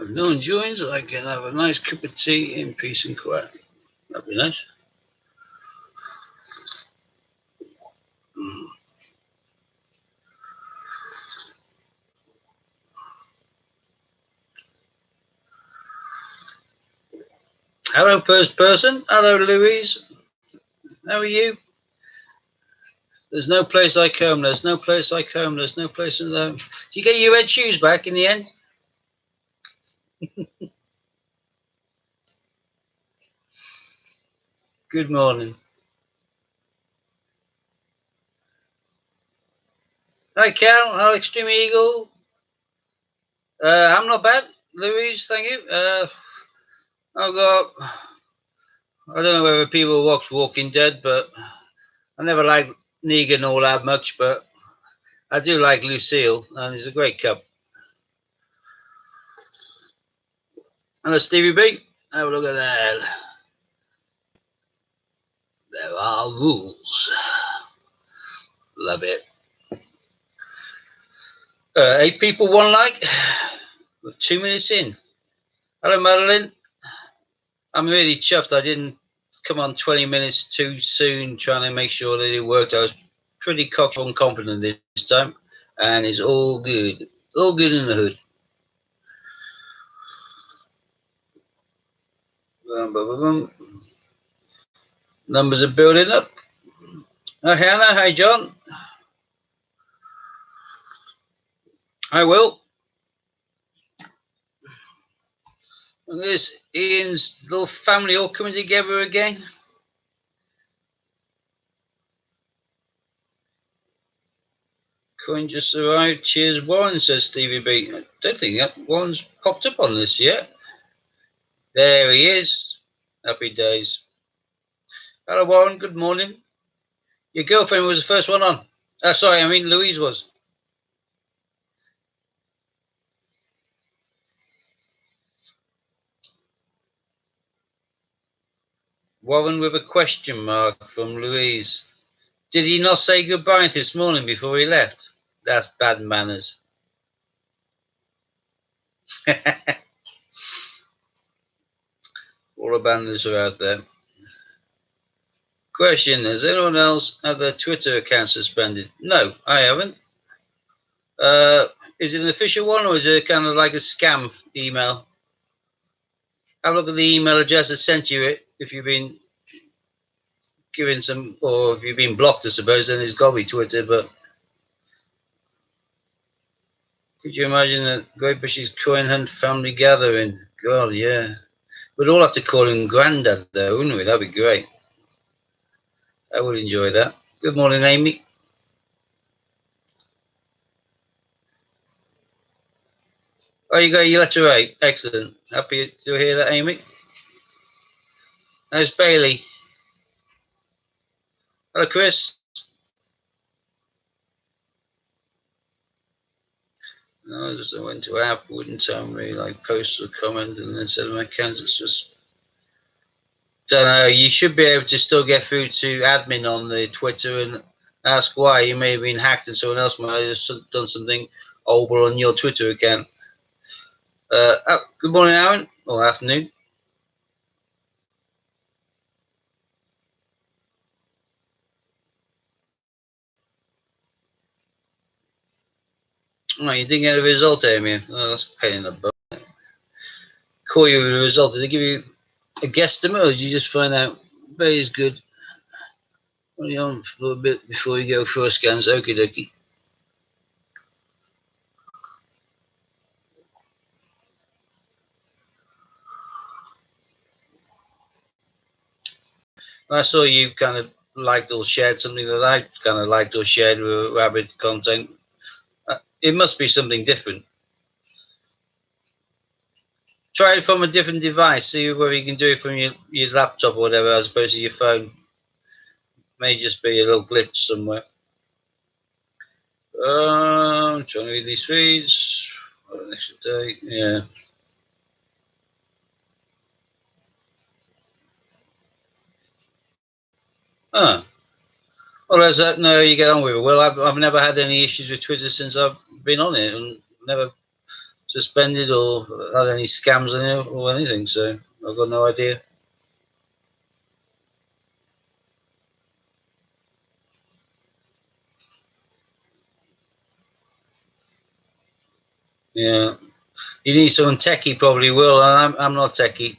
If no one joins, I can have a nice cup of tea in peace and quiet. That'd be nice. Hello, first person. Hello, Louise. How are you? There's no place like home. There's no place like home. There's no place like home. Did you get your red shoes back in the end? Good morning. Hi, Cal. Hello, Extreme Eagle. I'm not bad, Louise. Thank you. I've got. I don't know whether people watch Walking Dead, but I never liked Negan all that much. But I do like Lucille, and it's a great cup. Hello, Stevie B. Have a look at that. There are rules. Love it. 8 people, 1 like. We're 2 minutes in. Hello, Madeline. I'm really chuffed I didn't come on 20 minutes too soon trying to make sure that it worked. I was pretty cocky and confident this time, and it's all good. All good in the hood. Numbers are building up. Hi, Hannah. Hi, John. Hi, Will. And there's Ian's little family all coming together again. Coin just arrived. Cheers, Warren, says Stevie B. I don't think that Warren's popped up on this yet. There he is. Happy days. Hello, Warren. Good morning. Your girlfriend was the first one on. Sorry, I mean Louise was. Warren with a question mark from Louise. Did he not say goodbye this morning before he left? That's bad manners. All the bandits are out there. Question, has anyone else had their Twitter account suspended? No, I haven't. Is it an official one or is it kind of like a scam email? Have a look at the email address that sent you it. If you've been given some, or if you've been blocked, I suppose, then it's got to be Twitter. But could you imagine a Great British Coin Hunt family gathering? God, yeah. We'd all have to call him Grandad, though, wouldn't we? That'd be great. I would enjoy that. Good morning, Amy. Oh, you got your letter A. Excellent. Happy to hear that, Amy. How's Bailey? Hello, Chris. No, I just went to app, wouldn't tell me, like post or comment, and then said my account. It's just, don't know. You should be able to still get through to admin on the Twitter and ask why. You may have been hacked and someone else might have done something horrible on your Twitter account. Good morning, Aaron, or afternoon. Oh, you didn't get a result, Amy. Oh, that's a pain in the butt. Call you with a result. Did they give you a guesstimate, or did you just find out Bay's good? Only on for a bit before you go for a scans. Okie dokie. I saw you kind of liked or shared something that I kind of liked or shared with Rabbit content. It must be something different. Try it from a different device. See whether you can do it from your laptop or whatever, as opposed to your phone. May just be a little glitch somewhere. I'm trying to read these feeds. An extra day. Yeah. Oh. Well, there's that. No, you get on with it. Well, I've never had any issues with Twitter since I've been on it, and never suspended or had any scams in it or anything, so I've got no idea. Yeah, you need someone techie, probably will, and I'm not techie.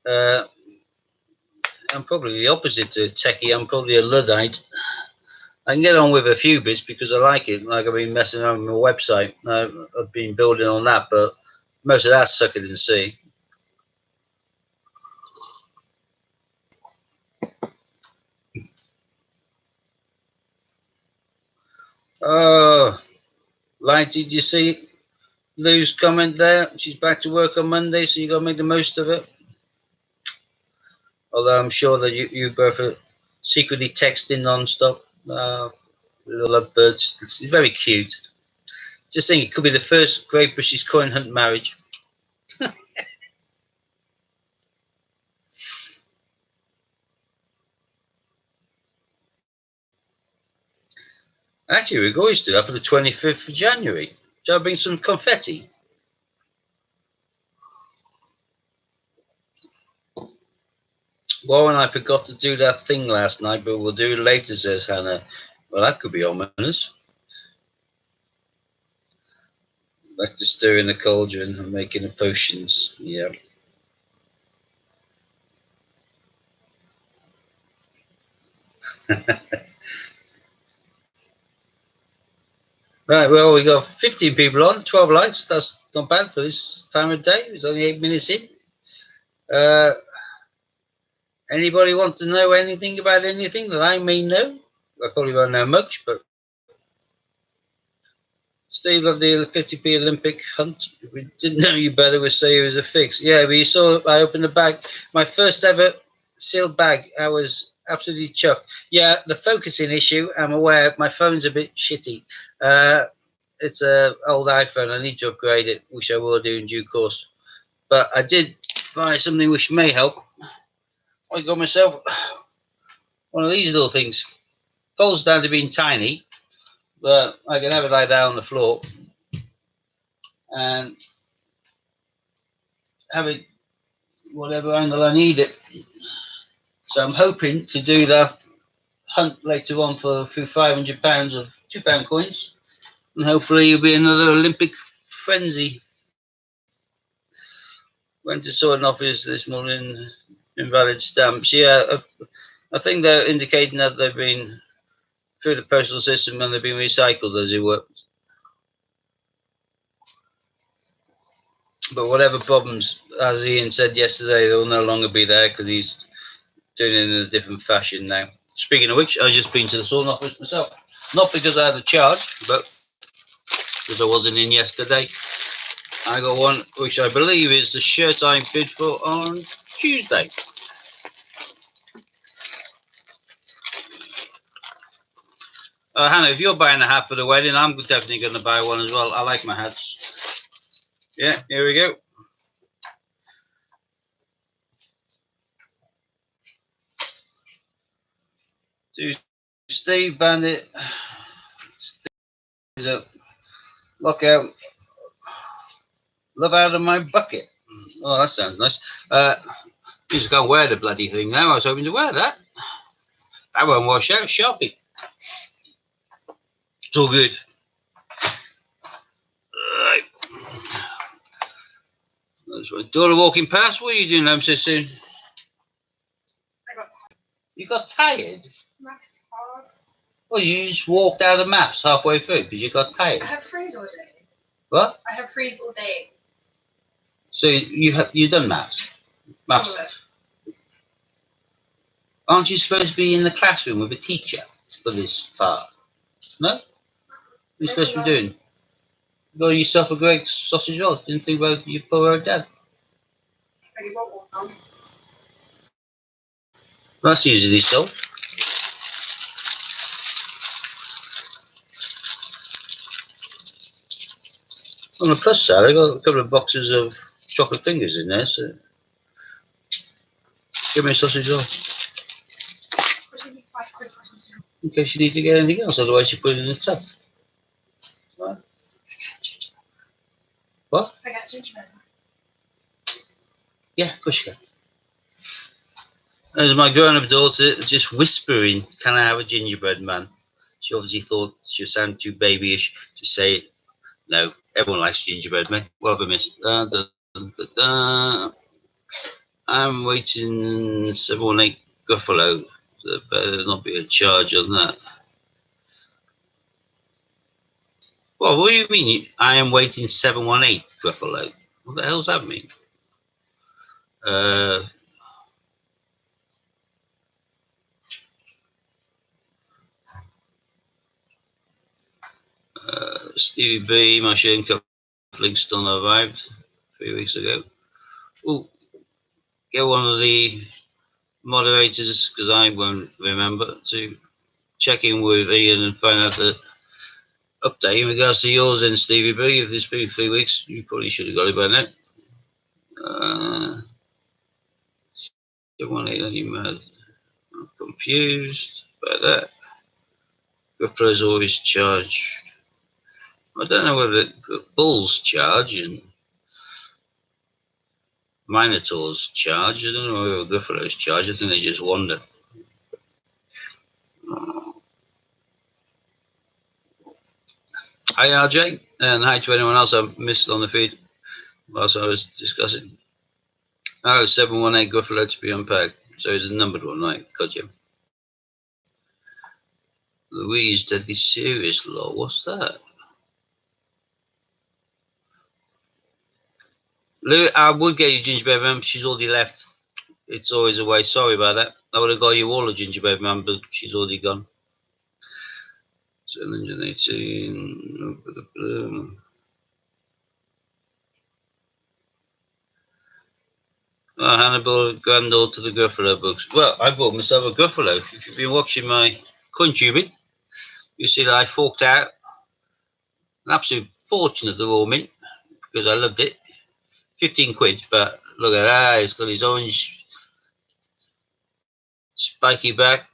I'm probably the opposite to techie. I'm probably a Luddite. I can get on with a few bits because I like it. Like I've been messing around with my website. I've been building on that, but most of that's suck it and see. Oh, like, did you see Lou's comment there? She's back to work on Monday, so you got to make the most of it. Although I'm sure that you both are secretly texting non-stop. Little lovebirds. It's very cute. Just think, it could be the first Great British Coin Hunt marriage. Actually, we're going to do that for the 25th of January. Shall I bring some confetti? Warren, I forgot to do that thing last night, but we'll do it later, says Hannah. Well, that could be ominous. Like to stir in the cauldron and making the potions. Yeah. Right, well, we got 15 people on, 12 likes. That's not bad for this time of day. It's only 8 minutes in. Anybody want to know anything about anything that I may know? I probably won't know much, but Steve of the 50p Olympic hunt. If we didn't know you better, we'd say it was a fix. Yeah, but you saw I opened the bag. My first ever sealed bag. I was absolutely chuffed. Yeah, the focusing issue, I'm aware. My phone's a bit shitty. It's an old iPhone. I need to upgrade it, which I will do in due course. But I did buy something which may help. I got myself one of these little things. Falls down to being tiny, but I can have it like that on the floor and have it whatever angle I need it. So I'm hoping to do that hunt later on for a few £500 of £2 coins, and hopefully it'll be another Olympic frenzy. Went to sort an office this morning, invalid stamps. Yeah, I think they're indicating that they've been through the postal system and they've been recycled, as it were. But whatever problems, as Ian said yesterday, they'll no longer be there because he's doing it in a different fashion now. Speaking of which, I've just been to the sorting office myself. Not because I had a charge, but because I wasn't in yesterday. I got one which I believe is the shirt I bid for on Tuesday. Hannah, if you're buying a hat for the wedding, I'm definitely going to buy one as well. I like my hats. Yeah, here we go. To Steve Bandit. Steve's a look out. Love out of my bucket. Oh, that sounds nice. Just go wear the bloody thing now. I was hoping to wear that. That won't wash out. Sharpie. It's all good. Right. Daughter walking past. What are you doing home so soon? You got tired? Maths hard. Well, you just walked out of maths halfway through because you got tired. I have freeze all day. What? I have freeze all day. So you've done maths? Maths. Some of it. Aren't you supposed to be in the classroom with a teacher for this part? No? What are you supposed to be doing? You got yourself a great sausage roll. Didn't think about your poor old dad. I already want one. That's usually sold. On the plus side, I got a couple of boxes of chocolate fingers in there, so give me a sausage roll. In case you need to get anything else, otherwise you put it in the tub. Right. gingerbread. Yeah, of course you can. There's my grown-up daughter just whispering, "Can I have a gingerbread man?" She obviously thought she sounded too babyish to say it. No, everyone likes gingerbread man. What have I missed? I'm waiting 718 Gruffalo. There better not be a charge on that. Well, what do you mean? I am waiting 718 Gruffalo. What the hell does that mean? Stevie B, my Shane cufflinks still not arrived 3 weeks ago. Oh, get one of the moderators, because I won't remember, to check in with Ian and find out the update in regards to yours and Stevie B. If it's been 3 weeks, you probably should have got it by now. 718, I'm confused by that. Gruffalo's always charged. I don't know whether Bulls charge and Minotaurs charge. I don't know whether Gruffalo's charge. I think they just wander. Hi RJ, and hi to anyone else I missed on the feed whilst I was discussing. Oh, 718 Gruffalo to be unpacked. So it's a numbered one, right? Gotcha. Louise, deadly serious law. What's that? Lou, I would get you gingerbread man. She's already left. It's always a way. Sorry about that. I would have got you all a gingerbread man, but she's already gone. 718. Oh, Hannibal, granddaughter to the Gruffalo books. Well, I bought myself a Gruffalo. If you've been watching my CoinTubing, you see that I forked out an absolute fortune at the Raw Mint because I loved it. 15 quid, but look at that. It's got his orange spiky back.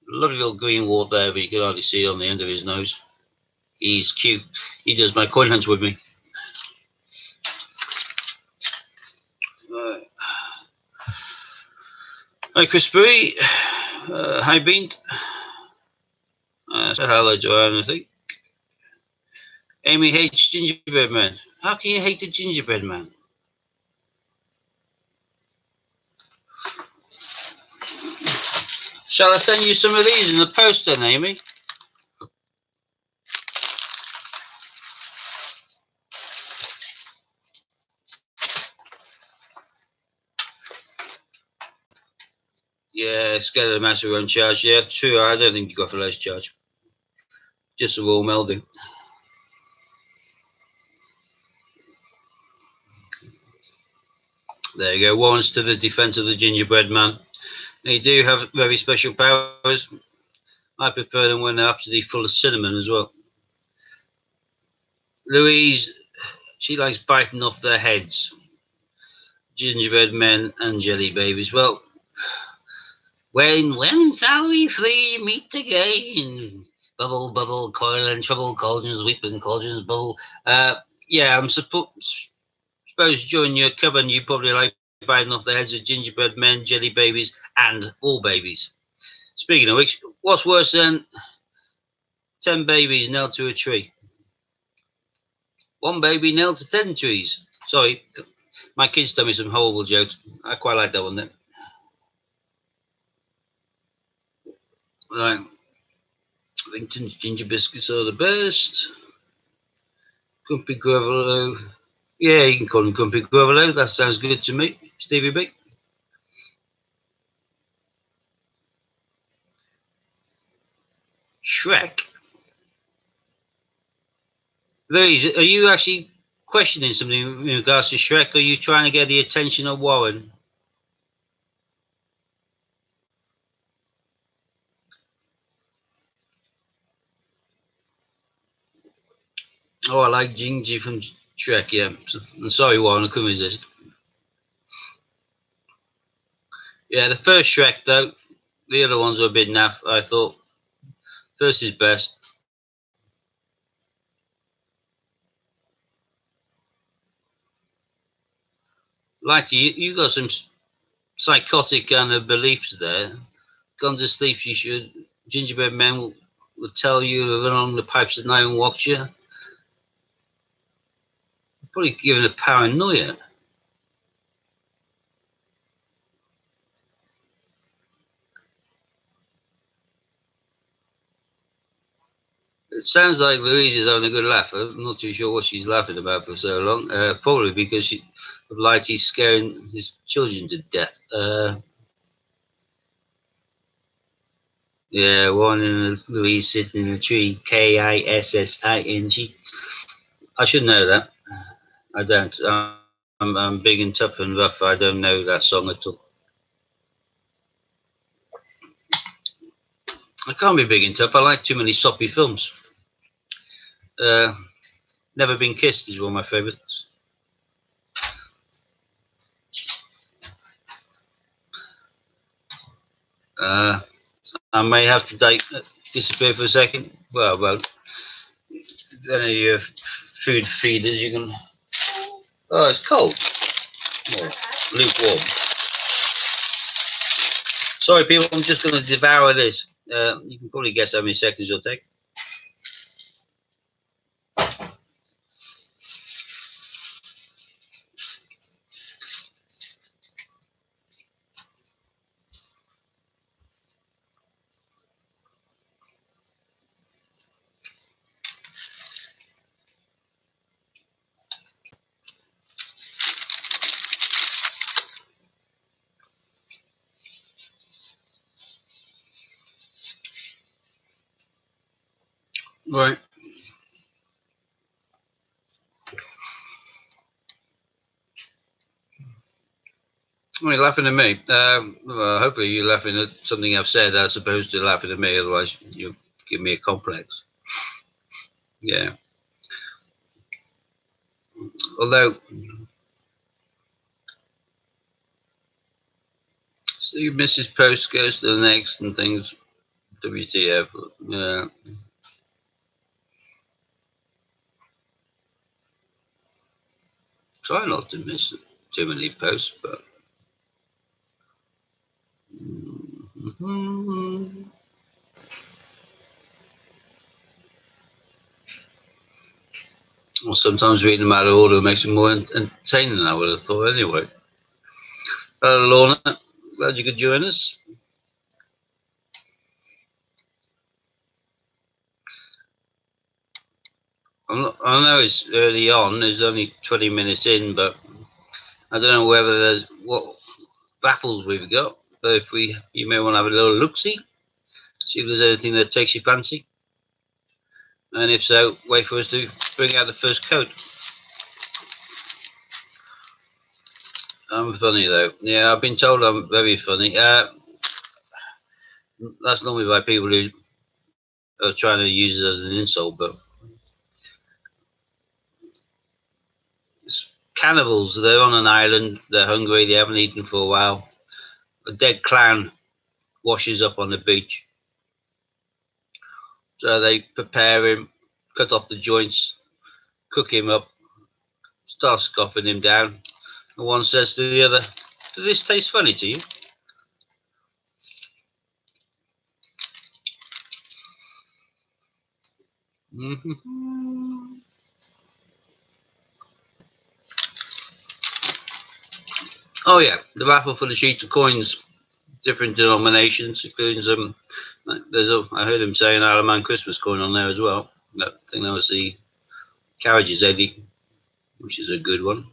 Lovely little green wart there, but you can hardly see it on the end of his nose. He's cute. He does my coin hunts with me. Right. Hi, Chris Berry. Hi, Bean. Say hello, Joanne, I think. Amy hates gingerbread man. How can you hate the gingerbread man? Shall I send you some of these in the post then, Amy? Yeah, Skeleton Master won't charge. Yeah, true. I don't think you got for less charge. Just a raw melding. There you go. Warrants to the defense of the gingerbread man. They do have very special powers. I prefer them when they're absolutely full of cinnamon as well. Louise, she likes biting off their heads. Gingerbread men and jelly babies. Well, when shall we three meet again? Bubble, bubble, coil and trouble, cauldrons, weeping cauldrons, bubble. Yeah, I'm suppose during your coven you probably like biting off the heads of gingerbread men, jelly babies, and all babies. Speaking of which, what's worse than 10 babies nailed to a tree? One baby nailed to 10 trees. Sorry, my kids tell me some horrible jokes. I quite like that one then. Right. Linton's ginger biscuits are the best. Grumpy Gravelo. Yeah, you can call him Grumpy Gravelo. That sounds good to me. Stevie B. Shrek. Louise, are you actually questioning something in regards to Shrek? Or are you trying to get the attention of Warren? Oh, I like Gingy from Shrek, yeah. I'm sorry, Warren, I couldn't resist. Yeah, the first Shrek, though, the other ones were a bit naff, I thought. First is best. Like you got some psychotic kind of beliefs there. Gone to sleep, you should. Gingerbread men will tell you to run along the pipes at night and watch you. Probably given a paranoia. It sounds like Louise is having a good laugh. I'm not too sure what she's laughing about for so long. Probably because of Lighty scaring his children to death. Yeah, one and Louise sitting in a tree. Kissing. I should know that. I don't. I'm big and tough and rough. I don't know that song at all. I can't be big and tough. I like too many soppy films. Never Been Kissed is one of my favourites. I may have to disappear for a second. Well, if any of your food feeders, you can. Oh, it's cold. Oh, lukewarm. Sorry, people. I'm just going to devour this. You can probably guess how many seconds it'll take. Right. Well, you're laughing at me. Well, hopefully you're laughing at something I've said as opposed to laughing at me. Otherwise, you give me a complex. Yeah. Although, see, Mrs. Post goes to the next and things. WTF. Yeah. Try not to miss too many posts, but. Well, sometimes reading them out of order makes it more entertaining than I would have thought anyway. Hello, Lorna. Glad you could join us. I know it's early on, there's only 20 minutes in, but I don't know whether there's what baffles we've got. But if you may want to have a little look-see, see if there's anything that takes your fancy. And if so, wait for us to bring out the first code. I'm funny though. Yeah, I've been told I'm very funny. That's normally by people who are trying to use it as an insult, but it's cannibals. They're on an island. They're hungry. They haven't eaten for a while. A dead clown washes up on the beach. So they prepare him, cut off the joints, cook him up, start scoffing him down. And one says to the other, "Does this taste funny to you?" Oh yeah, the raffle for the sheet of coins, different denominations, including some. I heard him say an Alaman Christmas coin on there as well. I think that was the Carriages Eddie, which is a good one.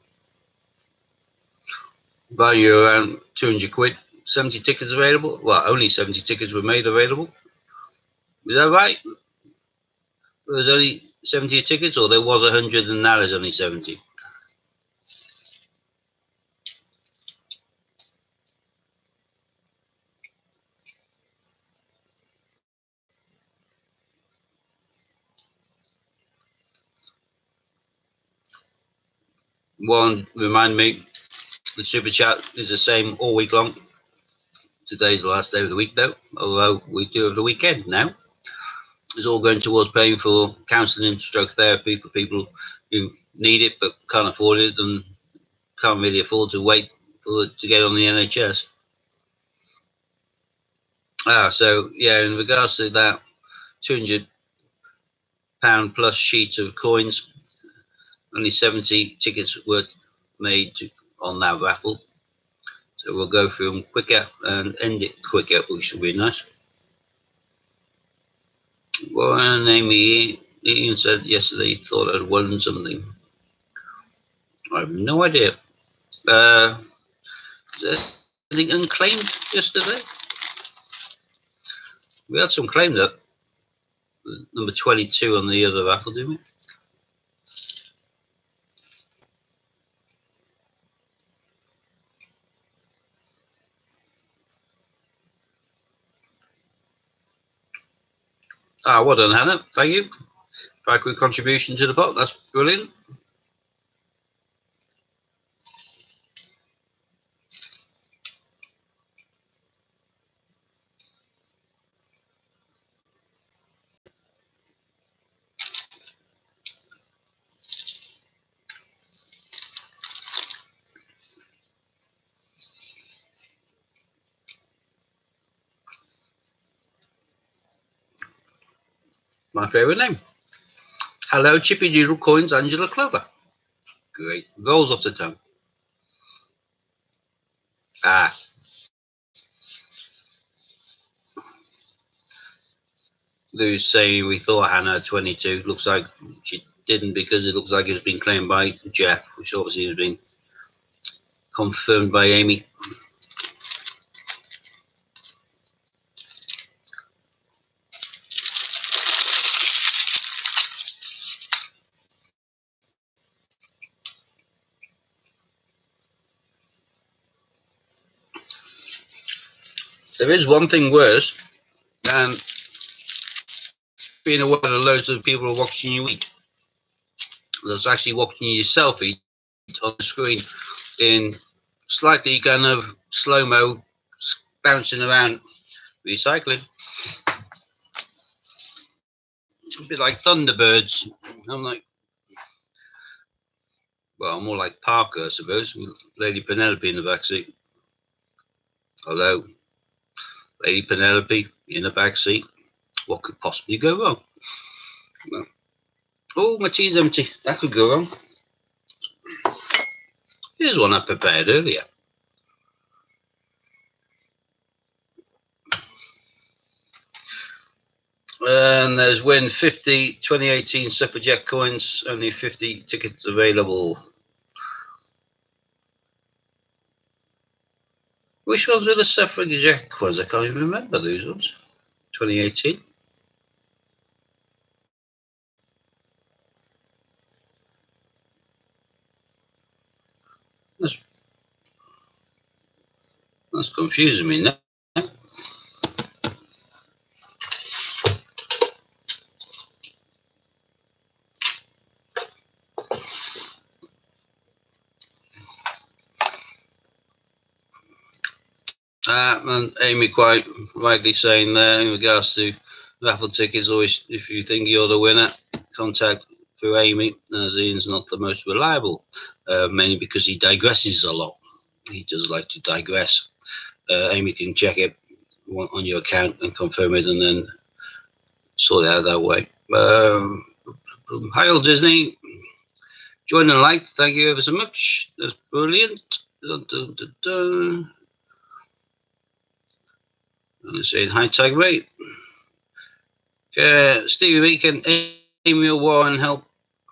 Value around 200 quid. 70 tickets available. Well, only 70 tickets were made available. Is that right? There was only 70 tickets, or there was 100 and now there's only 70? One, remind me, the super chat is the same all week long. Today's the last day of the week, though, although we do have the weekend now. It's all going towards paying for counselling and stroke therapy for people who need it but can't afford it, and can't really afford to wait for it to get on the NHS. So yeah, in regards to that £200 plus sheet of coins, only 70 tickets were made on that raffle. So we'll go through them quicker and end it quicker, which will be nice. Well, Amy Ian said yesterday he thought I'd won something. I have no idea. Was there anything unclaimed yesterday? We had some claimed up. Number 22 on the other raffle, didn't we? Well done, Hannah. Thank you. Very quick contribution to the pot. That's brilliant. My favourite name. Hello, Chippy Doodle Coins, Angela Clover. Great. Rolls off the tongue. Lou's saying we thought Hannah had 22. Looks like she didn't, because it looks like it's been claimed by Jeff, which obviously has been confirmed by Amy. There is one thing worse than being aware that loads of people are watching you eat. There's actually watching yourself eat on the screen in slightly kind of slow-mo, bouncing around, recycling. A bit like Thunderbirds. I'm like, well, more like Parker, I suppose, with Lady Penelope in the backseat. Hello, Lady Penelope in the backseat. What could possibly go wrong? Well, oh, my tea's empty. That could go wrong. Here's one I prepared earlier. And there's win 50 2018 Suffragette coins, only 50 tickets available. Which ones were the Suffragette coins? I can't even remember those ones. 2018. That's confusing me now. And Amy quite rightly saying there in regards to raffle tickets, always, if you think you're the winner, contact through Amy, as Ian's not the most reliable, mainly because he digresses a lot. He does like to digress. Amy can check it on your account and confirm it, and then sort it out that way. Hi, old Disney. Join and like. Thank you ever so much. That's brilliant. Dun, dun, dun, dun. I'm saying hi, Tag Rate. Stevie B, can Amy or Warren help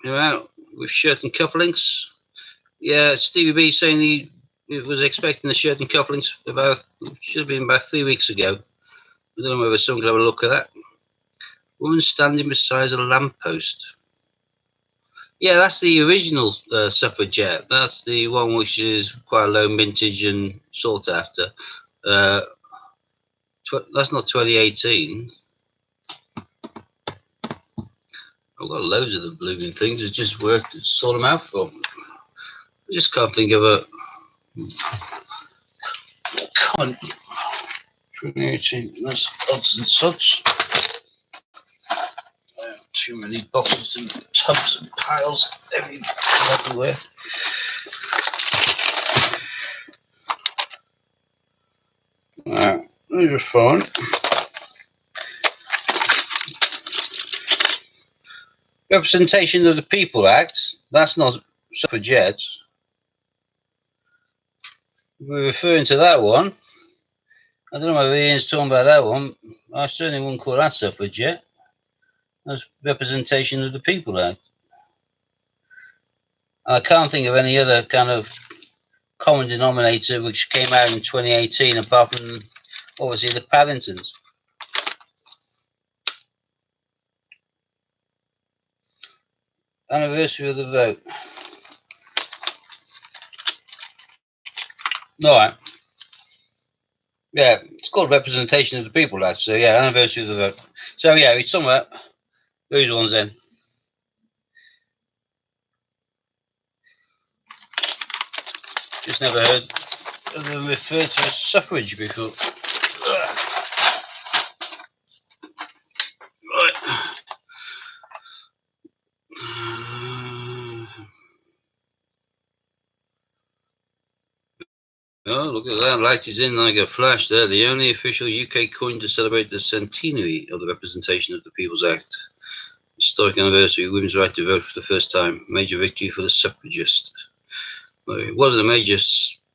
him out with shirt and cufflinks? Yeah, Stevie B saying he was expecting the shirt and cufflinks should have been about 3 weeks ago. I don't know whether someone could have a look at that. Woman standing beside a lamppost. Yeah, that's the original Suffragette. That's the one which is quite low mintage and sought after. That's not 2018. I've got loads of the blooming things. It's just worth to sort them out for. I just can't think of a. 2018. That's odds and sods. Too many boxes and tubs and piles everywhere. Alright, these are fine. Representation of the People Act, that's not suffragettes. We're referring to that one. I don't know whether Ian's talking about that one. I certainly wouldn't call that suffragette. That's Representation of the People Act. I can't think of any other kind of common denominator which came out in 2018 apart from obviously the Paddingtons. Anniversary of the vote. Alright. Yeah, it's called Representation of the People Act, so yeah, anniversary of the vote. So yeah, it's somewhere. Those ones then. Just never heard of them referred to as suffrage before. Right. Oh, look at that. Light is in like a flash there. The only official UK coin to celebrate the centenary of the Representation of the People's Act. Historic anniversary, women's right to vote for the first time. Major victory for the suffragists. Well, it wasn't a major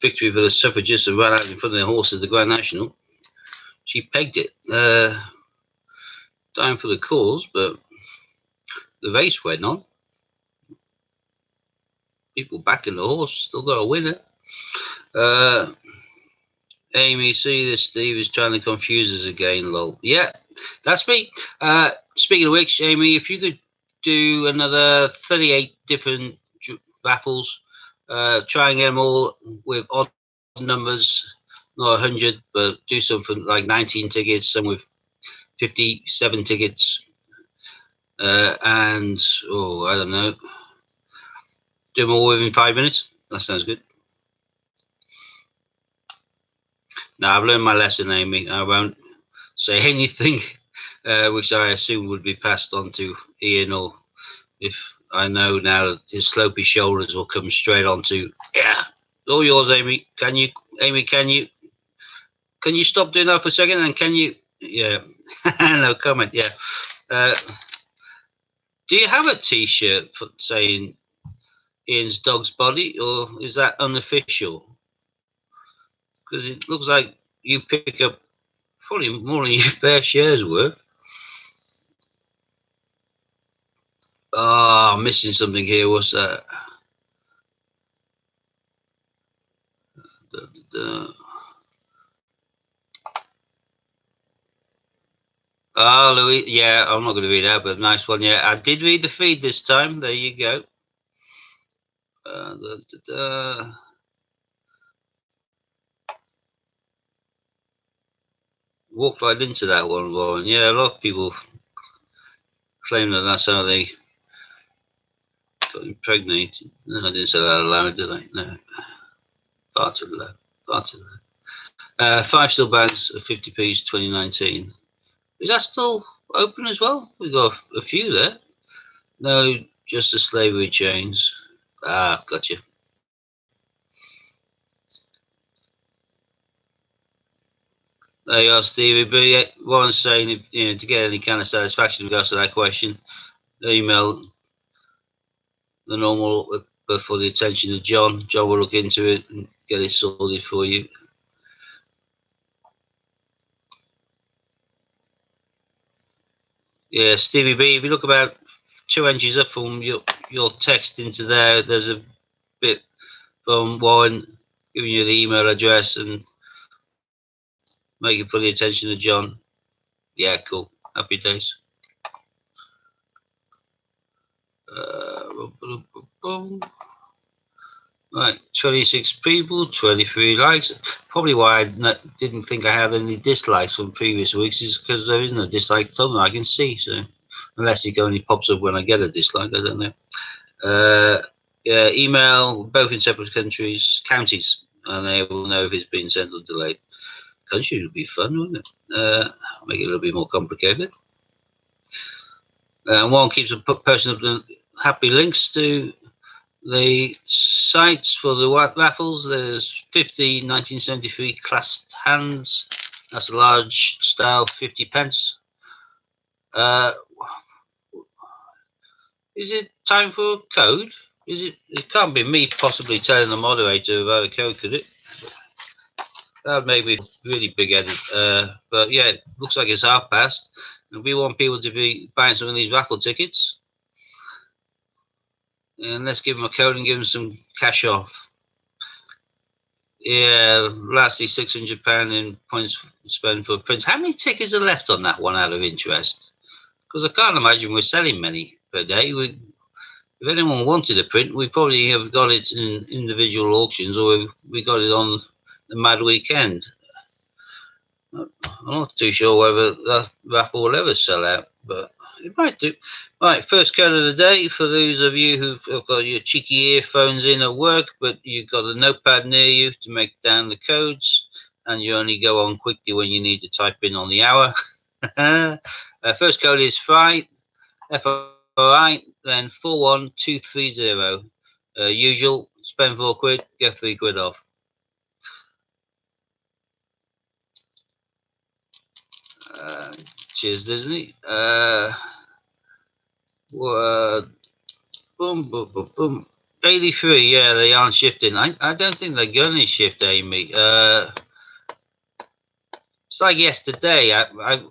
victory for the suffragists who ran out in front of the horse at the Grand National. She pegged it. Dying for the cause, but the race went on. People backing the horse, still got a winner. Amy, see this, Steve is trying to confuse us again, lol. Yeah, that's me. Speaking of which, Amy, if you could do another 38 different raffles, try and get them all with odd numbers, not 100, but do something like 19 tickets, some with 57 tickets, and, oh, I don't know, do them all within 5 minutes. That sounds good. Now, I've learned my lesson, Amy. I won't say anything which I assume would be passed on to Ian, or if I know now that his slopey shoulders will come straight on to, yeah, all yours, Amy. Amy, can you stop doing that for a second? And can you, yeah, no comment, yeah. Do you have a t-shirt saying Ian's dog's body, or is that unofficial? Because it looks like you pick up probably more than your fair share's worth. Oh, I'm missing something here. What's that? Oh, Louis. Yeah, I'm not going to read that, but nice one. Yeah, I did read the feed this time. There you go. Walked right into that one, Warren. Yeah, a lot of people claim that that's how they got impregnated. No, I didn't say that out loud, did I? No. Far too low. Far too low. 5 still bags of 50p's 2019. Is that still open as well? We've got a few there. No, just the slavery chains. Ah, gotcha. There you are, Stevie. But yeah, Warren's saying, to get any kind of satisfaction in regards to that question, email the normal, but for the attention of John. John will look into it and get it sorted for you. Yeah, Stevie B, if you look about 2 inches up from your text into there, there's a bit from Warren giving you the email address and make it for the attention of John. Yeah, cool. Happy days. Right, 26 people, 23 likes. Probably why I didn't think I had any dislikes from previous weeks is because there isn't a dislike button I can see. So, unless it only pops up when I get a dislike, I don't know. Yeah, email both in separate counties, and they will know if it's been sent or delayed. Country would be fun, wouldn't it? Make it a little bit more complicated. One keeps a person up the happy links to the sites for the raffles. There's 50 1973 clasped hands That's a large style, 50p. Is it time for a code? Is it? It can't be me possibly telling the moderator about a code, could it? That would make me really big-headed. But yeah, it looks like it's half past, and we want people to be buying some of these raffle tickets. And let's give them a code and give them some cash off. Yeah, lastly, £600 in points spent for prints. How many tickets are left on that one, out of interest? Because I can't imagine we're selling many per day. If anyone wanted a print, we probably have got it in individual auctions, or we got it on the Mad Weekend. I'm not too sure whether that raffle will ever sell out, but it might do. Right, first code of the day for those of you who've got your cheeky earphones in at work, but you've got a notepad near you to make down the codes, and you only go on quickly when you need to type in on the hour. First code is FRI, FRI, then 41230. Usual, spend £4, get £3 off. Cheers, Disney. Boom, boom, boom, boom. 83, yeah, they aren't shifting. I don't think they're going to shift, Amy. It's like yesterday. I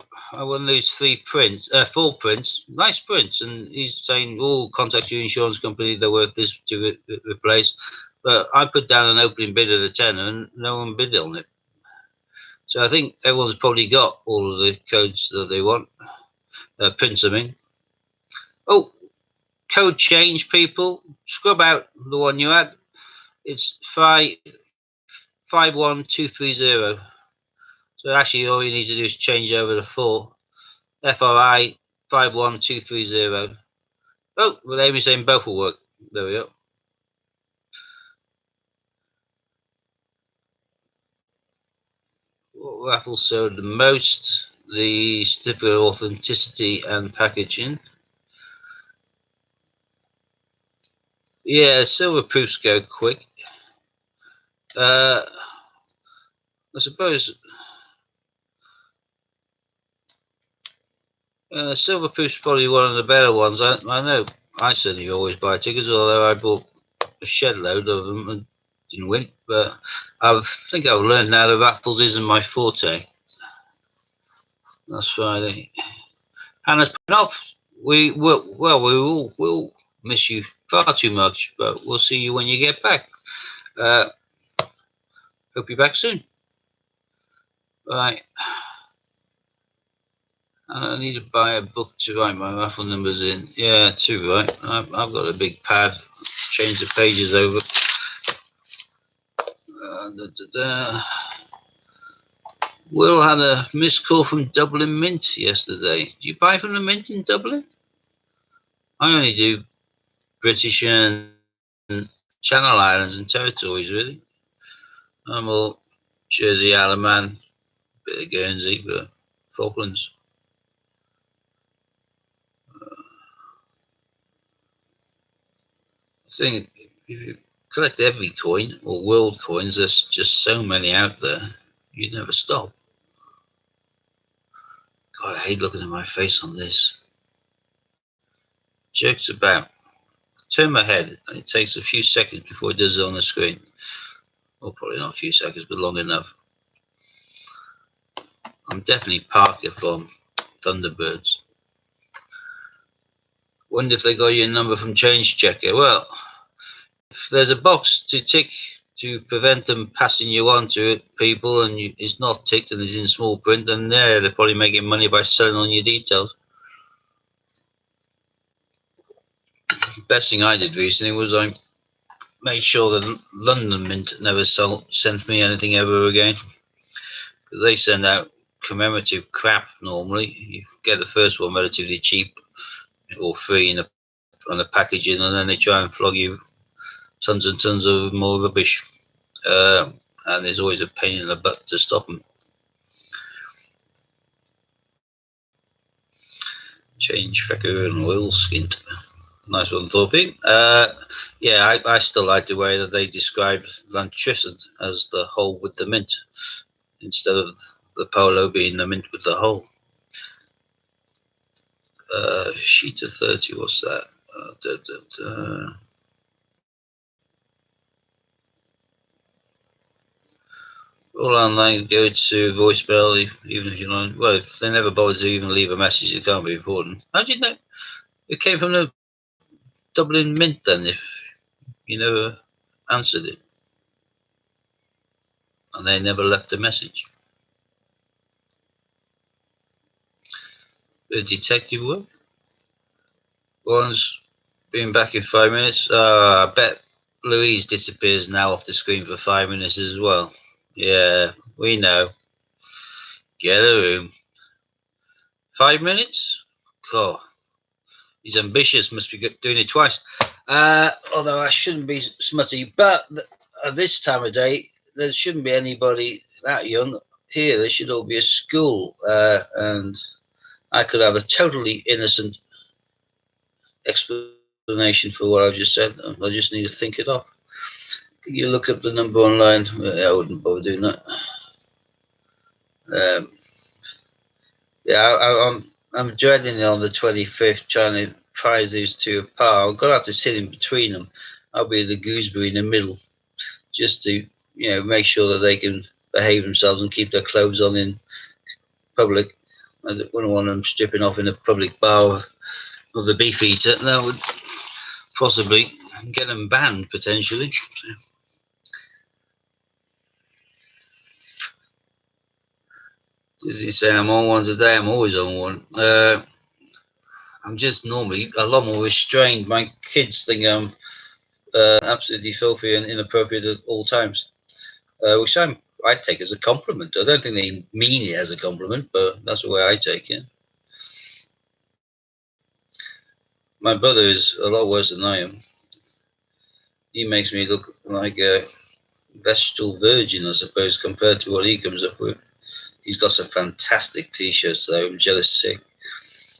want to lose 4 prints, nice prints, and he's saying, "Oh, contact your insurance company. They're worth this to replace." But I put down an opening bid of a tenner, and no one bid on it. So I think everyone's probably got all of the codes that they want. Prints, I mean. Oh, code change, people. Scrub out the one you had. It's 51230. So actually, all you need to do is change over to 4. FRI 51230. Oh, well, Amy's saying both will work. There we go. What raffles sold the most? The certificate of authenticity and packaging. Yeah, silver proofs go quick. I suppose silver proof's probably one of the better ones. I know I certainly always buy tickets, although I bought a shed load of them and didn't win. But I think I've learned now that raffles isn't my forte. That's Friday. Hannah's putting off. We will miss you far too much, but we'll see you when you get back. Hope you're back soon. Right. I need to buy a book to write my raffle numbers in. Yeah, 2, right? I've got a big pad. Change the pages over. Will had a missed call from Dublin Mint yesterday. Do you buy from the Mint in Dublin? I only do British and Channel Islands and territories, really. I'm all Jersey, Isle of Man, bit of Guernsey, but Falklands. I think if you collect every coin, or world coins, there's just so many out there, you'd never stop. God, I hate looking at my face on this. Jerks about. Turn my head, and it takes a few seconds before it does it on the screen. Well, probably not a few seconds, but long enough. I'm definitely Parker from Thunderbirds. Wonder if they got your number from Change Checker. Well, if there's a box to tick to prevent them passing you on to it, people, and it's not ticked and it's in small print, then they're probably making money by selling on your details. Best thing I did recently was I made sure that London Mint never sent me anything ever again, because they send out commemorative crap normally. You get the first one relatively cheap or free on the packaging, and then they try and flog you tons and tons of more rubbish, and there's always a pain in the butt to stop them. Change Fecker and Oil Skint. Nice one, Thorpe. Yeah, I still like the way that they describe Lantrissan as the hole with the mint instead of the polo being the mint with the hole. Sheet of 30, what's that? All online, go to voicemail, even if you're not. Well, if they never bother to even leave a message, it can't be important. How do you know it came from the Dublin Mint then, if you never answered it? And they never left a message. The detective work? One's been back in 5 minutes. I bet Louise disappears now off the screen for 5 minutes as well. Yeah, we know. Get a room. 5 minutes? God, he's ambitious, must be doing it twice. Although I shouldn't be smutty, but at this time of day, there shouldn't be anybody that young here. There should all be a school, and I could have a totally innocent explanation for what I just said. I just need to think it off. You look up the number online. I wouldn't bother doing that. Yeah, I'm dreading it on the 25th, trying to prize these two apart. I'm gonna have to sit in between them. I'll be the gooseberry in the middle, just to make sure that they can behave themselves and keep their clothes on in public. I wouldn't want them stripping off in a public bar of the beef eater. That would possibly get them banned potentially. Disney saying I'm on one today. I'm always on one. I'm just normally a lot more restrained. My kids think I'm absolutely filthy and inappropriate at all times, which I take as a compliment. I don't think they mean it as a compliment, but that's the way I take it. My brother is a lot worse than I am. He makes me look like a vegetable virgin, I suppose, compared to what he comes up with. He's got some fantastic t-shirts though. I'm jealous sick.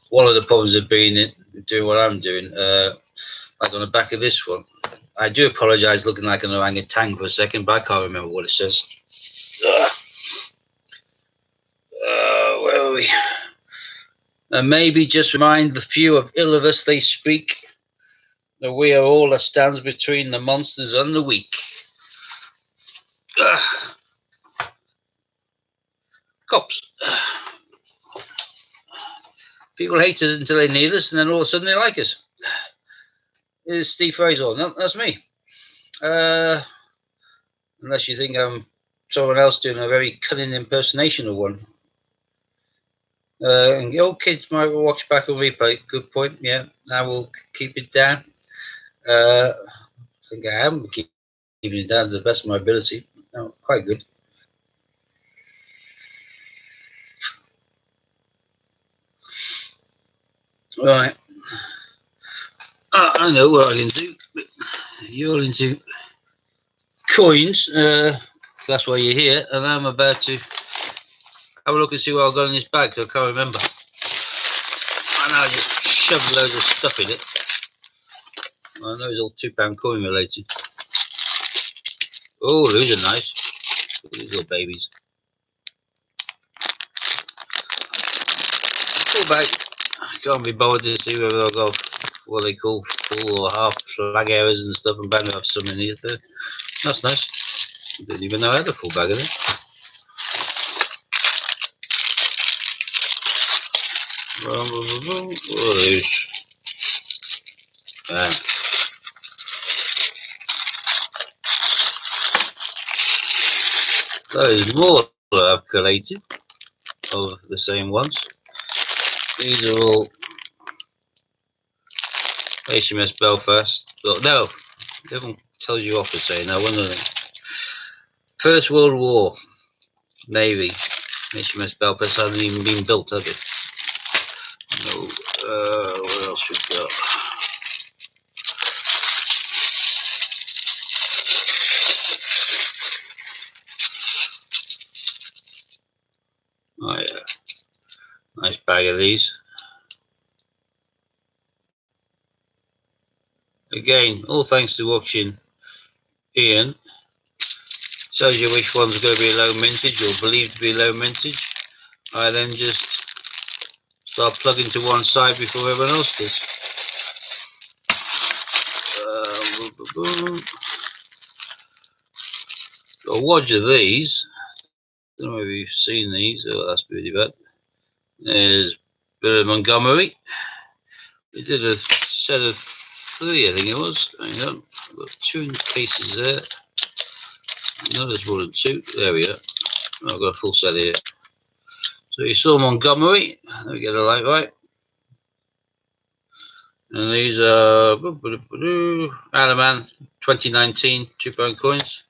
One of the problems of being doing what I'm doing, like on the back of this one, I do apologise looking like an orangutan for a second, but I can't remember what it says. Where are we? And maybe just remind the few of ill of us they speak, that we are all that stands between the monsters and the weak. Cops. People hate us until they need us, and then all of a sudden they like us. Here's Steve Fraser. No, that's me. Unless you think I'm someone else doing a very cunning impersonation of one. And the old kids might watch back on replay. Good point. Yeah, I will keep it down. I think I am keeping it down to the best of my ability. Oh, quite good. Right. I know what I can do. You're into coins. That's why you're here. And I'm about to have a look and see what I've got in this bag. I can't remember. I know I just shoved loads of stuff in it. I know it's all £2 coin related. Oh, those are nice. These little babies. Full bag. I can't be bothered to see whether I've got what they call full or half flag errors and stuff. I'm bound to have some in here. That's nice. I didn't even know I had a full bag of it. Those more that I've collated of the same ones. These are all HMS Belfast. But no, everyone tells you off for saying that, wouldn't they? First World War Navy. HMS Belfast hasn't even been built, has it? No. What else we got? Oh yeah, nice bag of these. Again, all thanks to watching Ian. Tells you which one's going to be low mintage or believed to be low mintage. I then just start plugging to one side before everyone else does. Got a watch of these. I don't know if you've seen these. Oh, that's pretty bad. There's a bit of Montgomery. We did a set of 3, I think it was. Hang on, I've got 2 cases there. No, there's more than 2. There we are. I've got a full set here. So you saw Montgomery. Let me get the light right. And these are Alaman 2019 £2 coins.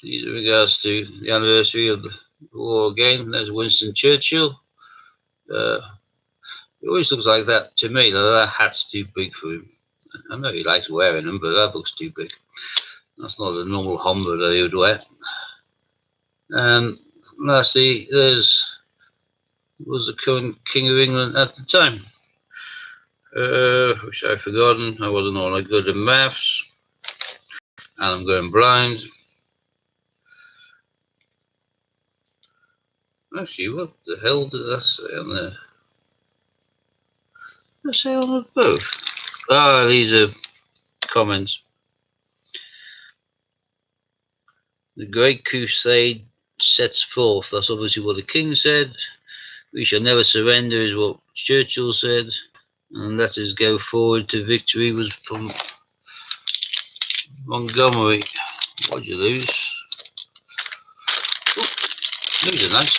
These are in regards to the anniversary of the war again. There's Winston Churchill. It always looks like that to me. That hat's too big for him. I know he likes wearing them, but that looks too big. That's not a normal Humber that he would wear. And lastly, was the current King of England at the time. Which I've forgotten. I wasn't all that good at maths. And I'm going blind. Actually, what the hell did that say on there? What did I say on the boat? Ah, these are comments. The Great Crusade sets forth. That's obviously what the King said. We shall never surrender is what Churchill said. And let us go forward to victory was from Montgomery. What'd you lose? Ooh, these are nice.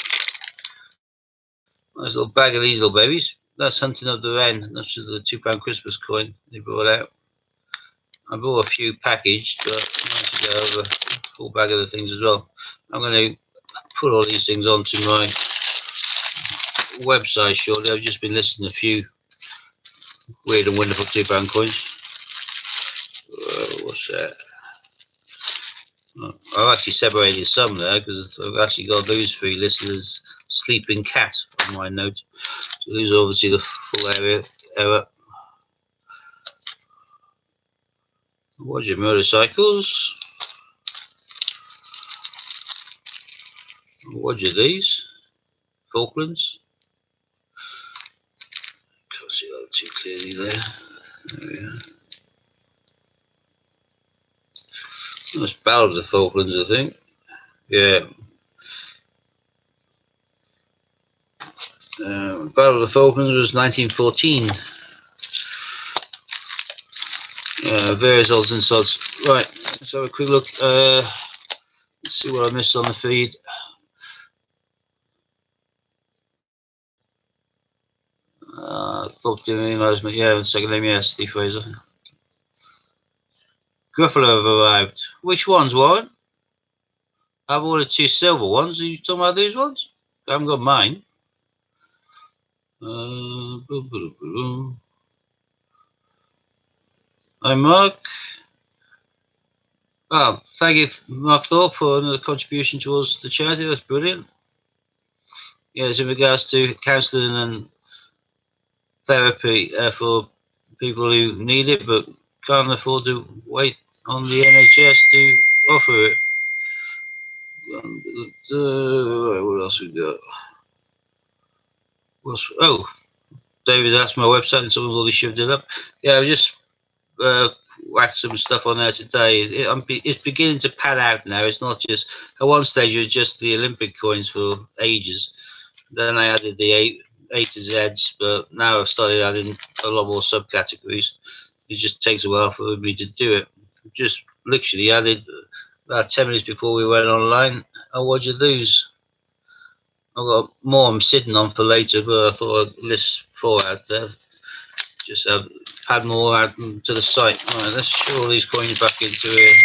Nice little bag of these little babies. That's Hunting of the Wren. That's the £2 Christmas coin they brought out. I bought a few packaged, but I wanted to go over a full bag of the things as well. I'm going to put all these things onto my website shortly. I've just been listing a few weird and wonderful £2 coins. What's that? I've actually separated some there because I've actually got those 3 listed as Sleeping Cat on my note. So these are obviously the full error. What's your motorcycles? What's your these? Falklands? Can't see that too clearly there. There we are. That's Battle of the Falklands, I think. Yeah. Battle of the Falklands was 1914. Various odds and sods. Right, let's have a quick look. Let's see what I missed on the feed. Thought didn't realise me. Yeah, second name, yeah, Steve Fraser. Gruffalo have arrived. Which ones, Warren? I've ordered 2 silver ones. Are you talking about these ones? I haven't got mine. Hi, Mark. Oh, thank you, Mark Thorpe, for another contribution towards the charity. That's brilliant. Yes, in regards to counselling and therapy for people who need it but can't afford to wait on the NHS to offer it. What else we got? Oh, David asked my website and someone's already shoved it up. Yeah, I just whacked some stuff on there today. It's beginning to pan out now. It's not just, at one stage it was just the Olympic coins for ages. Then I added the A to Zs, but now I've started adding a lot more subcategories. It just takes a while for me to do it. Just literally added about 10 minutes before we went online. Oh, what'd you lose? I've got more I'm sitting on for later, but I thought I'd list 4 out there. Just add more out to the site. Right, let's show all these coins back into here.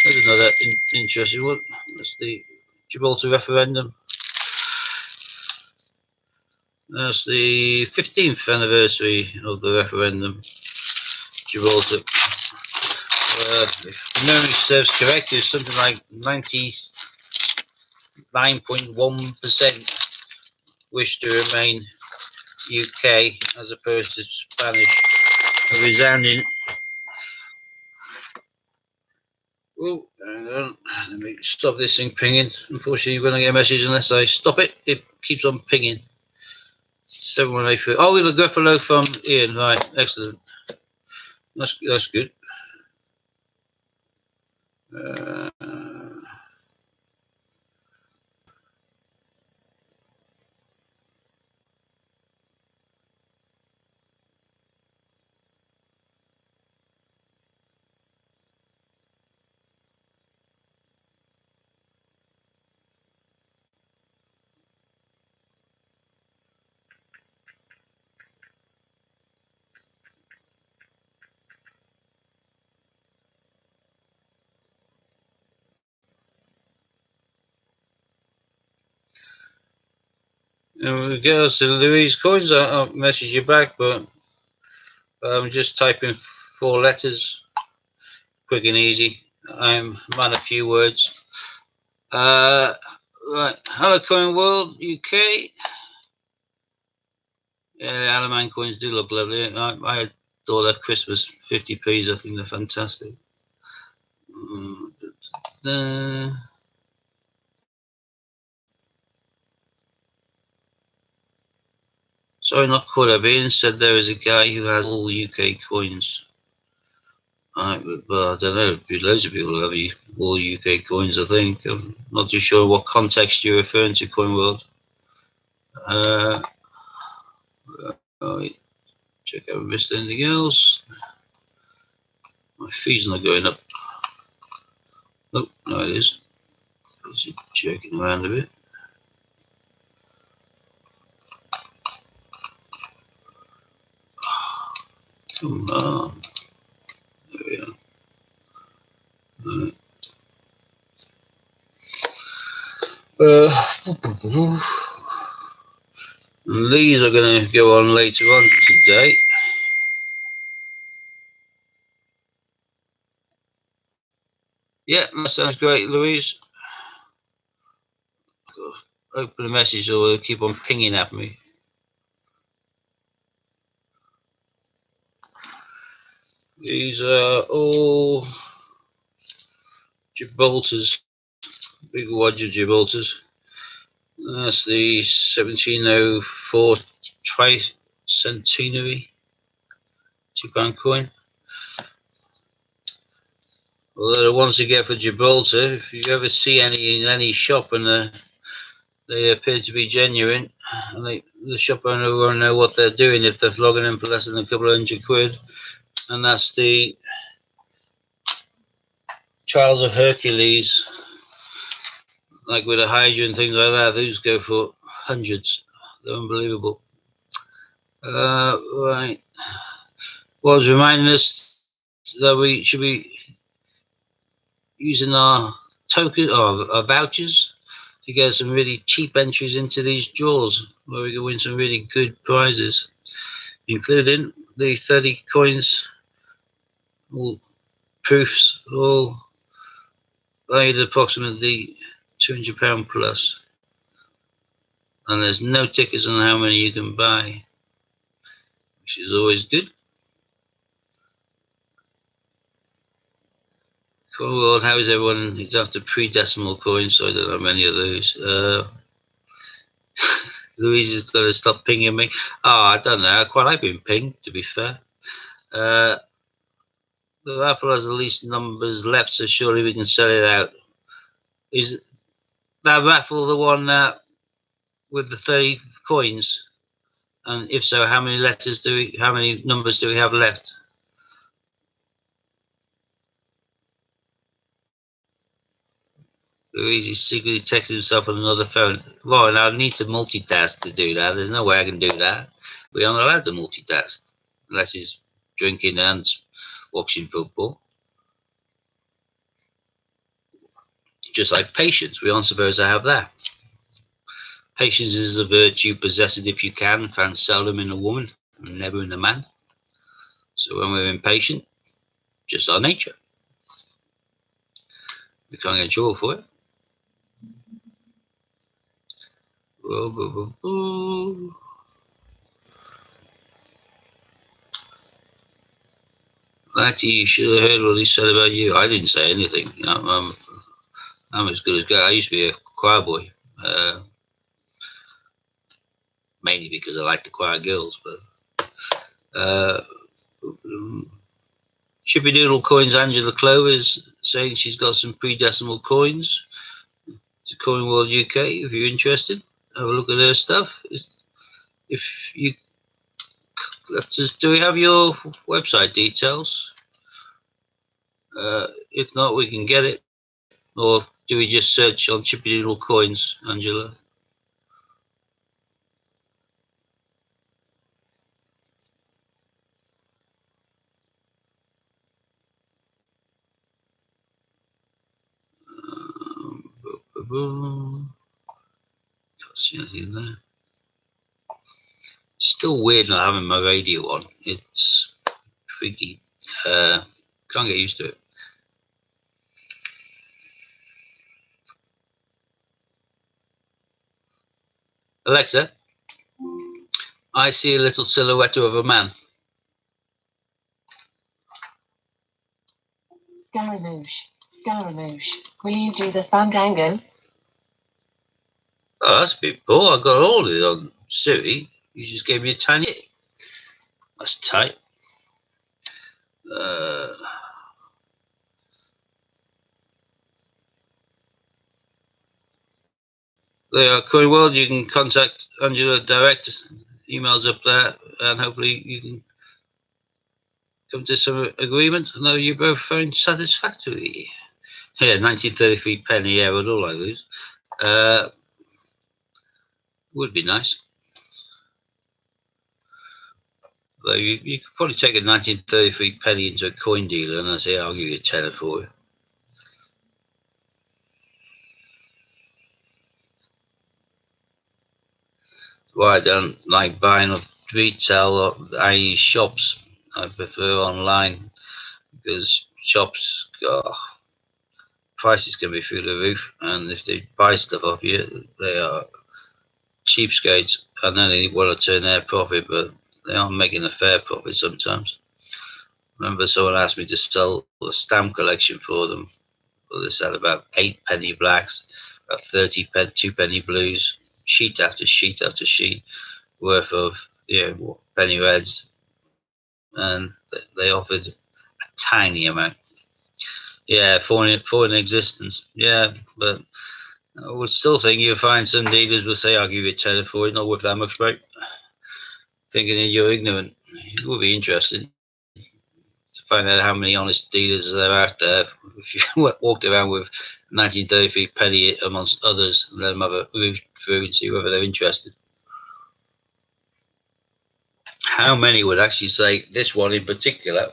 There's another interesting one. That's the Gibraltar referendum. That's the 15th anniversary of the referendum. Gibraltar. If memory serves correct, it's something like 99.1% wish to remain UK as opposed to Spanish. A resounding Oh, hang on. Let me stop this thing pinging. Unfortunately, when I get a message, unless I stop it, it keeps on pinging. 7184. Oh, we got a Gruffalo from Ian. Right, excellent. That's good. In regards to Louise coins, I'll message you back, but I'm just typing 4 letters, quick and easy. I'm man a few words. Right, hello Coin World UK. Yeah, the Alaman coins do look lovely. I adore that Christmas 50p's. I think they're fantastic. Sorry, not caught up. Ian said there is a guy who has all UK coins. Well, I don't know. Loads of people have all UK coins, I think. I'm not too sure what context you're referring to, Coin World. Right. Check out if I missed anything else. My feed's not going up. Oh, no, it is. Just checking around a bit. Come on. There we are. These are going to go on later on today. Yeah, that sounds great, Louise. Open a message or they'll keep on pinging at me. These are all Gibraltars, big Roger Gibraltars. That's the 1704 tricentenary £2 coin. Although the ones you get for Gibraltar, if you ever see any in any shop and they appear to be genuine, and the shop owner won't know what they're doing if they're flogging them for less than a couple of £100. And that's the Trials of Hercules, like with a Hydra and things like that. Those go for hundreds. They're unbelievable. Right. Was reminding us that we should be using our token or our vouchers to get some really cheap entries into these draws where we can win some really good prizes, including the 30 coins, all proofs, all valued approximately £200 plus. And there's no tickets on how many you can buy, which is always good. Cool world, how is everyone? It's after pre-decimal coins, so I don't have many of those. Louise has got to stop pinging me. Oh, I don't know. I quite like being pinged, to be fair. The raffle has the least numbers left, so surely we can sell it out. Is that raffle the one with the 30 coins? And if so, how many numbers do we have left? Louise is secretly texting himself on another phone. Well, I need to multitask to do that. There's no way I can do that. We aren't allowed to multitask unless he's drinking and watching football. Just like patience, we aren't supposed to have that. Patience is a virtue, possess it if you can, found seldom in a woman and never in a man. So when we're impatient, just our nature. We can't get in trouble for it. Actually, you should have heard what he said about you. I didn't say anything. I'm as good as gold. I used to be a choir boy, mainly because I like the choir girls. But Chippy Doodle Coins Angela Clover is saying she's got some pre-decimal coins to Coin World UK. If you're interested, have a look at her stuff. If you, do we have your website details? If not, we can get it. Or do we just search on Chippy Doodle Coins, Angela? Can't see anything there. It's still weird not having my radio on. It's freaky. Can't get used to it. Alexa, I see a little silhouette of a man. Scaramouche, Scaramouche, will you do the fandango? Oh, that's a bit poor. I got all of it on Siri. You just gave me a tiny hit. That's tight. There are Coin World. You can contact Angela direct. Emails up there, and hopefully you can come to some agreement. I know you both found satisfactory. Yeah, 1933 penny. Yeah, would all I lose. Would be nice. Though you could probably take a 1933 penny into a coin dealer and I say, I'll give you a tenner for it. Well, I don't like buying off retail or i.e. shops. I prefer online because shops, prices can be through the roof, and if they buy stuff off you, they are cheapskates, and then they want to turn their profit, but they aren't making a fair profit sometimes. Remember, someone asked me to sell a stamp collection for them. Well, they sell about 8 penny blacks, about 30 2 penny blues, sheet after sheet after sheet worth of penny reds, and they offered a tiny amount. Yeah, foreign existence. Yeah, but I would still think you'll find some dealers will say, I'll give you a tenner for it, not worth that much, mate. Thinking that you're ignorant. It would be interesting to find out how many honest dealers there are out there. If you walked around with 1933 penny amongst others, and let them have a roof through and see whether they're interested. How many would actually say this one in particular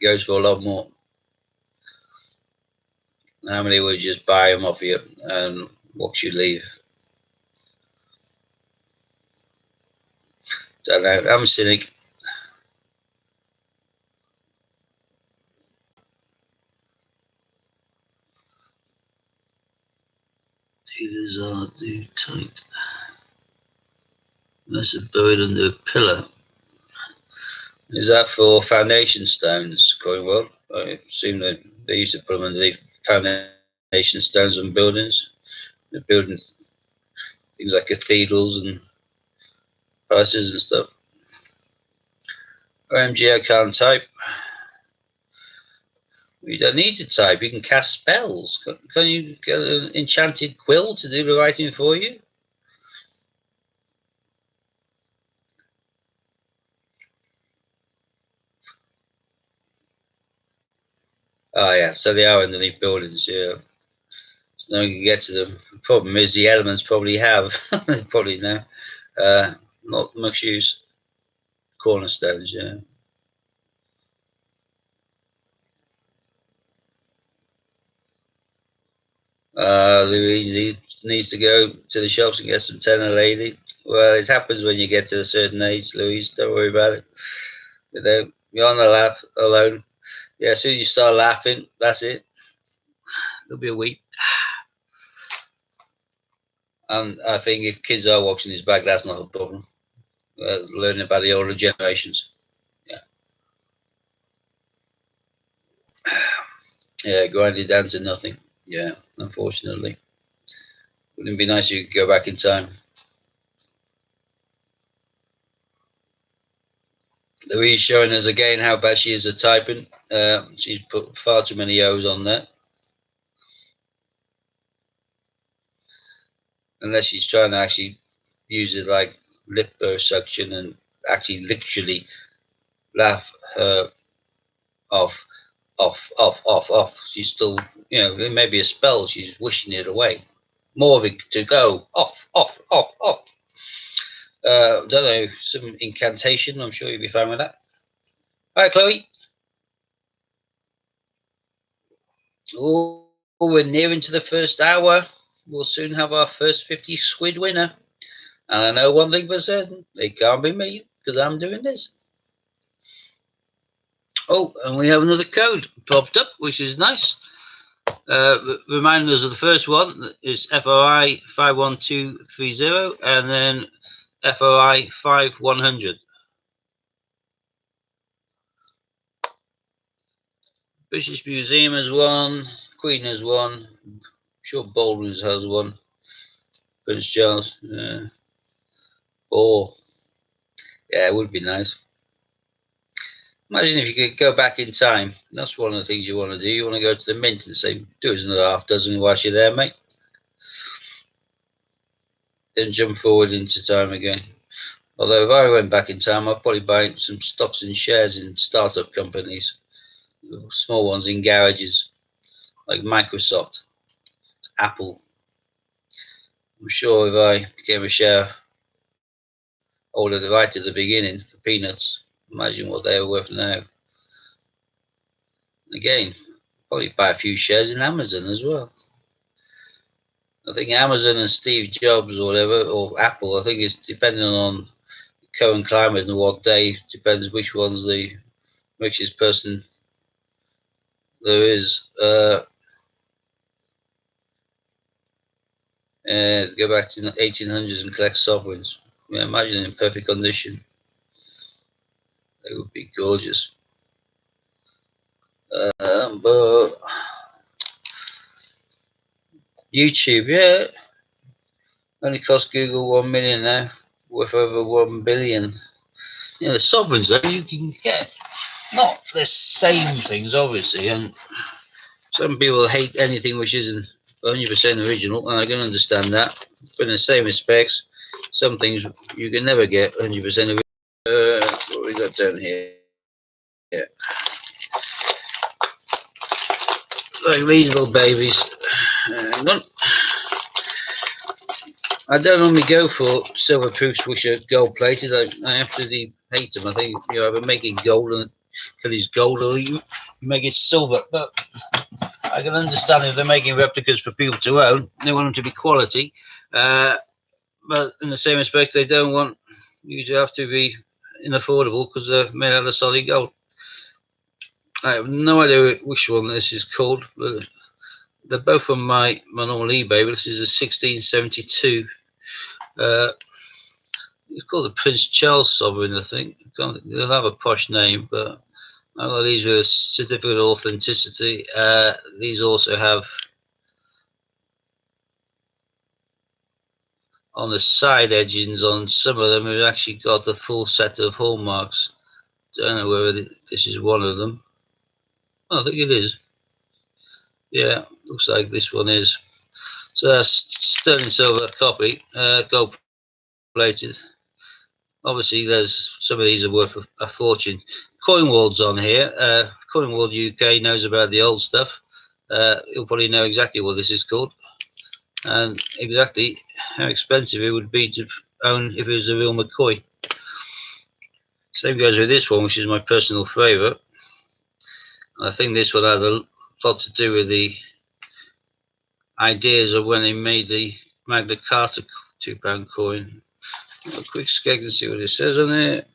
goes for a lot more? How many would just buy them off you and watch you leave? Don't know. I'm a cynic. Dealers are too tight. That's a buried under a pillar. Is that for foundation stones, going well? I assume that they used to put them underneath foundation stones on buildings. They're building things like cathedrals and palaces and stuff. OMG, I can't type. You don't need to type. You can cast spells. Can you get an enchanted quill to do the writing for you? Oh yeah, so they are underneath buildings. Yeah, so no one can get to them. The problem is the elements probably have. They probably know. Not much use. Cornerstones. Yeah. Louise needs to go to the shops and get some tenner lady. Well, it happens when you get to a certain age, Louise. Don't worry about it. You're on the laugh alone. Yeah, as soon as you start laughing, that's it. There'll be a week. And I think if kids are watching this back, that's not a problem. Learning about the older generations. Yeah. Yeah, grinded down to nothing. Yeah, unfortunately. Wouldn't it be nice if you could go back in time? Louise showing us again how bad she is at typing. She's put far too many O's on there. Unless she's trying to actually use it like lip suction and actually literally laugh her off. She's still, it may be a spell. She's wishing it away. More of it to go. Off. Don't know, some incantation. I'm sure you'll be fine with that. All right, Chloe. Oh, we're nearing to the first hour. We'll soon have our first 50 squid winner. And I know one thing for certain. It can't be me, because I'm doing this. Oh, and we have another code popped up, which is nice. Reminding us of the first one is FOI 51230 and then FOI 5100. British Museum has one, Queen has one, I'm sure Baldwin's has one, Prince Charles, or, yeah, it would be nice. Imagine if you could go back in time. That's one of the things you want to do. You want to go to the mint and say, do us another half dozen whilst you're there, mate. Then jump forward into time again. Although if I went back in time, I'd probably buy some stocks and shares in startup companies, small ones in garages, like Microsoft, Apple. I'm sure if I became a shareholder right at the beginning for peanuts, imagine what they are worth now. Again, probably buy a few shares in Amazon as well. I think Amazon and Steve Jobs or whatever, or Apple, I think it's depending on the current climate and what day, depends which one's the richest person there is. Go back to the 1800s and collect sovereigns. Yeah, imagine in perfect condition. They would be gorgeous. But YouTube, yeah, only cost Google 1 million now, worth over 1 billion. The sovereigns though, you can get not the same things, obviously, and some people hate anything which isn't 100% original, and I can understand that. But in the same respects, some things you can never get 100% original. What we got down here? Yeah. Like these little babies. Hang on. I don't normally go for silver proofs which are gold plated. I absolutely hate them. I think you either make it gold and because it's gold, or you make it silver. But I can understand if they're making replicas for people to own, they want them to be quality. But in the same respect, they don't want you to have to be unaffordable because they're made out of solid gold. I have no idea which one this is called, but they're both from my normal eBay. But this is a 1672. It's called the Prince Charles Sovereign, I think. They'll have a posh name, but these are a certificate of authenticity. These also have on the side edgings on some of them have actually got the full set of hallmarks. Don't know whether this is one of them. I think it is. Yeah, looks like this one is. So that's sterling silver copy, gold plated. Obviously, there's some of these are worth a fortune. Coinwald's on here. Coinwald UK knows about the old stuff. He'll probably know exactly what this is called and exactly how expensive it would be to own if it was a real McCoy. Same goes with this one, which is my personal favourite. I think this one had a lot to do with the ideas of when they made the Magna Carta £2 coin. A quick skeg and see what it says on it.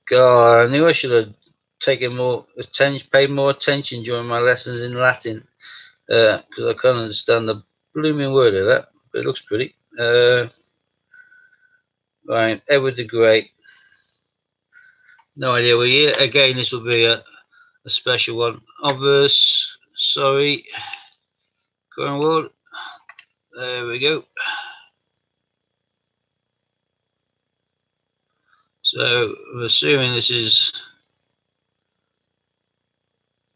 God, I knew I should have taken more attention, paid more attention during my lessons in Latin, because I can't understand the blooming word of that, but it looks pretty. Right, Edward the Great. No idea what year. Again, this will be a special one. Obverse, sorry, Dragonlord. There we go. So I'm assuming this is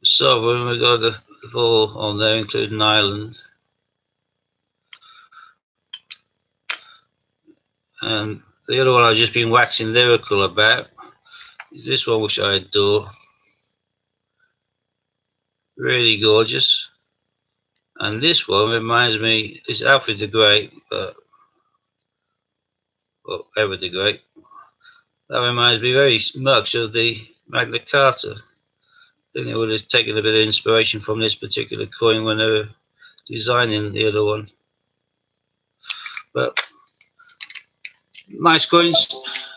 sovereign. We've got the four on there, including Ireland. And the other one I've just been waxing lyrical about is this one, which I adore. Really gorgeous. And this one reminds me, it's Alfred the Great, but well, Edward the Great. That reminds me very much of the Magna Carta. I think they would have taken a bit of inspiration from this particular coin when they were designing the other one. But nice coins.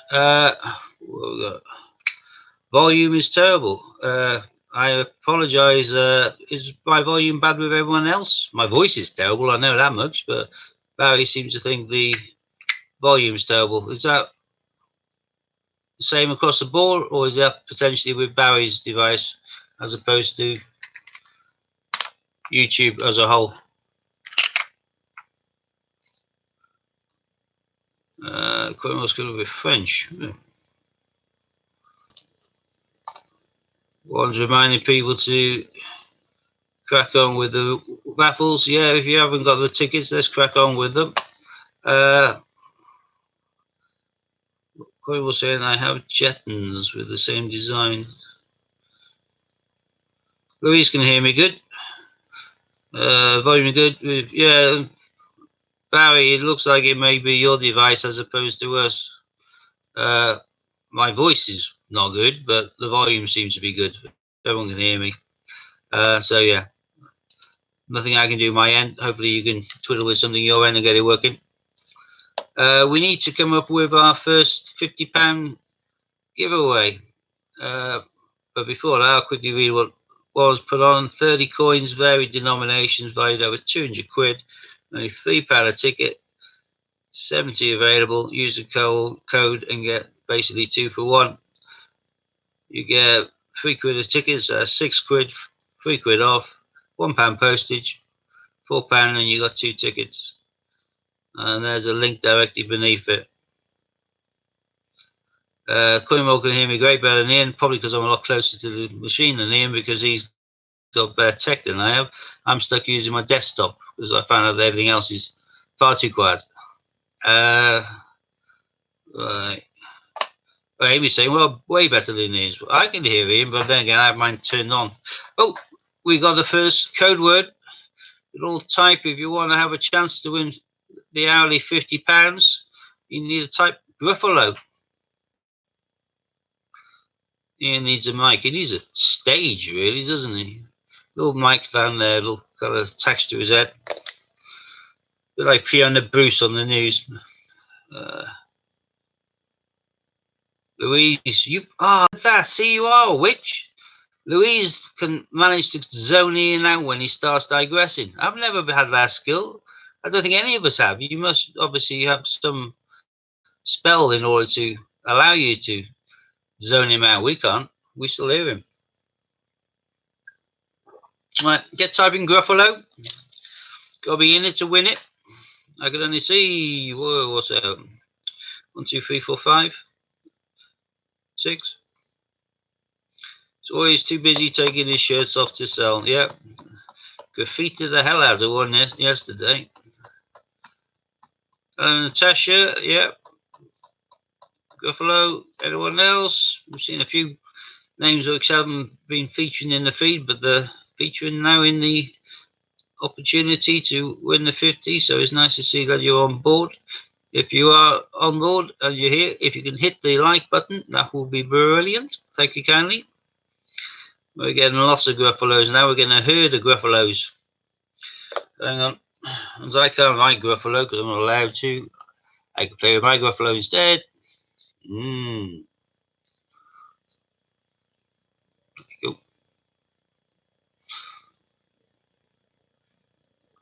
What we got? Volume is terrible. I apologise. Is my volume bad with everyone else? My voice is terrible, I know that much, but Barry seems to think the volume's terrible. Is that the same across the board, or is that potentially with Barry's device as opposed to YouTube as a whole? What's going to be French? One's reminding people to crack on with the raffles. Yeah, if you haven't got the tickets, let's crack on with them. Corey was saying I have Jettons with the same design. Louise can hear me good. Volume good. Yeah, Barry, it looks like it may be your device as opposed to us. My voice is not good, but the volume seems to be good. Everyone can hear me. So yeah, nothing I can do my end. Hopefully you can twiddle with something your end and get it working. We need to come up with our first £50 giveaway. But before that, I'll quickly read what was put on. 30 coins, varied denominations, valued over 200 quid. Only £3 a ticket. 70 available. Use the code and get basically 2 for 1. You get 3 quid of tickets, 6 quid, 3 quid off, £1 postage, £4, and you got 2 tickets. And there's a link directly beneath it. Coinwell can hear me great better than Ian, probably because I'm a lot closer to the machine than Ian, because he's got better tech than I have. I'm stuck using my desktop because I found out that everything else is far too quiet. Right. Well, Amy's saying, well, way better than Ian's. I can hear Ian, but then again, I have mine turned on. Oh, we got the first code word. Little type if you want to have a chance to win the hourly £50. You need to type Gruffalo. Ian needs a mic. He needs a stage, really, doesn't he? Little mic down there, little kind of attached to his head. A bit like Fiona Bruce on the news. Louise, you that. See, you are a witch. Louise can manage to zone in and out when he starts digressing. I've never had that skill. I don't think any of us have. You must obviously have some spell in order to allow you to zone him out. We can't. We still hear him. Right, get typing Gruffalo. Gotta be in it to win it. I can only see, whoa, what's that? 1, 2, 3, 4, 5, 6. He's always too busy taking his shirts off to sell. Yep. Graffiti the hell out of one yesterday. Natasha, yep. Gruffalo, anyone else? We've seen a few names which haven't been featuring in the feed, but they're featuring now in the opportunity to win the 50. So it's nice to see that you're on board. If you are on board and you're here, if you can hit the like button, that will be brilliant. Thank you kindly. We're getting lots of Gruffalos now. We're getting a herd of Gruffalos. Hang on. As I can't like Gruffalo because I'm not allowed to, I can play with my Gruffalo instead.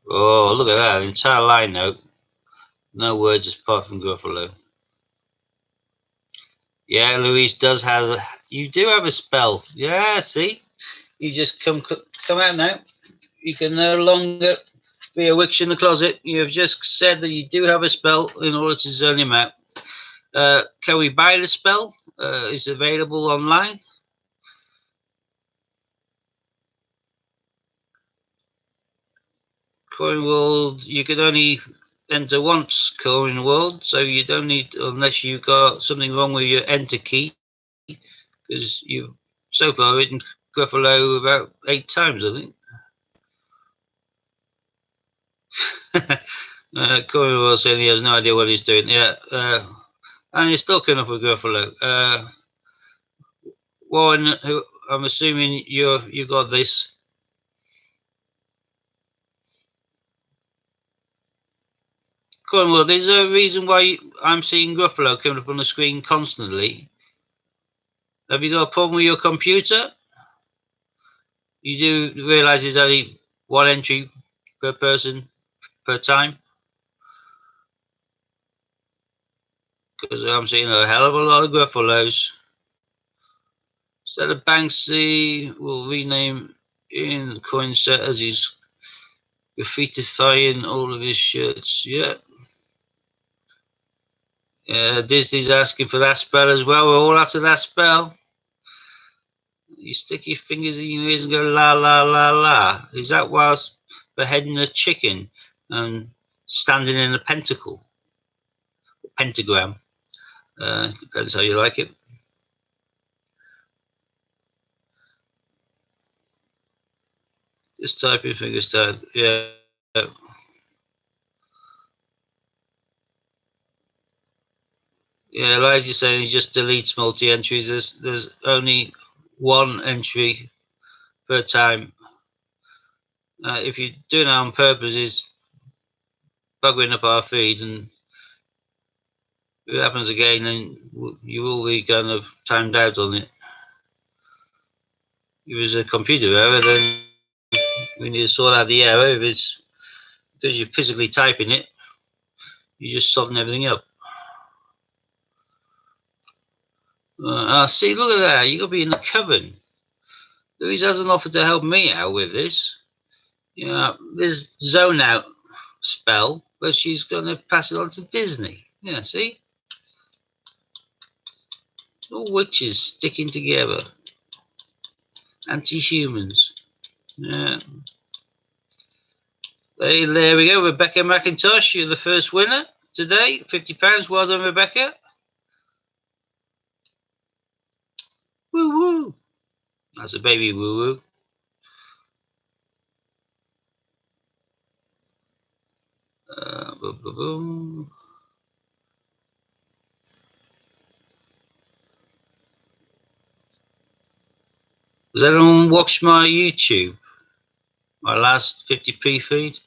Oh, look at that. An entire line note. No words apart from Gruffalo. Yeah, Louise does have a. You do have a spell. Yeah, see, you just come out now. You can no longer be a witch in the closet. You have just said that you do have a spell in order to zone him out. Can we buy the spell? It's available online. Coin World, you can only enter once, Coin World, so you don't need, unless you've got something wrong with your enter key, because you've so far written Gruffalo about 8 times, I think. Coin World saying he has no idea what he's doing. Yeah, and he's still coming up with Gruffalo. Warren, who I'm assuming you got this. Cornwall, there's a reason why I'm seeing Gruffalo coming up on the screen constantly. Have you got a problem with your computer? You do realise there's only one entry per person per time? Because I'm seeing a hell of a lot of Gruffalos. Instead of Banksy, we'll rename in coin set as he's graffitifying all of his shirts. Yeah. Disney's asking for that spell as well. We're all after that spell. You stick your fingers in your ears and go la la la la. Is that whilst beheading a chicken and standing in a pentacle? Pentagram. Depends how you like it. Just type your fingers down. Yeah. Yeah, Elijah's saying he just deletes multi-entries. There's only one entry per time. If you're doing it on purpose, it's buggering up our feed, and if it happens again, then you will be kind of timed out on it. If it's a computer error, then we need to sort out the error. If it's because you're physically typing it, you're just sodding everything up. See, look at that. You got to be in the coven. Louise hasn't offered to help me out with this. You know, this zone out spell, but she's going to pass it on to Disney. Yeah, see? All witches sticking together. Anti-humans. Yeah. Hey, there we go. Rebecca McIntosh, you're the first winner today. £50. Well done, Rebecca. Woo woo. That's a baby woo woo. Boom, boom, boom. Does anyone watch my YouTube? My last 50p feed?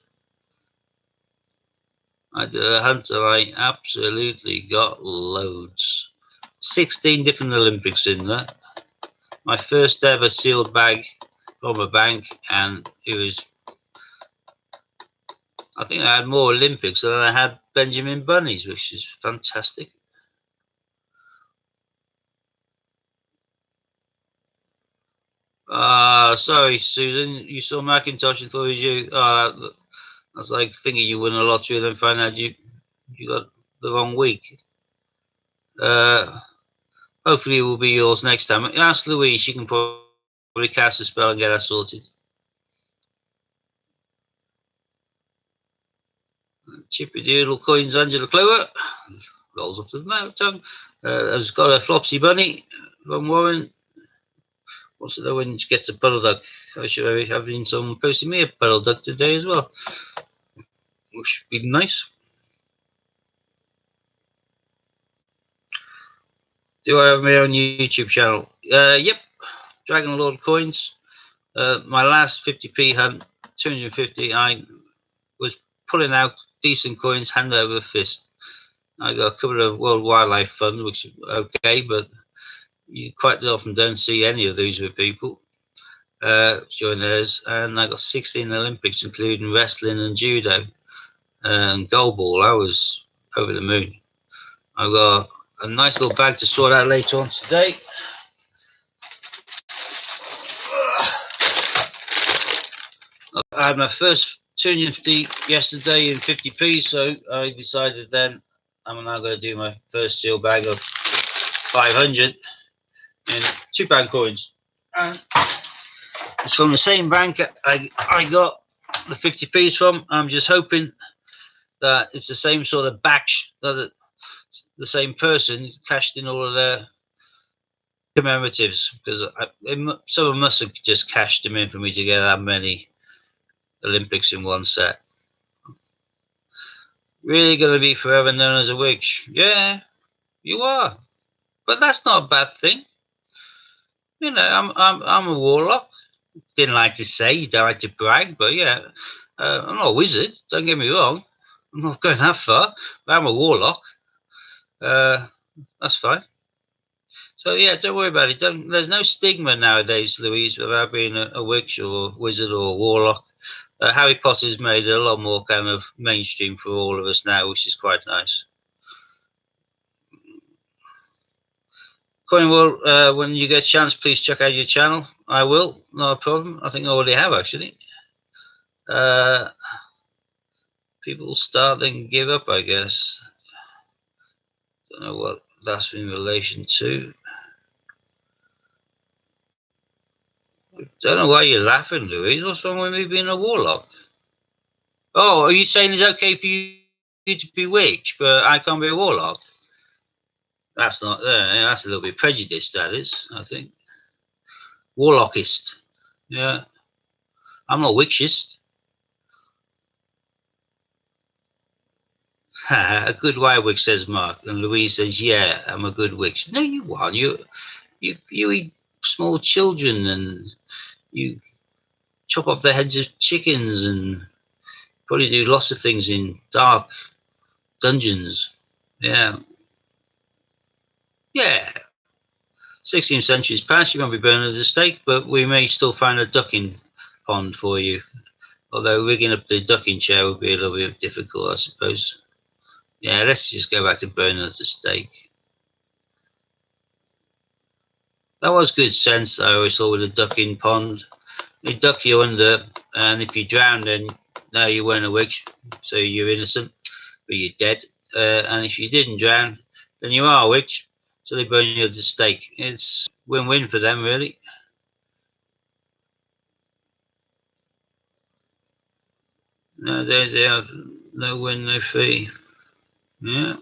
I did a hunt and I absolutely got loads. 16 different Olympics in there. My first ever sealed bag from a bank, and it was, I think I had more Olympics than I had Benjamin Bunnies, which is fantastic. Sorry, Susan, you saw Macintosh and thought it was you. That's like thinking you win a lottery and then find out you got the wrong week. Hopefully it will be yours next time. Ask Louise, she can probably cast a spell and get that sorted. Chippy Doodle coins Angela Clover. Rolls up to the tongue. Has got a Flopsy Bunny from Warren. Wants to know when she gets a puddle duck. I should have having someone posting me a puddle duck today as well. Which would be nice. Do I have my own YouTube channel? Yep. Dragonlord coins. My last 50p hunt, 250. I was pulling out decent coins hand over fist. I got a couple of World Wildlife Fund, which is okay, but you quite often don't see any of these with people during theirs. And I got 16 Olympics, including wrestling and judo and goalball. I was over the moon. I got a nice little bag to sort out later on today. I had my first 250 yesterday in 50p, so I decided then I'm now going to do my first seal bag of 500 in £2 coins. And it's from the same bank I got the 50p's from. I'm just hoping that it's the same sort of batch, that the same person cashed in all of their commemoratives, because someone must have just cashed them in for me to get that many Olympics in one set. Really going to be forever known as a witch? Yeah, you are, but that's not a bad thing. You know, I'm a warlock. Didn't like to say, don't like to brag, but yeah, I'm not a wizard. Don't get me wrong. I'm not going that far, but I'm a warlock. That's fine. So yeah, don't worry about it. There's no stigma nowadays, Louise, about being a witch or a wizard or a warlock. Harry Potter's made it a lot more kind of mainstream for all of us now, which is quite nice. Coinwall, when you get a chance, please check out your channel. I will, no problem. I think I already have, actually. People start then give up, I guess. Don't know what that's in relation to. Don't know why you're laughing, Louise. What's wrong with me being a warlock? Oh, are you saying it's okay for you to be witch, but I can't be a warlock? That's not there. That's a little bit prejudiced, that is, I think. Warlockist. Yeah. I'm not witchist. A good white witch, says Mark. And Louise says, yeah, I'm a good witch. No, you aren't. You eat small children and you chop off the heads of chickens and probably do lots of things in dark dungeons. Yeah. Yeah. 16th century's past, you won't be burning at the stake, but we may still find a ducking pond for you. Although rigging up the ducking chair would be a little bit difficult, I suppose. Yeah, let's just go back to burning at the stake. That was good sense, I always thought, with a ducking pond. They duck you under, and if you drown, then no, you weren't a witch, so you're innocent, but you're dead. And if you didn't drown, then you are a witch, so they burn you at the stake. It's win-win for them, really. No, there's no win, no fee. Yeah.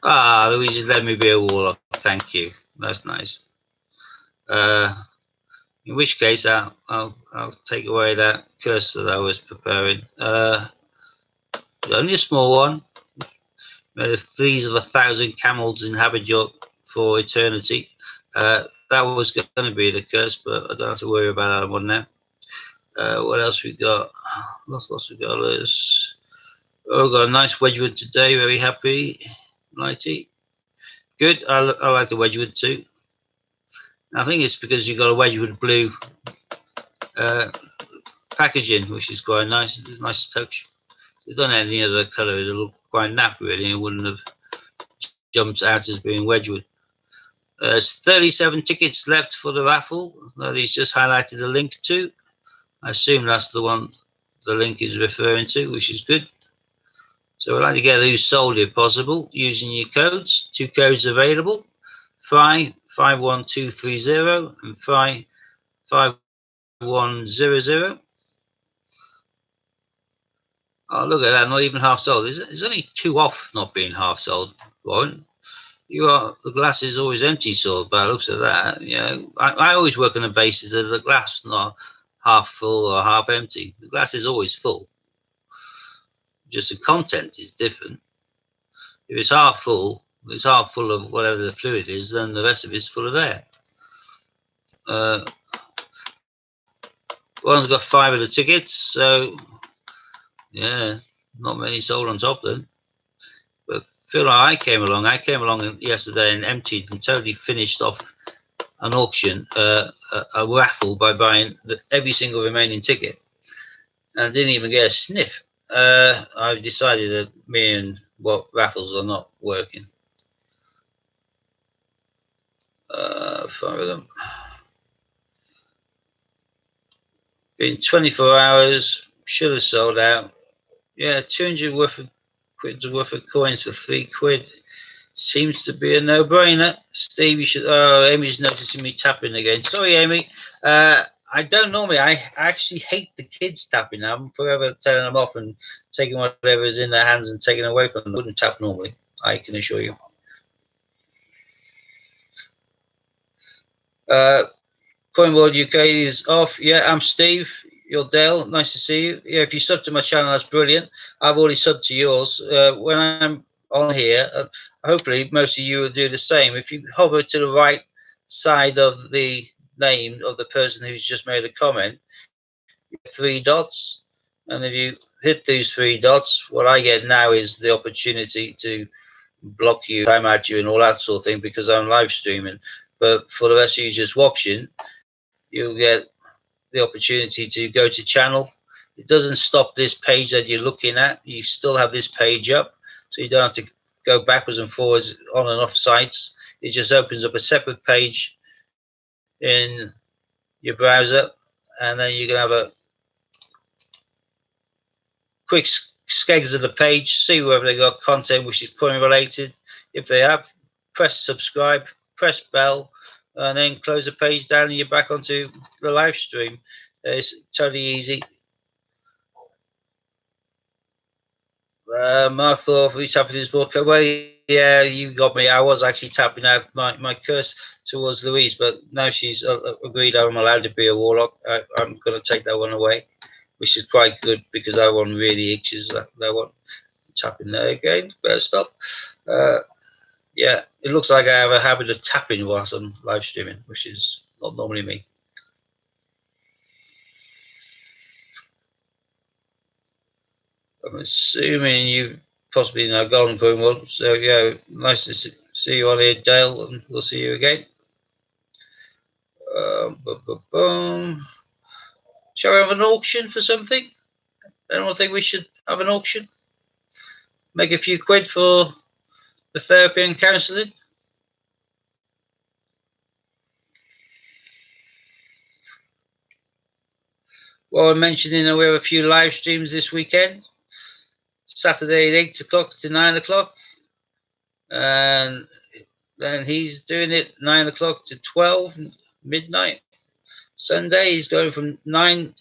Ah, Louise has let me be a warlock. Thank you. That's nice. In which case, I'll take away that curse that I was preparing. Only a small one. May the fleas of 1,000 camels inhabit you for eternity. That was going to be the curse, but I don't have to worry about that one now. What else we got? Lots of dollars. Oh, got a nice Wedgwood today. Very happy. Nighty. Good. I like the Wedgwood too. I think it's because you got a Wedgwood blue packaging, which is quite nice. It's a nice touch. If you'd done any other colour, it'd look quite naff really. It wouldn't have jumped out as being Wedgwood. There's 37 tickets left for the raffle that he's just highlighted a link to. I assume that's the one the link is referring to, which is good. So we'd like to get who's sold if possible using your codes. 2 codes available: Fry 51230 and Fry 5100. Oh, look at that, not even half sold. There's only 2 off not being half sold, Warren. The glass is always empty, so by the looks of that. You know, I always work on the basis of the glass not half full or half empty. The glass is always full. Just the content is different. If it's half full of whatever the fluid is, then the rest of it's full of air. One's got 5 of the tickets, so yeah, not many sold on top then. But feel like I came along yesterday and emptied and totally finished off an auction, a raffle, by buying every single remaining ticket. And I didn't even get a sniff I've decided that me and Raffles are not working. 5 of them. Been 24 hours. Should have sold out. Yeah, 200 worth of coins for £3. Seems to be a no-brainer. Steve, you should. Oh, Amy's noticing me tapping again. Sorry, Amy. I don't normally. I actually hate the kids tapping. I'm forever telling them off and taking whatever is in their hands and taking away from them. I wouldn't tap normally, I can assure you. Coinboard UK is off. Yeah, I'm Steve. You're Dale. Nice to see you. Yeah, if you sub to my channel, that's brilliant. I've already subbed to yours. When I'm on here, hopefully most of you will do the same. If you hover to the right side of the name of the person who's just made a comment, you get 3 dots. And if you hit these 3 dots, what I get now is the opportunity to block you, time out you, and all that sort of thing because I'm live streaming. But for the rest of you just watching, you'll get the opportunity to go to channel. It doesn't stop this page that you're looking at. You still have this page up, so you don't have to go backwards and forwards on and off sites. It just opens up a separate page in your browser, and then you can have a quick skegs of the page, see whether they got content which is coin related. If they have, press subscribe, press bell, and then close the page down and you're back onto the live stream. It's totally easy. Mark Thorpe, he's tapping his book away. Yeah, you got me. I was actually tapping out my curse towards Louise, but now she's agreed I'm allowed to be a warlock. I'm going to take that one away, which is quite good because that one really itches. That one. Tapping there again. Better stop. Yeah, it looks like I have a habit of tapping whilst I'm live streaming, which is not normally me. I'm assuming you've possibly now gone, Cornwall. So yeah, nice to see you all here, Dale, and we'll see you again. Shall we have an auction for something? Anyone think we should have an auction? Make a few quid for the therapy and counselling? Well, I'm mentioning that we have a few live streams this weekend. Saturday at 8 o'clock to 9 o'clock. And then he's doing it 9 o'clock to 12 midnight. Sunday he's going from 9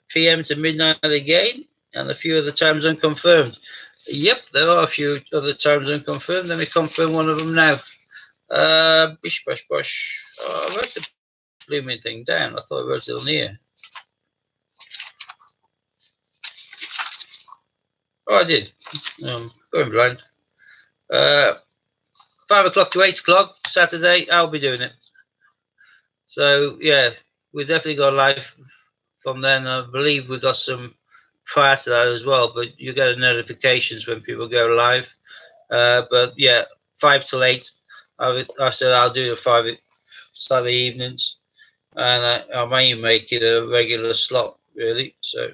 p.m. to midnight again, and a few other times unconfirmed. Yep, there are a few other times unconfirmed. Let me confirm one of them now. Bish bash bosh. Oh, I wrote the blooming thing down. I thought I wrote it on here. Oh, I did. Going blind. 5 o'clock to 8 o'clock Saturday. I'll be doing it. So yeah, we definitely got live from then. I believe we got some prior to that as well, but you get notifications when people go live. But yeah, 5 till 8. I said I'll do the 5 Saturday evenings, and I may make it a regular slot really. So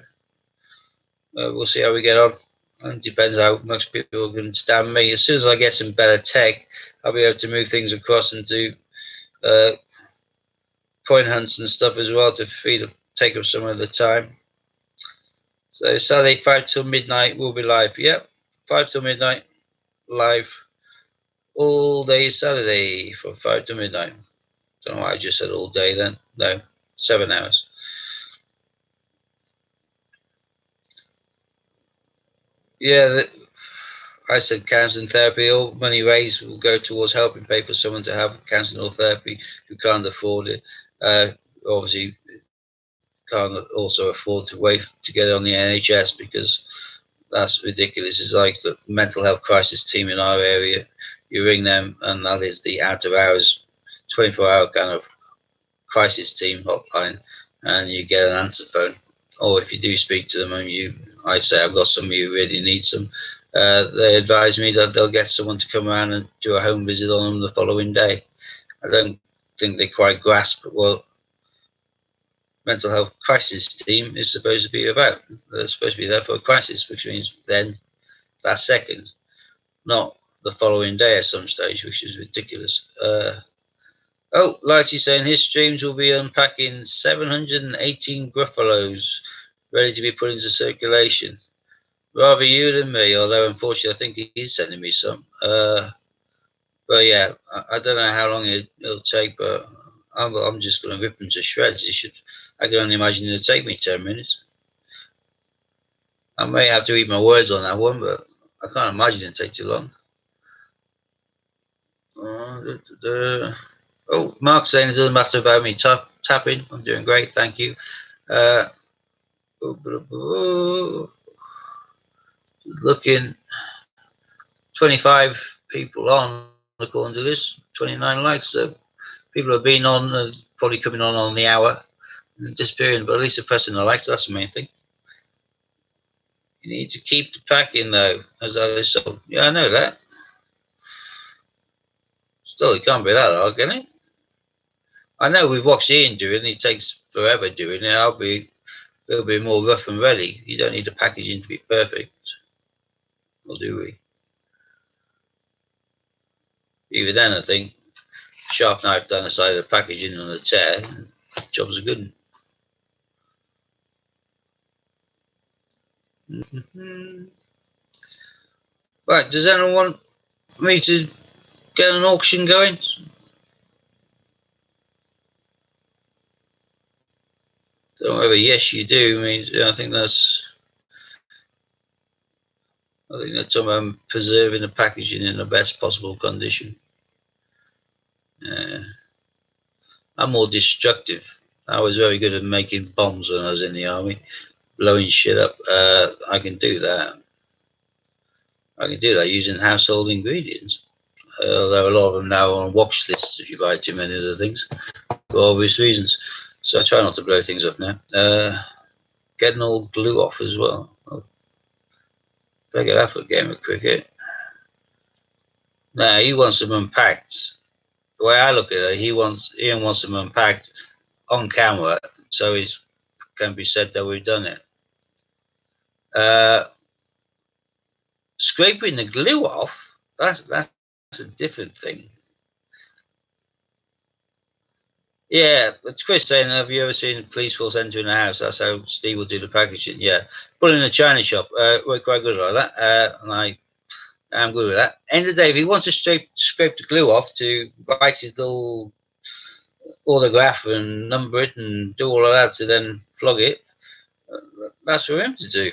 we'll see how we get on. And it depends how much people can stand me. As soon as I get some better tech, I'll be able to move things across and do coin hunts and stuff as well to take up some of the time. So Saturday 5 till midnight we'll be live. Yep, 5 till midnight live all day Saturday from 5 to midnight. Don't know why I just said all day then. No, 7 hours. Yeah, I said counselling therapy. All money raised will go towards helping pay for someone to have counselling or therapy who can't afford it. Obviously, can't also afford to wait to get it on the NHS because that's ridiculous. It's like the mental health crisis team in our area. You ring them, and that is the out of hours, 24-hour kind of crisis team hotline, and you get an answer phone. Or if you do speak to them, and I say I've got somebody who really needs them, they advise me that they'll get someone to come around and do a home visit on them the following day. I don't think they quite grasp mental health crisis team is supposed to be about. They're supposed to be there for a crisis, which means then that second, not the following day at some stage, which is ridiculous. Oh, Lighty saying his streams will be unpacking 718 Gruffalos ready to be put into circulation. Rather you than me, although unfortunately I think he's sending me some. But yeah, I don't know how long it'll take, but I'm just going to rip them to shreds. I can only imagine it'll take me 10 minutes. I may have to eat my words on that one, but I can't imagine it'll take too long. Oh, Mark saying it doesn't matter about me tapping. I'm doing great, thank you. Looking 25 people on according to this, 29 likes. So people have been on, probably coming on the hour and disappearing, but at least they're pressing the likes. That's the main thing. You need to keep the pack in though, as I said. Yeah, I know that. Still, it can't be that hard, can it? I know we've watched Ian do it, and it takes forever doing it. It'll be more rough and ready. You don't need the packaging to be perfect, or do we? Even then, I think sharp knife down the side of the packaging on the tear, jobs are good. Right, does anyone want me to get an auction going? Don't know whether yes you do means I think that's talking preserving the packaging in the best possible condition. I'm more destructive. I was very good at making bombs when I was in the army, blowing shit up. I can do that. I can do that using household ingredients. Although a lot of them now are on watch lists if you buy too many of the things, for obvious reasons. So I try not to blow things up now. Getting all glue off as well. I'll figure that for a game of cricket. Now he wants them unpacked. The way I look at it, Ian wants them unpacked on camera, so it can be said that we've done it. Scraping the glue off, that's a different thing. Yeah, it's Chris saying, have you ever seen a police force entering a house? That's how Steve will do the packaging. Yeah, put in a china shop. We're quite good like that, and I'm good with that. End of the day, if he wants to scrape the glue off to write his little autograph and number it and do all of that to then flog it, that's for him to do.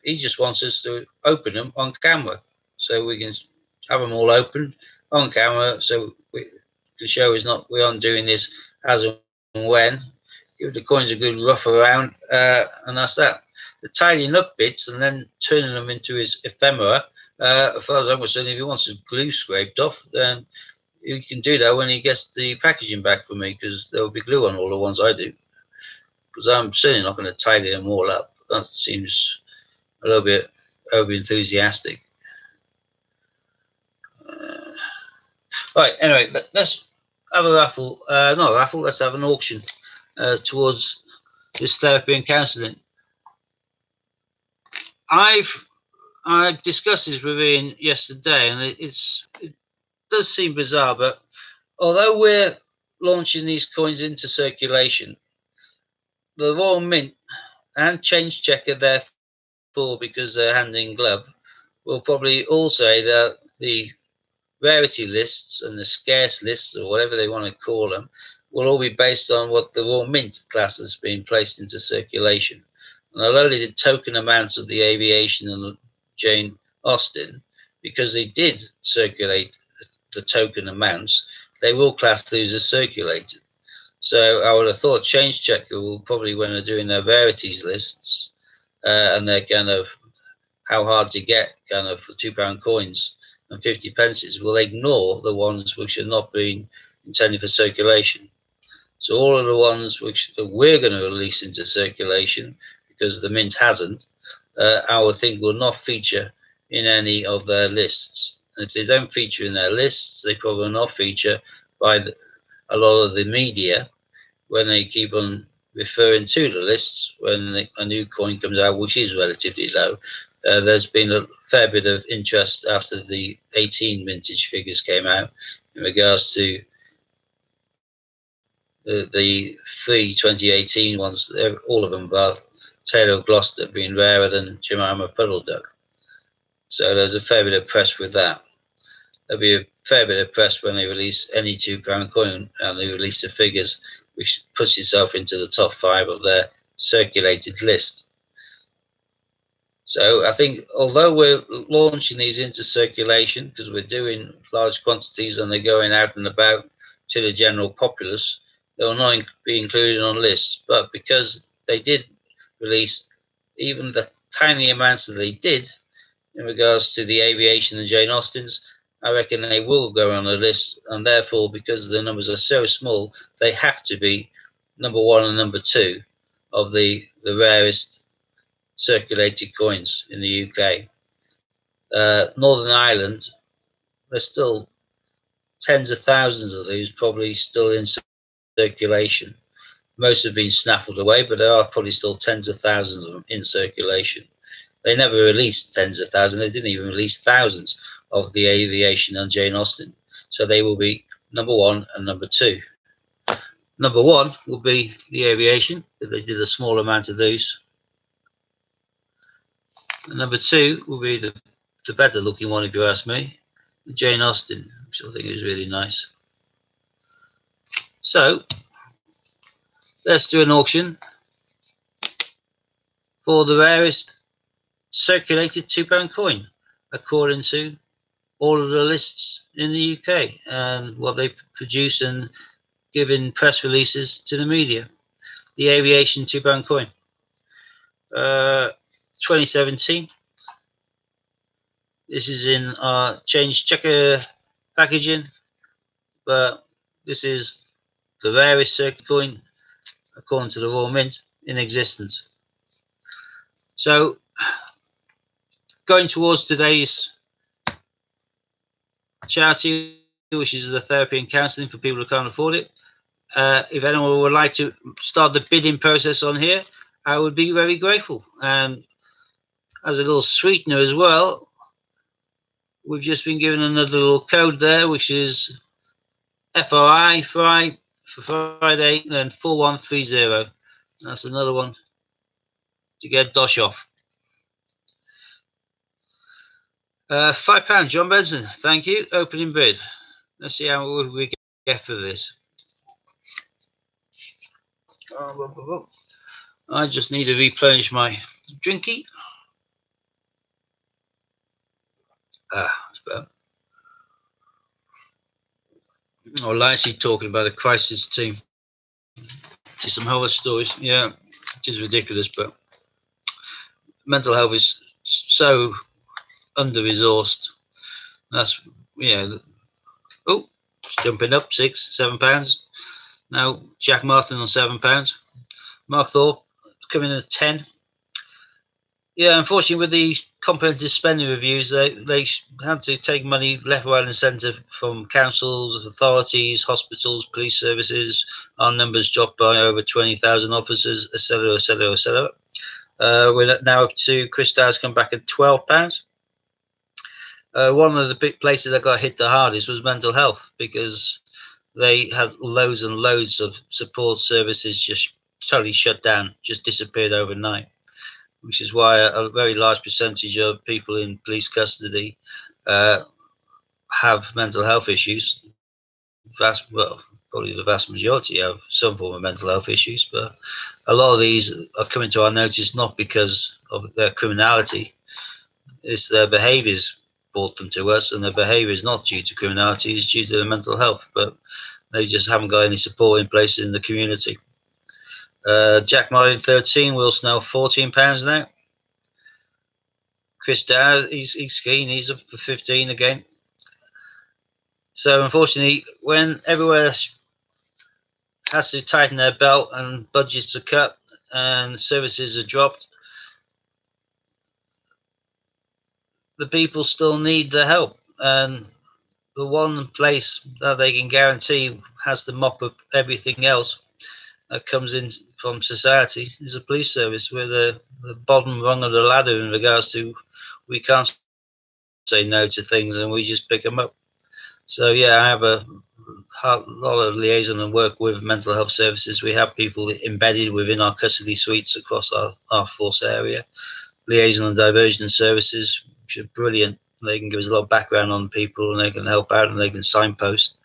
He just wants us to open them on camera, so we can have them all open on camera, so the show is not we aren't doing this as and when. Give the coins a good rough around, and that's that. The tidying up bits and then turning them into his ephemera. As far as I'm concerned, if he wants his glue scraped off, then he can do that when he gets the packaging back from me, because there will be glue on all the ones I do. Because I'm certainly not going to tidy them all up. That seems a little bit over enthusiastic. Right, anyway, let's have a raffle. Not a raffle, let's have an auction towards this therapy and counselling. I discussed this with Ian yesterday, and it does seem bizarre, but although we're launching these coins into circulation, the Royal Mint and Change Checker, therefore, because they're hand in glove, will probably all say that the rarity lists and the scarce lists, or whatever they want to call them, will all be based on what the Royal Mint class has been placed into circulation. And although they did token amounts of the aviation and Jane Austen, because they did circulate the token amounts, they will class those as circulated. So I would have thought Change Checker will probably, when they're doing their rarities lists and their kind of how hard to get kind of for £2 coins and 50 pences, will ignore the ones which are not being intended for circulation. So all of the ones which we're going to release into circulation, because the Mint hasn't, I would think will not feature in any of their lists. And if they don't feature in their lists, they probably will not feature by a lot of the media when they keep on referring to the lists when a new coin comes out, which is relatively low. There's been a fair bit of interest after the 18 vintage figures came out in regards to the three 2018 ones. All of them, bar Taylor of Gloucester, have been rarer than Jemima Puddle Duck. So there's a fair bit of press with that. There'll be a fair bit of press when they release any £2 coin and they release the figures, which puts itself into the top 5 of their circulated list. So I think although we're launching these into circulation because we're doing large quantities and they're going out and about to the general populace, they will not be included on lists. But because they did release even the tiny amounts that they did in regards to the aviation and Jane Austens, I reckon they will go on the list, and therefore, because the numbers are so small, they have to be number 1 and number 2 of the rarest circulated coins in the UK. Northern Ireland, there's still tens of thousands of these probably still in circulation. Most have been snaffled away, but there are probably still tens of thousands of them in circulation. They never released tens of thousands, they didn't even release thousands of the aviation and Jane Austen. So they will be number 1 and number 2. Number 1 will be the aviation, but they did a small amount of those. And number 2 will be the better looking one, if you ask me, the Jane Austen, which I think is really nice. So let's do an auction for the rarest circulated £2 coin, according to all of the lists in the UK and what they produce and give in press releases to the media. The aviation £2 coin, 2017. This is in our change checker packaging, but this is the rarest circuit coin according to the Royal Mint in existence. So going towards today's charity, which is the therapy and counselling for people who can't afford it, if anyone would like to start the bidding process on here, I would be very grateful. And as a little sweetener as well, we've just been given another little code there, which is FRI for Friday, and 4130. That's another one to get dosh off. £5, John Benson. Thank you. Opening bid. Let's see how we get for this. I just need to replenish my drinky. That's better. Oh, Lacey talking about a crisis team. To some horror stories. Yeah, it is ridiculous, but mental health is so under-resourced. That's, yeah. Oh, it's jumping up, £6, £7. Now Jack Martin on £7. Mark Thorpe coming in at 10. Yeah, unfortunately, with the comprehensive spending reviews, they have to take money left, right, and centre from councils, authorities, hospitals, police services. Our numbers dropped by over 20,000 officers, etc., etc., etc. We're now up to Chris Dow's come back at £12. One of the big places that got hit the hardest was mental health, because they had loads and loads of support services just totally shut down, just disappeared overnight, which is why a very large percentage of people in police custody have mental health issues. Probably the vast majority have some form of mental health issues, but a lot of these are coming to our notice not because of their criminality. It's their behaviours brought them to us, and their behaviour is not due to criminality, it's due to their mental health, but they just haven't got any support in place in the community. Jack Martin 13, Will Snell £14 now. Chris Dow, he's keen, he's up for 15 again. So unfortunately, when everywhere has to tighten their belt and budgets are cut and services are dropped, the people still need the help. And the one place that they can guarantee has to mop up everything else that comes in from society is a police service. We're the bottom rung of the ladder in regards to we can't say no to things and we just pick them up. So yeah, I have a lot of liaison and work with mental health services. We have people embedded within our custody suites across our force area. Liaison and diversion services, which are brilliant. They can give us a lot of background on people and they can help out and they can signpost.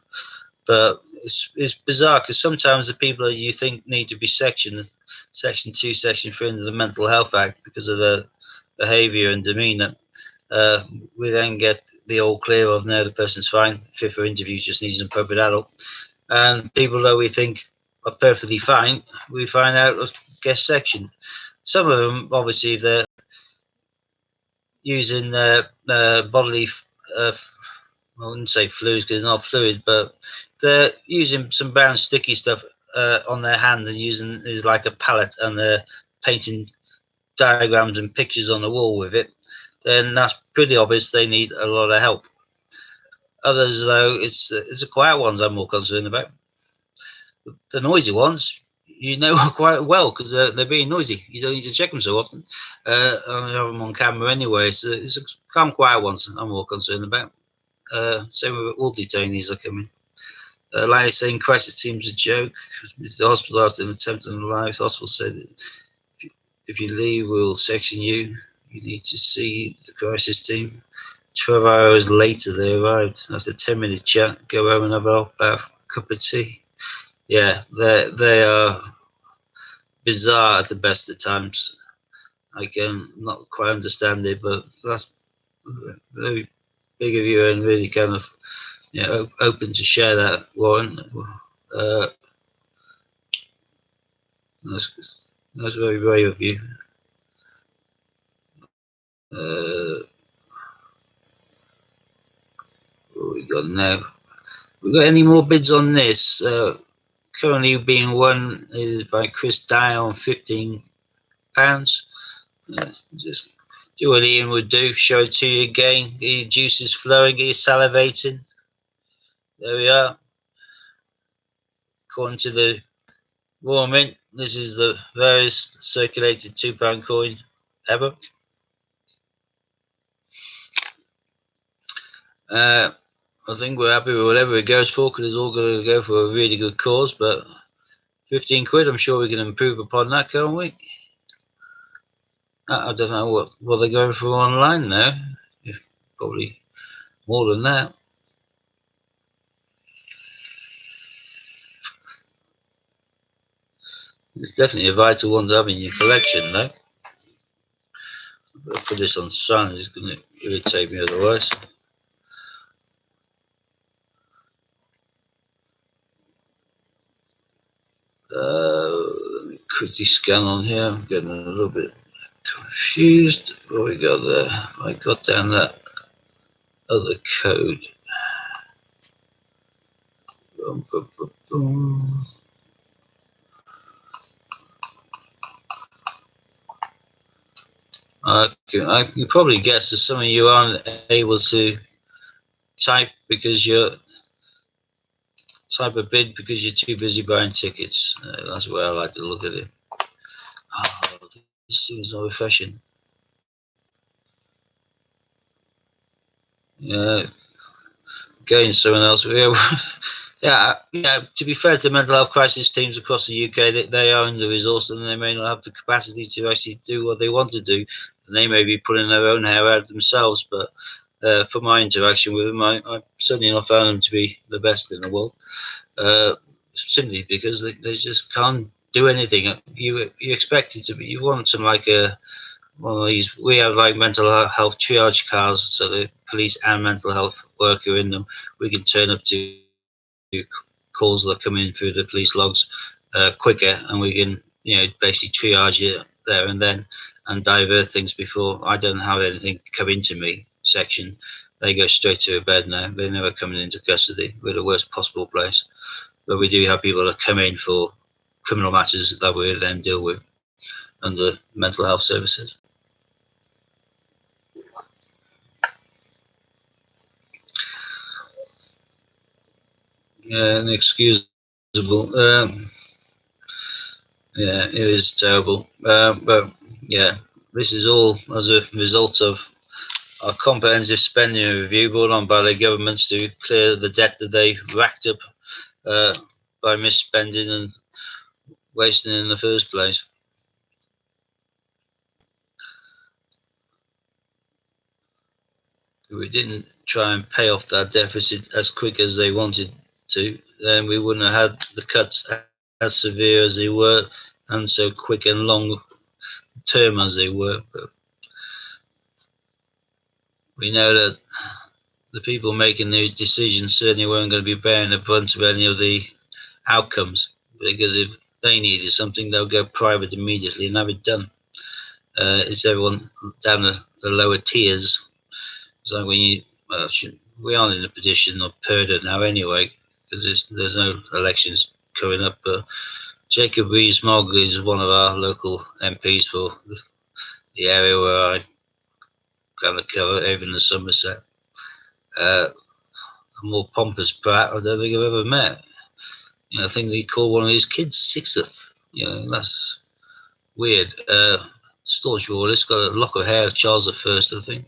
But it's bizarre because sometimes the people that you think need to be sectioned, Section 2, Section 3 under the Mental Health Act because of their behaviour and demeanour, we then get the all clear of no, the person's fine, fit for interview, just needs an appropriate adult. And people that we think are perfectly fine, we find out guest section. Some of them, obviously, if they're using their bodily, I wouldn't say fluids because it's not fluids, but they're using some brown sticky stuff on their hand and using it as like a palette and they're painting diagrams and pictures on the wall with it, then that's pretty obvious they need a lot of help. Others, though, it's the quiet ones I'm more concerned about. The noisy ones, you know quite well because they're being noisy. You don't need to check them so often. I have them on camera anyway. So it's the calm, quiet ones I'm more concerned about. Same with all detainees that come in. Like I say, crisis team's a joke. The hospital after an attempt on life, the hospital said if you leave, we'll section you. You need to see the crisis team. 12 hours later, they arrived. After a 10-minute chat, go home and have a bath, cup of tea. Yeah, they are bizarre at the best of times. I can not quite understand it, but that's very big of you and really kind of open to share that, Warren. That's very brave of you. What we got now? We got any more bids on this? Currently being won is by Chris Dye on £15. Just do what Ian would do, show it to you again. Get your juices flowing, get you salivating. There we are. According to the Royal Mint, this is the rarest circulated £2 coin ever. I think we're happy with whatever it goes for because it's all going to go for a really good cause, but 15 quid, I'm sure we can improve upon that, can't we? I don't know what they're going for online now. Probably more than that. It's definitely a vital one to have in your collection, though. I'll put this on silent, it's going to irritate me otherwise. Let me quickly scan on here. I'm getting a little bit confused. What we got there? I got down that other code. Boom, boom, boom, boom. I can probably guess that some of you aren't able to type because you're type a bid because you're too busy buying tickets. That's the way I like to look at it. Oh, this thing is not refreshing. Yeah, going someone else. Yeah. To be fair to the mental health crisis teams across the UK, they are under resourced and they may not have the capacity to actually do what they want to do. And they may be pulling their own hair out themselves. But for my interaction with them, I've certainly not found them to be the best in the world. Simply because they just can't do anything. You expect it to be. You want some like one of these. We have like mental health triage cars, so the police and mental health worker in them. We can turn up to calls that come in through the police logs quicker, and we can basically triage it there and then and divert things before. I don't have anything come into me section. They go straight to a bed now. They're never coming into custody. We're the worst possible place. But we do have people that come in for criminal matters that we then deal with under mental health services. Inexcusable. Yeah, it is terrible. But yeah, this is all as a result of a comprehensive spending review brought on by the governments to clear the debt that they racked up by misspending and wasting in the first place. If we didn't try and pay off that deficit as quick as they wanted to, then we wouldn't have had the cuts as severe as they were and so quick and long term as they were. But we know that the people making these decisions certainly weren't going to be bearing the brunt of any of the outcomes, because if they needed something, they'll go private immediately and have it done. It's everyone down the lower tiers. So when you, we aren't in a position of purdah now anyway, because there's no elections coming up. But Jacob Rees-Mogg is one of our local MPs for the area where I kind of cover, over in the Somerset. A more pompous brat I don't think I've ever met. I think he called one of his kids Sixth. That's weird. Staunch royalist, got a lock of hair of Charles I, I think.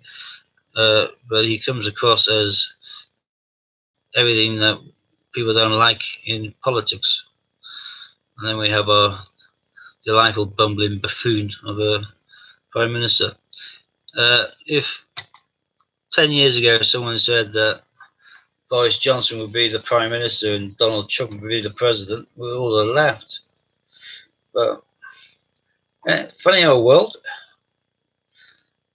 But he comes across as everything that people don't like in politics. And then we have our delightful bumbling buffoon of a prime minister. If 10 years ago someone said that Boris Johnson would be the prime minister and Donald Trump would be the president, we all have laughed. But funny old world.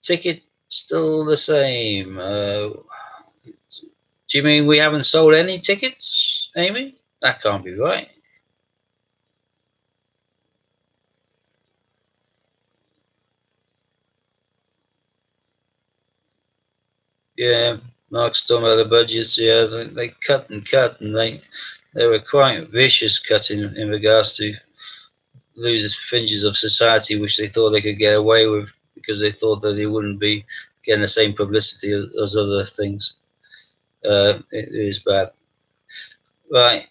Ticket still the same. Do you mean we haven't sold any tickets, Amy? That can't be right. Yeah, Mark's talking about the budgets. Yeah, they cut and cut, and they were quite vicious cutting in regards to losing fringes of society, which they thought they could get away with because they thought that they wouldn't be getting the same publicity as other things. It is bad. Right.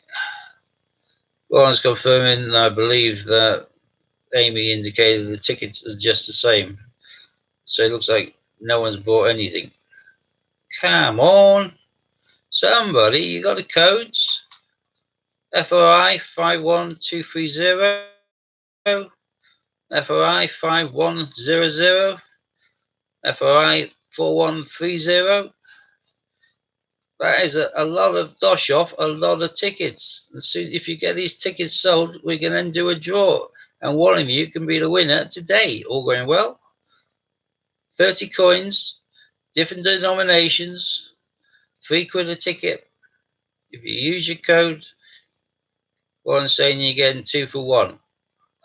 Warren's confirming, and I believe that Amy indicated the tickets are just the same. So it looks like no one's bought anything. Come on. Somebody, you got the codes? FRI 51230, FRI 5100, FRI 4130. That is a lot of dosh off, a lot of tickets. And so if you get these tickets sold, we can then do a draw. And one of you can be the winner today. All going well. 30 coins, different denominations, £3 a ticket. If you use your code, Warren's saying you're getting 2 for 1.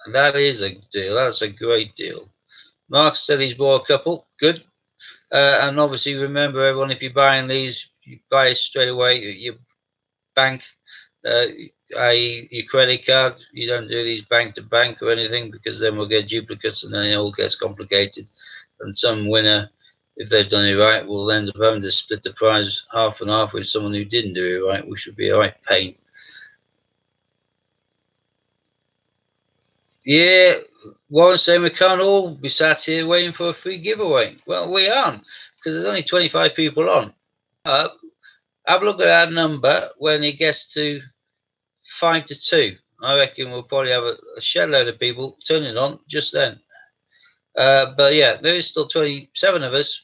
And that is a deal. That's a great deal. Mark said he's bought a couple. Good. And obviously, remember, everyone, if you're buying these, you buy it straight away. Your bank, i.e. your credit card. You don't do these bank to bank or anything, because then we'll get duplicates and then it all gets complicated. And some winner, if they've done it right, will end up having to split the prize half and half with someone who didn't do it right, which would be a right pain. Yeah, Warren's saying we can't all be sat here waiting for a free giveaway. Well, we aren't, because there's only 25 people on. Have a look at that number when it gets to 5 to 2. I reckon we'll probably have a shed load of people turning on just then. But yeah, there is still 27 of us,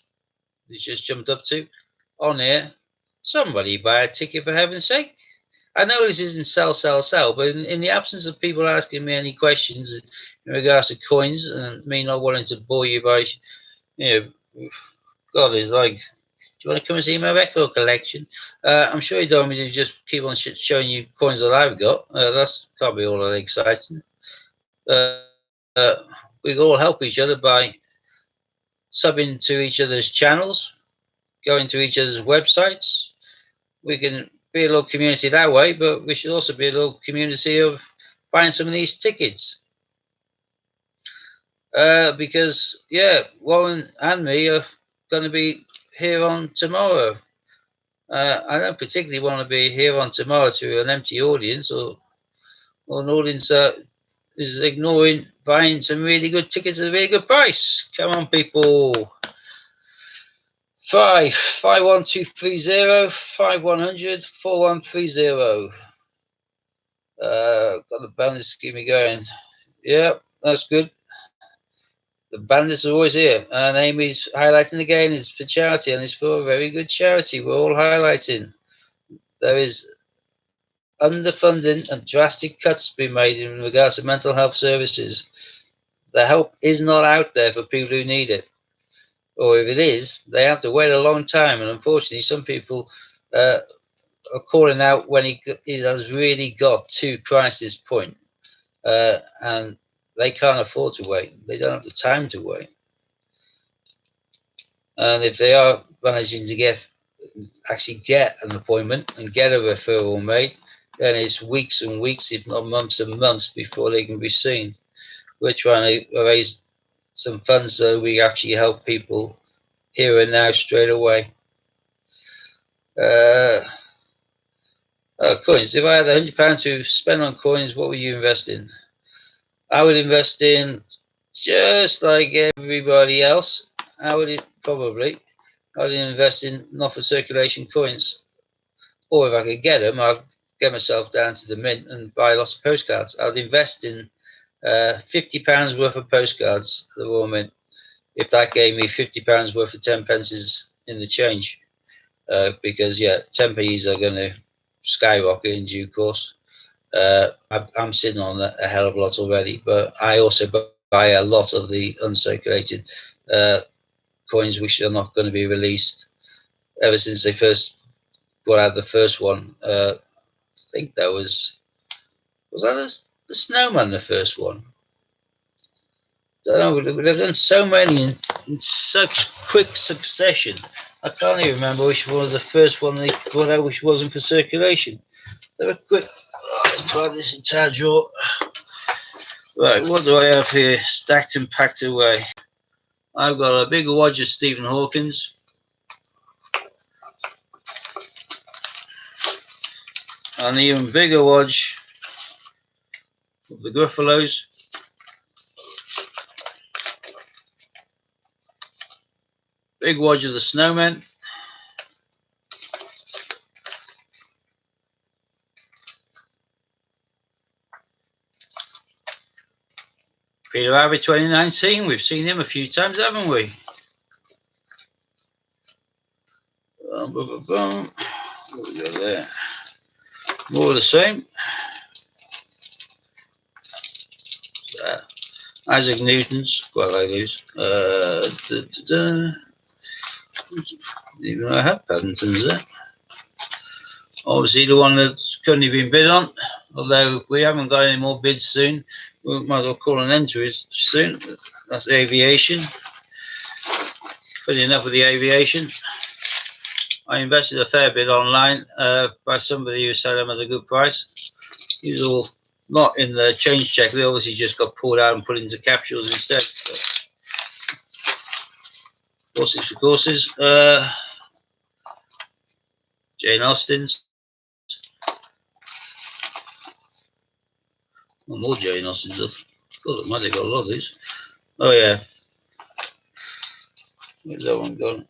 which just jumped up to, on here. Somebody buy a ticket, for heaven's sake. I know this isn't sell, but in the absence of people asking me any questions in regards to coins and me not wanting to bore you by, God, it's like, do you want to come and see my record collection? I'm sure you don't want me to just keep on showing you coins that I've got. That's can't be all that exciting. We all help each other by subbing to each other's channels, going to each other's websites. We can be a little community that way, but we should also be a little community of buying some of these tickets. Because, yeah, Warren and me are going to be here on tomorrow. I don't particularly want to be here on tomorrow to an empty audience or an audience that is ignoring buying some really good tickets at a really good price. Come on, people. 51230 5100 4130. Got the bandits to keep me going. Yeah, that's good. The bandits are always here, and Amy's highlighting again is for charity, and it's for a very good charity. We're all highlighting. There is underfunding and drastic cuts being made in regards to mental health services. The help is not out there for people who need it, or if it is, they have to wait a long time. And unfortunately, some people are calling out when it has really got to crisis point, and they can't afford to wait. They don't have the time to wait. And if they are managing to actually get an appointment and get a referral made, then it's weeks and weeks, if not months and months, before they can be seen. We're trying to raise some funds so we actually help people here and now straight away. Coins. If I had £100 to spend on coins, what would you invest in? I would invest in, just like everybody else, I would invest in not for circulation coins. Or if I could get them, I'd get myself down to the mint and buy lots of postcards. I'd invest in £50 worth of postcards at the Royal Mint, if that gave me £50 worth of 10 pences in the change. Because, yeah, 10p's are going to skyrocket in due course. I'm sitting on a hell of a lot already, but I also buy a lot of the uncirculated coins which are not going to be released ever since they first brought out the first one. I think that was that the Snowman, the first one? I don't know, they've done so many in such quick succession. I can't even remember which one was the first one they brought out which wasn't for circulation. They were quick. Let's try this entire drawer. Right, what do I have here? Stacked and packed away. I've got a big watch of Stephen Hawkins. An even bigger watch of the Gruffalos. Big watch of the Snowmen. Peter Abbott 2019, we've seen him a few times, haven't we? What we got there? More of the same. Isaac Newton's, quite like these. Didn't even know I had Paddington's there. Obviously the one that's currently been bid on, although we haven't got any more bids soon. We might as well call an end to it soon. That's the aviation. Pretty enough with the aviation. I invested a fair bit online by somebody who said them at a good price. These are all not in the change check. They obviously just got pulled out and put into capsules instead. Horses for courses. Jane Austen's. Oh, more Jane Austen's stuff. God, I might have got a lot of these. Oh yeah. Where's that one gone?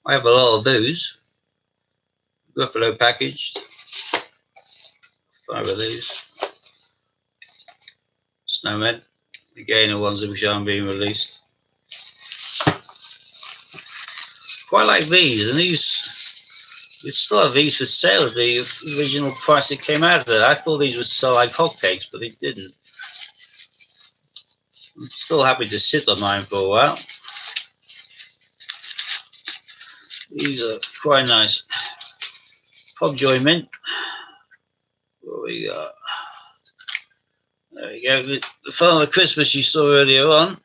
I have a lot of those. Gruffalo packaged. 5 of these. Snowmen. Again, the ones which aren't being released. Quite like these, and these. We still have these for sale at the original price it came out at. I thought these would sell like hotcakes, but they didn't. I'm still happy to sit on mine for a while. These are quite nice. Pobjoy mint. What we got? There we go. The Father Christmas you saw earlier on.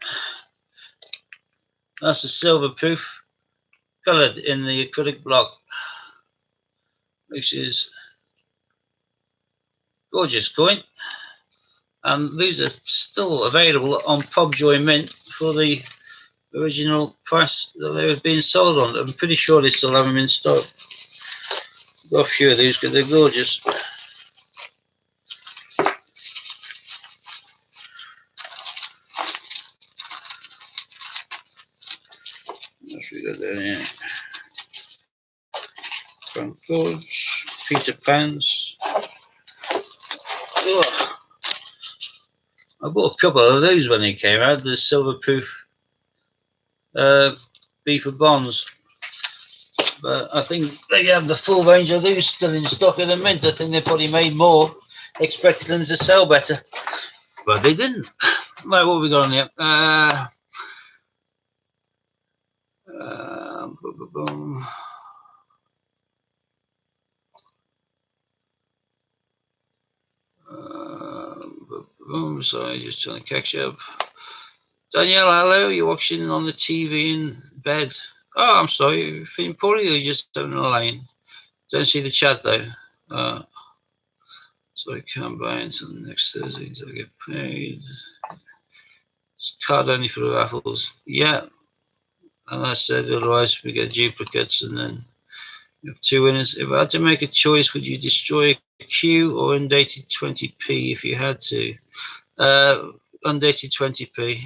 That's a silver proof, coloured in the acrylic block, which is gorgeous coin. And these are still available on Pobjoy Mint for the original price that they were being sold on. I'm pretty sure they still have them in stock. Got a few of these because they're gorgeous. What we got there? Yeah. Frankfurts, Peter Pans. Oh, I bought a couple of those when they came out. The silver-proof beaver bonds. But I think they have the full range of those still in stock at the mint. I think they probably made more, expected them to sell better, but they didn't. Right, what have we got on here? Sorry, just trying to catch up. Danielle, hello. You're watching on the TV in bed. Oh, I'm sorry. You're feeling poorly, or you're just having a line? Don't see the chat though. So I can't buy until next Thursday until I get paid. It's card only for the raffles. Yeah. And I said otherwise we get duplicates and then you have two winners. If I had to make a choice, would you destroy a queue or undated 20p if you had to? Undated 20p.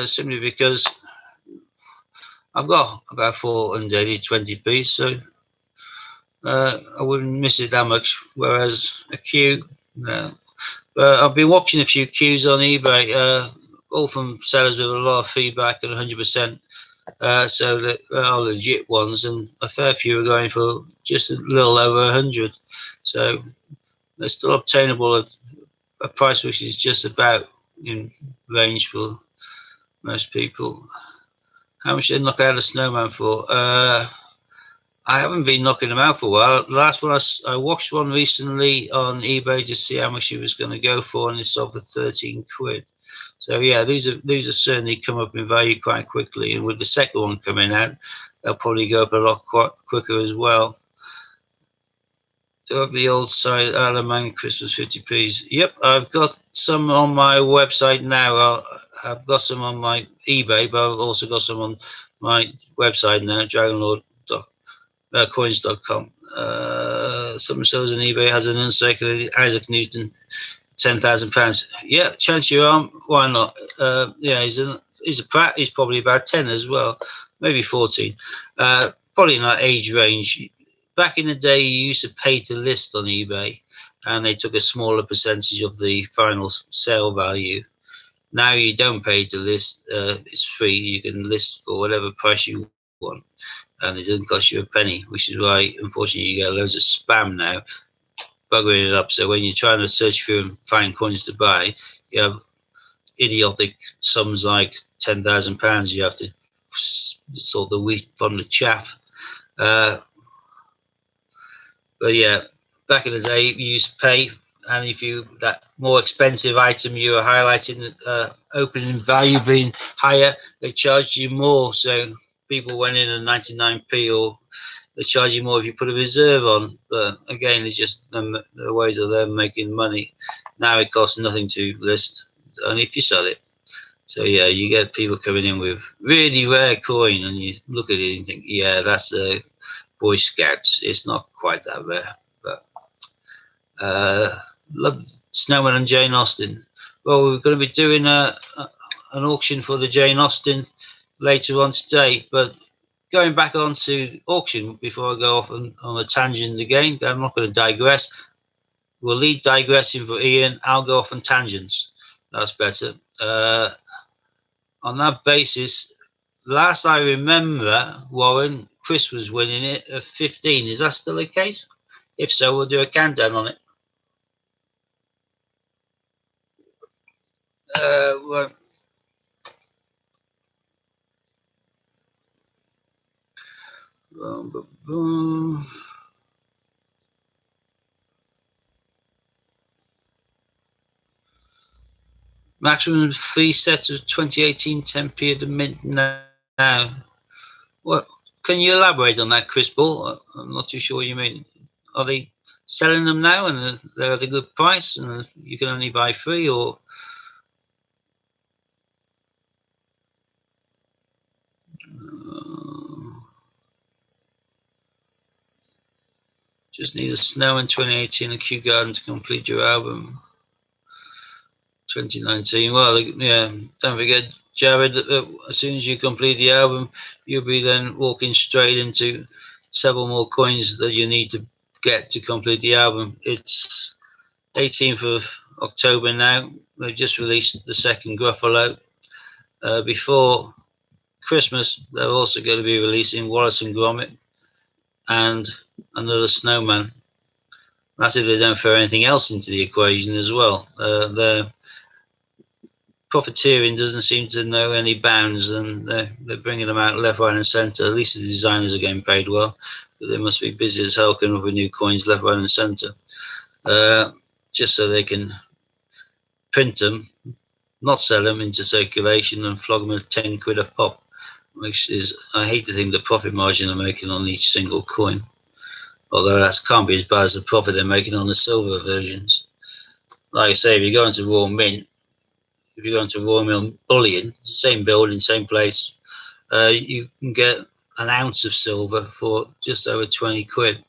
Simply because I've got about 4 undated 20p, so I wouldn't miss it that much. Whereas a queue, no. But I've been watching a few queues on eBay, all from sellers with a lot of feedback and 100%. So that are legit ones, and a fair few are going for just a little over 100. So they're still obtainable at a price which is just about in range for most people. How much did I knock out a snowman for? I haven't been knocking them out for a while. The last one I watched one recently on eBay to see how much it was going to go for, and it sold for 13 quid. So yeah, these are certainly come up in value quite quickly, and with the second one coming out, they'll probably go up a lot quicker as well. Dog the old side, Alaman Christmas 50p's. Yep, I've got some on my website now. I've got some on my eBay, but I've also got some on my website now, Dragonlord.coins.com. Someone sells on eBay has an uncirculated Isaac Newton, £10,000. Yeah, chance your arm. Why not? Yeah, he's a prat. He's probably about 10 as well, maybe 14. Probably in that age range. Back in the day, you used to pay to list on eBay, and they took a smaller percentage of the final sale value. Now you don't pay to list; it's free. You can list for whatever price you want, and it doesn't cost you a penny. Which is why, unfortunately, you get loads of spam now, buggering it up. So when you're trying to search through and find coins to buy, you have idiotic sums like £10,000. You have to sort the wheat from the chaff. But yeah, back in the day, you used to pay, and if you that more expensive item you were highlighting, opening value being higher, they charged you more. So people went in at 99p, or they charge you more if you put a reserve on. But again, it's just the ways of them making money. Now it costs nothing to list, only if you sell it. So yeah, you get people coming in with really rare coin, and you look at it and think, yeah, that's a Boy Scouts. It's not quite that rare, but love Snowman and Jane Austen. Well, we're going to be doing an auction for the Jane Austen later on today, but going back onto auction before I go off on a tangent again, I'm not going to digress. We'll leave digressing for Ian. I'll go off on tangents. That's better. On that basis, last I remember, Warren, Chris was winning it at 15. Is that still the case? If so, we'll do a countdown on it. Well, boom, boom, boom. Maximum 3 sets of 2018 10p at the mint now. What? Can you elaborate on that, Chris Ball? I'm not too sure what you mean. Are they selling them now and they're at a good price and you can only buy 3, or? Just need a Snowman 2018 and Kew Garden to complete your album. 2019. Well, yeah, don't forget, Jared, as soon as you complete the album, you'll be then walking straight into several more coins that you need to get to complete the album. It's 18th of October now. They just released the second Gruffalo. Before Christmas, they're also going to be releasing Wallace and Gromit and another Snowman. That's if they don't throw anything else into the equation as well. Their profiteering doesn't seem to know any bounds, and they're bringing them out left, right, and centre. At least the designers are getting paid well, but they must be busy as hell coming up with new coins left, right, and centre, just so they can print them, not sell them into circulation, and flog them at 10 quid a pop. Which is, I hate to think the profit margin they're making on each single coin. Although that can't be as bad as the profit they're making on the silver versions. Like I say, if you go into raw mint, if you go into raw mint bullion, same building, same place, you can get an ounce of silver for just over 20 quid.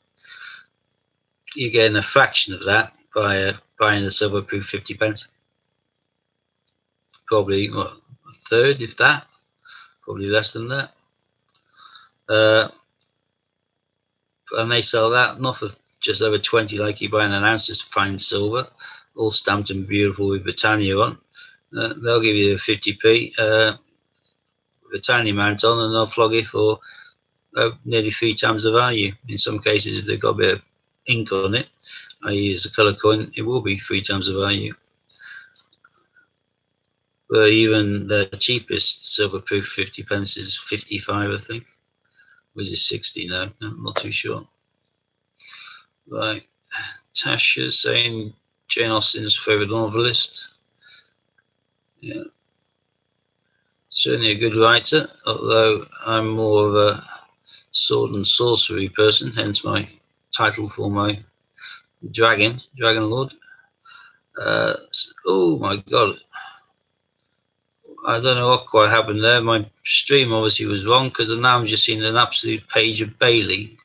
You're getting a fraction of that by buying the silver proof 50 pence. Probably what, a third, if that. Probably less than that. And they sell that not for just over 20 like you buy an ounce of fine silver, all stamped and beautiful with Britannia on. They'll give you a 50p Britannia mount on, and they'll flog it for nearly 3 times the value. In some cases, if they've got a bit of ink on it, i.e. as a colour coin, it will be 3 times the value. But even the cheapest silver proof 50 pence is 55, I think. Or is it 60 now? I'm not too sure. Right. Tasha saying Jane Austen's favourite novelist. Yeah. Certainly a good writer, although I'm more of a sword and sorcery person, hence my title for my Dragonlord. Oh my god. I don't know what quite happened there. My stream obviously was wrong, because now I'm just seeing an absolute page of Bailey.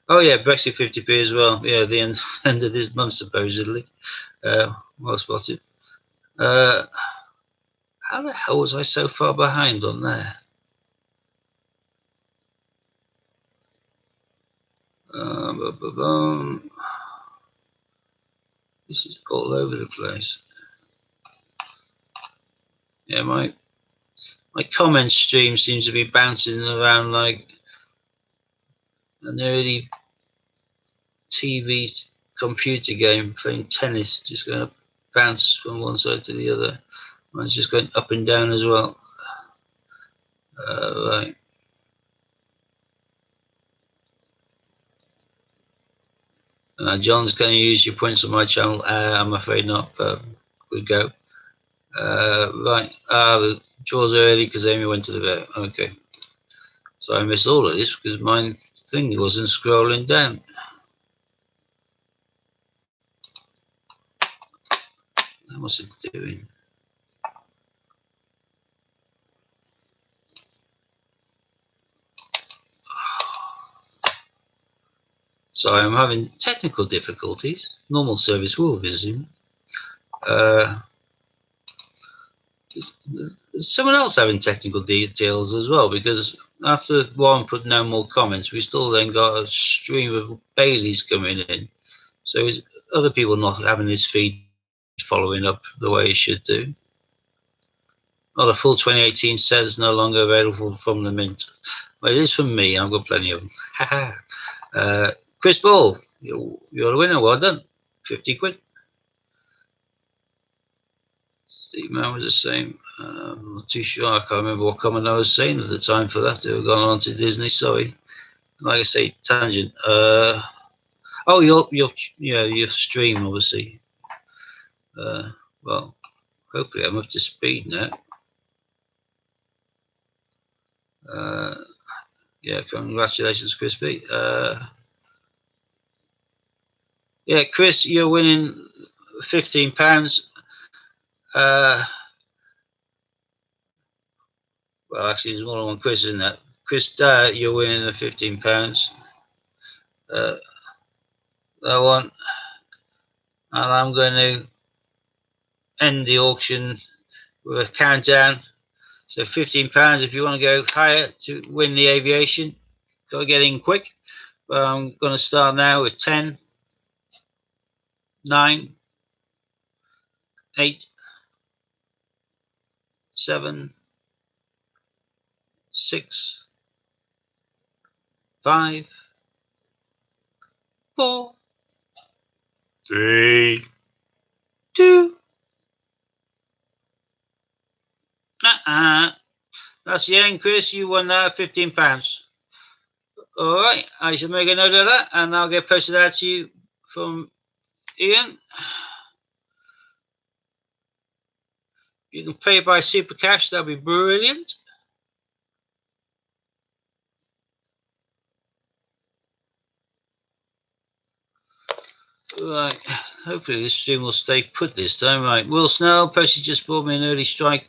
Oh yeah, Brexit 50p as well. Yeah, the end of this month supposedly. Well spotted. How the hell was I so far behind on there? This is all over the place. Yeah, my comment stream seems to be bouncing around like an early TV computer game playing tennis, just going to bounce from one side to the other. Mine's just going up and down as well. Right. John's going to use your points on my channel. I'm afraid not, but good go. Right. The draws early because Amy went to the vet. Okay. So I missed all of this because my thing wasn't scrolling down. What's it doing? So I'm having technical difficulties. Normal service will resume. There's someone else having technical details as well, because after Warren put no more comments, we still then got a stream of Baileys coming in. So is other people not having this feed following up the way it should do? Oh, the full 2018 says no longer available from the mint. Well, it is from me. I've got plenty of them. Chris Ball, you're the winner. Well done. 50 quid. Steve Mann was the same. I'm not too sure. I can't remember what comment I was saying at the time for that to have gone on to Disney. Sorry. Like I say, tangent. Oh, your stream, obviously. Well, hopefully I'm up to speed now. Yeah, congratulations, Crispy. Yeah, Chris, you're winning £15. Well, actually, there's more than one Chris in that. Chris, you're winning the £15. uh, that one, and I'm going to end the auction with a countdown. So £15 if you want to go higher to win the aviation. Got to get in quick. But I'm going to start now with 10, 9, 8, 7, 6, 5, 4, 3, 2. That's the end, Chris. You won that £15. Alright, I shall make a note of that and I'll get posted out to you from Ian. You can pay by super cash, that'll be brilliant. Right, hopefully this stream will stay put this time. Right, Will Snell, Percy just bought me an early strike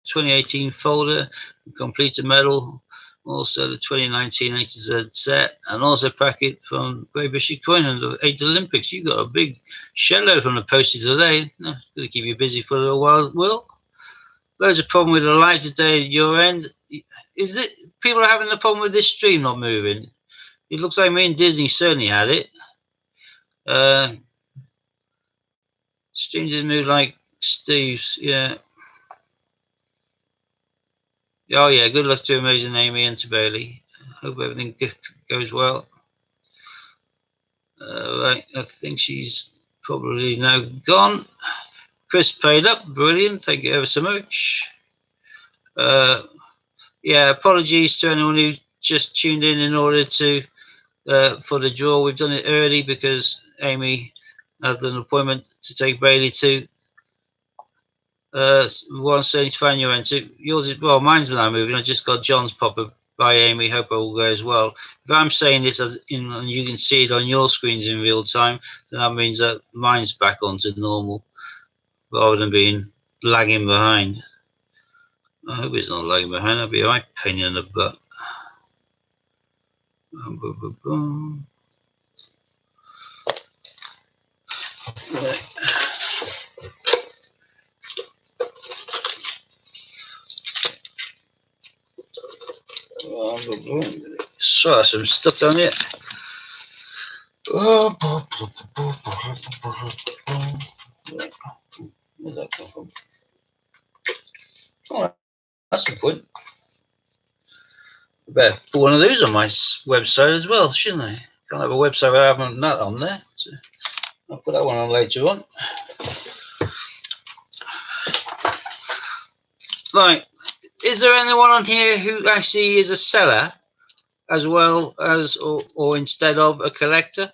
2018 folder, complete a medal, also the 2019 A to Z set, and also a packet from Grey Bishop Coin and the 8 Olympics. You got a big shellload from the postie today. Going to keep you busy for a little while, Will. Loads of problem with the live today at your end. Is it people are having the problem with this stream not moving? It looks like me and Disney certainly had it. Stream didn't move like Steve's, yeah. Oh yeah, good luck to Amazing Amy and to Bailey. Hope everything goes well. Right, I think she's probably now gone. Chris paid up, brilliant, thank you ever so much. Yeah, apologies to anyone who just tuned in order to for the draw. We've done it early because Amy had an appointment to take Bailey to 175 you went to. Yours is, well, mine's now moving. I just got John's pop-up by Amy. Hope it all goes well. If I'm saying this and you can see it on your screens in real time, then that means that mine's back onto normal rather than being lagging behind. I hope it's not lagging behind. That'd be a right pain in the butt. Right. So some stuff down here. Where'd that come from? Oh, that's the point. I better put one of those on my website as well, shouldn't I? Can't have a website without having that on there. So I'll put that one on later on. Right. Is there anyone on here who actually is a seller as well as or instead of a collector?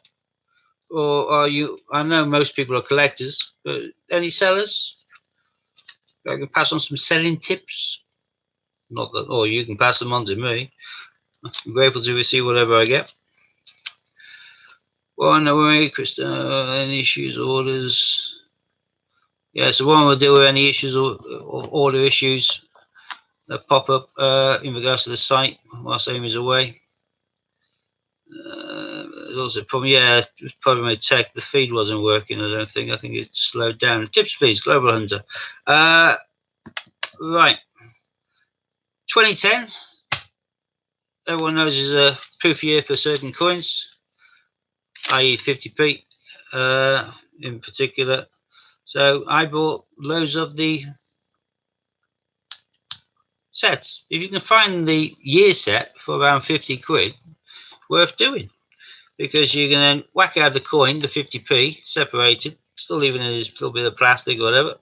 Or are you, I know most people are collectors, but any sellers? I can pass on some selling tips. Not that, or you can pass them on to me. I'm grateful to receive whatever I get. Well, no worry, Krista, any issues, orders? Yeah, so one will deal with any issues or order issues that pop up in regards to the site whilst Amy's away. There's also a problem, yeah, problem with tech. The feed wasn't working, I don't think. I think it slowed down. Tips, please, Global Hunter. Right. 2010. Everyone knows is a proof year for certain coins, i.e. 50p in particular. So I bought loads of the sets. If you can find the year set for around 50 quid, worth doing. Because you can then whack out the coin, the 50p, separated, still leaving it as a little bit of plastic or whatever,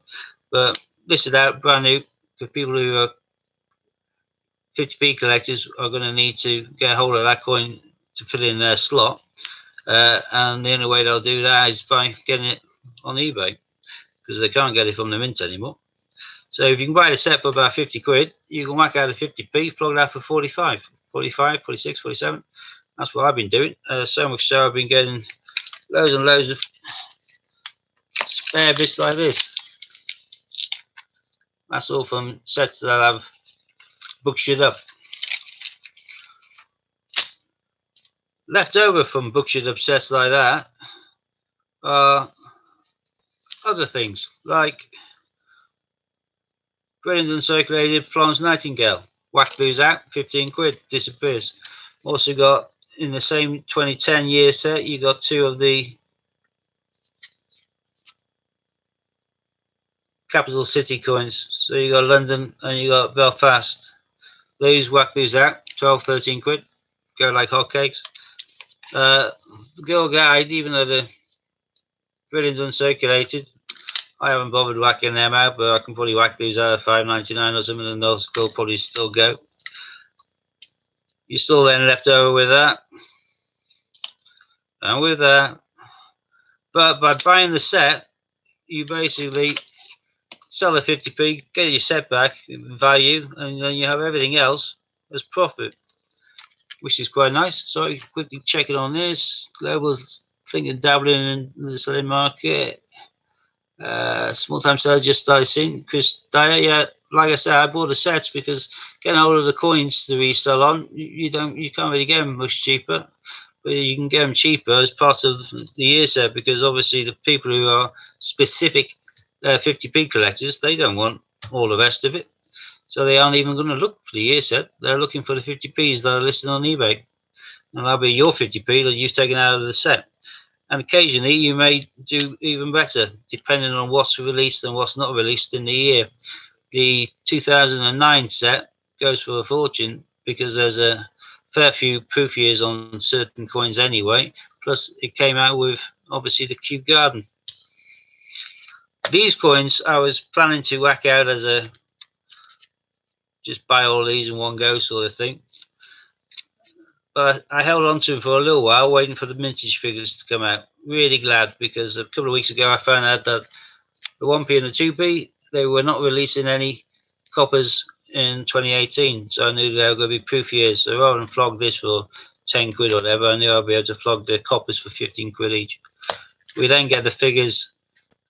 but listed out brand new for people who are 50p collectors are going to need to get a hold of that coin to fill in their slot. And the only way they'll do that is by getting it on eBay because they can't get it from the mint anymore. So if you can buy the set for about 50 quid, you can whack out a 50p, flog it out for 45, 46, 47. That's what I've been doing. So much so I've been getting loads and loads of spare bits like this. That's all from sets that I've booked shit up. Left over from butchered obsessed like that are other things, like brilliant uncirculated Florence Nightingale. Whack those out, 15 quid, disappears. Also got, in the same 2010 year set, you got two of the capital city coins. So you got London and you got Belfast. Those, whack these out, 12, 13 quid. Go like hotcakes. The Girl Guide, even though they're brilliant uncirculated, I haven't bothered whacking them out, but I can probably whack these out at $5.99 or something, and they'll probably still go. You're still then left over with that, and with that. But by buying the set, you basically sell the 50p, get your set back value, and then you have everything else as profit, which is quite nice. So quickly checking on this. Global's thinking dabbling in the selling market. Small time seller just started seeing. Chris Dyer, yeah, like I said, I bought the sets because getting hold of the coins to resell on, you can't really get them much cheaper, but you can get them cheaper as part of the year set, because obviously the people who are specific 50p collectors, they don't want all the rest of it, so they aren't even going to look for the year set. They're looking for the 50p's that are listed on eBay, and that'll be your 50p that you've taken out of the set. And occasionally you may do even better, depending on what's released and what's not released in the year. The 2009 set goes for a fortune because there's a fair few proof years on certain coins anyway. Plus it came out with obviously the Cube Garden. These coins I was planning to whack out as a just buy all these in one go sort of thing. But I held on to them for a little while, waiting for the mintage figures to come out. Really glad, because a couple of weeks ago I found out that the 1p and the 2p, they were not releasing any coppers in 2018, so I knew they were going to be proof years. So rather than flog this for 10 quid or whatever, I knew I'd be able to flog the coppers for 15 quid each. We then get the figures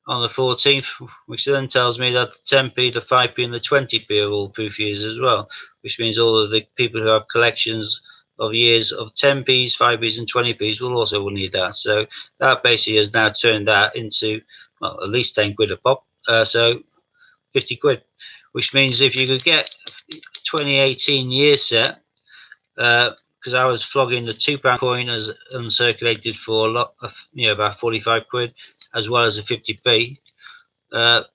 on the 14th, which then tells me that the 10p, the 5p and the 20p are all proof years as well, which means all of the people who have collections of years of 10p's, 5p's and 20p's will also need that. So that basically has now turned that into, well, at least 10 quid a pop, so 50 quid, which means if you could get 2018 year set, because I was flogging the £2 coin as uncirculated for a lot of, about 45 quid, as well as a 50p,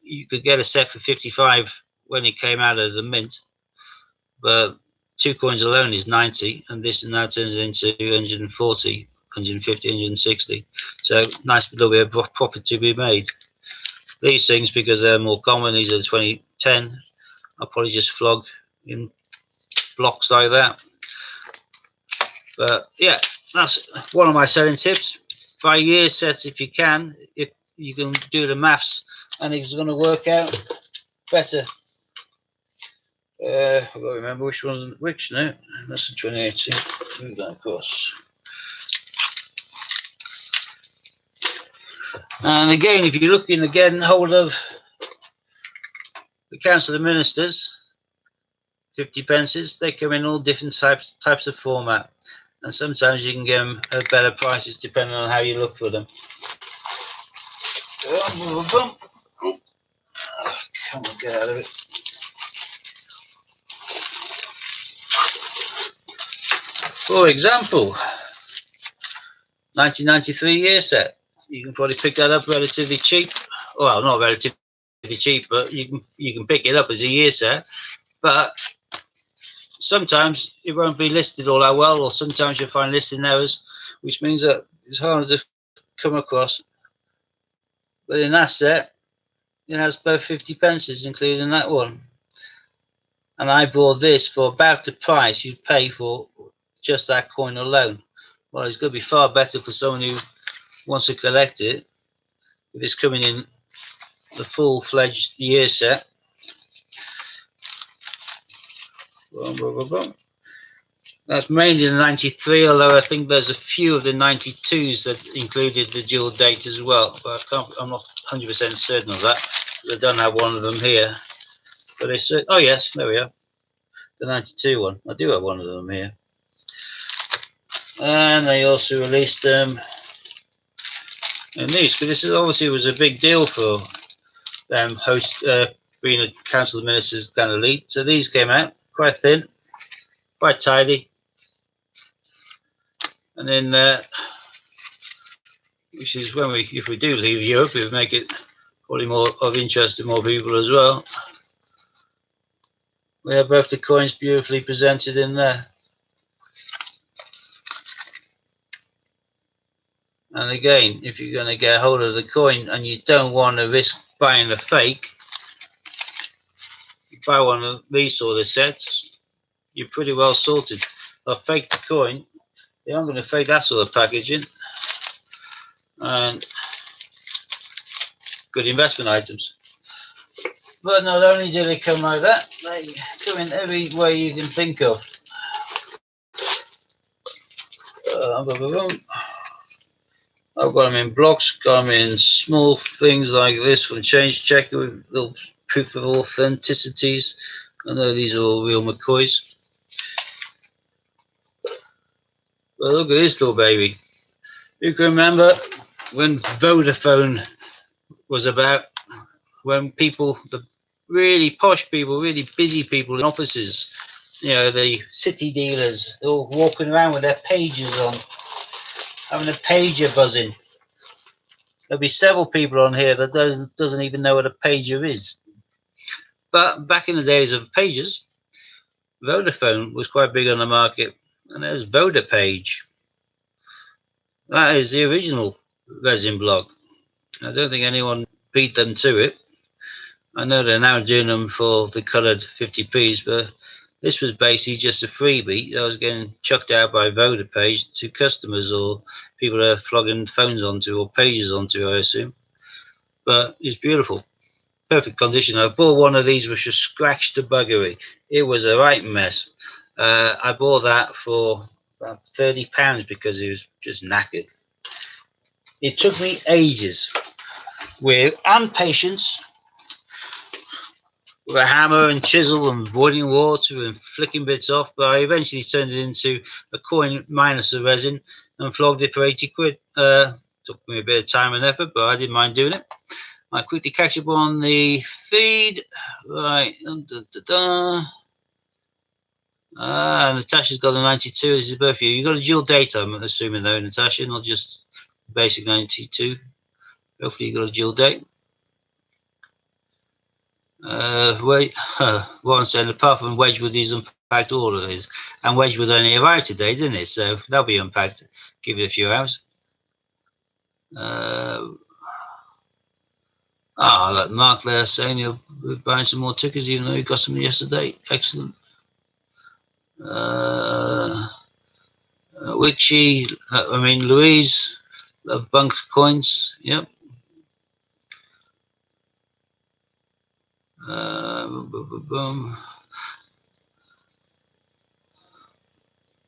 you could get a set for 55 when it came out of the mint, but 2 coins alone is 90, and this now turns into 140, 150, 160. So nice little bit of profit to be made. These things, because they're more common, these are 2010, I'll probably just flog in blocks like that. But yeah, that's one of my selling tips. Buy year sets if you can. If you can do the maths, and it's going to work out better. I've got to remember which one's which now. That's the 2018. Move that across. And again, if you're looking again, hold of the Council of Ministers, 50 pences, they come in all different types of format. And sometimes you can get them at better prices depending on how you look for them. Come on, get out of it. For example, 1993 year set. You can probably pick that up relatively cheap. Well, not relatively cheap, but you can pick it up as a year set. But sometimes it won't be listed all that well, or sometimes you'll find listing errors, which means that it's harder to come across. But in that set, it has both 50 pences, including that one. And I bought this for about the price you'd pay for just that coin alone. Well, it's going to be far better for someone who wants to collect it if it's coming in the full-fledged year set. Boom, boom, boom, boom. That's mainly the 93, although I think there's a few of the 92s that included the dual date as well, but I'm not 100% certain of that. I don't have one of them here, but they said, oh yes, there we are, the 92 one. I do have one of them here. And they also released them in these, because this is obviously was a big deal for them being a council of ministers kind of lead. So these came out quite thin, quite tidy, and then which is when if we do leave Europe, we would make it probably more of interest to more people as well. We have both the coins beautifully presented in there. And again, if you're going to get hold of the coin and you don't want to risk buying a fake, you buy one of these sort of sets, you're pretty well sorted. They'll fake the coin, they aren't going to fake that sort of packaging, and good investment items. But not only do they come like that, they come in every way you can think of. I've got them in blocks, got them in small things like this for change checker with little proof of authenticities. I know these are all real McCoys. But look at this little baby. You can remember when Vodafone was about, when people, the really posh people, really busy people in offices, you know, the city dealers, they're all walking around with their pagers on, having a pager buzzing. There'll be several people on here that doesn't even know what a pager is. But back in the days of pagers, Vodafone was quite big on the market, and there's Vodapage. That is the original resin block. I don't think anyone beat them to it. I know they're now doing them for the coloured 50p's, but this was basically just a freebie that was getting chucked out by Vodapage to customers or people that are flogging phones onto or pages onto, I assume. But it's beautiful. Perfect condition. I bought one of these which was scratched to buggery. It was a right mess. I bought that for about £30 because it was just knackered. It took me ages and patience with a hammer and chisel and boiling water and flicking bits off, but I eventually turned it into a coin minus the resin and flogged it for 80 quid. Took me a bit of time and effort, but I didn't mind doing it. I quickly catch up on the feed. Right. Natasha's got a 92 as his birthday. You got a dual date, I'm assuming, though, Natasha, not just basic 92. Hopefully, you got a dual date. What I'm saying, apart from Wedgwood, he's unpacked all of his. And Wedgwood only arrived today, didn't it? So that'll be unpacked. Give it a few hours. Look, Mark there saying he'll be buying some more tickets, even though he got some yesterday. Excellent. Witchy, Louise, love bunked coins. Yep.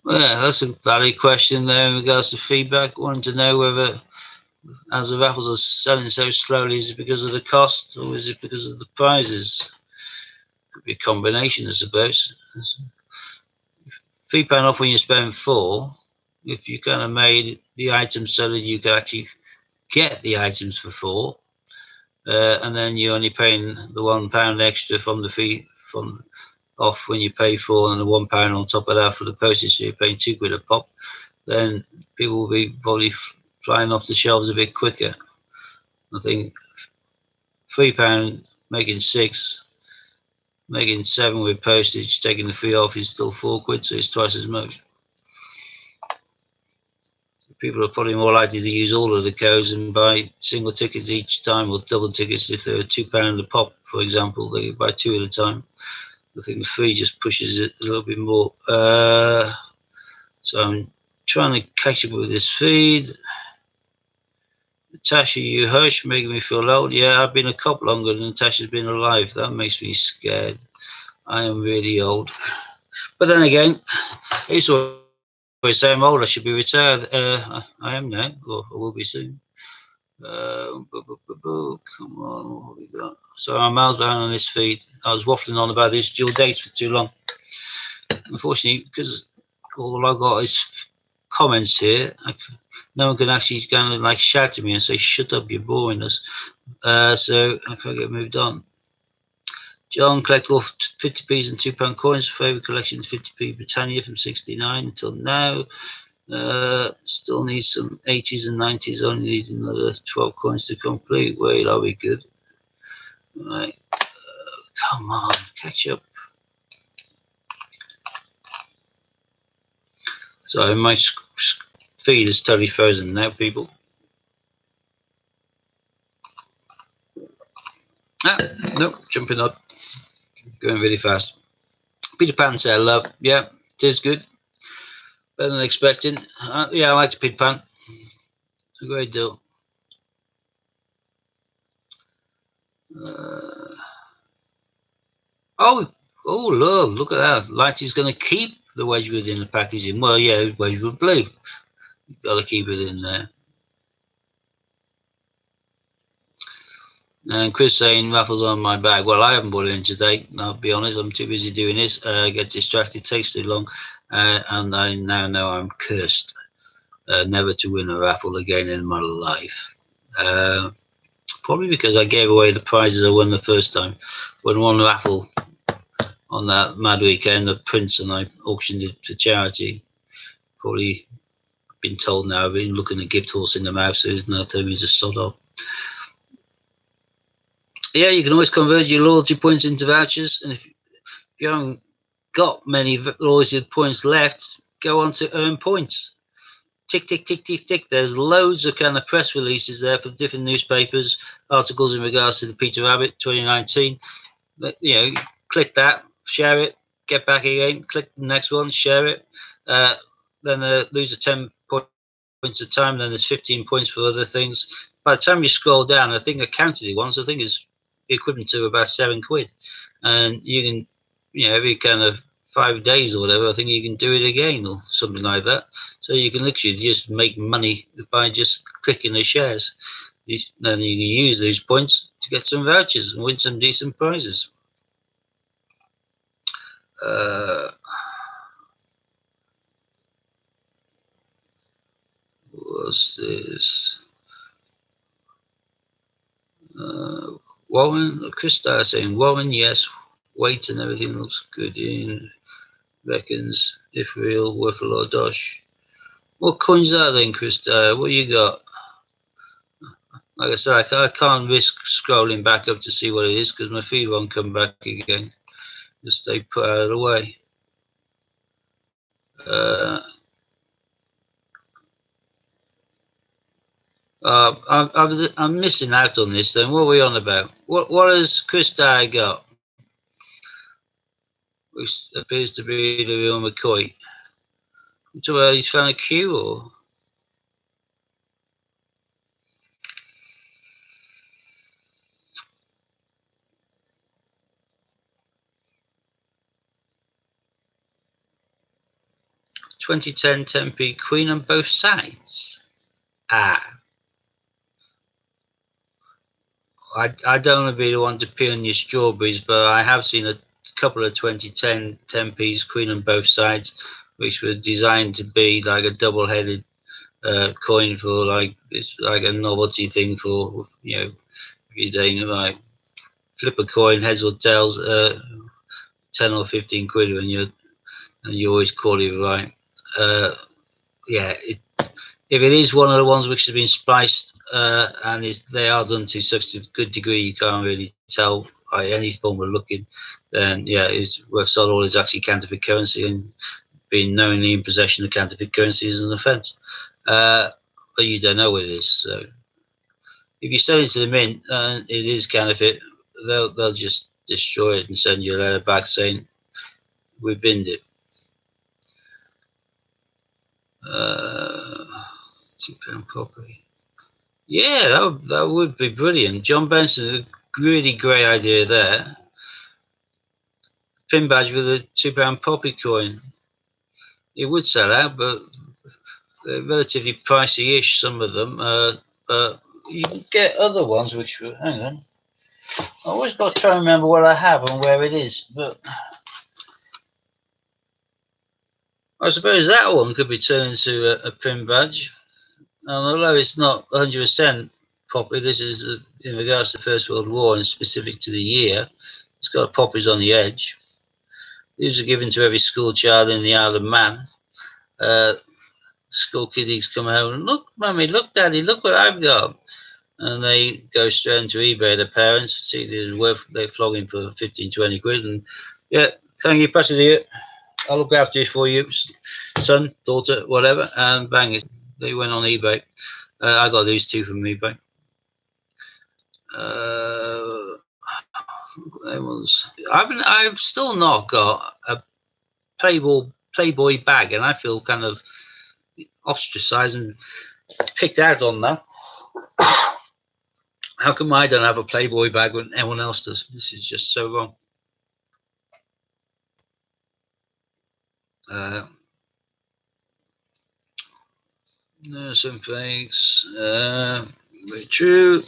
Yeah, that's a valid question there in regards to feedback. Wanting to know whether, as the raffles are selling so slowly, is it because of the cost or is it because of the prizes? Could be a combination, I suppose. £3 off when you spend £4. If you kind of made the items so that you could actually get the items for £4, and then you're only paying the £1 extra from the fee from off when you pay £4, and the £1 on top of that for the postage, so you're paying £2 a pop, then people will be probably flying off the shelves a bit quicker. I think £3 making 6, making 7 with postage, taking the fee off is still £4, so it's twice as much. People are probably more likely to use all of the codes and buy single tickets each time, or double tickets if they're £2 a pop, for example. They buy 2 at a time. I think the 3 just pushes it a little bit more. So I'm trying to catch up with this feed. Natasha, you hush, making me feel old. Yeah, I've been a cop longer than Natasha's been alive. That makes me scared. I am really old. But then again, I used to always say I'm old, I should be retired. I am now, or I will be soon. Come on, what have we got? So I'm miles behind on this feed. I was waffling on about these dual dates for too long. Unfortunately, because all I got is comments here. No one can actually kind of like shout at me and say, "Shut up, you're boring us." So I can't get moved on. John, collect all 50p's and £2 coins. Favourite collection 50p Britannia from 69 until now. Still need some 80s and 90s. Only need another 12 coins to complete. Wait, are we good? Right. Come on, catch up. Sorry, my feed is totally frozen now, people. Nope, jumping up. Going really fast. Peter Pan said, love. Yeah, it is good. Better than expecting. Yeah, I like the Peter Pan. It's a great deal. Oh, look at that. Lighty's going to keep the Wedgwood in the packaging. Well, yeah, Wedgwood blue. You've got to keep it in there. And Chris saying, raffles on my bag. Well, I haven't bought it in today. I'll be honest. I'm too busy doing this. Get distracted. Takes too long. And I now know I'm cursed. Never to win a raffle again in my life. Probably because I gave away the prizes I won the first time. Won one raffle on that mad weekend of Prince, and I auctioned it for charity. Probably been told now I've been looking a gift horse in the mouth, so there's no telling me to sod off. Yeah, you can always convert your loyalty points into vouchers, and if you haven't got many loyalty points left, go on to earn points. Tick, tick, tick, tick, tick. There's loads of kind of press releases there for different newspapers, articles in regards to the Peter Rabbit 2019. You know, click that, share it, get back again, click the next one, share it. Then lose the 10 points a time. Then there's 15 points for other things. By the time you scroll down, I think I counted it once. I think it's equivalent to about £7, and you can, you know, every kind of 5 days or whatever, I think you can do it again or something like that. So you can literally just make money by just clicking the shares. Then you can use those points to get some vouchers and win some decent prizes. What's this? Warren, Chris Dyer saying, Warren, yes, weight and everything looks good. In reckons, if real, worth a lot of dosh. What coins are then, Chris Dyer? What you got? Like I said, I can't risk scrolling back up to see what it is because my feed won't come back again. Just stay put out of the way. I'm missing out on this then. What are we on about? What has Chris Dyer got? Which appears to be the real McCoy. So he's found a Q or? $2010 10p Queen on both sides. I don't want to be the one to peel on your strawberries, but I have seen a couple of 2010 10p's Queen on both sides, which were designed to be like a double-headed coin for like it's like a novelty thing for, you know, if you're saying like flip a coin heads or tails, 10 or 15 quid when you always call it right. Yeah, if it is one of the ones which has been spliced and they are done to such a good degree you can't really tell by any form of looking, then yeah, it's worth sold all is actually counterfeit currency, and being knowingly in possession of counterfeit currency is an offence. But you don't know what it is. So if you sell it to the mint and it is counterfeit, they'll just destroy it and send you a letter back saying we binned it. £2 property. Yeah, that would be brilliant. John Benson, a really great idea there. Pin badge with a £2 poppy coin. It would sell out, but they're relatively pricey-ish, some of them. But you can get other ones which were, hang on. I always got to try and remember what I have and where it is, but I suppose that one could be turned into a pin badge. And although it's not 100% poppy, this is in regards to the First World War and specific to the year. It's got poppies on the edge. These are given to every school child in the Isle of Man. School kiddies come home and look, mummy, look, daddy, look what I've got. And they go straight into eBay, their parents, see they're flogging for 15, 20 quid. And yeah, thank you, pass it here. I'll look after it for you, son, daughter, whatever. And bang, they went on eBay. I got these two from eBay. I've still not got a Playboy bag, and I feel kind of ostracized and picked out on that. How come I don't have a Playboy bag when everyone else does? This is just so wrong. No, some fakes. Very true.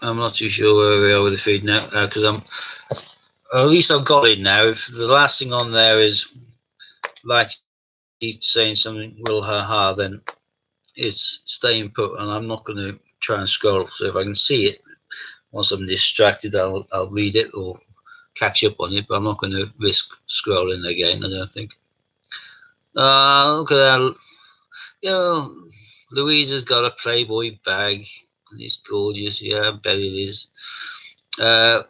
I'm not too sure where we are with the feed now, because at least I've got it now. If the last thing on there is like saying something real ha, then it's staying put, and I'm not going to try and scroll. So if I can see it, once I'm distracted, I'll read it or catch up on it, but I'm not going to risk scrolling again, I don't think. Look at that. You know, Louise has got a Playboy bag, and it's gorgeous. Yeah, I bet it is. Have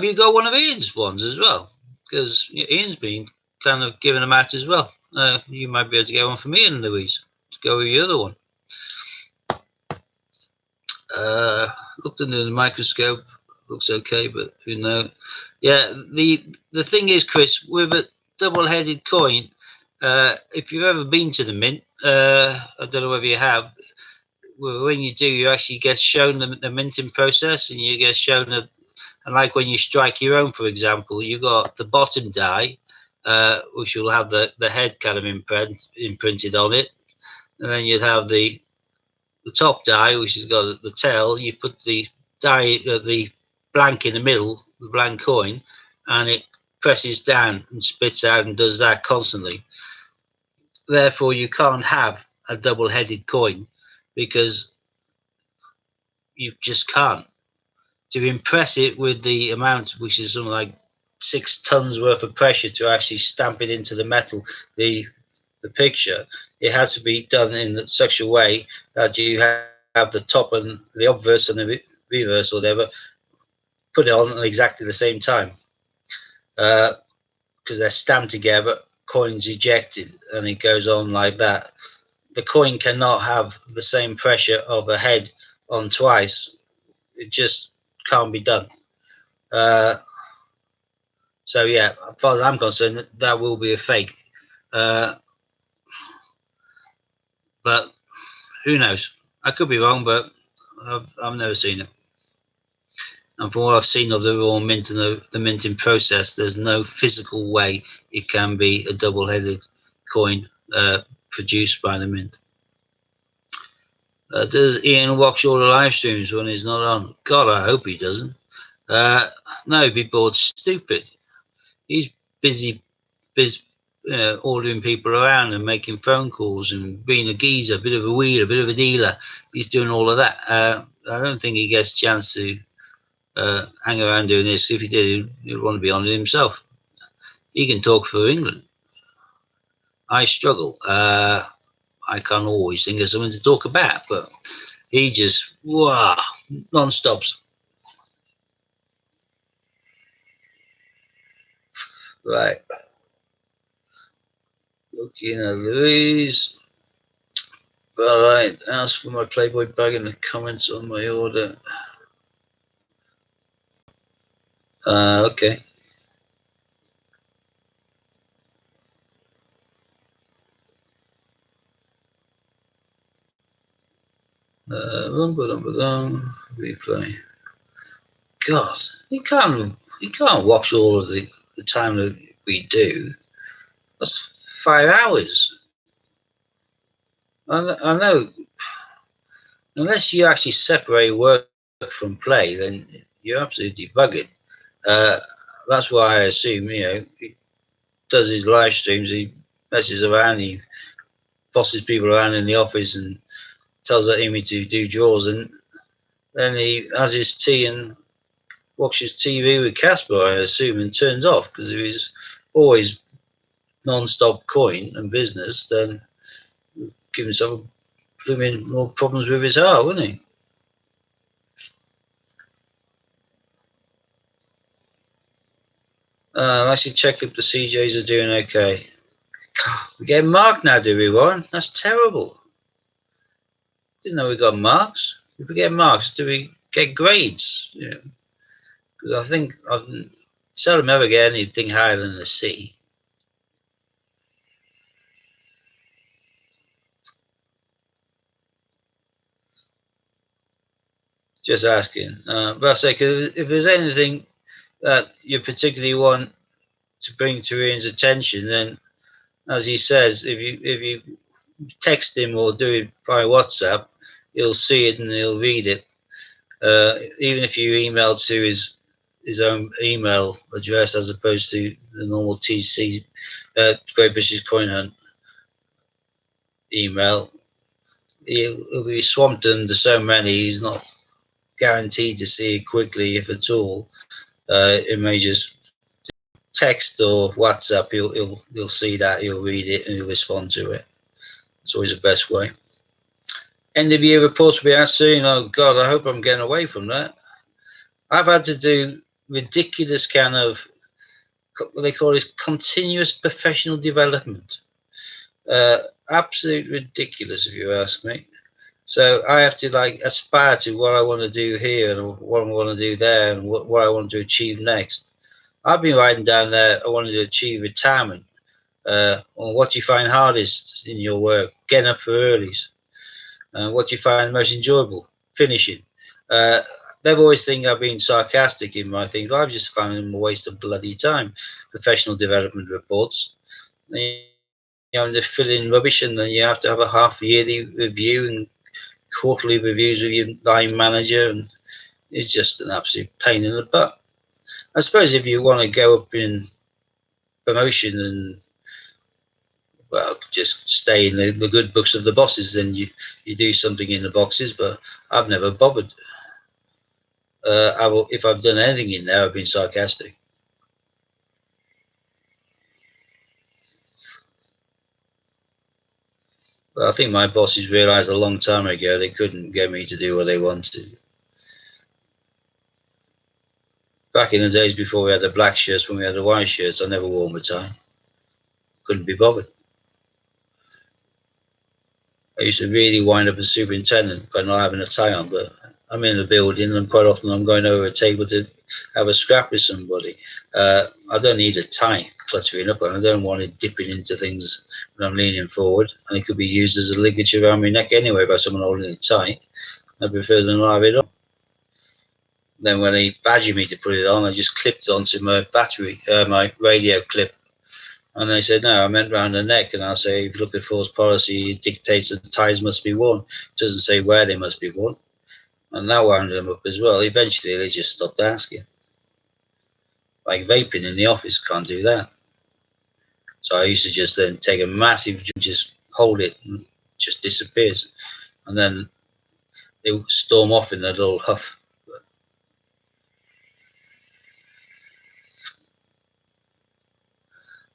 you got one of Ian's ones as well? Because Ian's been kind of giving them out as well. You might be able to get one from Ian, Louise, to go with the other one. Looked under the microscope, looks okay, but who knows? Yeah, the thing is, Chris, with a double-headed coin, if you've ever been to the mint, I don't know whether you have. When you do, you actually get shown the minting process, and you get shown and like when you strike your own, for example, you got the bottom die, which will have the head kind of imprinted on it, and then you'd have the top die, which has got the tail. You put the die, the blank in the middle, the blank coin, and it presses down and spits out and does that constantly. Therefore, you can't have a double-headed coin because you just can't. To impress it with the amount, which is something like 6 tons worth of pressure to actually stamp it into the metal, the picture, it has to be done in such a way that you have the top and the obverse and the reverse or whatever put it on at exactly the same time, because they're stamped together, coins ejected, and it goes on like that. The coin cannot have the same pressure of a head on twice. It just can't be done. So yeah, as far as I'm concerned, that will be a fake. But who knows? I could be wrong, but I've never seen it. And from what I've seen of the raw mint and the minting process, there's no physical way it can be a double-headed coin produced by the mint. Does Ian watch all the live streams when he's not on? God, I hope he doesn't. No, he'd be bored stupid. He's busy ordering people around and making phone calls and being a geezer, a bit of a wheeler, a bit of a dealer. He's doing all of that. I don't think he gets a chance to hang around doing this. If he did, he'd want to be on it himself. He can talk for England. I struggle. I can't always think of something to talk about, but he just, non-stops. Right. Looking at Louise. Alright, ask for my Playboy bag in the comments on my order. Okay. Replay. God, you can't watch all of the time that we do. That's 5 hours. I know. Unless you actually separate work from play, then you're absolutely buggered. Uh, that's why I assume, he does his live streams, he messes around, he bosses people around in the office and tells Amy to do drawers, and then he has his tea and watches TV with Casper, I assume, and turns off, because if he's always non-stop coin and business, then give himself blooming more problems with his heart, wouldn't he? I should check if the CJs are doing okay. God, we get marked now, do we, Warren? That's terrible. Didn't know we got marks. If we get marks, do we get grades? Because I think I seldom ever get anything higher than a C. Just asking. But I say, cause if there's anything that you particularly want to bring to Ian's attention, then, as he says, if you text him or do it by WhatsApp, he'll see it and he'll read it. Even if you email to his own email address as opposed to the normal TC Great British Coin Hunt email, he'll be swamped under so many. He's not guaranteed to see it quickly, if at all. It may just text or WhatsApp. He'll see that, he'll read it, and he'll respond to it. It's always the best way. End of year reports will be out soon. Oh God, I hope I'm getting away from that. I've had to do ridiculous kind of what they call is continuous professional development. Absolute ridiculous, if you ask me. So I have to aspire to what I want to do here and what I want to do there and what I want to achieve next. I've been writing down there I wanted to achieve retirement. Or what do you find hardest in your work? Getting up for earlies. What do you find most enjoyable? Finishing. They've always think I've been sarcastic in my things, but I've just found them a waste of bloody time. Professional development reports. You have to fill in rubbish, and then you have to have a half-yearly review and quarterly reviews with your line manager, and it's just an absolute pain in the butt. I suppose if you want to go up in promotion and just stay in the good books of the bosses, then you do something in the boxes, but I've never bothered. If I've done anything in there, I've been sarcastic. But I think my bosses realised a long time ago they couldn't get me to do what they wanted. Back in the days before we had the black shirts, when we had the white shirts, I never wore my tie. Couldn't be bothered. I used to really wind up as superintendent by not having a tie on, but I'm in the building and quite often I'm going over a table to have a scrap with somebody. I don't need a tie cluttering up, and I don't want it dipping into things when I'm leaning forward, and it could be used as a ligature around my neck anyway by someone holding it tight. I prefer than not have it on. Then when they badgered me to put it on, I just clipped it onto my my radio clip. And they said, no, I meant round the neck. And I'll say, if you look at force policy, it dictates that the ties must be worn. It doesn't say where they must be worn. And that wound them up as well. Eventually, they just stopped asking. Like vaping in the office, can't do that. So I used to just then take a massive, just hold it, and it just disappears. And then they storm off in a little huff.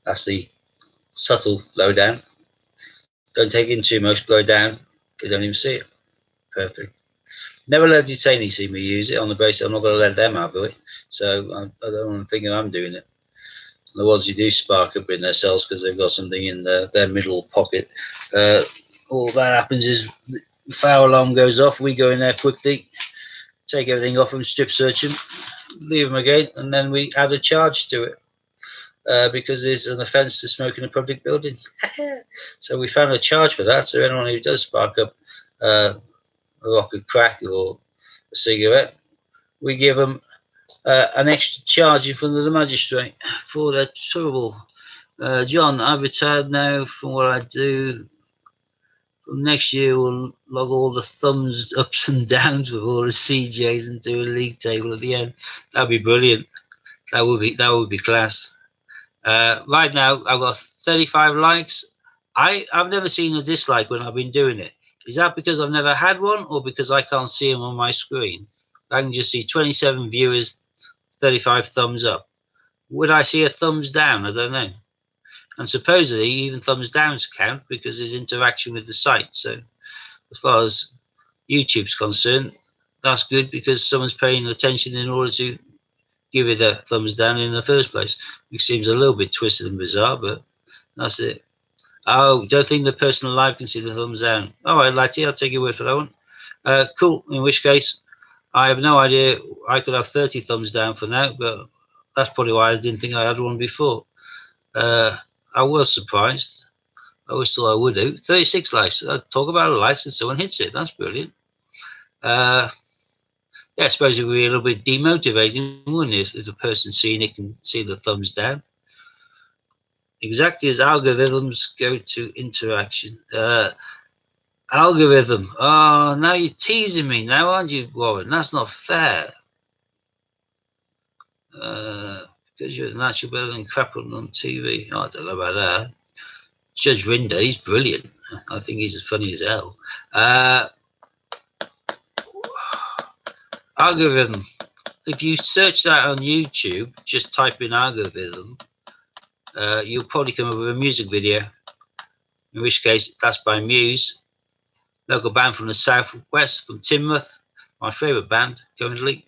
That's the subtle low down. Don't take in too much, blow down. They don't even see it. Perfect. Never let detainees see me use it on the basis I'm not going to let them have it. So I don't want to think I'm doing it. The ones who do spark up in their cells because they've got something in their middle pocket, all that happens is the fire alarm goes off. We go in there quickly, take everything off them, strip search them, leave them again, and then we add a charge to it. Because there's an offence to smoke in a public building. So we found a charge for that. So anyone who does spark up a rock of crack or a cigarette, we give them an extra charge in front of the magistrate for their trouble. John, I've retired now from what I do From next year, we'll log all the thumbs ups and downs with all the CJs and do a league table at the end. That'd be brilliant. That would be class. Right now, I've got 35 likes. I've never seen a dislike when I've been doing it. Is that because I've never had one, or because I can't see them on my screen? I can just see 27 viewers, 35 thumbs up. Would I see a thumbs down? I don't know. And supposedly, even thumbs downs count because there's interaction with the site. So, as far as YouTube's concerned, that's good because someone's paying attention in order to give it a thumbs down in the first place, which seems a little bit twisted and bizarre, but that's it. Oh, don't think the person alive can see the thumbs down. All right, Lati, I'll take your word for that one. Cool, in which case, I have no idea. I could have 30 thumbs down for now, but that's probably why I didn't think I had one before. I was surprised. I always thought I would do. 36 likes. I'd talk about likes and someone hits it. That's brilliant. Yeah, I suppose it would be a little bit demotivating, wouldn't it, if the person seeing it can see the thumbs down. Exactly as algorithms go to interaction. Algorithm. Oh, now you're teasing me now, aren't you, Warren? That's not fair. Because you're natural better than crap on TV. Oh, I don't know about that. Judge Rinder, he's brilliant. I think he's as funny as hell. Algorithm. If you search that on YouTube, just type in algorithm, you'll probably come up with a music video. In which case, that's by Muse, local band from the southwest, from Teignmouth, my favourite band currently,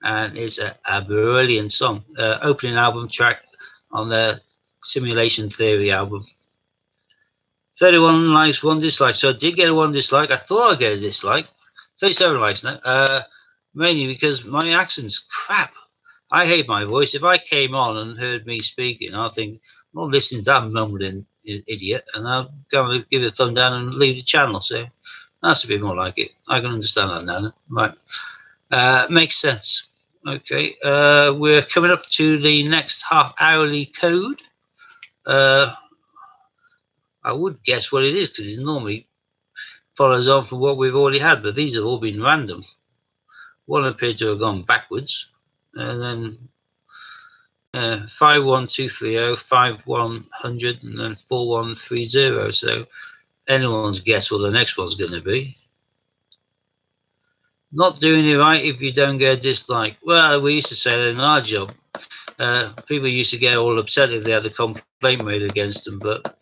and it's a brilliant song. Opening album track on their Simulation Theory album. 31 likes, 1 dislike. So I did get a 1 dislike. I thought I'd get a dislike. 37 likes now. Mainly because my accent's crap. I hate my voice. If I came on and heard me speaking, I'd think, I'm not listening to that mumbling idiot, and I'll go and give it a thumb down and leave the channel. So that's a bit more like it. I can understand that now. Right. Makes sense. Okay. We're coming up to the next half-hourly code. I would guess what it is because it normally follows on from what we've already had, but these have all been random. One appeared to have gone backwards, and then 51230, 5100, and then 4130. So anyone's guess what the next one's going to be. Not doing it right if you don't get a dislike. Well, we used to say that in our job. People used to get all upset if they had a complaint made against them, but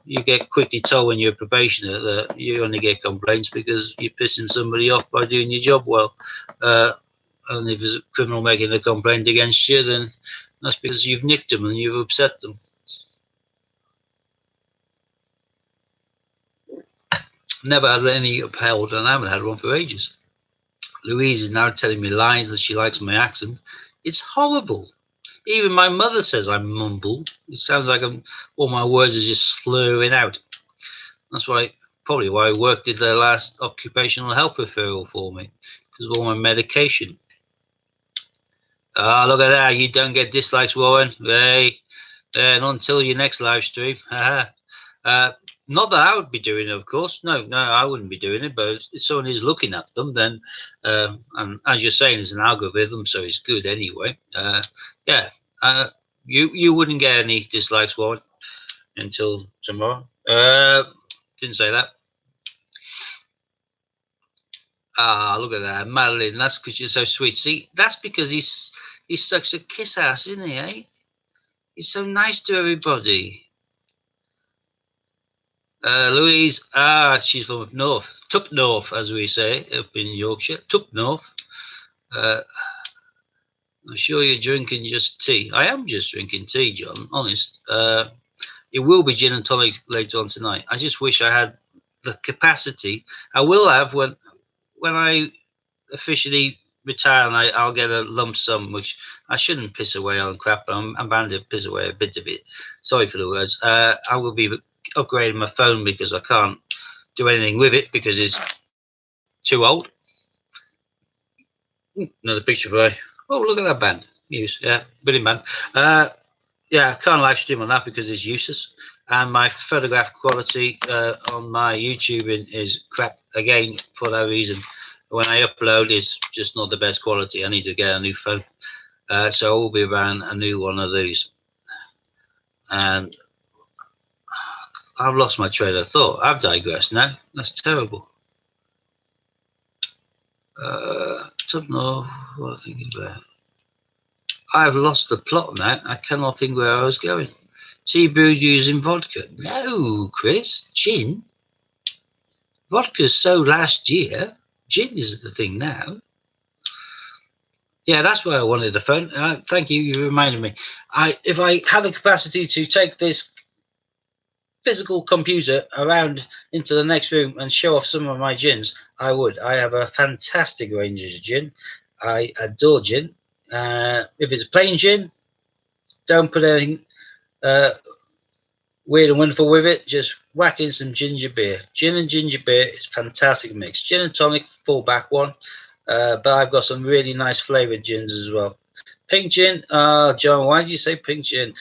you get quickly told when you're a probationer that you only get complaints because you're pissing somebody off by doing your job well. And if there's a criminal making a complaint against you, then that's because you've nicked them and you've upset them. Never had any upheld, and I haven't had one for ages. Louise is now telling me lies that she likes my accent. It's horrible. Even my mother says I mumble. It sounds like all my words are just slurring out. That's probably why work did their last occupational health referral for me, because of all my medication. Look at that. You don't get dislikes, Warren. Hey, not until your next live stream. Not that I would be doing it, of course. No, I wouldn't be doing it. But if someone is looking at them, then, and as you're saying, it's an algorithm, so it's good anyway. Yeah, you wouldn't get any dislikes, Warren, until tomorrow. Didn't say that. Look at that, Madeline. That's because you're so sweet. See, that's because he's such a kiss ass, isn't he? Eh? He's so nice to everybody. Louise, she's from up north, Tup North, as we say up in Yorkshire. Tup North. I'm sure you're drinking just tea. I am just drinking tea, John. Honest. It will be gin and tonic later on tonight. I just wish I had the capacity. I will have when I officially retire, and I'll get a lump sum, which I shouldn't piss away on crap, but I'm bound to piss away a bit of it. Sorry for the words. I will be upgrading my phone because I can't do anything with it because it's too old. Another picture for you. Oh, look at that band. Yes, yeah, brilliant band. yeah, I can't live stream on that because it's useless, and my photograph quality on my YouTubing is crap again for that reason. When I upload, it's just not the best quality. I need to get a new phone, so I will be around a new one of these. And I've lost my train of thought. I've digressed now. That's terrible. Don't know what I'm thinking about. I've lost the plot now. I cannot think where I was going. Tea brewed using vodka. No, Chris. Gin. Vodka's so last year. Gin is the thing now. Yeah, that's why I wanted the phone. Thank you. You reminded me. If I had the capacity to take this physical computer around into the next room and show off some of my gins, I would. I have a fantastic range of gin. I adore gin. If it's a plain gin, don't put anything weird and wonderful with it. Just whack in some ginger beer. Gin and ginger beer is a fantastic mix. Gin and tonic, full back one. But I've got some really nice flavoured gins as well. Pink gin, John, why did you say pink gin?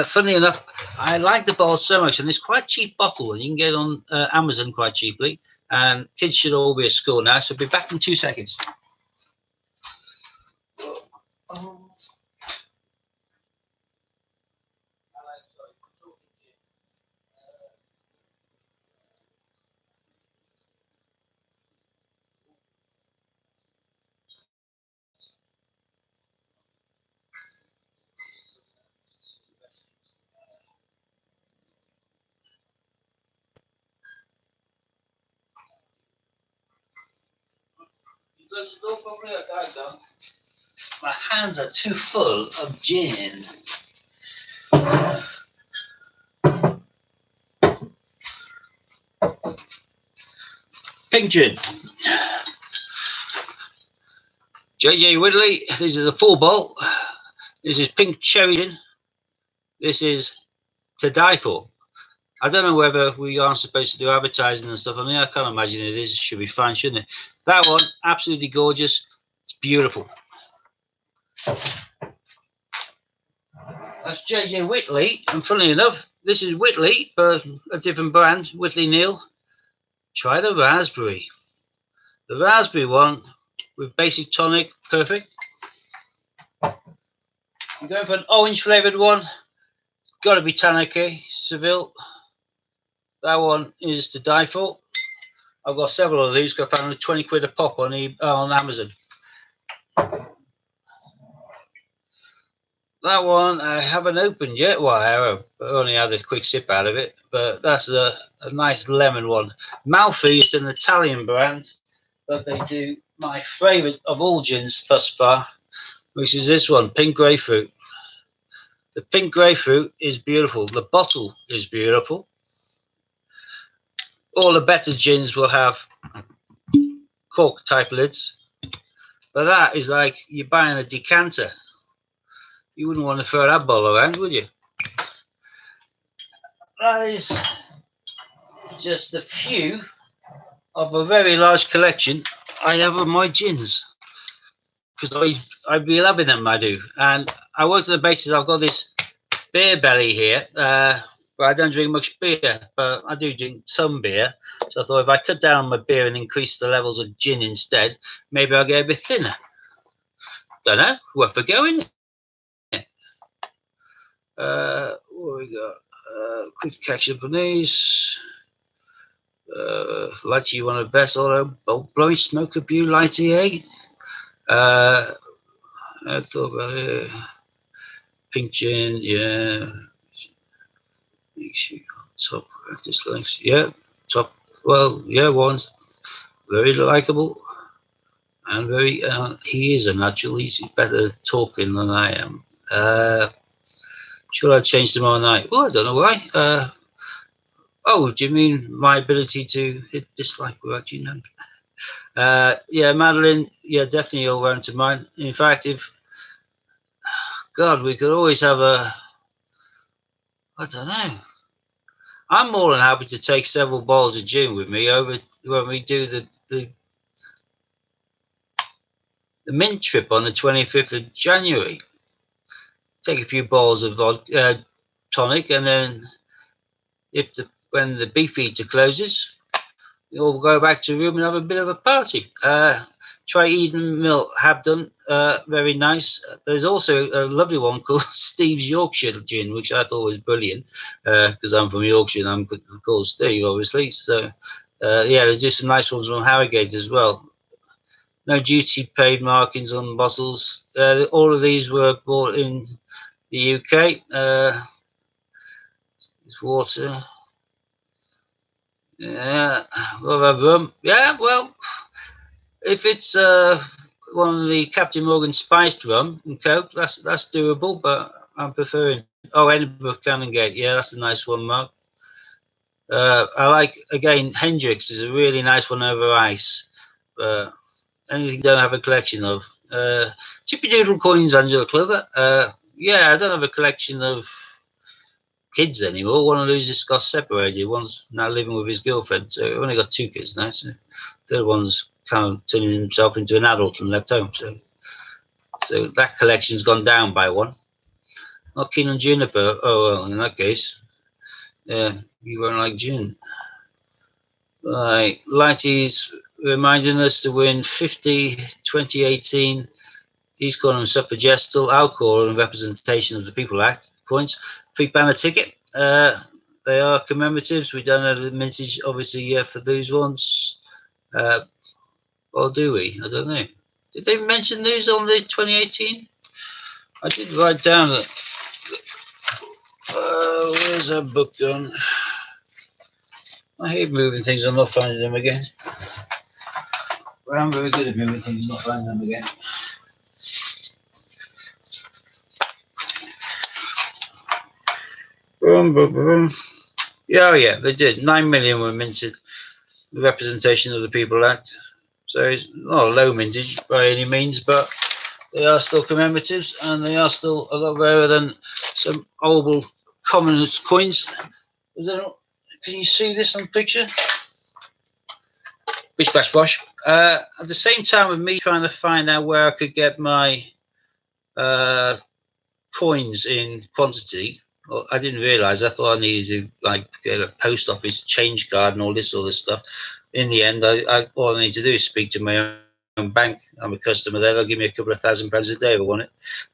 Funnily enough, I like the bottle so much, and it's quite a cheap bottle, and you can get it on Amazon quite cheaply. And kids should all be at school now, so I'll be back in 2 seconds. My hands are too full of gin. Pink gin. JJ Whitley, this is a full bowl. This is pink cherry gin. This is to die for. I don't know whether we aren't supposed to do advertising and stuff. I mean, I can't imagine it is. It should be fine, shouldn't it? That one, absolutely gorgeous. It's beautiful. That's JJ Whitley, and funnily enough, this is Whitley, but a different brand, Whitley Neal. Try the raspberry. The raspberry one with basic tonic, perfect. I'm going for an orange flavoured one. Got to be Tanaka, Seville. That one is to die for. I've got several of these. Got found 20 quid a pop on Amazon. That one I haven't opened yet. Well, I only had a quick sip out of it, but that's a nice lemon one. Malfi is an Italian brand, but they do my favourite of all gins thus far, which is this one, pink grapefruit. The pink grapefruit is beautiful. The bottle is beautiful. All the better gins will have cork type lids, but that is like you're buying a decanter. You wouldn't want to throw that bottle around, would you? That is just a few of a very large collection I have of my gins, because I'd be loving them, I do. And I work on the basis I've got this beer belly here, but I don't drink much beer, but I do drink some beer. So I thought if I cut down on my beer and increase the levels of gin instead, maybe I'll get a bit thinner. Don't know, worth a go, isn't it? What we got? Quick catch up on these. Lighty, one of the best auto blowing smoke of you, Lighty, eh? I thought about it. Pink gin, yeah. Make sure you got top practice links. Yeah, top. Well, yeah, one's very likable and very. He is a natural. He's better talking than I am. Should I change tomorrow night? Well, I don't know why. Oh, do you mean my ability to hit dislike without you know? Yeah, Madeline, yeah, definitely all round to mine. In fact, if, God, we could always have a, I don't know. I'm more than happy to take several bottles of gin with me over when we do the mint trip on the 25th of January. take a few bottles of tonic, and then when the beef eater closes, we all go back to the room and have a bit of a party. Try Eden Mill Habdon, very nice. There's also a lovely one called Steve's Yorkshire Gin, which I thought was brilliant, because I'm from Yorkshire and I'm called Steve, obviously. So, yeah, there's just some nice ones from Harrogate as well. No duty paid markings on bottles. All of these were bought in the UK. It's water. Yeah, we'll have rum. Yeah, well, if it's one of the Captain Morgan spiced rum and coke, that's doable. But I'm preferring. Oh, Edinburgh Canongate. Yeah, that's a nice one, Mark. I like again Hendrix is a really nice one over ice. Anything you don't have a collection of. Chippy Doodle coins, Angela Clover. Yeah, I don't have a collection of kids anymore. One of those just got separated. One's now living with his girlfriend. So I've only got 2 kids now. So the other one's kind of turning himself into an adult and left home. So that collection's gone down by 1. Not keen on Juniper. Oh, well, in that case, you won't like June. Right, Lighty's reminding us to win 50 2018. He's calling them Suffragestal, Alcohol and Representation of the People Act points. Free banner ticket. They are commemoratives. We don't have the mintage, obviously, yet for those ones. Or do we? I don't know. Did they mention these on the 2018? I did write down that. Where's that book gone? I hate moving things. I'm not finding them again. Well, I'm very good at moving things, not finding them again. Yeah, oh yeah, they did. 9 million were minted. The Representation of the People Act. So it's not a low mintage by any means, but they are still commemoratives, and they are still a lot rarer than some old common coins. Can you see this on the picture? Bish bash bosh. At the same time with me trying to find out where I could get my coins in quantity, well, I didn't realise. I thought I needed to get a post office change card and all this sort of stuff. In the end, all I need to do is speak to my own bank. I'm a customer there. They'll give me a couple of £1,000 a day if I want it,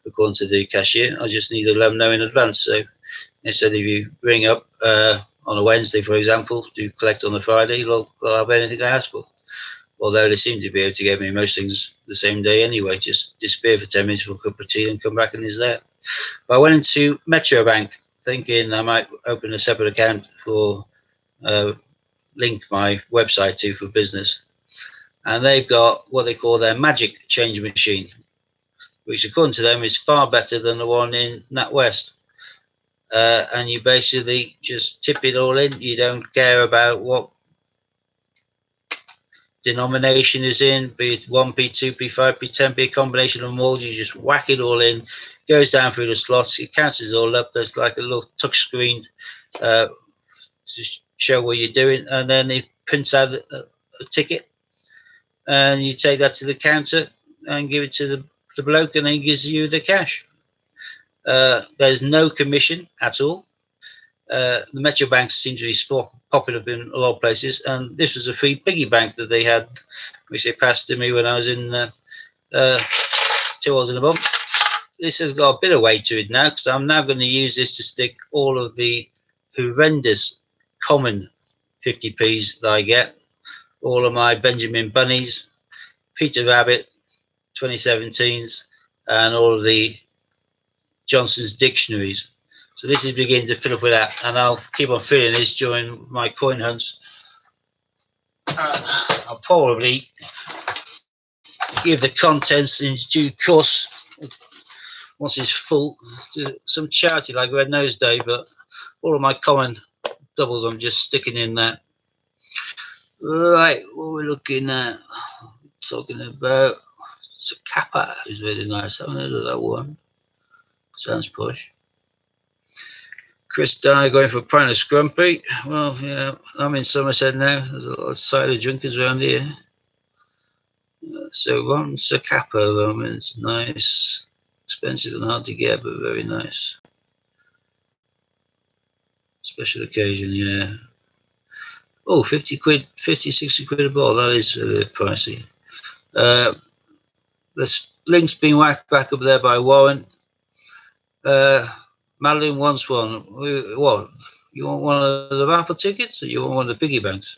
according to the cashier. I just need to let them know in advance. So instead, if you ring up on a Wednesday, for example, to collect on a Friday, they'll have anything I ask for. Although they seem to be able to get me most things the same day anyway. Just disappear for 10 minutes for a cup of tea and come back and it's there. But I went into Metro Bank thinking I might open a separate account for link my website to for business. And they've got what they call their magic change machine, which according to them is far better than the one in NatWest. And you basically just tip it all in. You don't care about what denomination is in, be it 1p, 2p, 5p, 10p, a combination of them all. You just whack it all in, goes down through the slots, it counts it all up. There's like a little touch screen to show what you're doing, and then it prints out a ticket, and you take that to the counter and give it to the bloke, and then he gives you the cash. There's no commission at all. The Metro banks seem to be popular in a lot of places, and this was a free piggy bank that they had, which they passed to me when I was in 2 hours in a bump. This has got a bit of weight to it now, because I'm now going to use this to stick all of the horrendous common 50p's that I get, all of my Benjamin Bunnies, Peter Rabbit 2017s, and all of the Johnson's dictionaries. So this is beginning to fill up with that, and I'll keep on filling this during my coin hunts. I'll probably give the contents in due course once it's full to some charity like Red Nose Day, but all of my common doubles I'm just sticking in there. Right, what are we looking at? Talking about Zacapa is really nice. I haven't heard of that one. Sounds posh. Chris Dye going for a pint of Scrumpy. Well, yeah, I'm in Somerset now. There's a lot of cider drinkers around here. So one Zacapa, it's nice. Expensive and hard to get, but very nice. Special occasion, yeah. Oh, 50 quid, 50, 60 quid a bottle. That is a bit pricey. The link's been whacked back up there by Warren. Madeline wants one. What? You want one of the raffle tickets, or you want one of the piggy banks?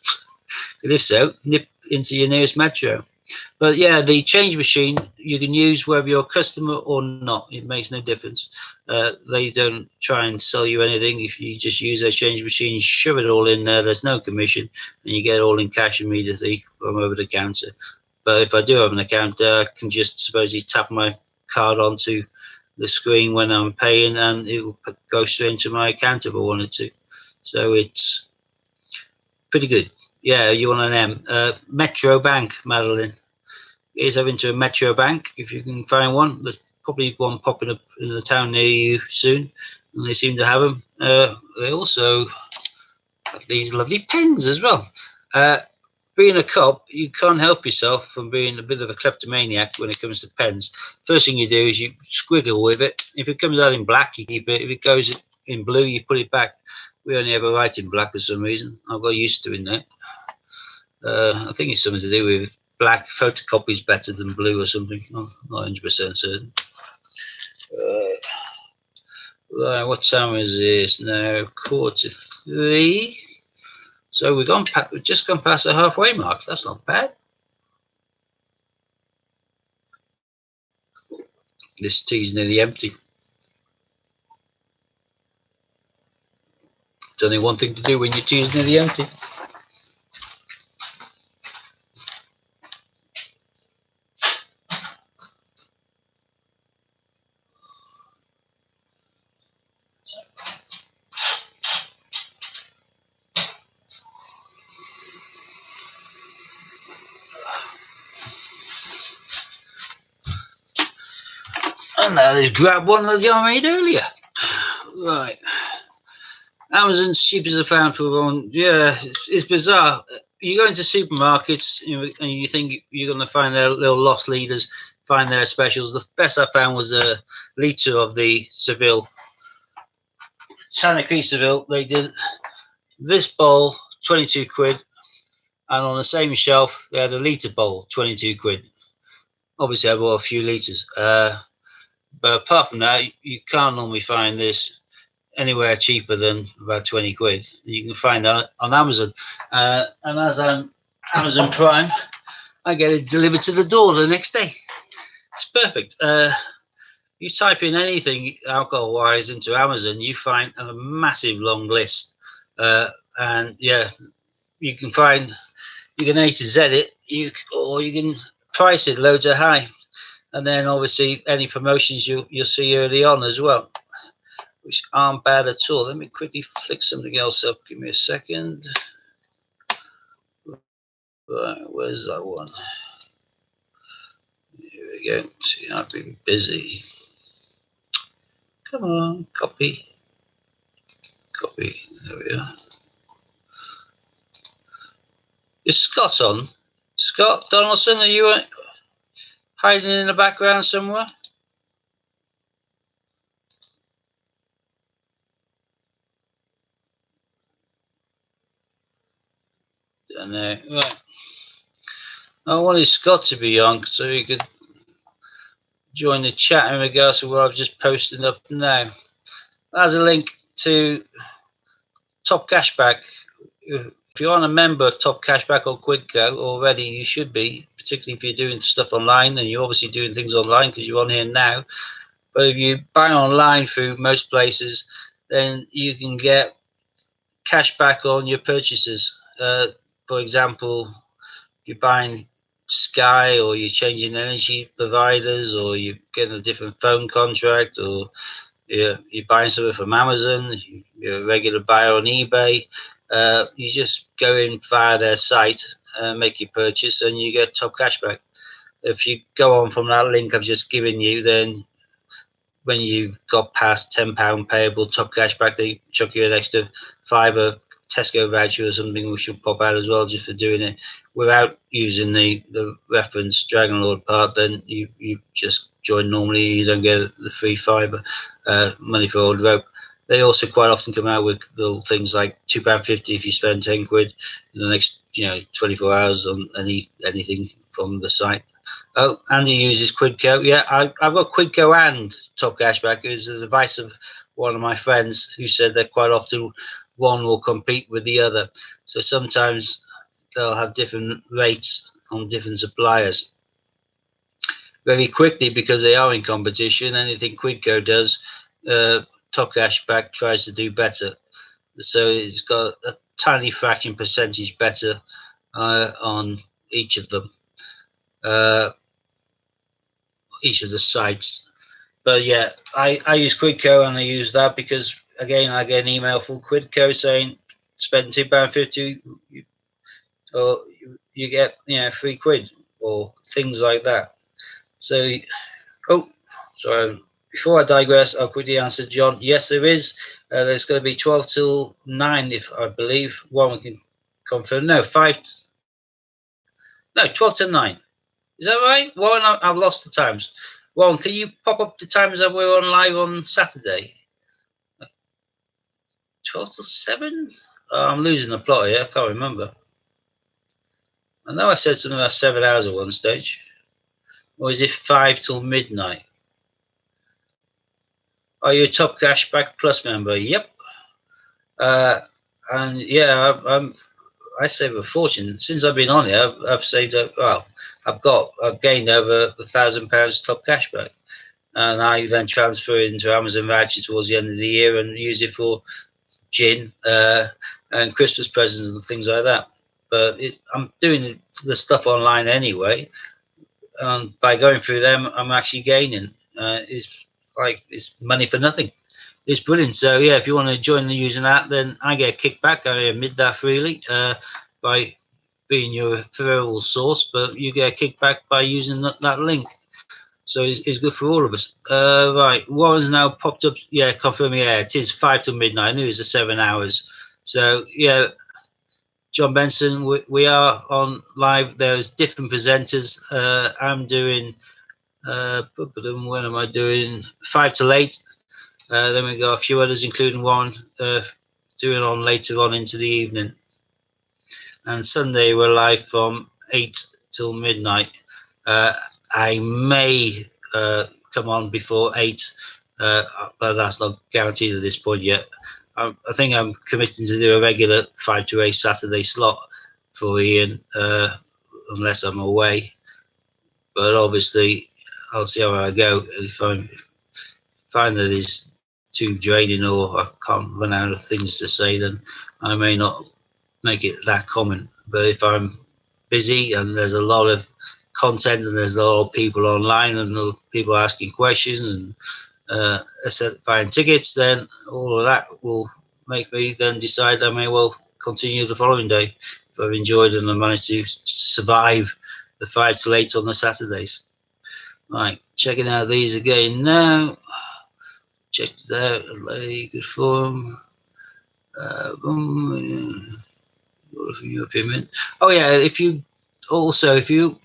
If so, nip into your nearest metro. But yeah, the change machine you can use whether you're a customer or not. It makes no difference. They don't try and sell you anything. If you just use their change machine, shove it all in there, there's no commission, and you get it all in cash immediately from over the counter. But if I do have an account, I can just supposedly tap my card onto the screen when I'm paying, and it will go straight into my account if I wanted to. So it's pretty good. Yeah, you want an M. Metro Bank, Madeline. Is over into a Metro Bank if you can find one. There's probably one popping up in the town near you soon, and they seem to have them. They also have these lovely pens as well. Being a cop, you can't help yourself from being a bit of a kleptomaniac when it comes to pens. First thing you do is you squiggle with it. If it comes out in black, you keep it. If it goes in blue, you put it back. We only ever write in black for some reason. I've got used to doing that. I think it's something to do with black photocopy is better than blue or something. I'm not 100% certain. Right, what time is this now? 2:45. So we've just gone past the halfway mark. That's not bad. This tea's nearly empty. It's only one thing to do when your tea's nearly empty. And now let's grab one that I made earlier. Right. Amazon's cheap as a pound for one. Yeah, it's bizarre. You go into supermarkets, and you think you're going to find their little lost leaders, find their specials. The best I found was a litre of the Seville. Tanacree Seville. They did this bowl, 22 quid. And on the same shelf, they had a litre bowl, 22 quid. Obviously, I bought a few litres. But apart from that, you can't normally find this anywhere cheaper than about 20 quid. You can find that on Amazon. And as I'm Amazon Prime, I get it delivered to the door the next day. It's perfect. You type in anything alcohol-wise into Amazon, you find a massive long list. And yeah, you can A to Z it, or you can price it loads of high. And then obviously any promotions you'll see early on as well, which aren't bad at all. Let me quickly flick something else up. Give me a second. Right, where's that one? Here we go. See, I've been busy. Come on, copy. Copy. There we are. Is Scott on? Scott Donaldson, are you hiding in the background somewhere? Down there. Right. I wanted Scott to be on so he could join the chat in regards to what I've just posted up now. There's a link to Top Cashback. If you're on a member of Top Cashback or Quidco already, you should be, particularly if you're doing stuff online, and you're obviously doing things online because you're on here now. But if you buy online through most places, then you can get cashback on your purchases. For example, if you're buying Sky, or you're changing energy providers, or you're getting a different phone contract, or you're buying something from Amazon, you're a regular buyer on eBay, you just go in via their site, make your purchase, and you get top cashback. If you go on from that link I've just given you, then when you've got past £10 payable top cashback, they chuck you an extra £5 Tesco voucher or something, which will pop out as well just for doing it without using the reference Dragonlord part. Then you just join normally, you don't get the free fibre, money for old rope. They also quite often come out with little things like £2.50 if you spend 10 quid in the next 24 hours on anything from the site. Oh, Andy uses Quidco. Yeah, I've got Quidco and Top Cashback. It was the advice of one of my friends who said that quite often one will compete with the other. So sometimes they'll have different rates on different suppliers. Very quickly, because they are in competition, anything Quidco does, Top Cashback tries to do better. So it's got a tiny fraction percentage better on each of them, each of the sites. But yeah, I use Quidco, and I use that because, again, I get an email from Quidco saying spend £2.50 or you get £3 or things like that. So, oh, sorry. Before I digress, I'll quickly answer John. Yes, there is. There's going to be 12 till 9, if I believe. One we can confirm. No, 5. No, 12 till 9. Is that right? Warren, I've lost the times. Warren, can you pop up the times that we're on live on Saturday? 12 till 7? I'm losing the plot here. I can't remember. I know I said something about 7 hours at one stage. Or is it 5 till midnight? Are you a Top Cashback Plus member? Yep. And yeah, I save a fortune since I've been on here. I've saved up. Well, I've gained over £1,000 Top Cashback, and I then transfer it into Amazon voucher towards the end of the year and use it for gin and Christmas presents and things like that. But I'm doing the stuff online anyway, and by going through them, I'm actually gaining. It's money for nothing. It's brilliant. So yeah, if you want to join the using that, then I get a kickback. I admit that freely by being your referral source, but you get a kickback by using that link. So it's good for all of us. Right, Warren's now popped up. Yeah, confirm. Yeah, it is 5 till midnight. I knew it was 7 hours. So yeah, John Benson, we are on live. There's different presenters. I'm doing. When am I doing? 5 till 8. Then we got a few others, including one doing on later on into the evening. And Sunday we're live from 8 till midnight. I may come on before 8, but that's not guaranteed at this point yet. I think I'm committing to do a regular 5 to 8 Saturday slot for Ian, unless I'm away. But obviously, I'll see how I go. If I find that it's too draining or I can't run out of things to say, then I may not make it that common. But if I'm busy and there's a lot of content and there's a lot of people online and people asking questions and buying tickets, then all of that will make me then decide I may well continue the following day if I've enjoyed and I managed to survive the 5 till 8 on the Saturdays. Right, checking out these again now. Checked it out, very good form. European Mint. Oh yeah, if you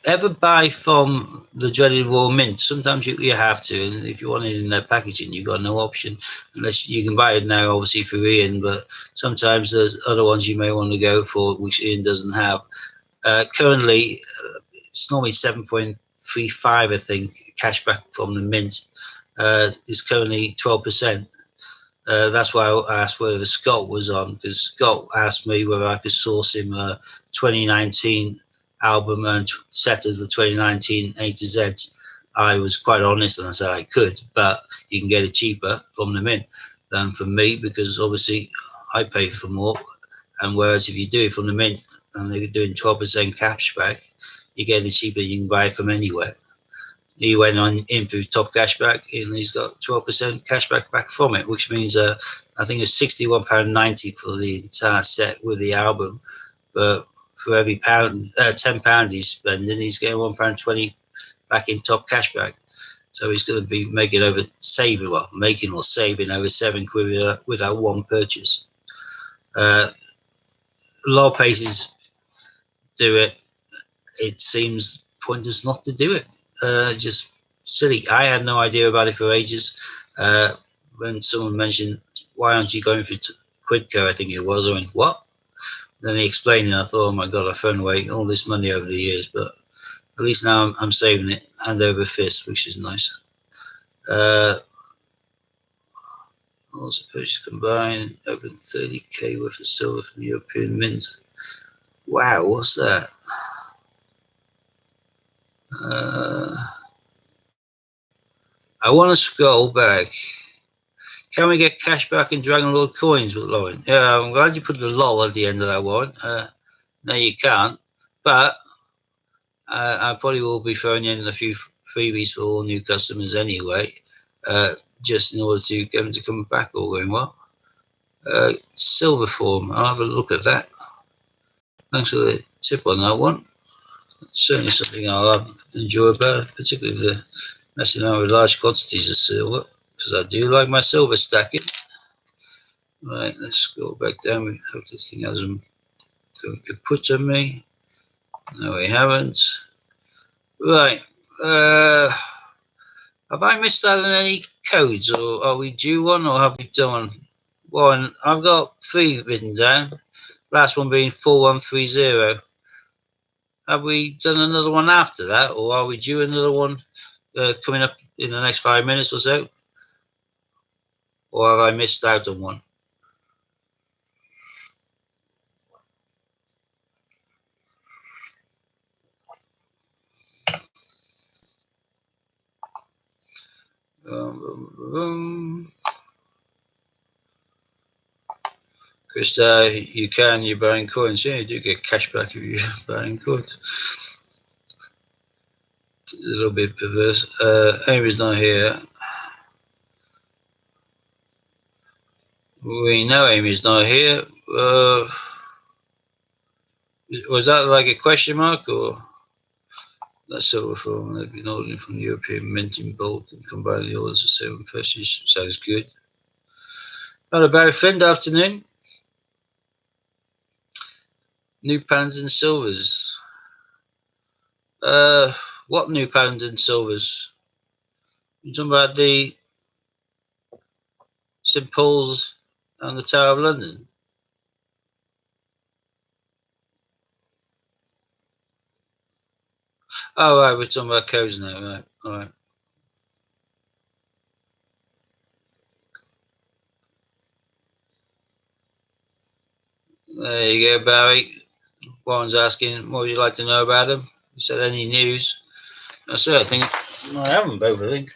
ever buy from the dreaded Raw Mint, sometimes you have to, and if you want it in their packaging, you've got no option unless you can buy it now, obviously for Ian. But sometimes there's other ones you may want to go for which Ian doesn't have. Currently, it's normally 7.35, I think, cashback from the Mint. Is currently 12%. That's why I asked whether Scott was on, because Scott asked me whether I could source him a 2019 album and set of the 2019 A to Zs. I was quite honest and I said I could, but you can get it cheaper from the Mint than from me, because obviously I pay for more. And whereas if you do it from the Mint and they're doing 12% cashback, you get it cheaper. You can buy it from anywhere. He went on in through Top Cashback and he's got 12% cashback back from it, which means I think it's £61.90 for the entire set with the album. But for every £10 he's spending, he's getting £1.20 back in Top Cashback. So he's going to be saving over £7 with that one purchase. A lot of places do it. It seems pointless not to do it. Just silly. I had no idea about it for ages. When someone mentioned, why aren't you going for Quidco, I think it was, I went, what? Then he explained it, and I thought, oh my god, I've thrown away all this money over the years, but at least now I'm saving it hand over fist, which is nice. Also purchase combined, open 30k worth of silver from the European Mint. Wow, what's that? I want to scroll back. Can we get cash back in Dragonlord coins with Lauren? Yeah, I'm glad you put the lol at the end of that one. No, you can't. But I probably will be throwing in a few freebies for all new customers anyway, just in order to get them to come back all going well. Silver form, I'll have a look at that. Thanks for the tip on that one. Certainly something I'll enjoy about it, particularly the messing around with large quantities of silver, because I do like my silver stacking. Right, let's scroll back down. We hope this thing hasn't got kaput on me. No, we haven't. Right, have I missed out on any codes, or are we due one, or have we done one? I've got 3 written down. Last one being 4130. Have we done another one after that, or are we due another one coming up in the next 5 minutes or so? Or have I missed out on one? Krista, you're buying coins. Yeah, you do get cash back if you're buying coins. A little bit perverse. Amy's not here. We know Amy's not here. Was that like a question mark, or that silver form they've been ordering from the European Mint in bulk and combine the orders of 7 purchases? Sounds good. Hello, Barry Flynn. Afternoon. New pounds and silvers. What new pounds and silvers? You talking about the St Paul's and the Tower of London? Oh, right, we're talking about codes now, right? All right. There you go, Barry. Warren's asking, what would you like to know about them? You said any news? I think I haven't both, I think.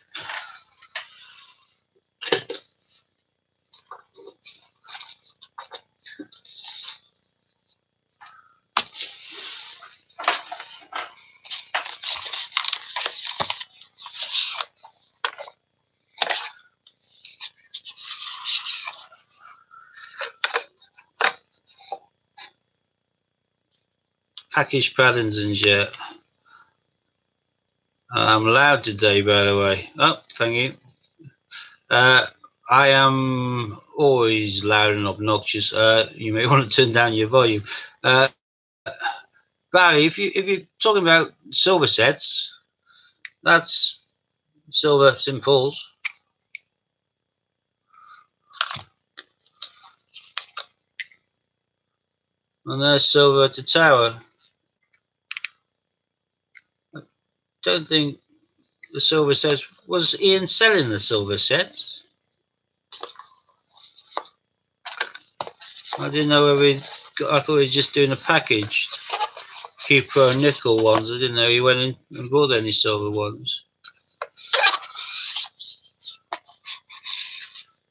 Package patterns and yet. I'm loud today, by the way. Oh, thank you. I am always loud and obnoxious. You may want to turn down your volume. Barry, if you're talking about silver sets, that's silver St Paul's. And there's silver at the Tower. I don't think the silver sets. Was Ian selling the silver sets? I didn't know whether I thought he was just doing a packaged few pro nickel ones. I didn't know he went in and bought any silver ones.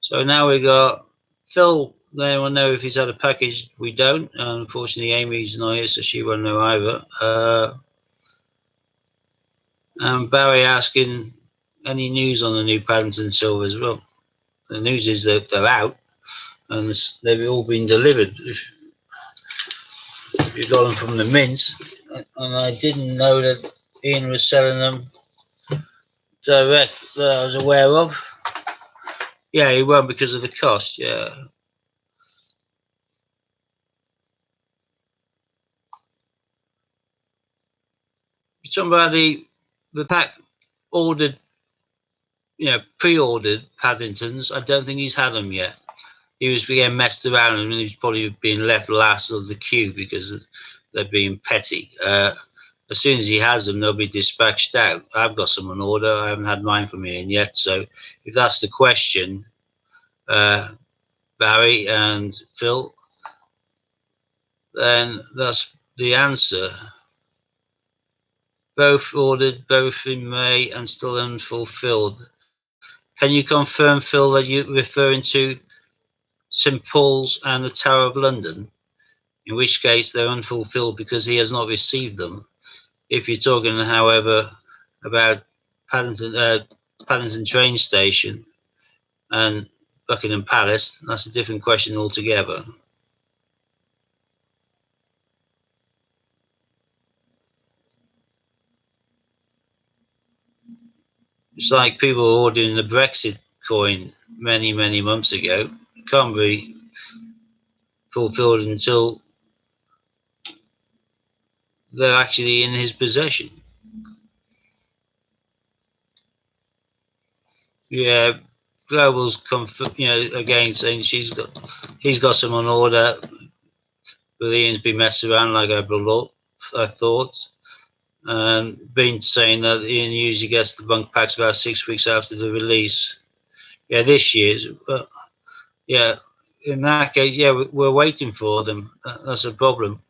So now we got Phil. They will know if he's had a package. We don't. Unfortunately, Amy's not here, so she won't know either. And Barry asking any news on the new patterns in silver as well. The news is that they're out and they've all been delivered. If you got them from the mints, and I didn't know that Ian was selling them direct that I was aware of. Yeah, he won't because of the cost. Yeah. You're talking about the pack ordered pre-ordered Paddingtons. I don't think he's had them yet. He was being messed around, and he's probably been left last of the queue because they're being petty. As soon as he has them, they'll be dispatched out. I've got some on order. I haven't had mine from Ian yet. So if that's the question, Barry and Phil, then that's the answer. Both ordered, both in May and still unfulfilled. Can you confirm, Phil, that you're referring to St. Paul's and the Tower of London? In which case they're unfulfilled because he has not received them. If you're talking, however, about Paddington train station and Buckingham Palace, that's a different question altogether. It's like people were ordering the Brexit coin many, many months ago. It can't be fulfilled until they're actually in his possession. Yeah, Global's again saying he's got some on order, but Ian's been messed around like I thought. And been saying that Ian usually gets the bunk packs about 6 weeks after the release. Yeah, this year's. Yeah, in that case, yeah, we're waiting for them. That's a problem.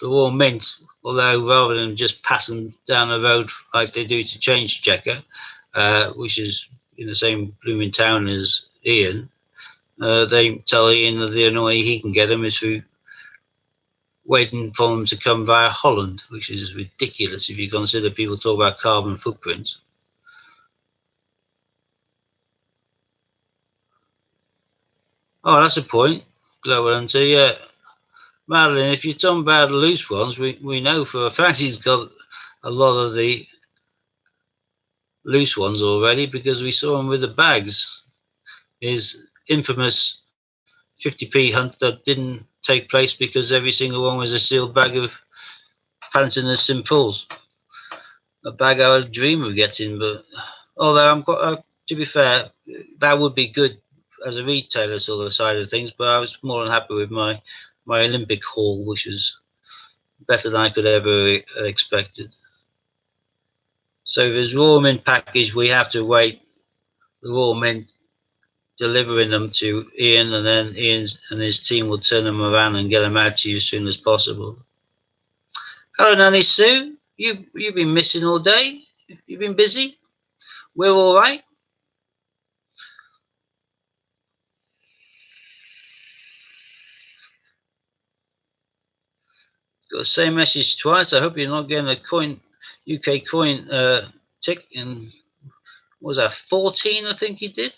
The Royal Mint, although rather than just passing down the road like they do to Change Checker, which is in the same blooming town as Ian, they tell Ian that the only way he can get them is through waiting for them to come via Holland, which is ridiculous if you consider people talk about carbon footprint. Oh, that's a point. Global Hunter, yeah. Madeline, if you're talking about the loose ones, we know for a fact he's got a lot of the loose ones already because we saw him with the bags. His infamous 50p hunt that didn't take place because every single one was a sealed bag of Paddington and St. Paul's. A bag I would dream of getting, but although to be fair, that would be good as a retailer sort of side of things, but I was more than happy with my Olympic haul, which was better than I could ever expected. So if there's Royal Mint package, we have to wait the Royal Mint delivering them to Ian, and then Ian and his team will turn them around and get them out to you as soon as possible. Hello, Nanny Sue. You've been missing all day. You've been busy. We're all right. Got the same message twice. I hope you're not getting a UK coin tick. And what was that, 14? I think he did.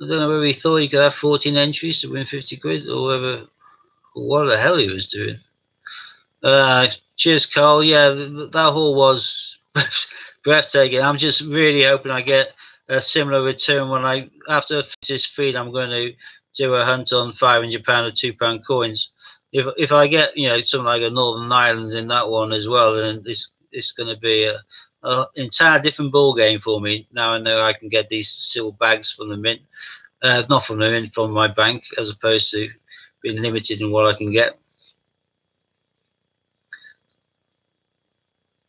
I don't know whether he thought he could have 14 entries to win 50 quid or whether what the hell he was doing. Cheers, Carl. Yeah, that haul was breathtaking. I'm just really hoping I get a similar return when after this feed, I'm going to do a hunt on £500 or £2 coins. If I get something like a Northern Ireland in that one as well, then it's going to be an entire different ball game for me. Now I know I can get these sealed bags from the mint, not from the mint, from my bank, as opposed to being limited in what I can get.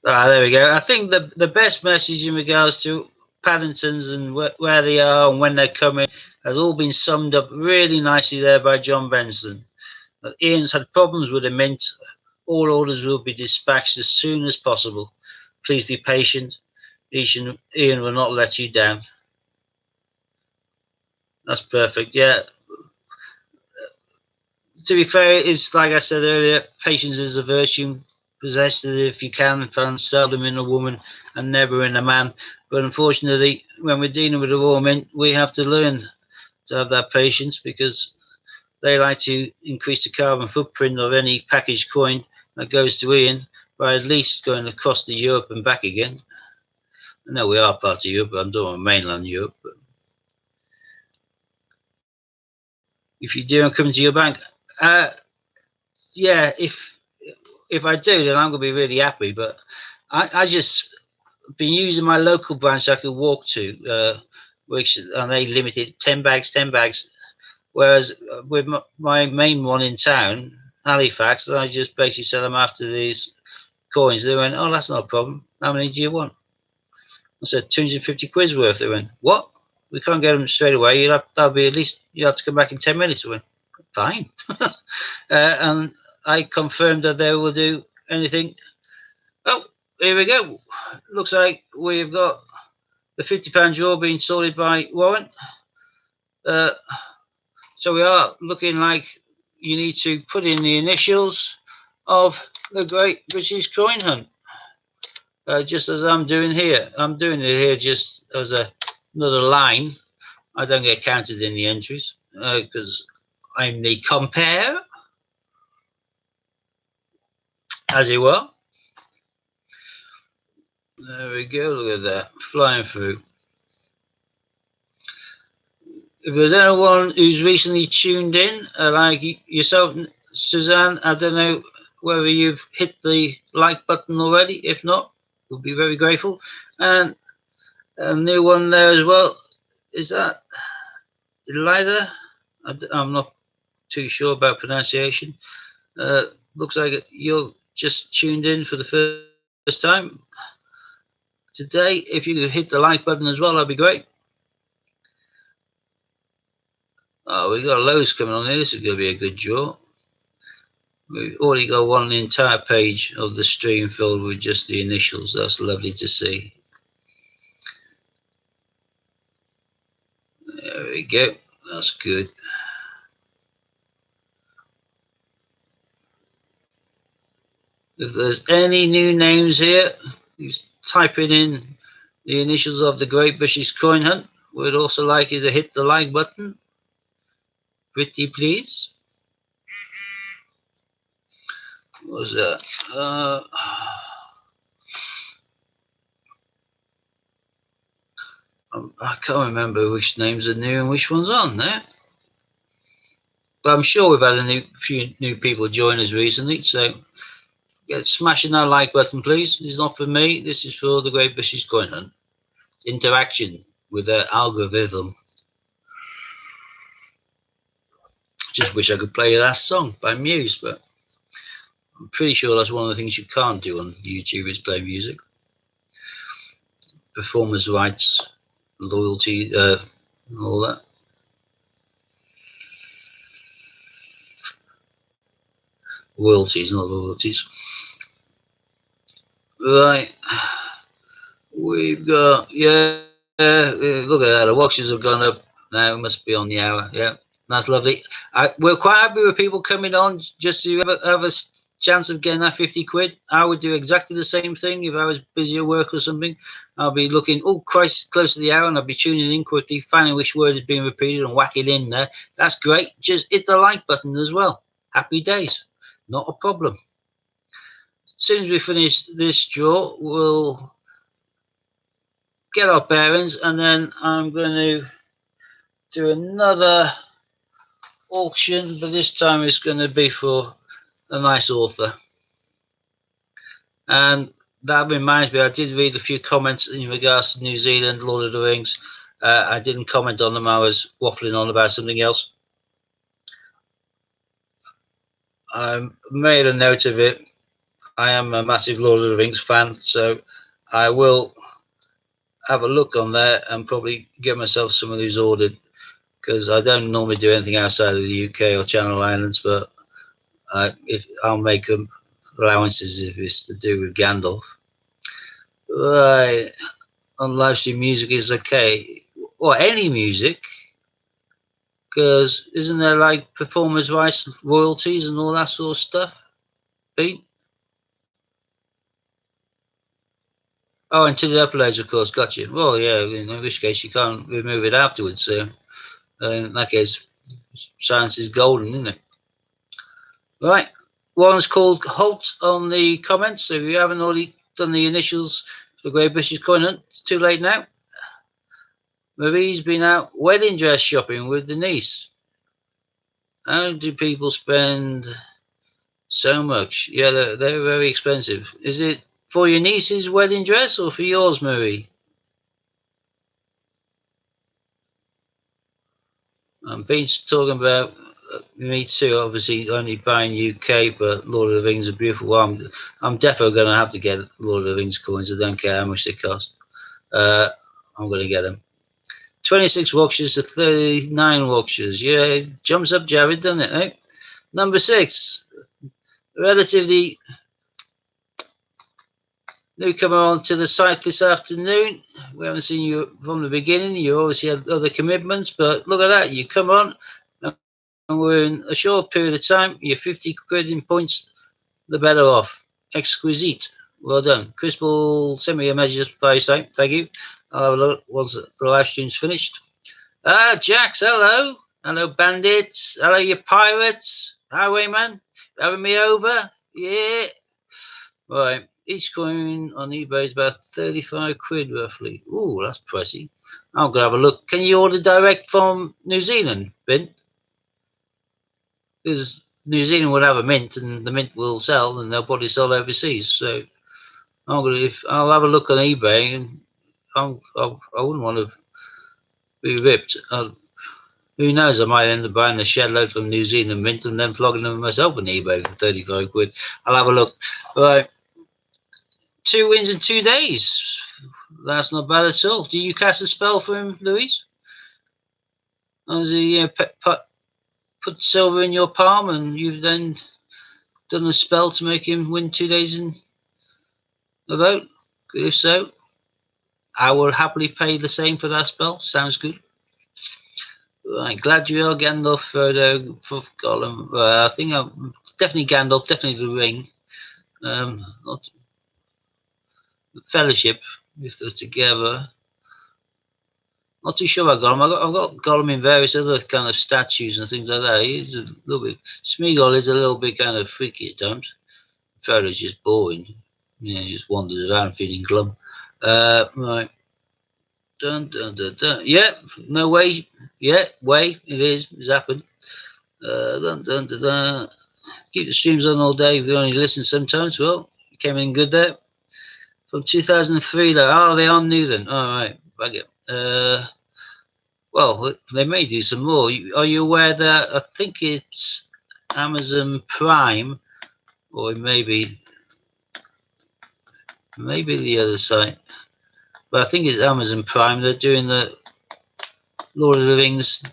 There we go. I think the best message in regards to Paddingtons and where they are and when they're coming has all been summed up really nicely there by John Benson. Ian's had problems with the mint. All orders will be dispatched as soon as possible. Please be patient. Ian will not let you down. That's perfect. Yeah. To be fair, it's like I said earlier, patience is a virtue. Possess it if you can, found seldom in a woman and never in a man. But unfortunately, when we're dealing with a Royal Mint, we have to learn to have that patience because they like to increase the carbon footprint of any packaged coin that goes to Ian by at least going across to Europe and back again. I know we are part of Europe, but I'm talking mainland Europe. But if you do come to your bank, yeah, if I do, then I'm going to be really happy. But I just been using my local branch I could walk to, and they limited 10 bags, 10 bags. Whereas with my main one in town, Halifax, I just basically sell them after these coins. They went, oh, that's not a problem. How many do you want? I said 250 quid's worth. They went, what? We can't get them straight away. That'll be at least, you have to come back in 10 minutes. I went, fine. And I confirmed that they will do anything. Oh, here we go. Looks like we've got the £50 draw being sorted by Warren. So we are looking like you need to put in the initials of the Great British Coin Hunt. Just as I'm doing here. I'm doing it here just as another line. I don't get counted in the entries because I'm the compare, as it were. There we go, look at that, flying through. If there's anyone who's recently tuned in, like yourself, Suzanne, I don't know whether you've hit the like button already. If not, we'll be very grateful. And a new one there as well. Is that Elida? I'm not too sure about pronunciation. Looks like you're just tuned in for the first time today. If you could hit the like button as well, that'd be great. Oh, we got loads coming on here. This is going to be a good draw. We've already got one entire page of the stream filled with just the initials. That's lovely to see. There we go. That's good. If there's any new names here, who's typing in the initials of the Great British Coin Hunt, we'd also like you to hit the like button. Pretty please. What was that? I can't remember which names are new and which ones aren't there. But I'm sure we've had a few new people join us recently, so get smashing that like button, please. It's not for me. This is for the Great British Coin Hunt. It's interaction with their algorithm. Just wish I could play that song by Muse, but I'm pretty sure that's one of the things you can't do on YouTube is play music. Performers' rights, loyalty, all that. Royalties, not loyalties. Right. We've got, yeah, look at that. The watches have gone up now. It must be on the hour. Yeah, that's lovely. We're quite happy with people coming on just to have a chance of getting that 50 quid. I would do exactly the same thing if I was busy at work or something. I'll be looking, oh Christ, close to the hour, and I'll be tuning in quickly, finding which word is being repeated and whack it in there. That's great. Just hit the like button as well. Happy days. Not a problem. As soon as we finish this draw, we'll get our bearings, and then I'm going to do another auction, but this time it's going to be for a nice author. And that reminds me, I did read a few comments in regards to New Zealand, Lord of the Rings. I didn't comment on them. I was waffling on about something else. I made a note of it. I am a massive Lord of the Rings fan, so I will have a look on there and probably get myself some of these ordered, because I don't normally do anything outside of the UK or Channel Islands, but if I'll make allowances if it's to do with Gandalf. Right, on live stream music is okay, or any music, because isn't there like performers' rights, royalties, and all that sort of stuff? Pete? Oh, and to the uploads, of course. Gotcha. Well, yeah. In which case, you can't remove it afterwards. So, in that case, science is golden, isn't it? Right. One's called Halt on the comments. So if you haven't already done the initials for Great British Coin Hunt, it's too late now. Marie's been out wedding dress shopping with Denise. How do people spend so much? Yeah, they're very expensive. Is it For your niece's wedding dress or for yours, Marie? Bean's talking about me too. Obviously, only buying UK, but Lord of the Rings are beautiful. Well, I'm definitely going to have to get Lord of the Rings coins. I don't care how much they cost. I'm going to get them. 26 watches to 39 watches. Yeah, jumps up Jared, doesn't it? Eh? Number 6, relatively newcomer onto the site this afternoon. We haven't seen you from the beginning. You obviously had other commitments, but look at that. You come on, and we're in a short period of time. You're 50 quid in points, the better off. Exquisite. Well done. Chris will send me a message by site. Thank you. I'll have a look once the live stream's finished. Jax, hello. Hello, bandits. Hello, you pirates. Highwayman. Having me over? Yeah. Right. Each coin on eBay is about 35 quid roughly. Ooh, that's pricey. I'm going to have a look. Can you order direct from New Zealand, Ben? Because New Zealand will have a mint and the mint will sell and they'll probably sell overseas. So I'll have a look on eBay and I wouldn't want to be ripped. Who knows? I might end up buying a shed load from New Zealand mint and then flogging them myself on eBay for 35 quid. I'll have a look. Right. 2 wins in 2 days. That's not bad at all. Do you cast a spell for him, Louise? Or has he put silver in your palm and you've then done a spell to make him win 2 days in a vote? If so, I will happily pay the same for that spell. Sounds good. Right, Gladriel, Gandalf, Frodo, Gollum. I think I'm definitely Gandalf, definitely the ring. Not the Fellowship, if they're together. Not too sure about Gollum. I've got Gollum in various other kind of statues and things like that. He's a little bit. Smeagol is a little bit kind of freaky at times. Frodo's just boring. He just wanders around feeling glum. Right. Dun, dun, dun, dun. Yeah, no way. Yeah, way. It is. It's happened. Dun, dun, dun, dun. Keep the streams on all day. We only listen sometimes. Well, you came in good there. From 2003, though. Oh, they are new then. All right. Bug it. Well, they may do some more. Are you aware that I think it's Amazon Prime, or maybe the other site, but I think it's Amazon Prime. They're doing the Lord of the Rings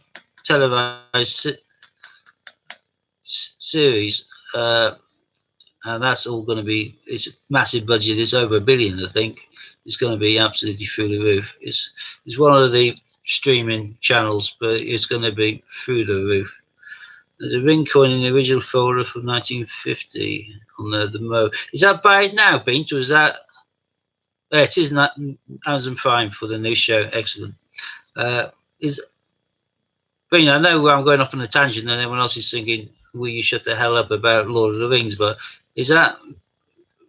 televised series, and that's all going to be. It's a massive budget. It's over $1 billion, I think. It's going to be absolutely through the roof. It's one of the streaming channels, but it's going to be through the roof. There's a ring coin in the original folder from 1950 on the Mo. Is that by now, Beans, or is that? It is not Amazon Prime for the new show. Excellent. Is Bean? I know I'm going off on a tangent, and everyone else is thinking, "Will you shut the hell up about Lord of the Rings?" But is that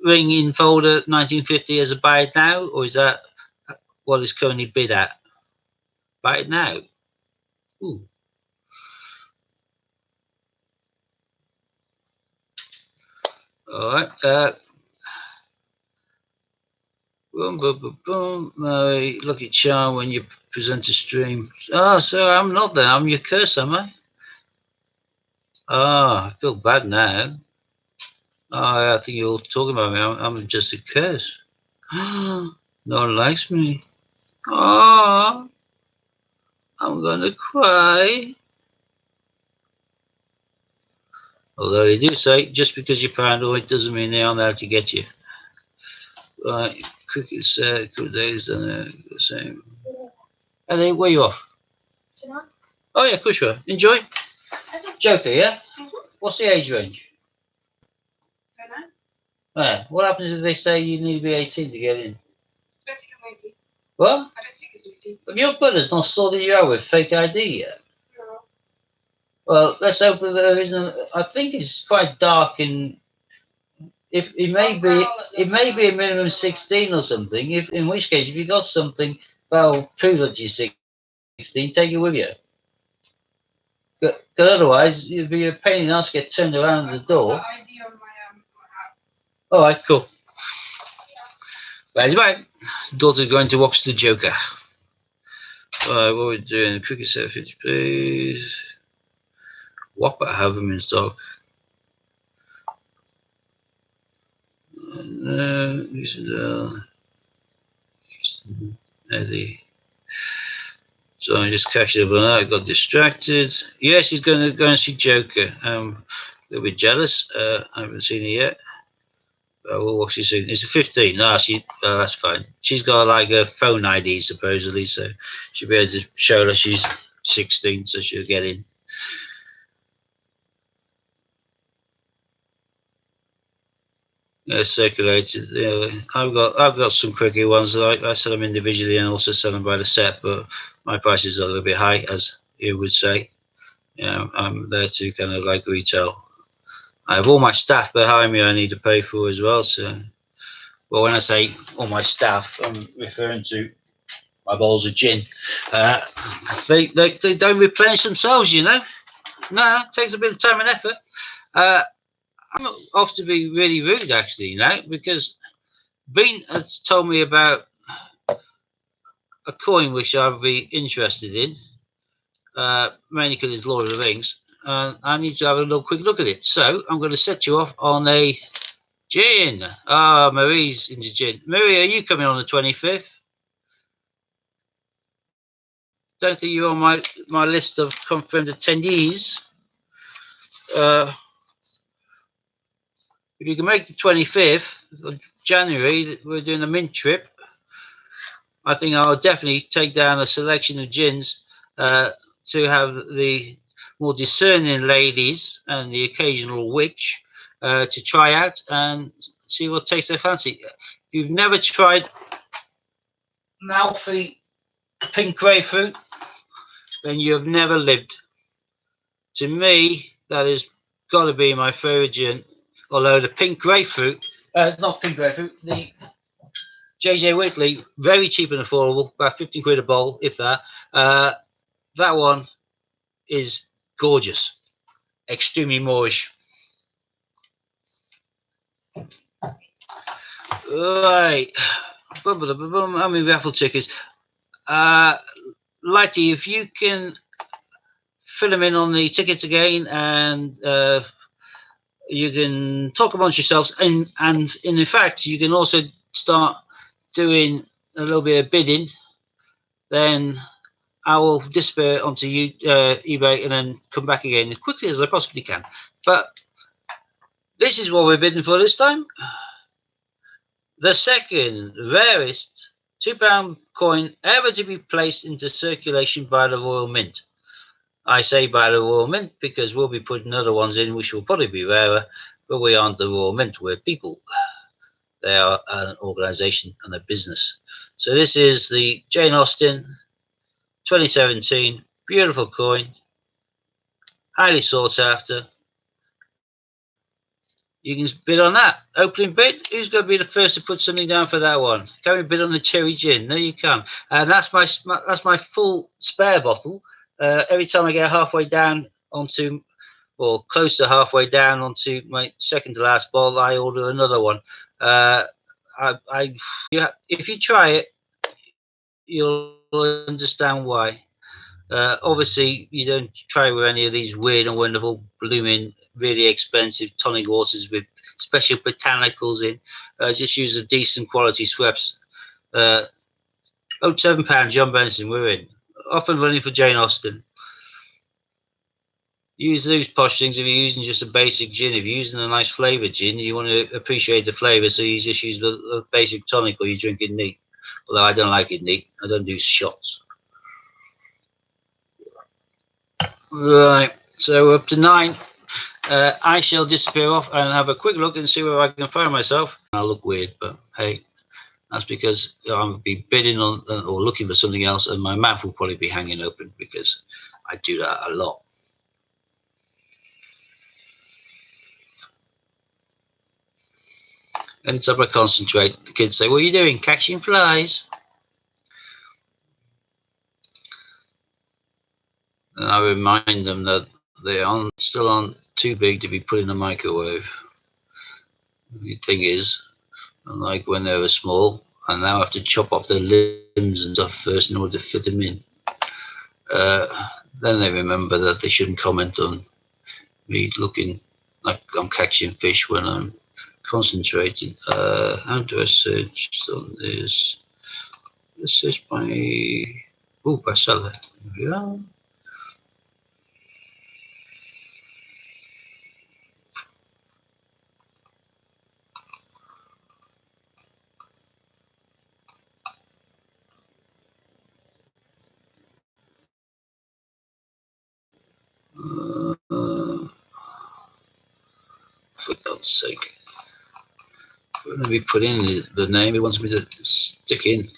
ring in folder 1950 as a buy it now, or is that what is currently bid at? Buy it now. Ooh. All right. Boom, boom, boom, boom. Look at charm when you present a stream. Oh, so I'm not there. I'm your curse, am I? Oh, I feel bad now. Oh, I think you're all talking about me. I'm just a curse. No one likes me. Oh, I'm gonna cry. Although they do say just because you're paranoid doesn't mean they aren't out to get you. Right, cricket said, good days, the same. Hey, where you off? Oh yeah, of course you are. Enjoy. Joker, yeah? What's the age range? Yeah. What happens if they say you need to be 18 to get in? What? Have your brother's not sorted you out with fake ID yet? No. Well, let's hope that there isn't. I think it's quite dark and if it may be a minimum 16 or something. If in which case, if you got something, well, prove that you're 16, take it with you. But otherwise, it'd be a pain in the ass to get turned around at the door. All right, cool. Right, right. Daughter's going to watch the Joker. Right, what are we doing? Cricket set 50, please. Whopper, have them in stock. No, Eddie. So I just catching up on that. I got distracted. Yes, he's going to go and see Joker. A little bit jealous. I haven't seen it yet. But we'll watch it soon. It's a 15. No, that's fine. She's got like a phone ID supposedly, so she'll be able to show that she's 16, so she'll get in. Circulated. I've got some cricket ones. I sell them individually and also sell them by the set, but my prices are a little bit high, as you would say. I'm there to kind of like retail. I have all my staff behind me I need to pay for as well. So, well, when I say all my staff, I'm referring to my bowls of gin. They don't replenish themselves, you know. No, it takes a bit of time and effort. I'm off to be really rude, actually, you know, because Bean has told me about a coin which I'd be interested in, mainly because it's Lord of the Rings, and I need to have a little quick look at it. So I'm going to set you off on a gin. Ah, Marie's into gin. Marie, are you coming on the 25th? Don't think you're on my list of confirmed attendees. If you can make the 25th of January, we're doing a mint trip. I think I'll definitely take down a selection of gins to have the more discerning ladies and the occasional witch to try out and see what tastes their fancy. If you've never tried Malfi pink grapefruit, then you have never lived. To me, that has got to be my favourite gin. Although the pink grapefruit, not pink grapefruit, the JJ Whitley, very cheap and affordable, about 15 quid a bowl, if that. That one is gorgeous, extremely moorish. Right, how many raffle tickets? Lighty, if you can fill them in on the tickets again, and you can talk amongst yourselves, and in fact, you can also start doing a little bit of bidding. Then I will disappear onto eBay and then come back again as quickly as I possibly can. But this is what we're bidding for this time. The second rarest £2 coin ever to be placed into circulation by the Royal Mint. I say by the Royal Mint because we'll be putting other ones in which will probably be rarer, but we aren't the Royal Mint, we're people. They are an organisation and a business. So this is the Jane Austen 2017, beautiful coin, highly sought after. You can bid on that. Opening bid. Who's going to be the first to put something down for that one? Can we bid on the cherry gin? No, you can't. And that's my full spare bottle. Every time I get halfway down onto, or close to halfway down onto my second to last bottle, I order another one. If you try it, you'll understand why. Obviously, you don't try with any of these weird and wonderful blooming, really expensive tonic waters with special botanicals in. Just use a decent quality Schweppes. £7, John Benson, we're in. Off and running for Jane Austen. Use those posh things if you're using just a basic gin. If you're using a nice flavoured gin, you want to appreciate the flavour, so you just use the basic tonic, or you drink it neat. Although I don't like it neat. I don't do shots. Right, so we're up to 9. I shall disappear off and have a quick look and see where I can find myself. I look weird, but hey, that's because I'll be bidding on or looking for something else, and my mouth will probably be hanging open because I do that a lot. Anytime I concentrate, the kids say, "What are you doing? Catching flies?" And I remind them that they still aren't too big to be put in the microwave. The thing is, unlike when they were small, I now have to chop off their limbs and stuff first in order to fit them in. Then they remember that they shouldn't comment on me looking like I'm catching fish when I'm concentrating. How do I search on this? Let's search by bestseller. Here we are. For God's sake. Let me put in the name he wants me to stick in.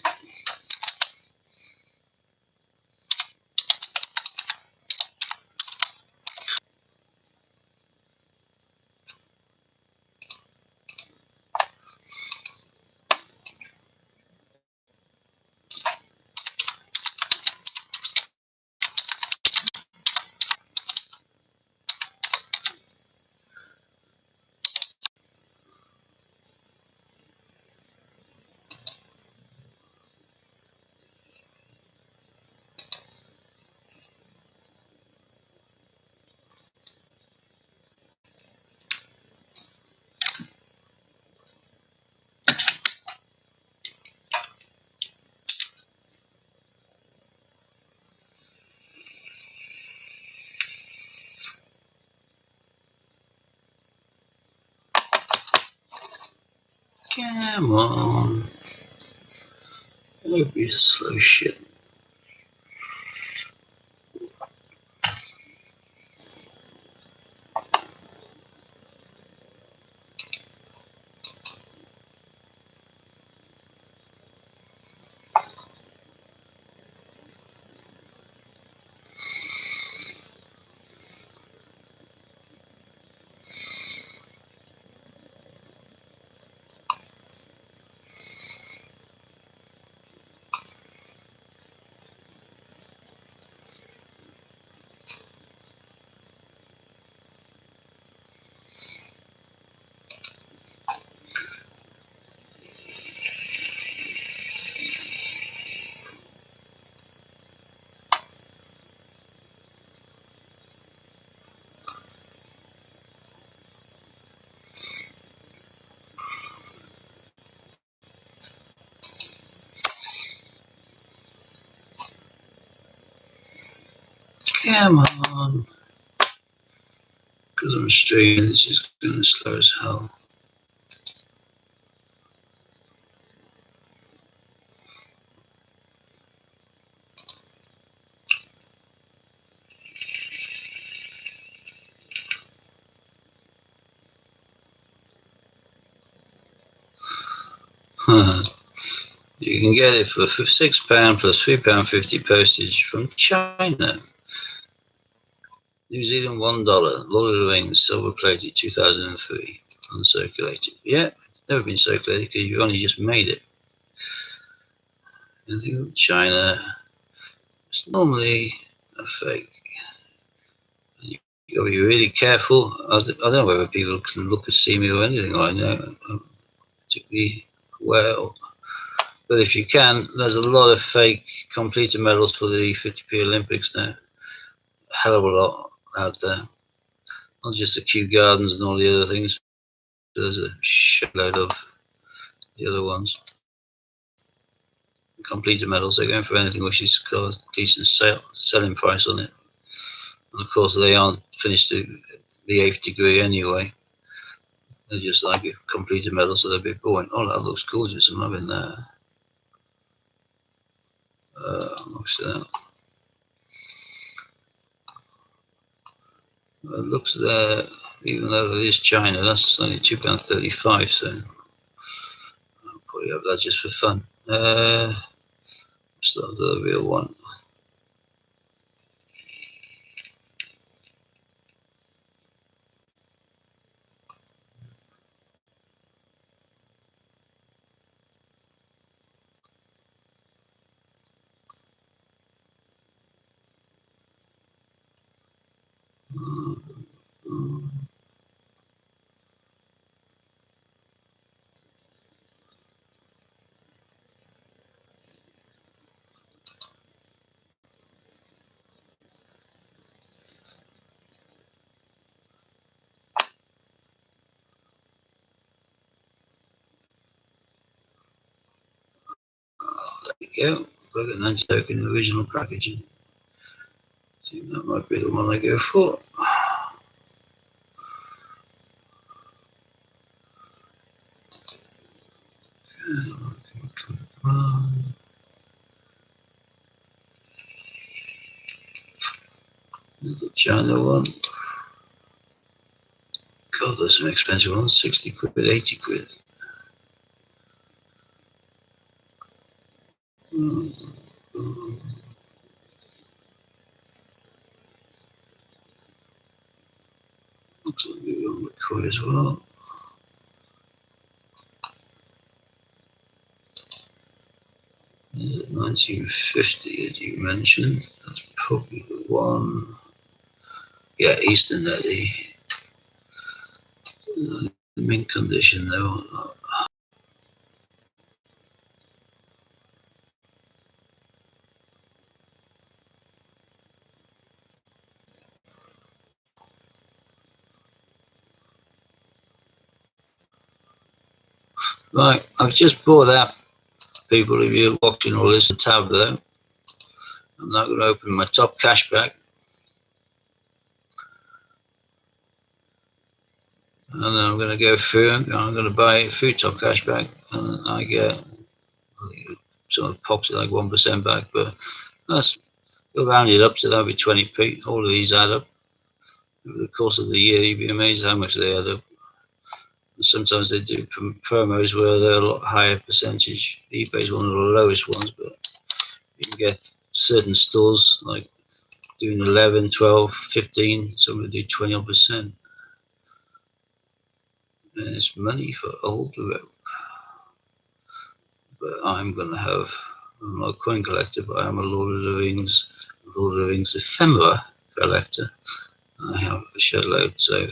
Come on. Don't be slow shit. Come on. Because I'm streaming, this is going to slow as hell. You can get it for £6 plus £3.50 postage from China. New Zealand $1. Lord of the Rings, silver plated, 2003. Uncirculated. Yeah, it's never been circulated because you've only just made it. Anything from China. It's normally a fake. You've got to be really careful. I don't know whether people can look and see me or anything like that. Particularly well. But if you can, there's a lot of fake completed medals for the 50p Olympics now. A hell of a lot out there. Not just the Kew Gardens and all the other things. There's a shitload of the other ones. Completed medals, they're going for anything which has got a decent selling price on it. And of course, they aren't finished to the 8th degree anyway. They're just like a completed medal, so they're a bit boring. Oh, that looks gorgeous. I'm loving that. What's that? It looks there, even though it is China, that's only £2.35, so I'll probably have that just for fun. It's not the real one. go. Got an anti-token original packaging. I think that might be the one I go for. The China one. God, there's some expensive ones, 60 quid, 80 quid. Looks like maybe on McCoy as well. Is it 1950 as you mentioned? That's probably the one. Yeah, Eastern Eddie. Mint condition though. Right, I've just bought out, people, if you're watching all this, a tab though. I'm not going to open my top cashback. And then I'm going to go through and I'm going to buy food top cashback. And I get, sort of pops it like 1% back, but that's, you'll round it up to that'll be 20p. All of these add up. Over the course of the year, you'd be amazed how much they add up. And sometimes they do promos where they're a lot higher percentage. eBay's one of the lowest ones, but you can get certain stores like doing 11, 12, 15, some will do 20%. And it's money for old rope. But I'm going to have, I'm not a coin collector, but I'm a Lord of the Rings ephemera collector. I have a shed load, so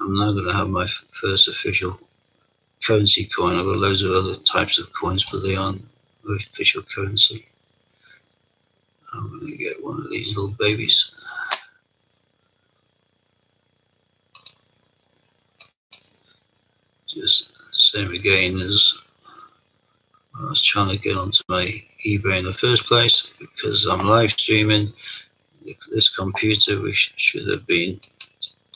I'm now going to have my first official currency coin. I've got loads of other types of coins, but they aren't official currency. I'm going to get one of these little babies. Just same again as I was trying to get onto my eBay in the first place, because I'm live streaming. This computer, which should have been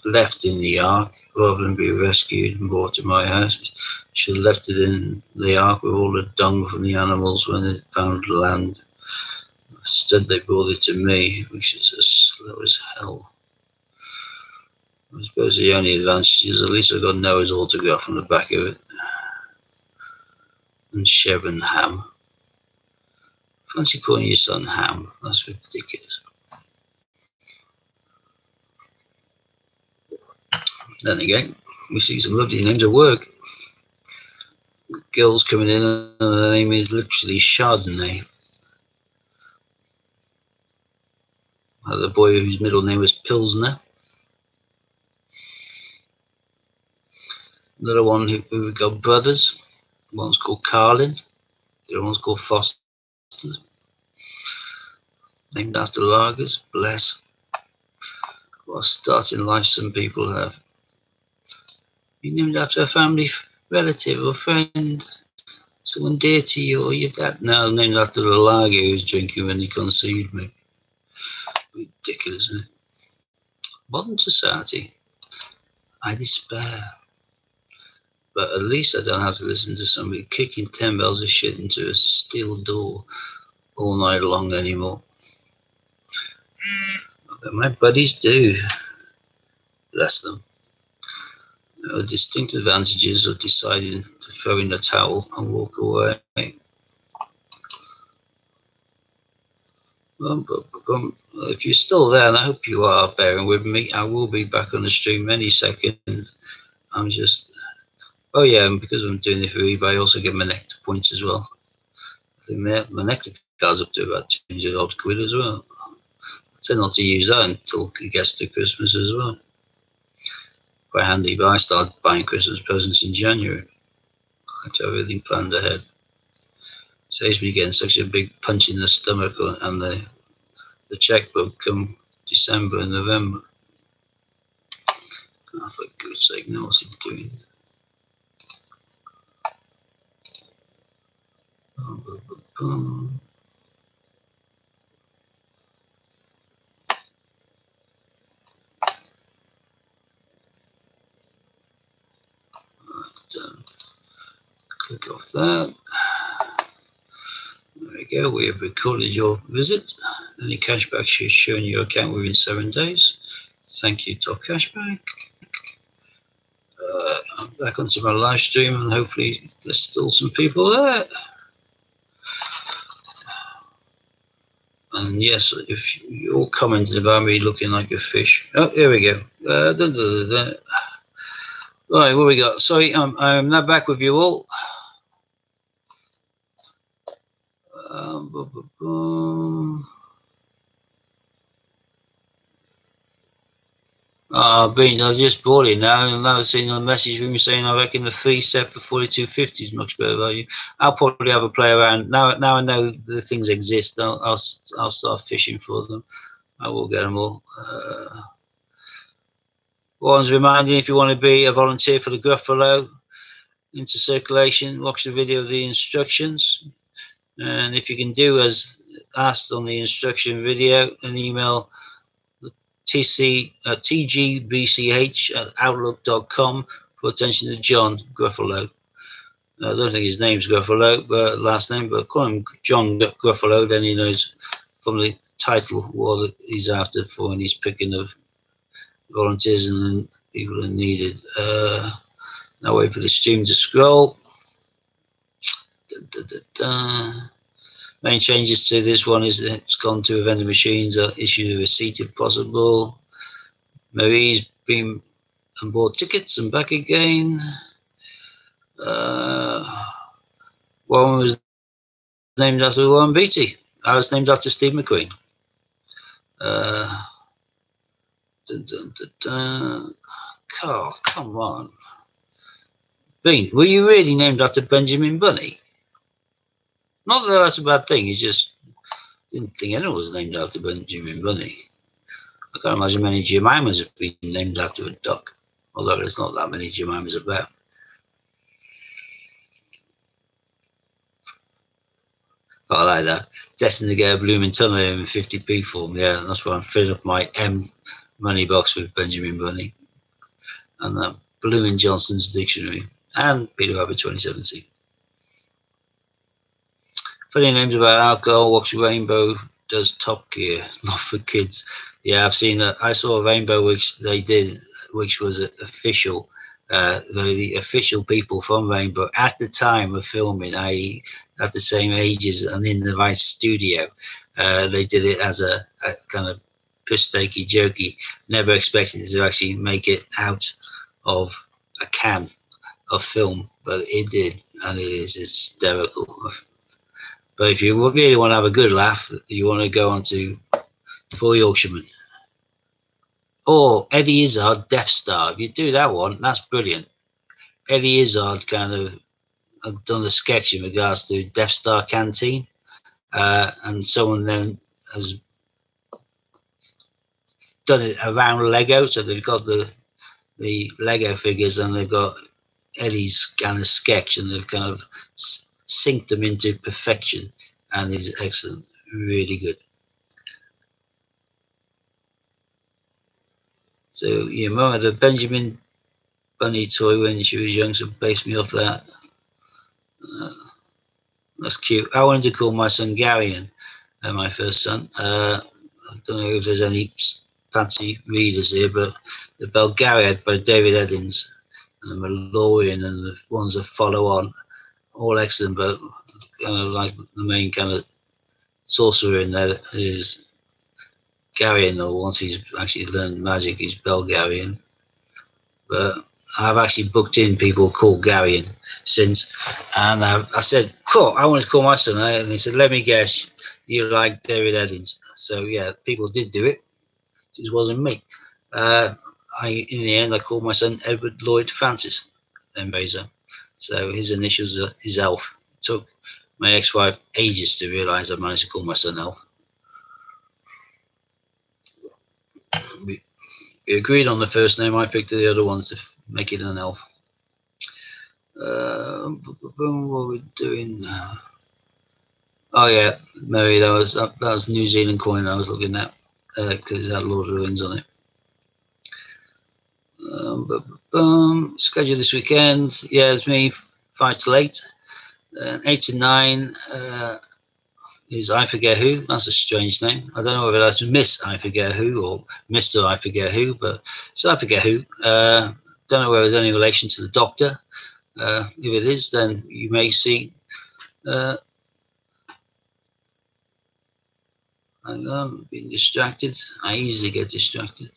left in the ark rather than be rescued and brought to my house, should have left it in the ark with all the dung from the animals when it found land. Instead they brought it to me, which is as slow as hell. I suppose the only advantage is at least I've got Noah's autograph on the back of it. And Sheb and Ham. Fancy calling your son Ham, that's ridiculous. Then again, we see some lovely names at work. Girls coming in and her name is literally Chardonnay. I had a boy whose middle name was Pilsner. Another one who we got brothers. One's called Carlin, the other one's called Foster. Named after lagers, bless. What a start in life some people have. You're named after a family relative or friend, someone dear to you, or your dad. No, named after the lager he was drinking when he conceived me. Ridiculous, isn't it? Modern society. I despair. But at least I don't have to listen to somebody kicking 10 bells of shit into a steel door all night long anymore. But my buddies do. Bless them. There are distinct advantages of deciding to throw in the towel and walk away. If you're still there, and I hope you are bearing with me, I will be back on the stream any second. I'm just, oh yeah, and because I'm doing it for eBay, I also get my nectar points as well. I think my nectar card's up to about 200 odd quid as well. I tend not to use that until it gets to Christmas as well. Quite handy, but I start buying Christmas presents in January. I have everything planned ahead. Saves me getting such a big punch in the stomach and the checkbook come December and November. Oh, for goodness sake, no, what's he doing? Done. Click off that. There we go. We have recorded your visit. Any cashback should show in your account within 7 days. Thank you, Top Cashback. I'm back onto my live stream, and hopefully there's still some people there. And yes, if you're all commenting about me looking like a fish. Oh, here we go. Right, what we got? Sorry, I'm now back with you all. Bean, I just bought it now, and I've seen a message from you saying I reckon the free set for 42.50 is much better value. I'll probably have a play around now. I know the things exist. I'll start fishing for them. I will get them all. One's reminding, if you want to be a volunteer for the Gruffalo into circulation, watch the video of the instructions, and if you can do as asked on the instruction video, an email tgbch@outlook.com for attention to John Gruffalo. I don't think his name's Gruffalo, but last name, but call him John Gruffalo, then he knows from the title what he's after for when he's picking of volunteers and people that are needed. Now wait for the stream to scroll. Main changes to this one is that it's gone to a vending machines, issue a receipt if possible. Marie's been and bought tickets and back again. One was named after Warren Beatty. I was named after Steve McQueen. Carl, come on. Bean, were you really named after Benjamin Bunny? Not that that's a bad thing, it's just didn't think anyone was named after Benjamin Bunny. I can't imagine many Jemimas have been named after a duck, although there's not that many Jemimas about. I like that. Destined to get a blooming ton of them in 50p form. Yeah, that's why I'm filling up my M money box with Benjamin Bunny and that blooming Johnson's Dictionary and Peter Rabbit 27C. Funny names about alcohol. Watch Rainbow does Top Gear, not for kids. Yeah, I've seen that. I saw a Rainbow which they did, which was official. The official people from Rainbow at the time of filming, i.e. at the same ages and in the right studio, they did it as a kind of piss-takey, jokey, never expecting it to actually make it out of a can of film, but it did, and it is hysterical. But if you really want to have a good laugh, you want to go on to Four Yorkshiremen. Or Eddie Izzard, Death Star. If you do that one, that's brilliant. Eddie Izzard kind of done a sketch in regards to Death Star Canteen. And someone then has done it around Lego. So they've got the Lego figures and they've got Eddie's kind of sketch and they've kind of synced them into perfection. And it's excellent. Really good. So your mum had a Benjamin Bunny toy when she was young, so based me off that. That's cute. I wanted to call my son Garion, my first son. I don't know if there's any fancy readers here, but the Belgariad by David Eddings and the Malorian and the ones that follow on, all excellent, but kind of like the main kind of sorcerer in there is Garion, or once he's actually learned magic, he's Belgarian. But I've actually booked in people called Garion since, and I said, cool, I want to call my son, and he said, let me guess, you like David Eddings. So yeah, people did do it. It just wasn't me. In the end, I called my son Edward Lloyd Francis Embraser. So his initials are his Elf. It took my ex-wife ages to realise I managed to call my son Elf. We agreed on the first name. I picked the other ones to make it an Elf. What are we doing now? Oh yeah, Mary, that was New Zealand coin I was looking at because it had Lord of the Rings on it. Schedule this weekend. Yeah, it's me 5 to 8. 8 to 9 is I Forget Who. That's a strange name. I don't know whether that's Miss I Forget Who or Mr. I Forget Who, but it's I Forget Who. Don't know whether there's any relation to the Doctor. If it is, then you may see. Hang on, being distracted. I easily get distracted.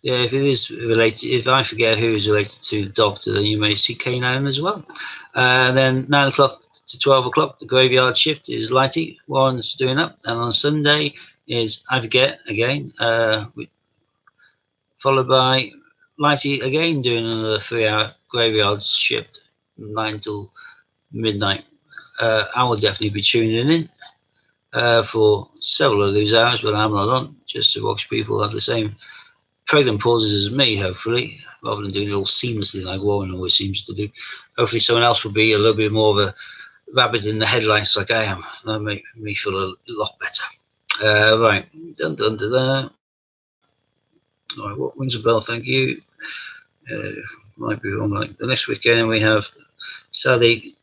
Yeah, if it is related, if I Forget Who is related to the Doctor, then you may see K9 as well. Then 9 o'clock to 12 o'clock, the graveyard shift is Lighty. Warren's doing that. And on Sunday is I Forget again, followed by Lighty again doing another 3-hour graveyard shift, 9 till midnight. I will definitely be tuning in for several of those hours when I'm not on, just to watch people have the same pregnant pauses as me, hopefully, rather than doing it all seamlessly like Warren always seems to do. Hopefully someone else will be a little bit more of a rabbit in the headlights like I am. That'll make me feel a lot better. Right. Dun, dun, dun, dun. All right, what rings a bell? Thank you. Might be wrong. Like the next weekend we have Saturday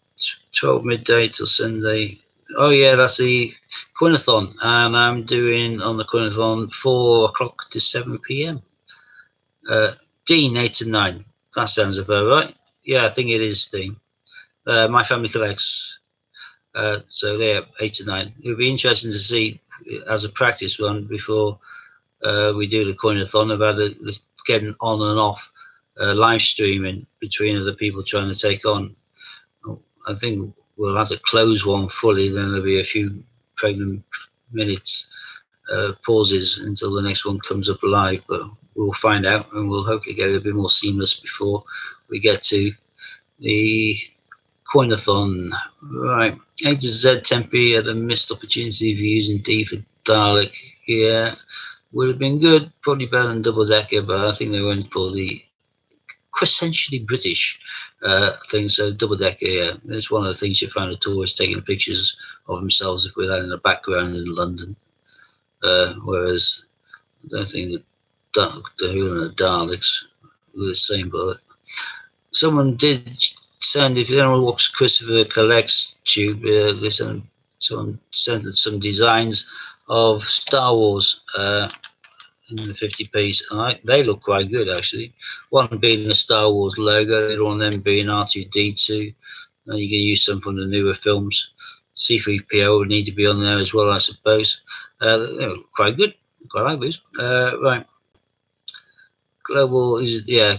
12 midday till Sunday. Oh yeah, that's the Coinathon, and I'm doing on the Coinathon 4 o'clock to 7 p.m. Dean 8 to 9. That sounds about right. Yeah, I think it is Dean. My Family Collects. So there, 8 to 9. It would be interesting to see as a practice run before we do the Coinathon about getting on and off live streaming between other people trying to take on. I think we'll have to close one fully, then there'll be a few pregnant minutes pauses until the next one comes up live, but we'll find out and we'll hopefully get it a bit more seamless before we get to the Coinathon. Right, A to Z Tempe had a missed opportunity for using D for Dalek. Yeah, would have been good, probably better than Double Decker, but I think they went for the quintessentially British thing. So Double Decker, yeah, it's one of the things you find the tourists taking pictures of themselves with that in the background in London. Whereas I don't think the Doctor Who and the Daleks were the same, but someone did send, if anyone watches Christopher Collects Tube, someone sent some designs of Star Wars in the 50p's, and they look quite good actually. One being the Star Wars logo, the other one then being R2D2. And you can use some from the newer films. C3PO would need to be on there as well, I suppose. They look quite good. Quite like these. Right. Global is, yeah,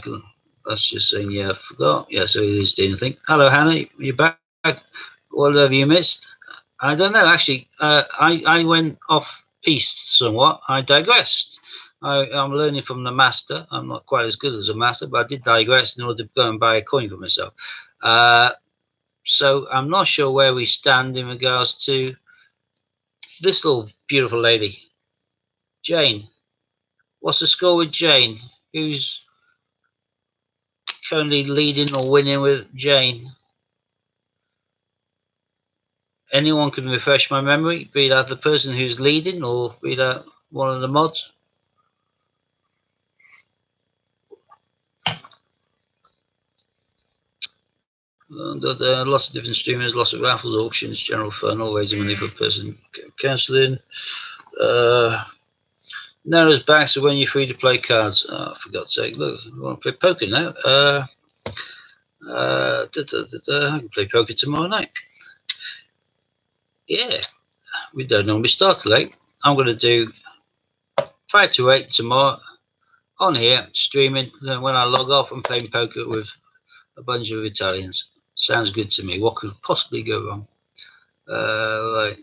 that's just saying, yeah, I forgot. Yeah, so it is Dean, I think. Hello, Hannah, you're back. What have you missed? I don't know, actually. I went off piste somewhat. I digressed. I'm learning from the master. I'm not quite as good as a master, but I did digress in order to go and buy a coin for myself. So I'm not sure where we stand in regards to this little beautiful lady, Jane. What's the score with Jane? Who's currently leading or winning with Jane? Anyone can refresh my memory, be that the person who's leading or be that one of the mods. Lots of different streamers, lots of raffles, auctions, general fun, all raising money for a person cancelling. Narrows back, so when you're free to play cards. Oh, for God's sake, look, I want to play poker now. I can play poker tomorrow night. Yeah, we don't normally start late. I'm going to do 5 to 8 tomorrow on here, streaming. Then when I log off, I'm playing poker with a bunch of Italians. Sounds good to me. What could possibly go wrong? Right.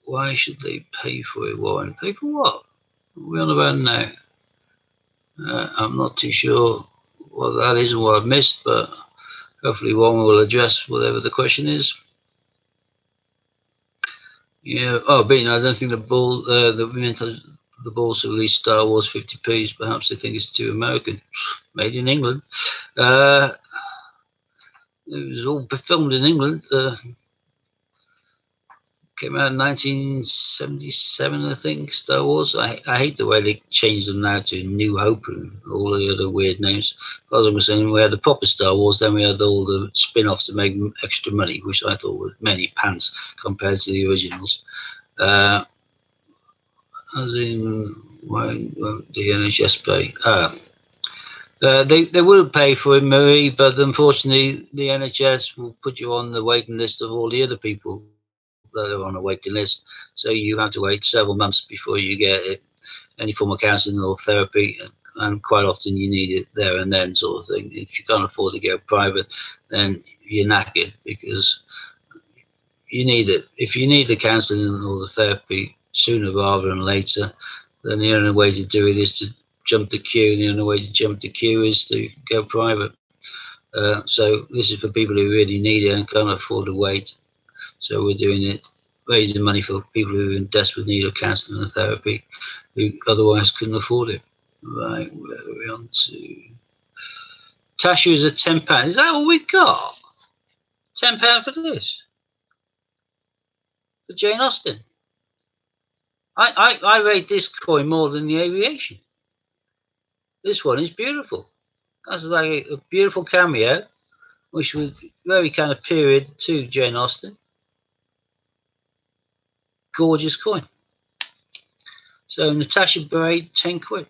Why should they pay for it, Warren? Pay for what? What are we on about now? I'm not too sure what that is and what I've missed, but hopefully Warren will address whatever the question is. Yeah. Oh, Bean, I don't think the balls released Star Wars 50p's. Perhaps they think it's too American. Made in England. It was all filmed in England. Came out in 1977, I think. Star Wars. I hate the way they changed them now to New Hope and all the other weird names. As I was saying, we had the proper Star Wars, then we had all the spin-offs to make extra money, which I thought were many pants compared to the originals. As in, why won't the NHS pay? They will pay for it, Marie, but unfortunately the NHS will put you on the waiting list of all the other people that are on a waiting list. So you have to wait several months before you get it, any form of counselling or therapy, and quite often you need it there and then, sort of thing. If you can't afford to go private, then you're knackered because you need it. If you need the counselling or the therapy sooner rather than later, then the only way to do it is to jump the queue. The only way to jump the queue is to go private. So this is for people who really need it and can't afford to wait. So we're doing it, raising money for people who are in desperate need of counselling and therapy, who otherwise couldn't afford it. Right, where are we on to? Tasha is at £10. Is that all we got? £10 for this? For Jane Austen? I rate this coin more than the aviation. This one is beautiful. That's like a beautiful cameo, which was very kind of period to Jane Austen. Gorgeous coin. So Natasha Braid, 10 quid.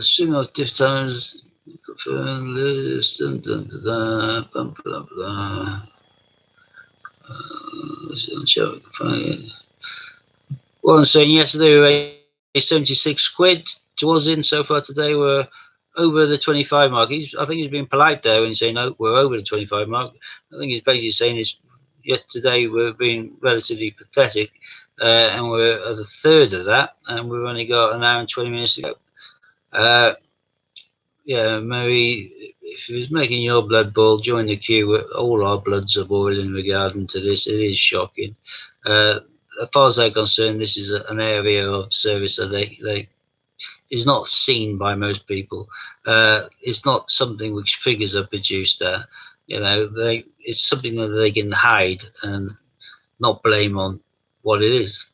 String of diff times, list, blah, blah, blah. Well, I'm saying yesterday we were 76 quid towards in. So far today we're over the 25 mark. I think he's been polite there when he's saying, no, we're over the 25 mark. I think he's basically saying is yesterday we're being relatively pathetic, and we're at a third of that, and we've only got an hour and 20 minutes to go. Yeah, Mary, if it was making your blood boil, join the queue. All our bloods are boiling regarding to this. It is shocking. As far as they're concerned, this is an area of service that they is not seen by most people. It's not something which figures are produced there. You know, it's something that they can hide and not blame on what it is.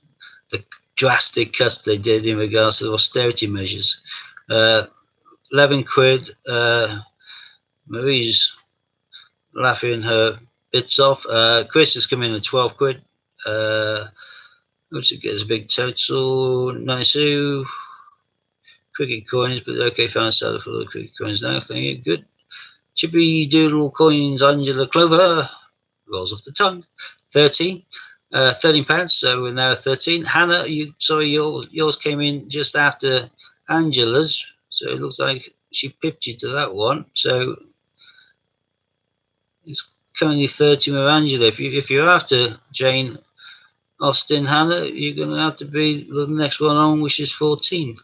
The drastic cuts they did in regards to austerity measures. 11 quid. Marie's laughing her bits off. Chris has come in at 12 quid. Looks like it gets a big total. 92 cricket coins, but okay, found started for the cricket coins now. Thank you. Good. Chippy Doodle coins. Angela Clover rolls off the tongue. 13. £13. So we're now at 13. Hannah, yours came in just after Angela's, so it looks like she pipped you to that one. So it's currently 13 with Angela. If you're after Jane Austen, Hannah, you're going to have to be the next one on, which is 14.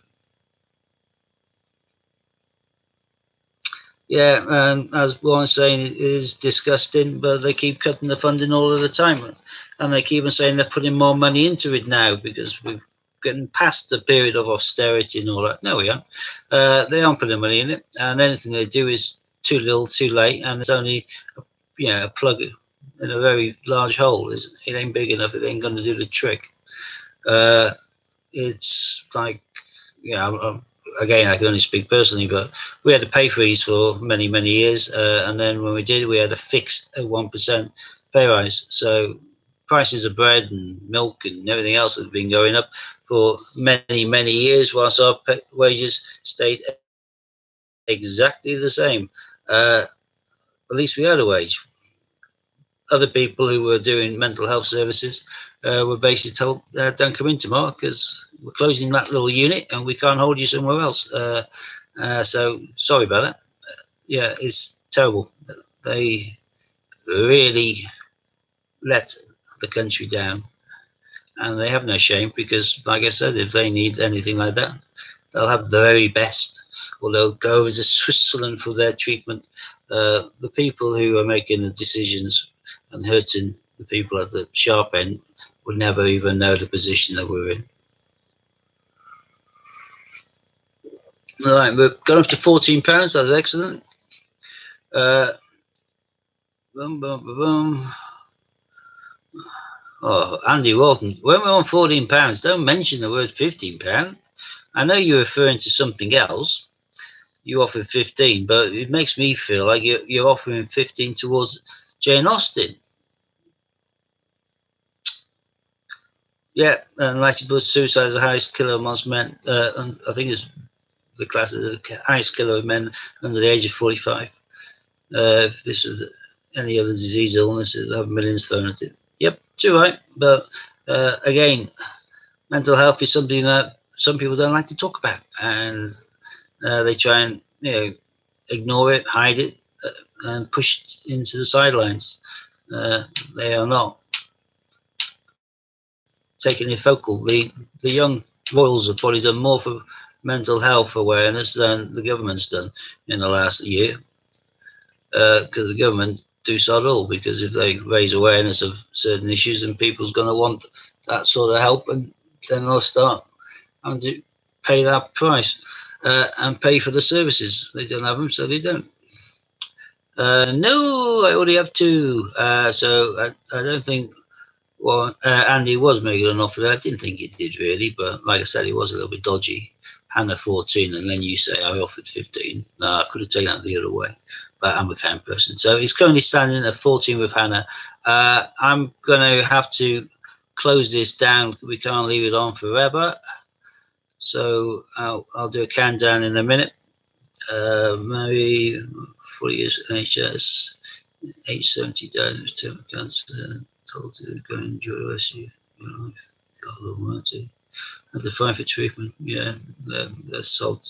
Yeah, as Warren's saying, it is disgusting, but they keep cutting the funding all of the time. And they keep on saying they're putting more money into it now because we're getting past the period of austerity and all that. No, we aren't. They aren't putting money in it. And anything they do is too little, too late, and it's only a plug in a very large hole. It ain't big enough. It ain't going to do the trick. It's like, again, I can only speak personally, but we had a pay freeze for many, many years, and then when we did, we had a fixed 1% pay rise. So prices of bread and milk and everything else have been going up for many, many years, whilst our wages stayed exactly the same. At least we had a wage. Other people who were doing mental health services were basically told, don't come in tomorrow because we're closing that little unit and we can't hold you somewhere else. So sorry about that. Yeah, it's terrible. They really let the country down, and they have no shame because, like I said, if they need anything like that, they'll have the very best, or they'll go over to Switzerland for their treatment. The people who are making the decisions and hurting the people at the sharp end would never even know the position that we're in. All right, we've gone up to £14. That's excellent. Boom, boom, boom, boom. Oh, Andy Walton, when we're on £14, don't mention the word £15. I know you're referring to something else. You offered 15, but it makes me feel like you're offering 15 towards Jane Austen. Yeah, and Lassie suicide is the highest killer amongst men. I think it's the class of the highest killer of men under the age of 45. If this was any other disease or illness, it'd have millions thrown at it. Yep, too right. But again, mental health is something that some people don't like to talk about, and they try and ignore it, hide it, and push it into the sidelines. They are not taking it focal. The young royals have probably done more for mental health awareness than the government's done in the last year, because the government do sod all, because if they raise awareness of certain issues, then people's going to want that sort of help, and then they'll start having to pay that price and pay for the services. They don't have them, so they don't. No, I already have two, so I don't think. Well, Andy was making an offer. I didn't think he did really, but like I said, he was a little bit dodgy. Hannah 14, and then you say I offered 15. No, I could have taken that the other way, but I'm a kind person. So he's currently standing at 14 with Hannah. I'm going to have to close this down. We can't leave it on forever. So I'll do a countdown in a minute. Maybe 40 years NHS, 870 died of terminal cancer, told to go and enjoy the rest of your life. God almighty. Had to fight for treatment. Yeah, that's salt.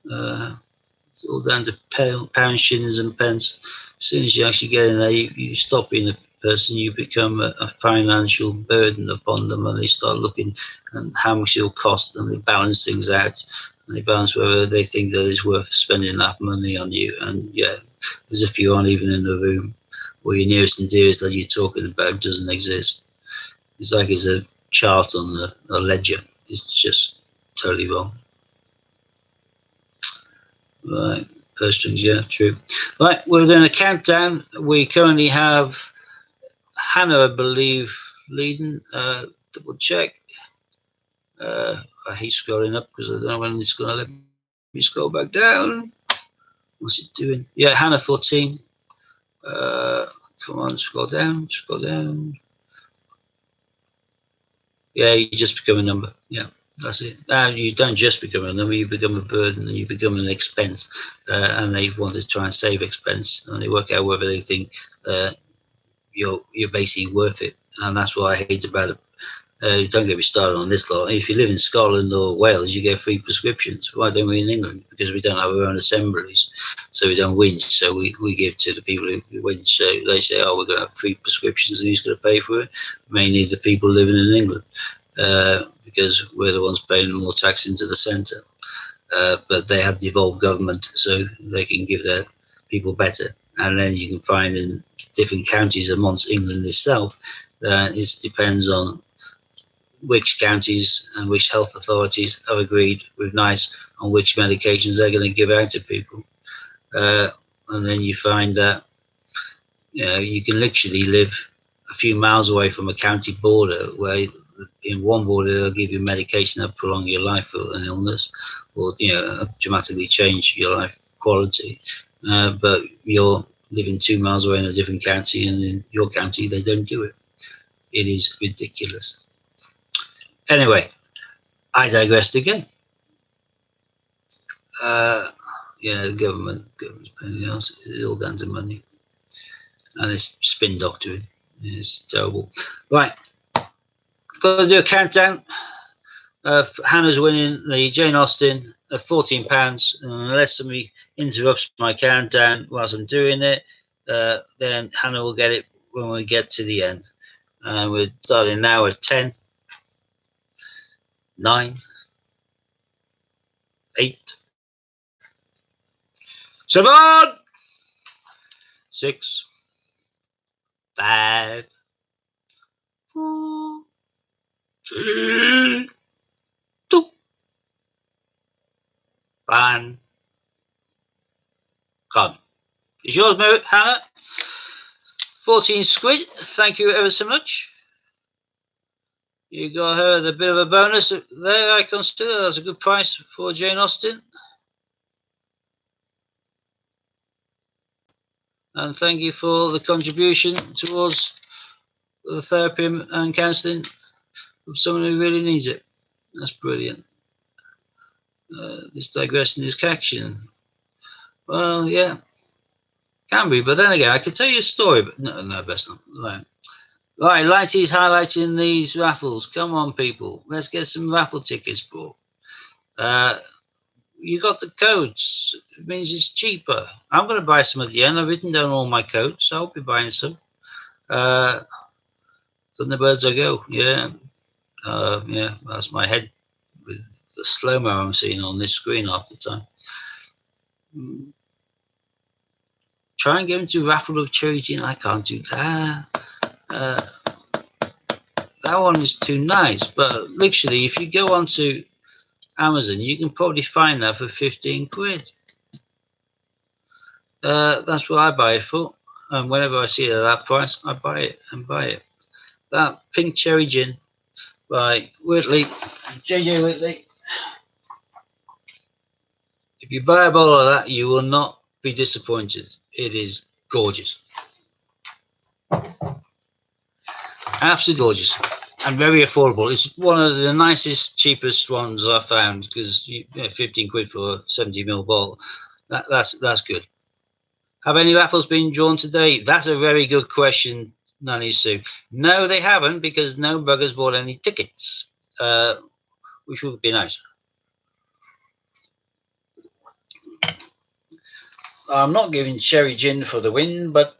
It's all down to pounds, shillings, and pence. As soon as you actually get in there, you stop being a person, you become a financial burden upon them, and they start looking at how much it'll cost, and they balance things out, and they balance whether they think that it's worth spending that money on you. And yeah, as if you aren't even in the room, or your nearest and dearest that you're talking about doesn't exist. It's like it's a chart on a ledger. It's just totally wrong. Right, purse strings, yeah, true. Right, we're doing a countdown. We currently have Hannah, I believe, leading. Double check. I hate scrolling up because I don't know when it's going to let me scroll back down. What's it doing? Yeah, Hannah 14. Come on, scroll down, scroll down. Yeah, you just become a number. Yeah, that's it. You don't just become a number, you become a burden, and you become an expense. And they want to try and save expense, and they work out whether they think you're basically worth it. And that's what I hate about it. Don't get me started on this lot. If you live in Scotland or Wales, you get free prescriptions. Why don't we in England? Because we don't have our own assemblies, so we don't whinge. So we give to the people who whinge. So they say, oh, we're going to have free prescriptions, and who's going to pay for it? Mainly the people living in England, because we're the ones paying more tax into the centre. But they have devolved government, so they can give their people better. And then you can find in different counties amongst England itself, it depends on which counties and which health authorities have agreed with NICE on which medications they're going to give out to people. And then you find that you can literally live a few miles away from a county border where in one border they'll give you medication that prolong your life for an illness, or dramatically change your life quality. But you're living 2 miles away in a different county, and in your county they don't do it. It is ridiculous. Anyway, I digressed again. The government's paying the arse. It's all down to money, and it's spin doctoring. It's terrible. Right, got to do a countdown. Hannah's winning the Jane Austen at £14. Unless somebody interrupts my countdown whilst I'm doing it, then Hannah will get it when we get to the end. We're starting now at 10, 9, 8, 7, 6, 5, 4, 3, 2, 1, gone. It's yours, Hannah. 14 squid. Thank you ever so much. You got her a bit of a bonus there, I consider. That's a good price for Jane Austen. And thank you for the contribution towards the therapy and counselling of someone who really needs it. That's brilliant. This digression is action. Well, yeah, can be, but then again, I could tell you a story, but no, best not. Right, Lighty's highlighting these raffles. Come on, people, let's get some raffle tickets bought. You got the codes. It means it's cheaper. I'm going to buy some at the end. I've written down all my codes, so I'll be buying some. Thunderbirds I go. Yeah. Yeah, that's my head with the slow-mo I'm seeing on this screen half the time. Try and get into raffle of cherry gin. I can't do that. That one is too nice. But literally, if you go onto Amazon, you can probably find that for 15 quid. That's what I buy it for. And whenever I see it at that price, I buy it and buy it. That pink cherry gin by Whitley, JJ Whitley. If you buy a bottle of that, you will not be disappointed. It is gorgeous. Absolutely gorgeous. And very affordable. It's one of the nicest, cheapest ones I've found because 15 quid for a 70ml bottle. That's good. Have any raffles been drawn today? That's a very good question, Nanny Sue. No, they haven't because no buggers bought any tickets, which would be nice. I'm not giving cherry gin for the win, but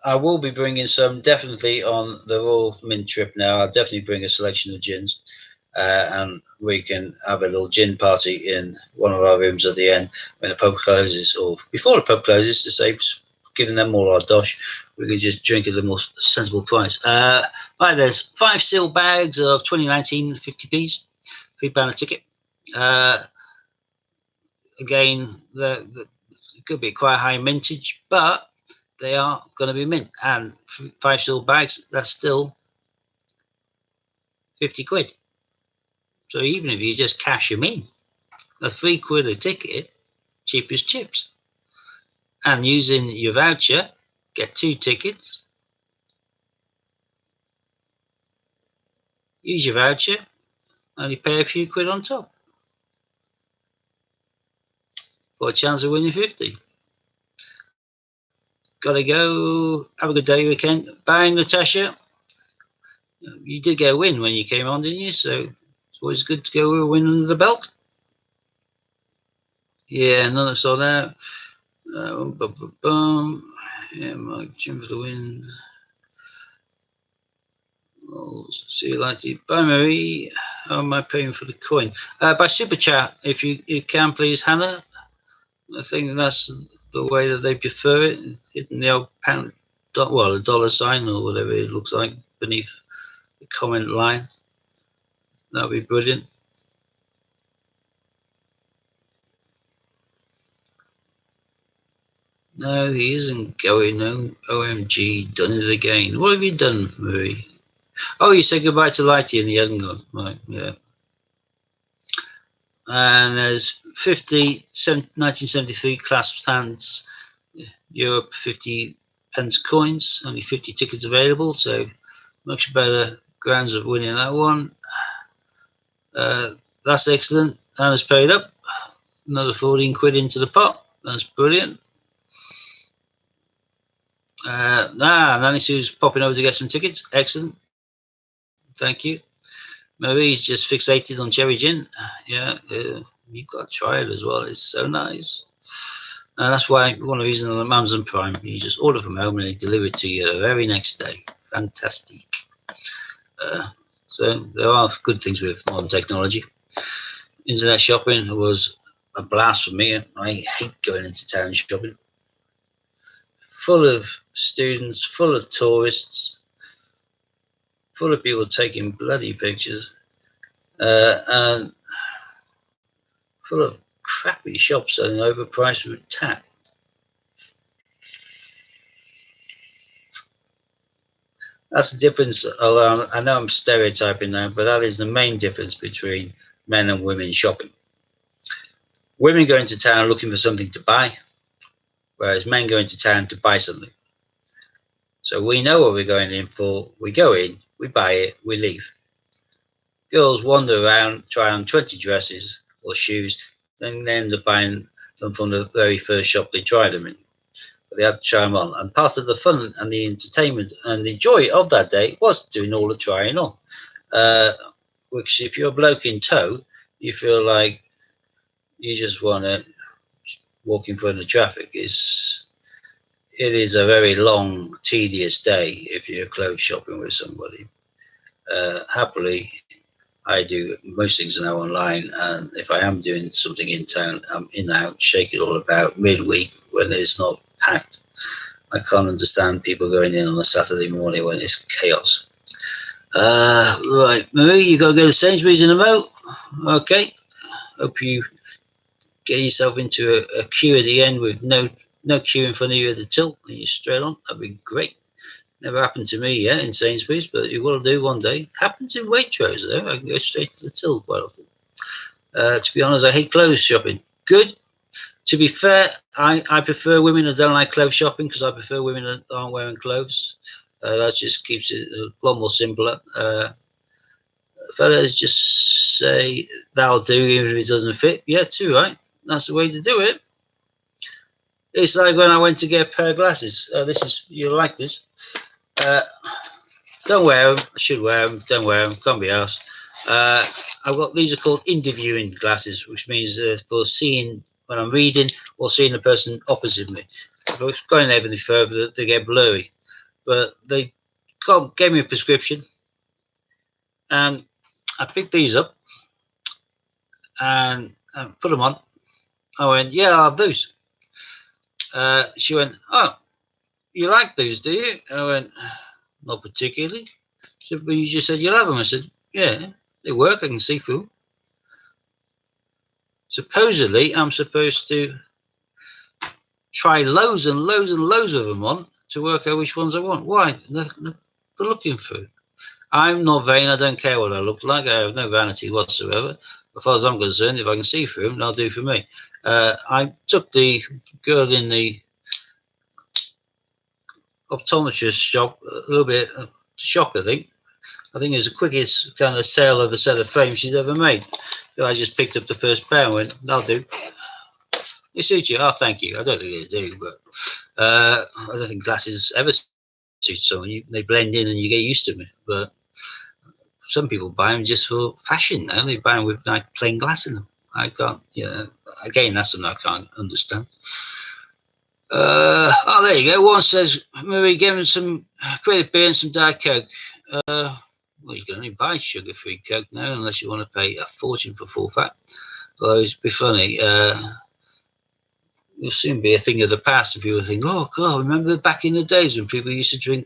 I will be bringing some definitely on the Royal Mint trip now. I'll definitely bring a selection of gins. And we can have a little gin party in one of our rooms at the end when the pub closes, or before the pub closes, to save giving them all our dosh. We can just drink at a more sensible price. Right, there's 5 sealed bags of 2019 50p's, £3 a ticket. Again, it could be quite high mintage, but they are going to be mint. And 5 sealed bags, that's still 50 quid. So even if you just cash them in, that's £3 a ticket, cheap as chips. And using your voucher, get 2 tickets. Use your voucher, only pay a few quid on top for a chance of winning 50. Gotta go. Have a good day, weekend. Bye, Natasha. You did get a win when you came on, didn't you? So it's always good to go with a win under the belt. Yeah, another sold out. Yeah, Mike, Jim for the win. I'll see you later. Bye, Marie. How am I paying for the coin? By super chat, if you can, please, Hannah. I think that's the way that they prefer it. Hitting the old pound, well, a dollar sign or whatever it looks like beneath the comment line. That would be brilliant. No, he isn't going. No, OMG, done it again. What have you done, Marie? Oh, you said goodbye to Lighty and he hasn't gone. Right, yeah. And there's 50 1973 clasped hands, Europe 50 pence coins, only 50 tickets available, so much better grounds of winning that one. That's excellent. Hannah's paid up. Another 14 quid into the pot. That's brilliant. Nanny Sue's popping over to get some tickets. Excellent. Thank you. Marie's just fixated on cherry gin. Yeah, you've got to try it as well. It's so nice. That's why one of the reasons on Amazon Prime, you just order from home and they deliver it to you the very next day. Fantastic. So there are good things with modern technology. Internet shopping was a blast for me. I hate going into town shopping. Full of students, full of tourists, full of people taking bloody pictures, and full of crappy shops selling overpriced with tap. That's the difference. Although I know I'm stereotyping now, but that is the main difference between men and women shopping. Women go into town looking for something to buy, whereas men go into town to buy something. So we know what we're going in for. We go in, we buy it, we leave. Girls wander around, try on 20 dresses or shoes, then they end up buying them from the very first shop they try them in. But they have to try them on. And part of the fun and the entertainment and the joy of that day was doing all the trying on. Which, if you're a bloke in tow, you feel like you just want to walk in front of traffic. It is a very long, tedious day if you're clothes shopping with somebody. Happily, I do most things now online, and if I am doing something in town, I'm in and out, shake it all about midweek when it's not packed. I can't understand people going in on a Saturday morning when it's chaos. Right, Marie, you got to go to Sainsbury's in a mo. Okay, hope you get yourself into a queue at the end with no queue in front of you at the till, and you're straight on. That'd be great. Never happened to me yet in Sainsbury's, but it will do one day. Happens in Waitrose though. I can go straight to the till quite often. To be honest, I hate clothes shopping. Good. To be fair, I prefer women that don't like clothes shopping because I prefer women that aren't wearing clothes. That just keeps it a lot more simpler. Fellas just say that'll do even if it doesn't fit. Yeah, too right. That's the way to do it. It's like when I went to get a pair of glasses. You'll like this. Don't wear them. I should wear them. Don't wear them. Can't be asked. I've got these are called interviewing glasses, which means for seeing when I'm reading or seeing the person opposite me. If I was going any further, they get blurry. But they gave me a prescription, and I picked these up and put them on. I went, yeah, I'll have those. She went, oh, you like those, do you? I went, not particularly. She said, but you just said you'll have them. I said, yeah, they work. I can see through. Supposedly, I'm supposed to try loads and loads and loads of them on to work out which ones I want. Why? They're looking through. I'm not vain. I don't care what I look like. I have no vanity whatsoever. As far as I'm concerned, if I can see through them, they'll do for me. I took the girl in the optometrist shop a little bit shock, I think. I think it was the quickest kind of sale of a set of frames she's ever made. I just picked up the first pair and went, that'll do. They suit you? Oh, thank you. I don't think they do, but I don't think glasses ever suit someone. They blend in and you get used to them. But some people buy them just for fashion now. They buy them with like plain glass in them. I can't, again, that's something I can't understand. There you go. One says, Marie, give him some creative beer and some Diet Coke. Well, you can only buy sugar-free Coke now unless you want to pay a fortune for full fat. Although it'd be funny. It'll soon be a thing of the past, and people think, oh, God, remember back in the days when people used to drink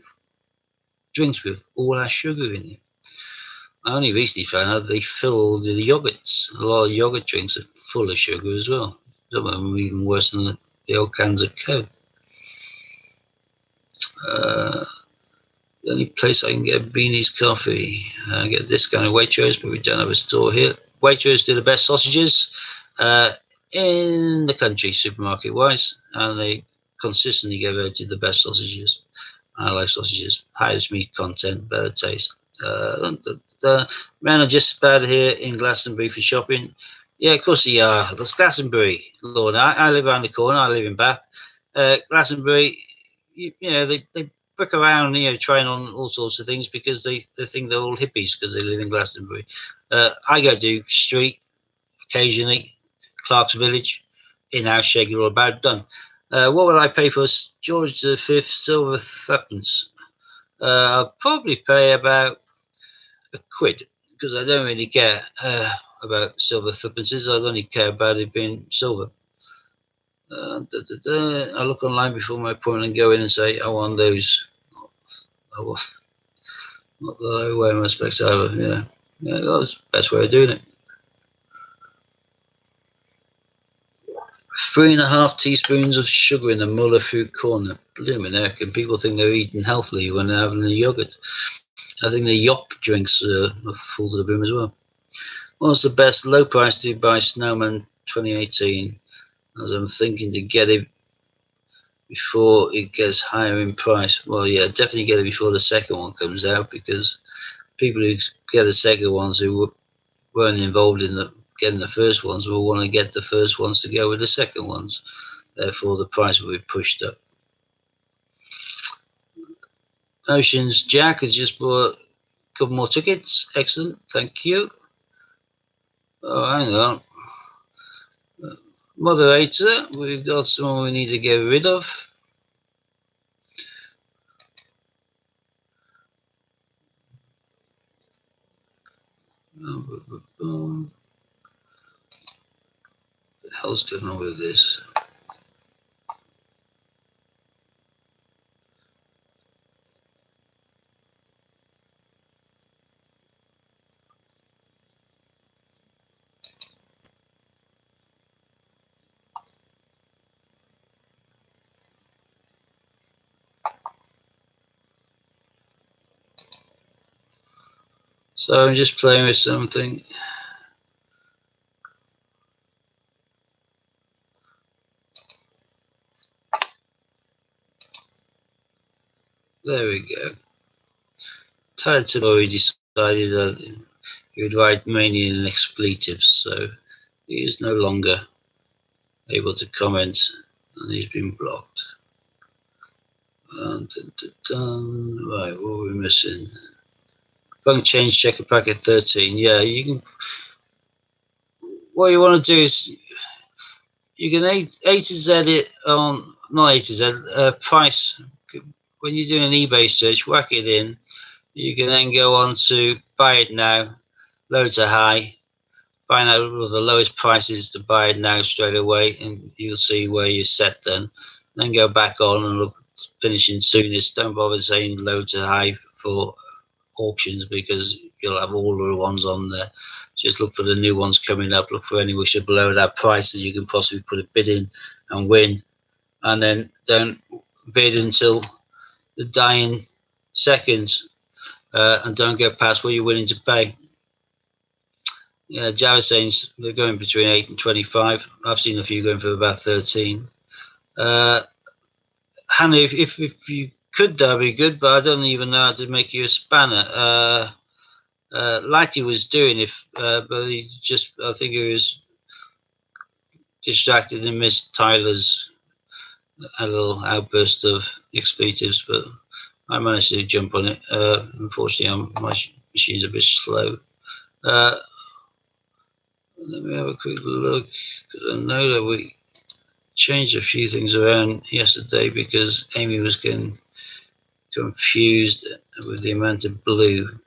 drinks with all that sugar in it? I only recently found out they fill the yogurts. A lot of yogurt drinks are full of sugar as well. Some of them are even worse than the old cans of Coke. The only place I can get Beanie's coffee, get a discount at Waitrose, but we don't have a store here. Waitrose do the best sausages in the country, supermarket-wise, and they consistently get voted the best sausages. I like sausages, highest meat content, better taste. Men are just about here in Glastonbury for shopping. Yeah, of course they are. That's Glastonbury, Lord. I live around the corner. I live in Bath. Glastonbury, they book around, trying on all sorts of things because they think they're all hippies because they live in Glastonbury. I go to Street occasionally, Clark's Village, in-house, shake it all about, done. What would I pay for George V silver threepence? I'll probably pay about £1 because I don't really care about silver threepences. I only care about it being silver. I look online before my appointment and go in and say, I want those. Not that I wear my specs either. Yeah, that's the best way of doing it. 3.5 teaspoons of sugar in the Muller fruit corner. Blooming heck, and people think they're eating healthily when they're having a yogurt. I think the Yop drinks are full to the brim as well. What's the best low price to buy Snowman 2018? As I'm thinking to get it before it gets higher in price. Well, yeah, definitely get it before the second one comes out, because people who get the second ones who weren't involved in getting the first ones will want to get the first ones to go with the second ones. Therefore, the price will be pushed up. Oceans Jack has just bought a couple more tickets. Excellent, thank you. Oh, hang on. Moderator, we've got someone we need to get rid of. What the hell's going on with this? So I'm just playing with something. There we go. Talented already decided that he would write mainly in expletives, so he is no longer able to comment, and he's been blocked. Right, what are we missing? Bunk change checker packet 13. Yeah, you can. What you want to do is you can A to Z it on, not A to Z, price. When you're doing an eBay search, whack it in. You can then go on to buy it now, low to high, find out what the lowest price is to buy it now straight away, and you'll see where you're set then. Then go back on and look finishing soonest. Don't bother saying low to high for auctions, because you'll have all the ones on there. Just look for the new ones coming up. Look for any which are below that price that you can possibly put a bid in and win. And then don't bid until the dying seconds, and don't get past what you're willing to pay. Yeah, Java's saying they're going between 8 and 25. I've seen a few going for about 13. Hannah, if you could, that'd be good, but I don't even know how to make you a spanner. Lighty was doing it, but he just, I think he was distracted and missed Tyler's a little outburst of expletives, but I managed to jump on it. Unfortunately, my machine's a bit slow. Let me have a quick look, because I know that we changed a few things around yesterday because Amy was getting confused with the amount of blue,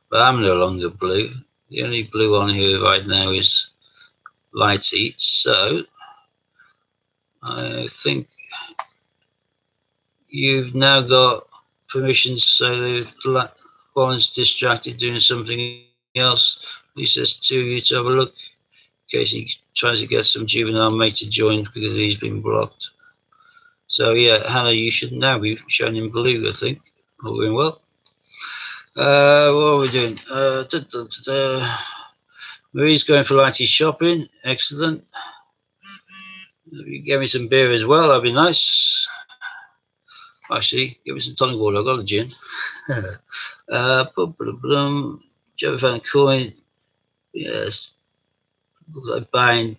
but I'm no longer blue. The only blue on here right now is Lighty, so I think you've now got permissions, so the one's distracted doing something else. He says to you to have a look in case he tries to get some juvenile mate to join because he's been blocked. So yeah, Hannah, you should now be shown in blue, I think. All going well. What are we doing? Marie's going for Lighty shopping. Excellent. If you get me some beer as well, that'd be nice. Actually, give me some tonic water. I've got a gin. Joe Van Coin. Yes. Looks like buying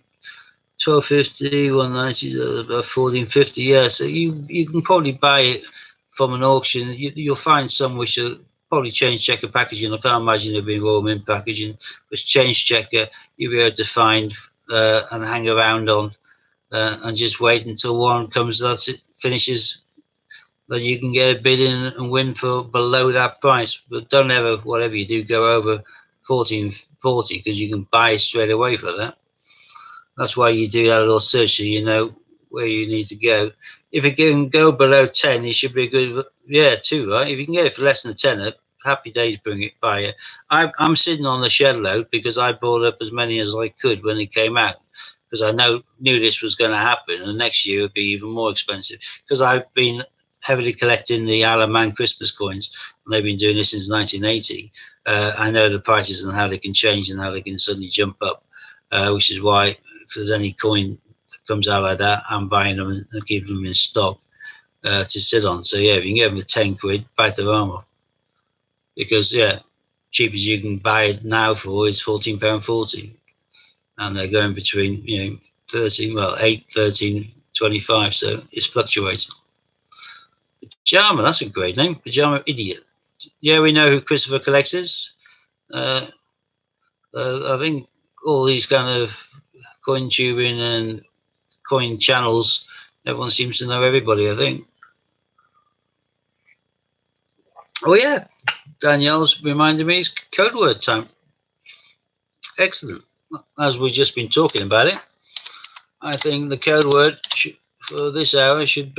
12.50, 190, about 14.50. Yeah, so you can probably buy it from an auction. You'll find some which are probably change checker packaging. I can't imagine there being raw mint packaging. But change checker, you'll be able to find and hang around on, and just wait until one comes that finishes, that you can get a bid in and win for below that price. But don't ever, whatever you do, go over 14.40, because you can buy it straight away for that. That's why you do that little search, so you know where you need to go. If it can go below 10, it should be a good, yeah, 2, right? If you can get it for less than a tenner, happy days bring it by. I'm sitting on the shed load because I bought up as many as I could when it came out, because I knew this was going to happen, and next year it would be even more expensive, because I've been heavily collecting the Alaman Christmas coins, and they've been doing this since 1980. I know the prices and how they can change and how they can suddenly jump up, which is why if there's any coin that comes out like that, I'm buying them and keeping them in stock to sit on. So yeah, if you can get them for 10 quid, bite the arm off. Because yeah, cheapest you can buy it now for is £14.40, and they're going between 8, 13, 25. So it's fluctuating. Pajama, that's a great name, Pajama Idiot. Yeah, we know who Christopher Collects is. I think all these kind of coin tubing and coin channels, everyone seems to know everybody, I think. Oh yeah, Danielle's reminded me it's code word time. Excellent. As we've just been talking about it, I think the code word for this hour should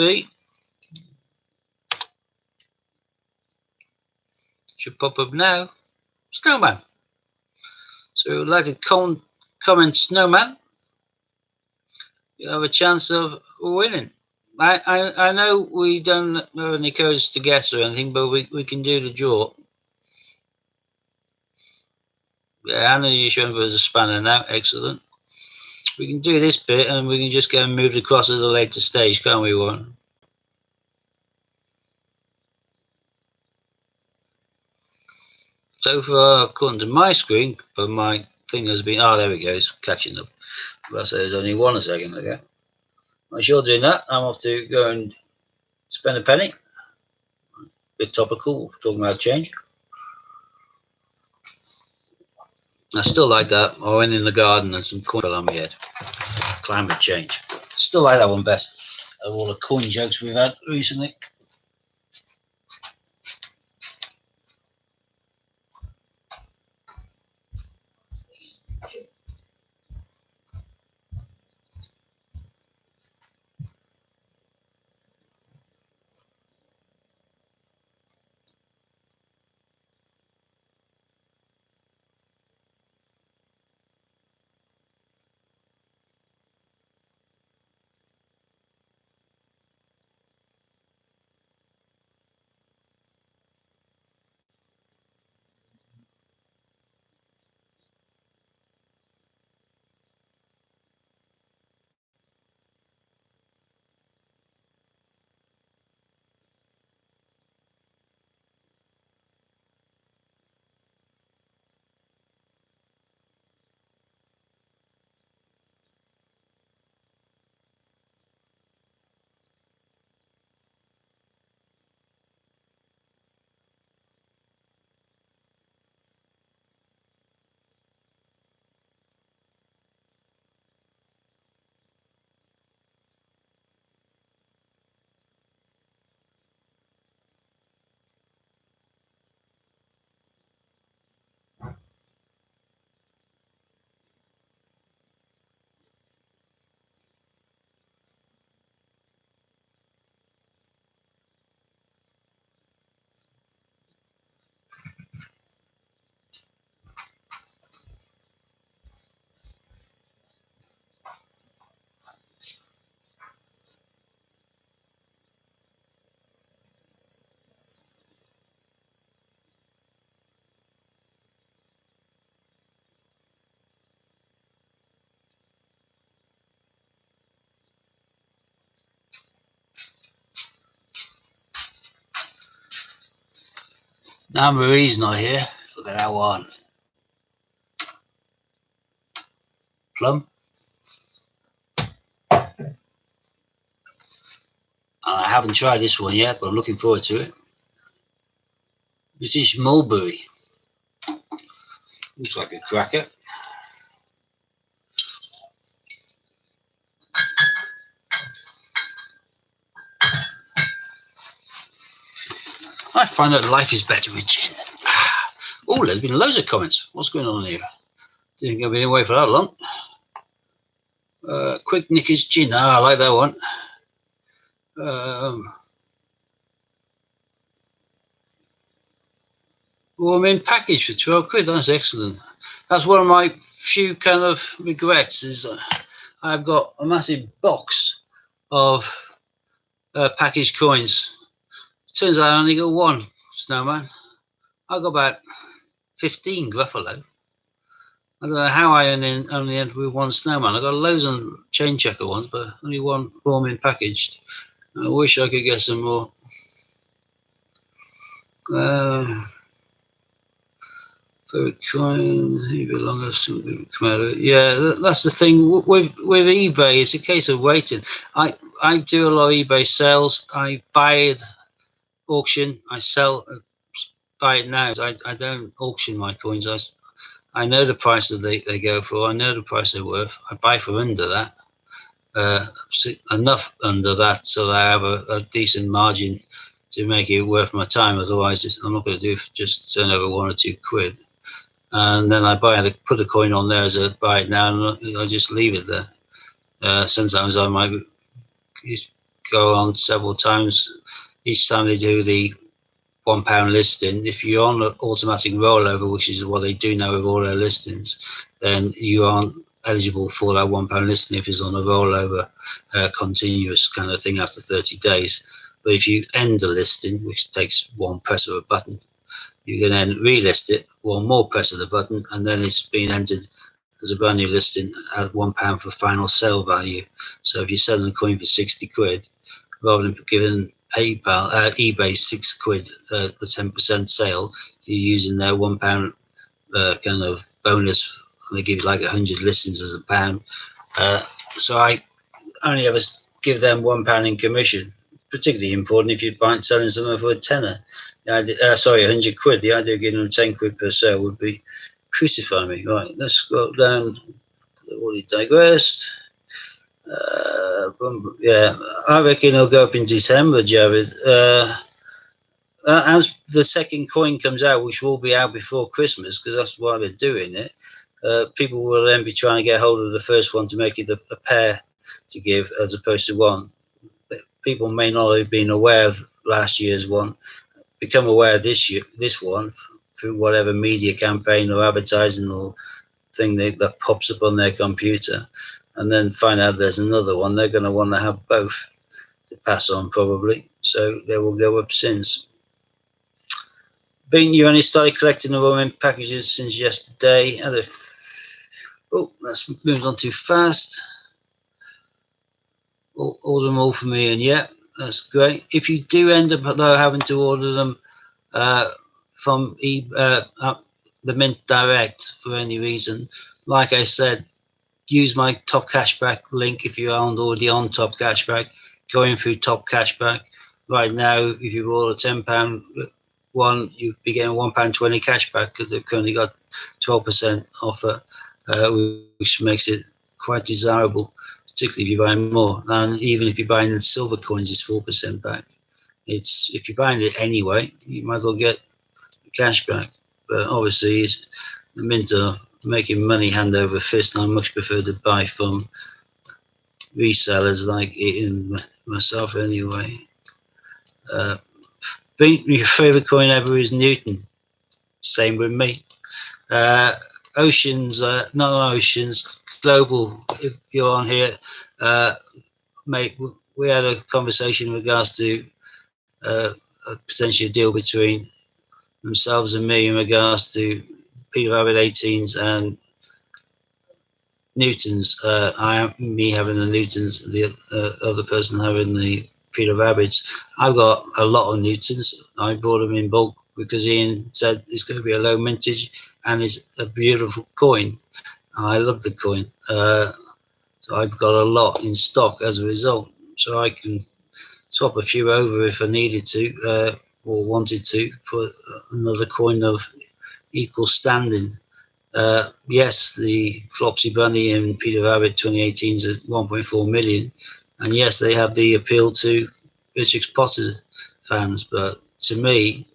pop up now, Snowman. So if you'd like to comment Snowman, you'll have a chance of winning. I know we don't have any codes to guess or anything, but we can do the draw. Yeah, I know you're showing us a spanner now. Excellent. We can do this bit and we can just get them moved across to the later stage, can't we, Warren? So far, according to my screen, but my thing has been... Oh, there we go. It's catching up. But I said there's only one a second ago. I'm sure doing that. I'm off to go and spend a penny. Bit topical, talking about change. I still like that. I went in the garden and some coin fell on my head. Climate change. Still like that one best of all the coin jokes we've had recently. Now Marie's not here. Look at that one. Plum. And I haven't tried this one yet, but I'm looking forward to it. British mulberry. Looks like a cracker. I find that life is better with gin. Oh, there's been loads of comments. What's going on here? Didn't go away for that long. Quick Knickers gin. I like that one. warming package for 12 quid. That's excellent. That's one of my few kind of regrets is I've got a massive box of packaged coins. Turns out I only got one snowman. I got about 15 Gruffalo. I don't know how I only ended with one snowman. I got loads of chain checker ones, but only one warming packaged. I wish I could get some more. Favorite coin, yeah, that's the thing with eBay. It's a case of waiting. I do a lot of eBay sales. I buy it, auction. I sell, buy it now. I don't auction my coins. I know the price that they go for. I know the price they're worth. I buy for under that. Enough under that so that I have a decent margin to make it worth my time. Otherwise, I'm not going to do just turn over 1 or 2 quid. And then I put a coin on there as a buy it now, and I just leave it there. Sometimes I might go on several times. Each time they do the £1 listing, if you're on an automatic rollover, which is what they do now with all their listings, then you aren't eligible for that £1 listing if it's on a rollover continuous kind of thing after 30 days. But if you end a listing, which takes one press of a button, you can then relist it, one more press of the button, and then it's been entered as a brand new listing at £1 for final sale value. So if you're selling a coin for 60 quid, rather than giving eBay 6 quid, the 10% sale, you're using their £1 kind of bonus, and they give you like 100 listings as a pound. So I only ever give them £1 in commission. Particularly important if you're selling something for a tenner. 100 quid. The idea of giving them 10 quid per sale would be crucify me. Right, let's scroll down. Already digressed. Yeah, I reckon it'll go up in December, Jared. As the second coin comes out, which will be out before Christmas, because that's why they're doing it, people will then be trying to get hold of the first one to make it a pair to give as opposed to one. People may not have been aware of last year's one, become aware of this one through whatever media campaign or advertising or thing that pops up on their computer, and then find out there's another one. They're going to want to have both to pass on probably, so they will go up since. Bean, you only started collecting the warming packages since yesterday. Oh, that's moved on too fast. Order them all for me, and yeah, that's great. If you do end up though having to order them from the Mint Direct for any reason, like I said, use my Top Cashback link if you aren't already on Top Cashback. Going through Top Cashback right now, if you order £10 one, you'd be getting £1.20 cashback because they've currently got 12% offer, which makes it quite desirable, particularly if you're buying more. And even if you're buying the silver coins, it's 4% back. If you're buying it anyway, you might as well get cash back. But obviously, the Mint are making money hand over fist, and I much prefer to buy from resellers like myself anyway. Your favorite coin ever is Newton. Same with me. Oceans, not Oceans, Global, if you're on here, mate, we had a conversation in regards to potentially a deal between themselves and me in regards to Peter Rabbit 18s and Newtons. Me having the Newtons, the other person having the Peter Rabbits. I've got a lot of Newtons. I bought them in bulk because Ian said it's going to be a low mintage and it's a beautiful coin. I love the coin. So I've got a lot in stock as a result. So I can swap a few over if I needed to or wanted to for another coin of equal standing. Yes, the Flopsy Bunny and Peter Rabbit 2018 is at 1.4 million. And yes, they have the appeal to Beatrix Potter fans. But to me,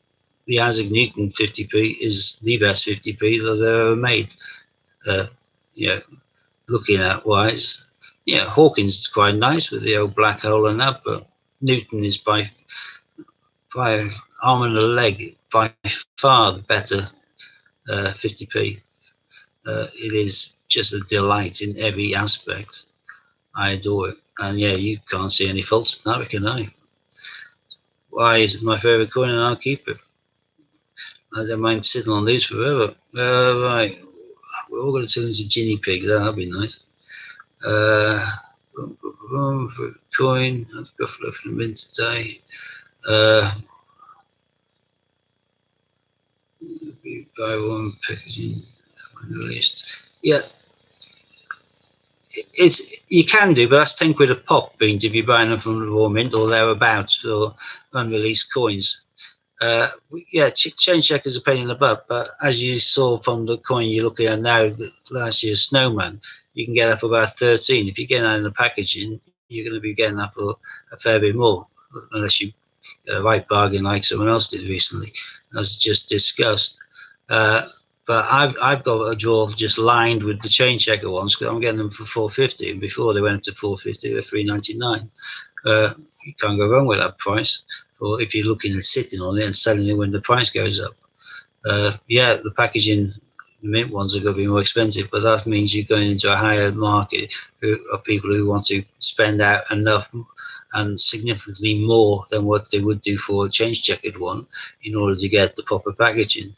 the Isaac Newton 50p is the best 50p that they've ever made. Looking at wise, Hawkins is quite nice with the old black hole and that, but Newton is by by an arm and a leg, by far the better 50p. It is just a delight in every aspect. I adore it, and yeah, you can't see any faults in that, can I? Why is it my favourite coin, and I'll keep it. I don't mind sitting on these forever. Right, we're all going to turn into guinea pigs. That'll be nice. For coin, I've got for the mint today. Buy one packaging on the list. Yeah, it's you can do, but that's 10 quid a pop, beans, if you're buying them from the raw mint or thereabouts for unreleased coins. Yeah, change checkers are a pain in the butt, but as you saw from the coin you're looking at now, last year's Snowman, you can get that for about 13. If you get that in the packaging, you're going to be getting that for a fair bit more, unless you get a right bargain like someone else did recently, as just discussed. But I've got a drawer just lined with the chain checker ones because I'm getting them for 450, and before they went up to 450, they were 399. You can't go wrong with that price. Or if you're looking at sitting on it and selling it when the price goes up. Yeah, the packaging mint ones are going to be more expensive, but that means you're going into a higher market of people who want to spend out enough and significantly more than what they would do for a change checkered one in order to get the proper packaging.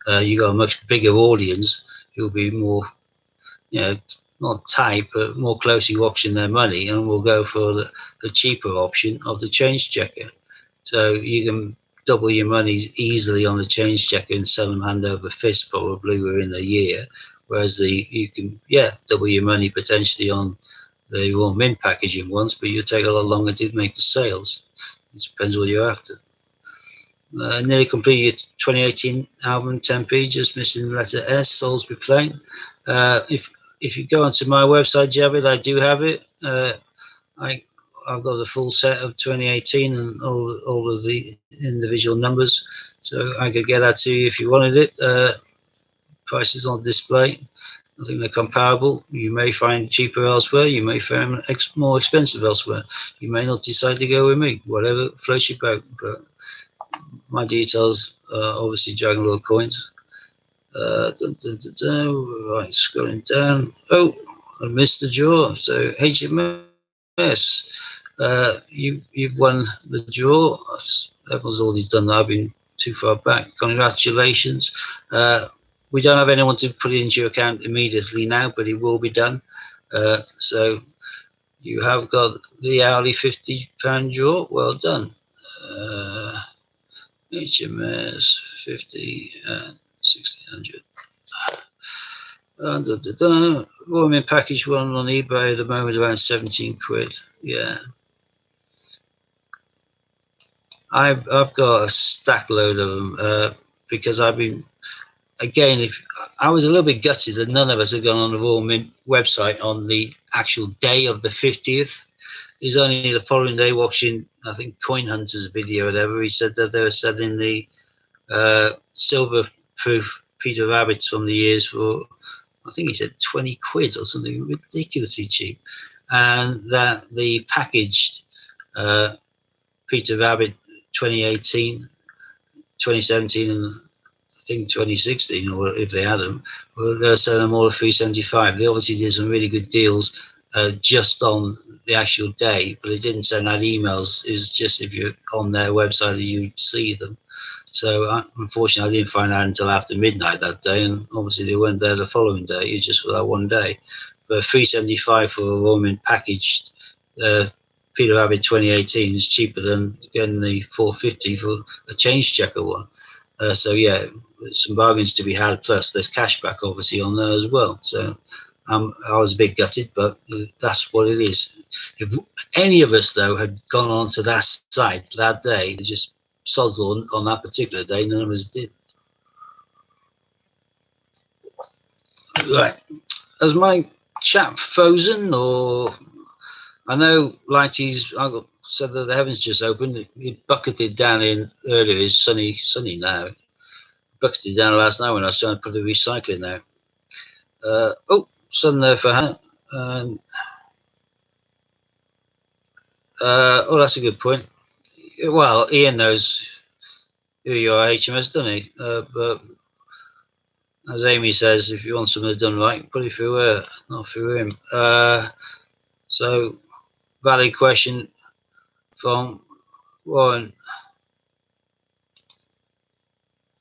You got a much bigger audience who'll be more, not tight, but more closely watching their money, and will go for the cheaper option of the change checker. So you can double your money easily on the change checker and sell them hand over fist probably within a year, whereas you can double your money potentially on the raw mint packaging ones, but you'll take a lot longer to make the sales. It depends what you're after. Nearly completed 2018 album 10p, just missing the letter S, Salisbury Plain. If you go onto my website, Javid, I do have it. I've got the full set of 2018 and all of the individual numbers, so I could get that to you if you wanted it. Prices on display. I think they're comparable. You may find cheaper elsewhere. You may find more expensive elsewhere. You may not decide to go with me. Whatever floats your boat. But my details are obviously Dragonlord coins. Right, scrolling down. Oh, I missed the draw. So HMS, you've won the draw. Everyone's already done that. I've been too far back. Congratulations. We don't have anyone to put it into your account immediately now, but it will be done. So you have got the hourly £50 draw. Well done. HMS 50 and 1600. Warming package one on eBay at the moment around 17 quid. Yeah. I've got a stack load of them because I've been, again, if I was a little bit gutted that none of us had gone on the Royal Mint website on the actual day of the 50th. He's only the following day watching, I think, Coin Hunter's video or whatever. He said that they were selling the silver proof Peter Rabbits from the years for, I think he said 20 quid or something ridiculously cheap. And that the packaged Peter Rabbit 2018, 2017, and I think 2016, or if they had them, they're selling them all at 375. They obviously did some really good deals just on the actual day, but they didn't send out emails. It's just if you're on their website, you see them. So unfortunately, I didn't find out until after midnight that day, and obviously they weren't there the following day. It's just for that one day. But 375 for a Roman packaged Peter Rabbit 2018 is cheaper than getting the 450 for a change checker one. So yeah, there's some bargains to be had. Plus, there's cashback obviously on there as well. So I was a bit gutted, but that's what it is. If any of us though had gone on to that site that day, just sold on that particular day, none of us did. Right, has my chat frozen, or I know Lighty's said that the heavens just opened. It bucketed down in earlier. It's sunny now. Bucketed down last night when I was trying to put the recycling out. Oh, sun there for Hannah. Oh, that's a good point. Well, Ian knows your HMS, doesn't he? But as Amy says, if you want something done right, put it through her, not through him. So, valid question from Warren.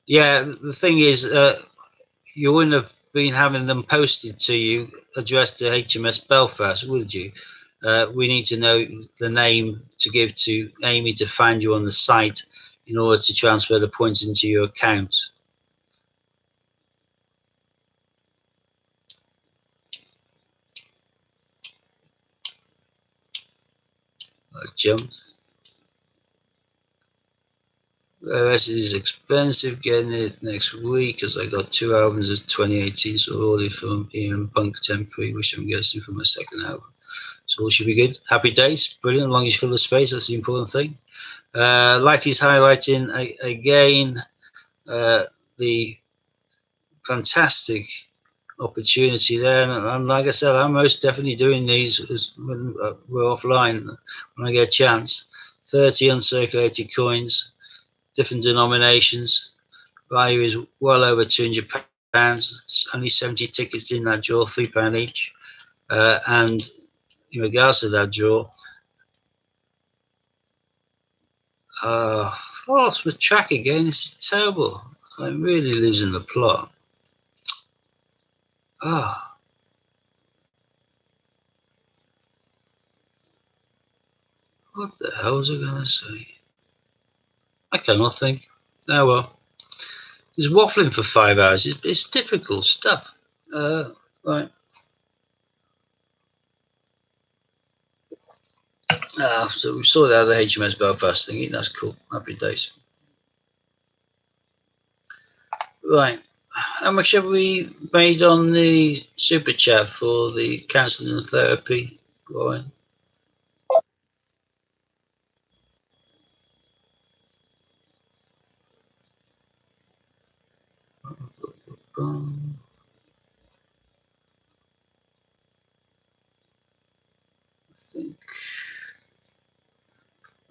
Yeah, the thing is, you wouldn't have been having them posted to you addressed to HMS Belfast, would you? We need to know the name to give to Amy to find you on the site in order to transfer the points into your account. I jumped. The rest is expensive getting it next week because I got 2 albums of 2018 so already from Ian Punk Temporary, which I'm guessing from my second album. So all should be good. Happy days, brilliant. As long as you fill the space, that's the important thing. Lighty's highlighting again the fantastic opportunity there, and like I said, I'm most definitely doing these when we're offline when I get a chance. 30 uncirculated coins, different denominations. Value is well over £200. Only 70 tickets in that draw, £3 each. And in regards to that draw, it's with track again. This is terrible. I'm really losing the plot. What the hell was I going to say? I cannot think. Oh well. Just waffling for 5 hours. It's difficult stuff. Right. So we sorted out the HMS Belfast thingy. That's cool. Happy days. Right. How much have we made on the super chat for the counselling and therapy, Ryan? I think.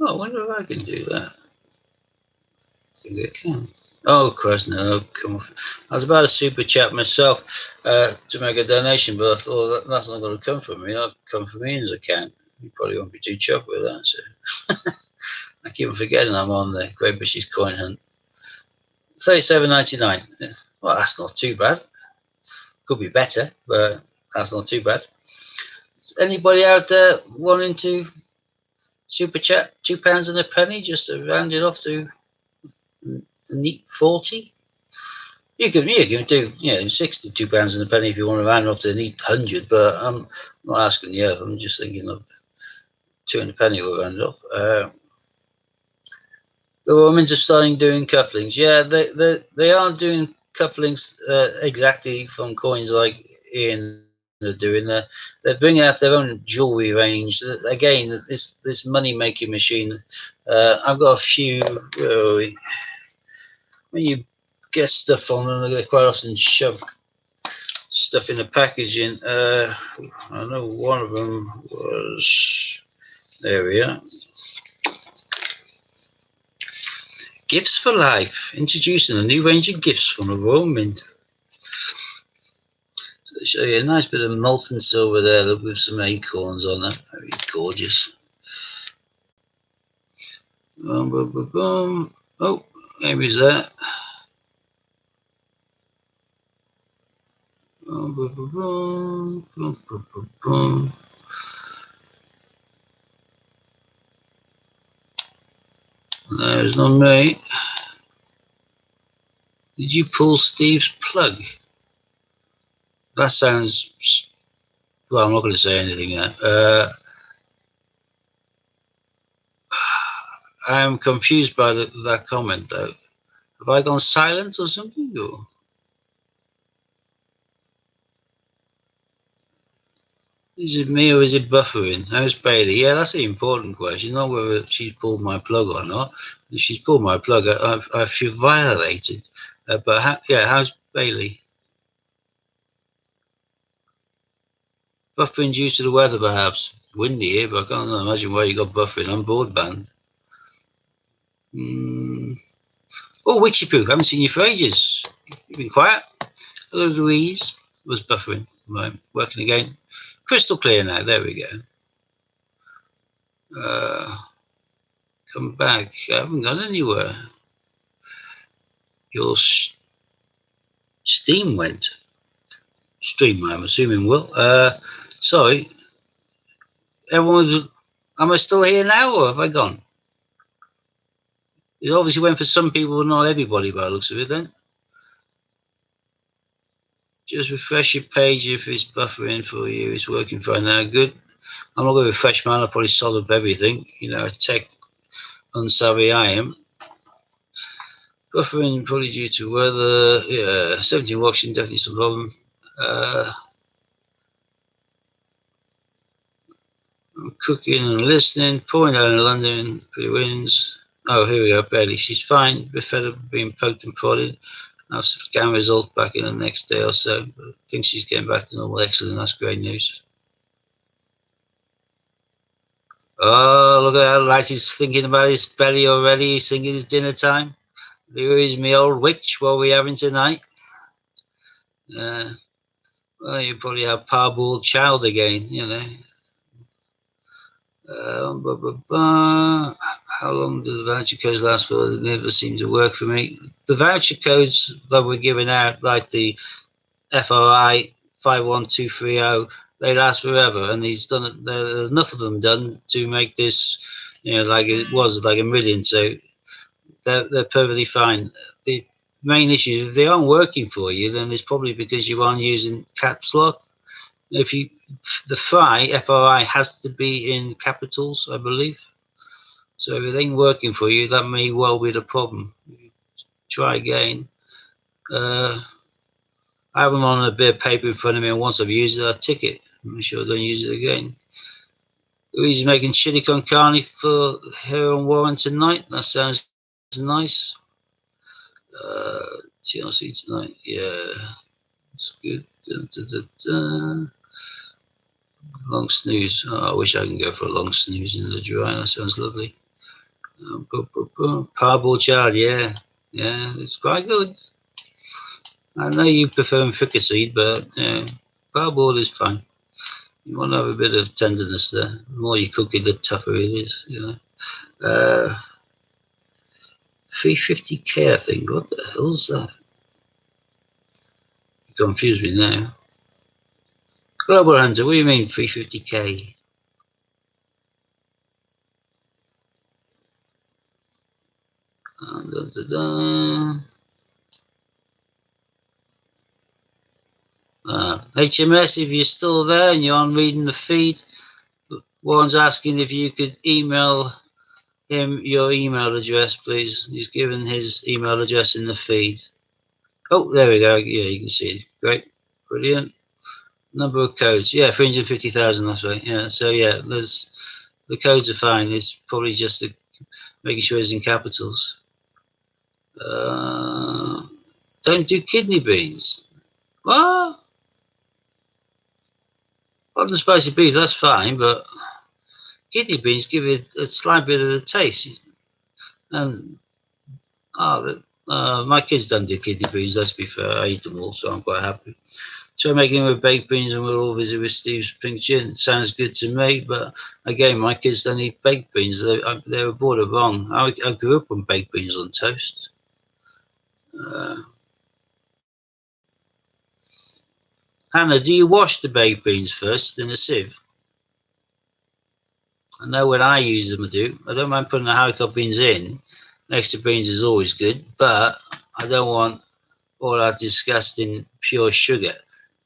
Oh, I wonder if I can do that. I think I can. Oh, of course, no. Come on. I was about to super chat myself to make a donation, but I thought that's not going to come from me. That'll come from Ian's account. You probably won't be too chuffed with that. So I keep on forgetting I'm on the Great British Coin Hunt. 37.99. Well, that's not too bad. Could be better, but that's not too bad. Anybody out there wanting to super chat £2 and a penny just to round it off to a neat 40? You can do £62 and a penny if you want to round off to a neat 100, but I'm not asking you. I'm just thinking of 2 and a penny will round off. The women are starting doing cufflinks. Yeah, they aren't doing cufflinks exactly from coins like Ian are doing. They're bringing out their own jewelry range. Again, this money making machine. I've got a few. Where are we? When you get stuff on them, they quite often shove stuff in the packaging. I know one of them was. There we are. Gifts for Life, introducing a new range of gifts from the Royal Mint. So I'll show you a nice bit of molten silver there with some acorns on it. Very gorgeous. Boom, boom, boom, boom. Oh, Amy's there. Boom, boom, boom, boom, boom, boom, boom, boom. There's not me. Did you pull Steve's plug? That sounds. Well, I'm not going to say anything yet. I am confused by that comment, though. Have I gone silent or something? Or? Is it me or is it buffering? How's Bailey? Yeah, that's an important question. Not whether she's pulled my plug or not. If she's pulled my plug, I feel violated. But how's Bailey? Buffering due to the weather, perhaps. Windy here, but I can't imagine why you got buffering on broadband. Oh, Witchy Poo, haven't seen you for ages. You've been quiet. Hello, Louise. Was buffering. Right, working again. Crystal clear now. There we go. Come back. I haven't gone anywhere. Your Steam went. Stream, I'm assuming will. Sorry. Everyone's. Am I still here now, or have I gone? It obviously went for some people, but not everybody by the looks of it then. Just refresh your page if it's buffering for you. It's working fine now. Good. I'm not going to refresh mine. I'll probably solve everything. You know, tech unsavvy I am. Buffering probably due to weather. Yeah, 17 watching, definitely some problem. I'm cooking and listening. Pouring down in London. Pretty wins. Oh, here we go. Barely. She's fine. Bit fed up being poked and prodded. I'll scan results back in the next day or so. But I think she's getting back to normal. Excellent. That's great news. Oh, look at how light he's thinking about his belly already. He's thinking it's dinner time. Here is me old witch. What are we having tonight? Well, you probably have parboiled child again, you know. How long do the voucher codes last for? They never seem to work for me. The voucher codes that we're giving out, like the FRI 51230, they last forever, and he's done it. There's enough of them done to make this, you know, like it was like a million. So they're perfectly fine. The main issue, if they aren't working for you, then it's probably because you aren't using caps lock. If you, the FRI has to be in capitals, I believe. So if it ain't working for you, that may well be the problem. Try again. I have them on a bit of paper in front of me, and once I've used it, I tick it. Make sure I don't use it again. Louise making chili con carne for her and Warren tonight. That sounds nice. TLC tonight, yeah, that's good. Dun, dun, dun, dun. Long snooze. Oh, I wish I can go for a long snooze in the dry. That sounds lovely. Parboiled child, yeah, it's quite good. I know you prefer fricasseed, but yeah, parboiled is fine. You want to have a bit of tenderness there. The more you cook it, the tougher it is. You know. 350k, I think. What the hell's that? You confused me now. Global Hunter, what do you mean 350k? HMS, if you're still there and you aren't reading the feed, Warren's asking if you could email him your email address, please. He's given his email address in the feed. Oh, there we go. Yeah, you can see it. Great. Brilliant. Number of codes. Yeah, 350,000, that's right. Yeah, so yeah, the codes are fine. It's probably just making sure it's in capitals. Don't do kidney beans. What? Hot and spicy beef, that's fine, but kidney beans give it a slight bit of the taste. And my kids don't do kidney beans, let's be fair. I eat them all, so I'm quite happy. Try making them with baked beans and we'll all visit with Steve's pink gin. Sounds good to me, but again, my kids don't eat baked beans. They were brought up wrong. I grew up on baked beans on toast. Hannah, do you wash the baked beans first in a sieve? I know when I use them, I do. I don't mind putting the haricot beans in. Extra beans is always good, but I don't want all that disgusting pure sugar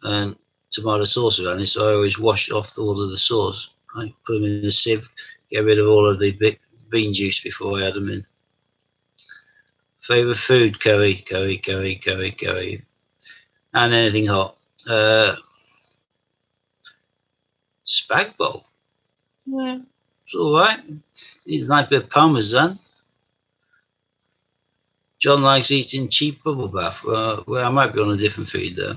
and tomato sauce around it, so I always wash off all of the sauce. I put them in a sieve, get rid of all of the bean juice before I add them in. Favorite food? Curry. And anything hot. Spag bowl. Yeah, it's alright. Needs a nice bit of parmesan. John likes eating cheap bubble bath. Well, I might be on a different feed there.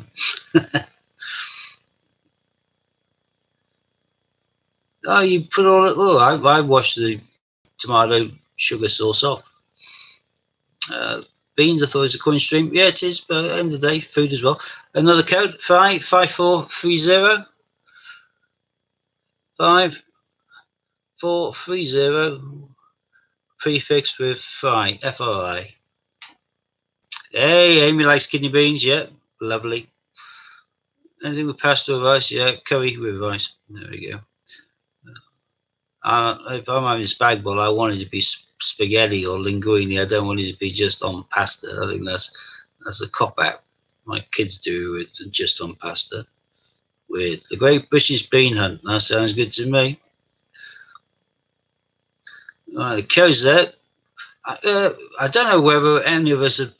Oh, you put all it. Oh, I washed the tomato sugar sauce off. beans. I thought it was a coin stream. Yeah, it is, but at the end of the day, food as well. Another code, 55430. 5430, prefixed with FRI. FRI. Hey, Amy likes kidney beans. Yeah, lovely. Anything with pasta or rice? Yeah, curry with rice. There we go. If I'm having spag bol, I want it to be spaghetti or linguine. I don't want it to be just on pasta. I think that's a cop out. My kids do it just on pasta. With the Great British Bean Hunt. That sounds good to me. Right, the code's there. I don't know whether any of us have,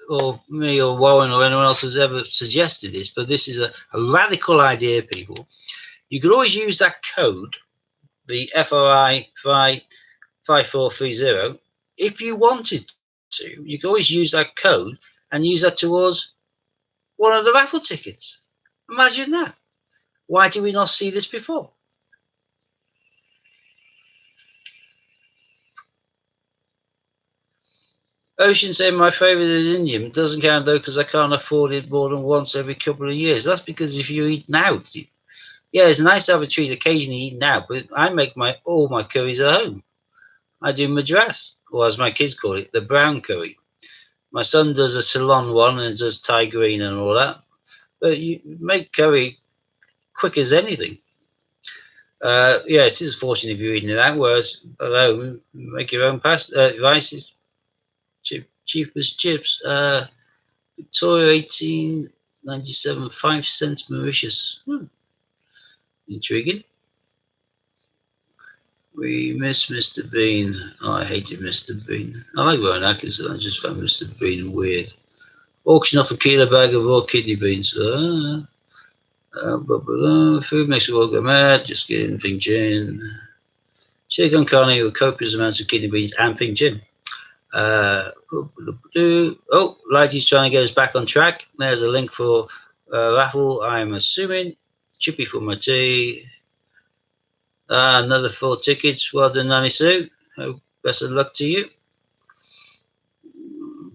or me or Warren or anyone else has ever suggested this, but this is a radical idea, people. You could always use that code, the FRI 5430, if you wanted to. You could always use that code and use that towards one of the raffle tickets. Imagine that. Why did we not see this before? Ocean saying my favourite is Indian. Doesn't count though because I can't afford it more than once every couple of years. That's because if you're eating out, yeah, it's nice to have a treat occasionally eating out, but I make all my curries at home. I do madras, or as my kids call it, the brown curry. My son does a Ceylon one and does Thai green and all that. But you make curry quick as anything. Yeah, it is a fortune if you're eating it out, whereas at home, make your own pasta. Rice is cheap as chips. Victoria 1897, 5 cents Mauritius. Intriguing. We miss Mr. Bean. Oh, I hated Mr. Bean. I like Rowan Atkinson. I just found Mr. Bean weird. Auction off a kilo bag of raw kidney beans. Food makes the world go mad. Just getting pink gin. Shake on carne with copious amounts of kidney beans and pink gin. Lighty's trying to get us back on track. There's a link for raffle, I'm assuming. Chippy for my tea. Another 4 tickets. Well done, Nanny Sue. Best of luck to you.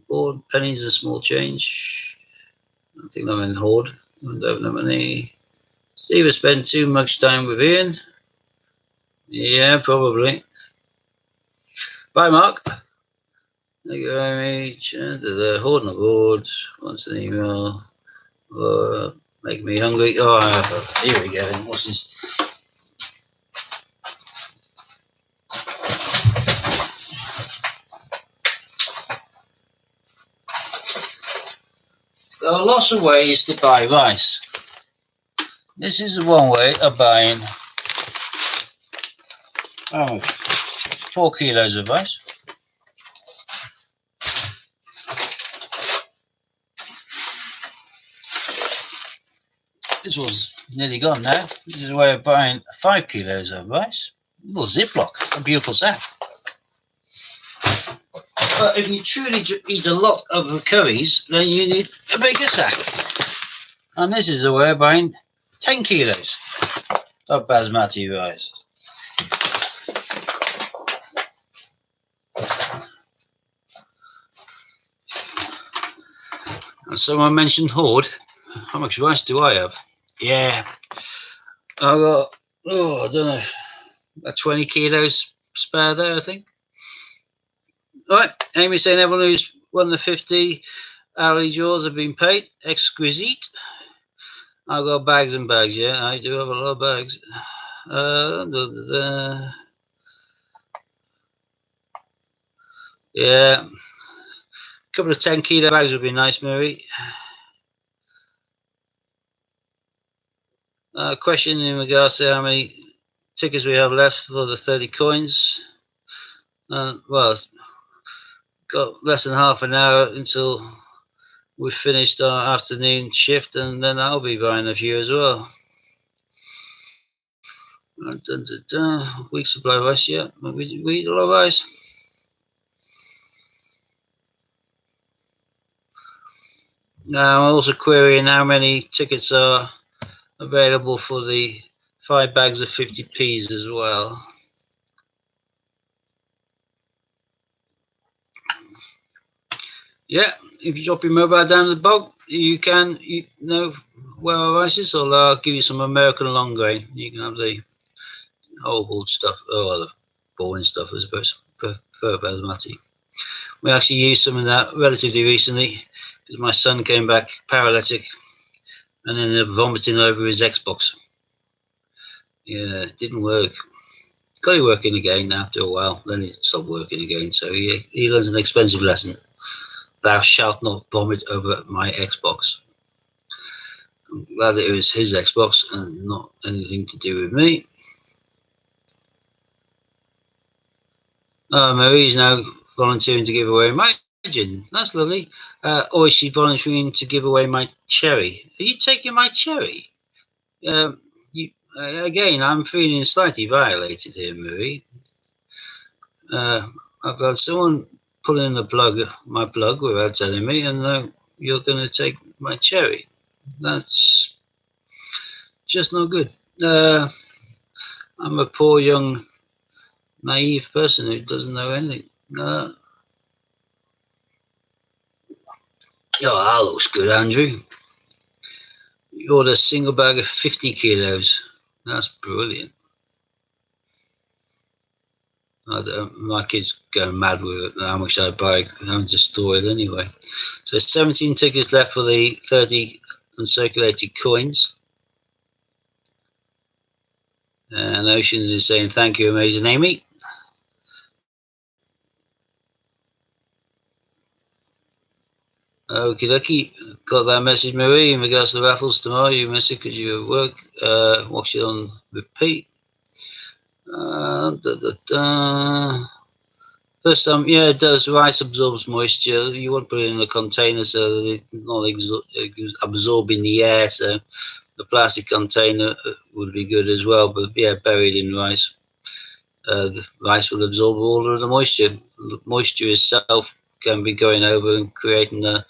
Board, pennies and small change. I think I'm in hoard. I don't have no money. Steve has spent too much time with Ian. Yeah, probably. Bye, Mark. Thank you very much. The hoarding of boards. Wants an email. Make me hungry. Oh, here we go. What's this? There are lots of ways to buy rice. This is one way of buying 4 kilos of rice. This was nearly gone now. This is a way of buying 5 kilos of rice. A little Ziploc, a beautiful sack. But if you truly eat a lot of the curries, then you need a bigger sack. And this is a way of buying 10 kilos of basmati rice. And someone mentioned hoard. How much rice do I have? Yeah, I've got, I don't know, about 20 kilos spare there, I think. Right, Amy's saying everyone who's won the 50 hourly draws have been paid. Exquisite. I've got bags and bags, yeah, I do have a lot of bags. Yeah, a couple of 10 kilo bags would be nice, Mary. Question in regards to how many tickets we have left for the 30 coins. Well, got less than half an hour until we've finished our afternoon shift, and then I'll be buying a few as well. Week supply of rice, yeah. We eat a lot of rice. Now I'm also querying how many tickets are available for the 5 bags of 50p's as well. Yeah, if you drop your mobile down the bog, you can, you know where our rice is, or I'll give you some American long grain. You can have the whole stuff, or the boring stuff, I suppose, for basmati. We actually used some of that relatively recently because my son came back paralytic and ended up vomiting over his Xbox. Yeah, it didn't work. Got it working again after a while, then it stopped working again. So he learns an expensive lesson. Thou shalt not vomit over my Xbox. I'm glad that it was his Xbox and not anything to do with me. Marie's now volunteering to give away my gin. That's lovely. Or is she volunteering to give away my cherry? Are you taking my cherry? Again, I'm feeling slightly violated here, Marie. I've got someone pulling my plug without telling me, and you're going to take my cherry. That's just not good. I'm a poor young naive person who doesn't know anything. Oh, that looks good, Andrew. You ordered a single bag of 50 kilos. That's brilliant. My kids go mad with how much I buy. I'm just store it anyway. So 17 tickets left for the 30 uncirculated coins. And Oceans is saying thank you, amazing Amy. Okie dokie, got that message, Marie, in regards to the raffles tomorrow. You missed it because you're at work. Watch it on repeat. First time, yeah, it does. Rice absorbs moisture. You want to put it in a container so that it's not absorbing the air. So the plastic container would be good as well. But yeah, buried in rice. The rice will absorb all of the moisture. The moisture itself can be going over and creating a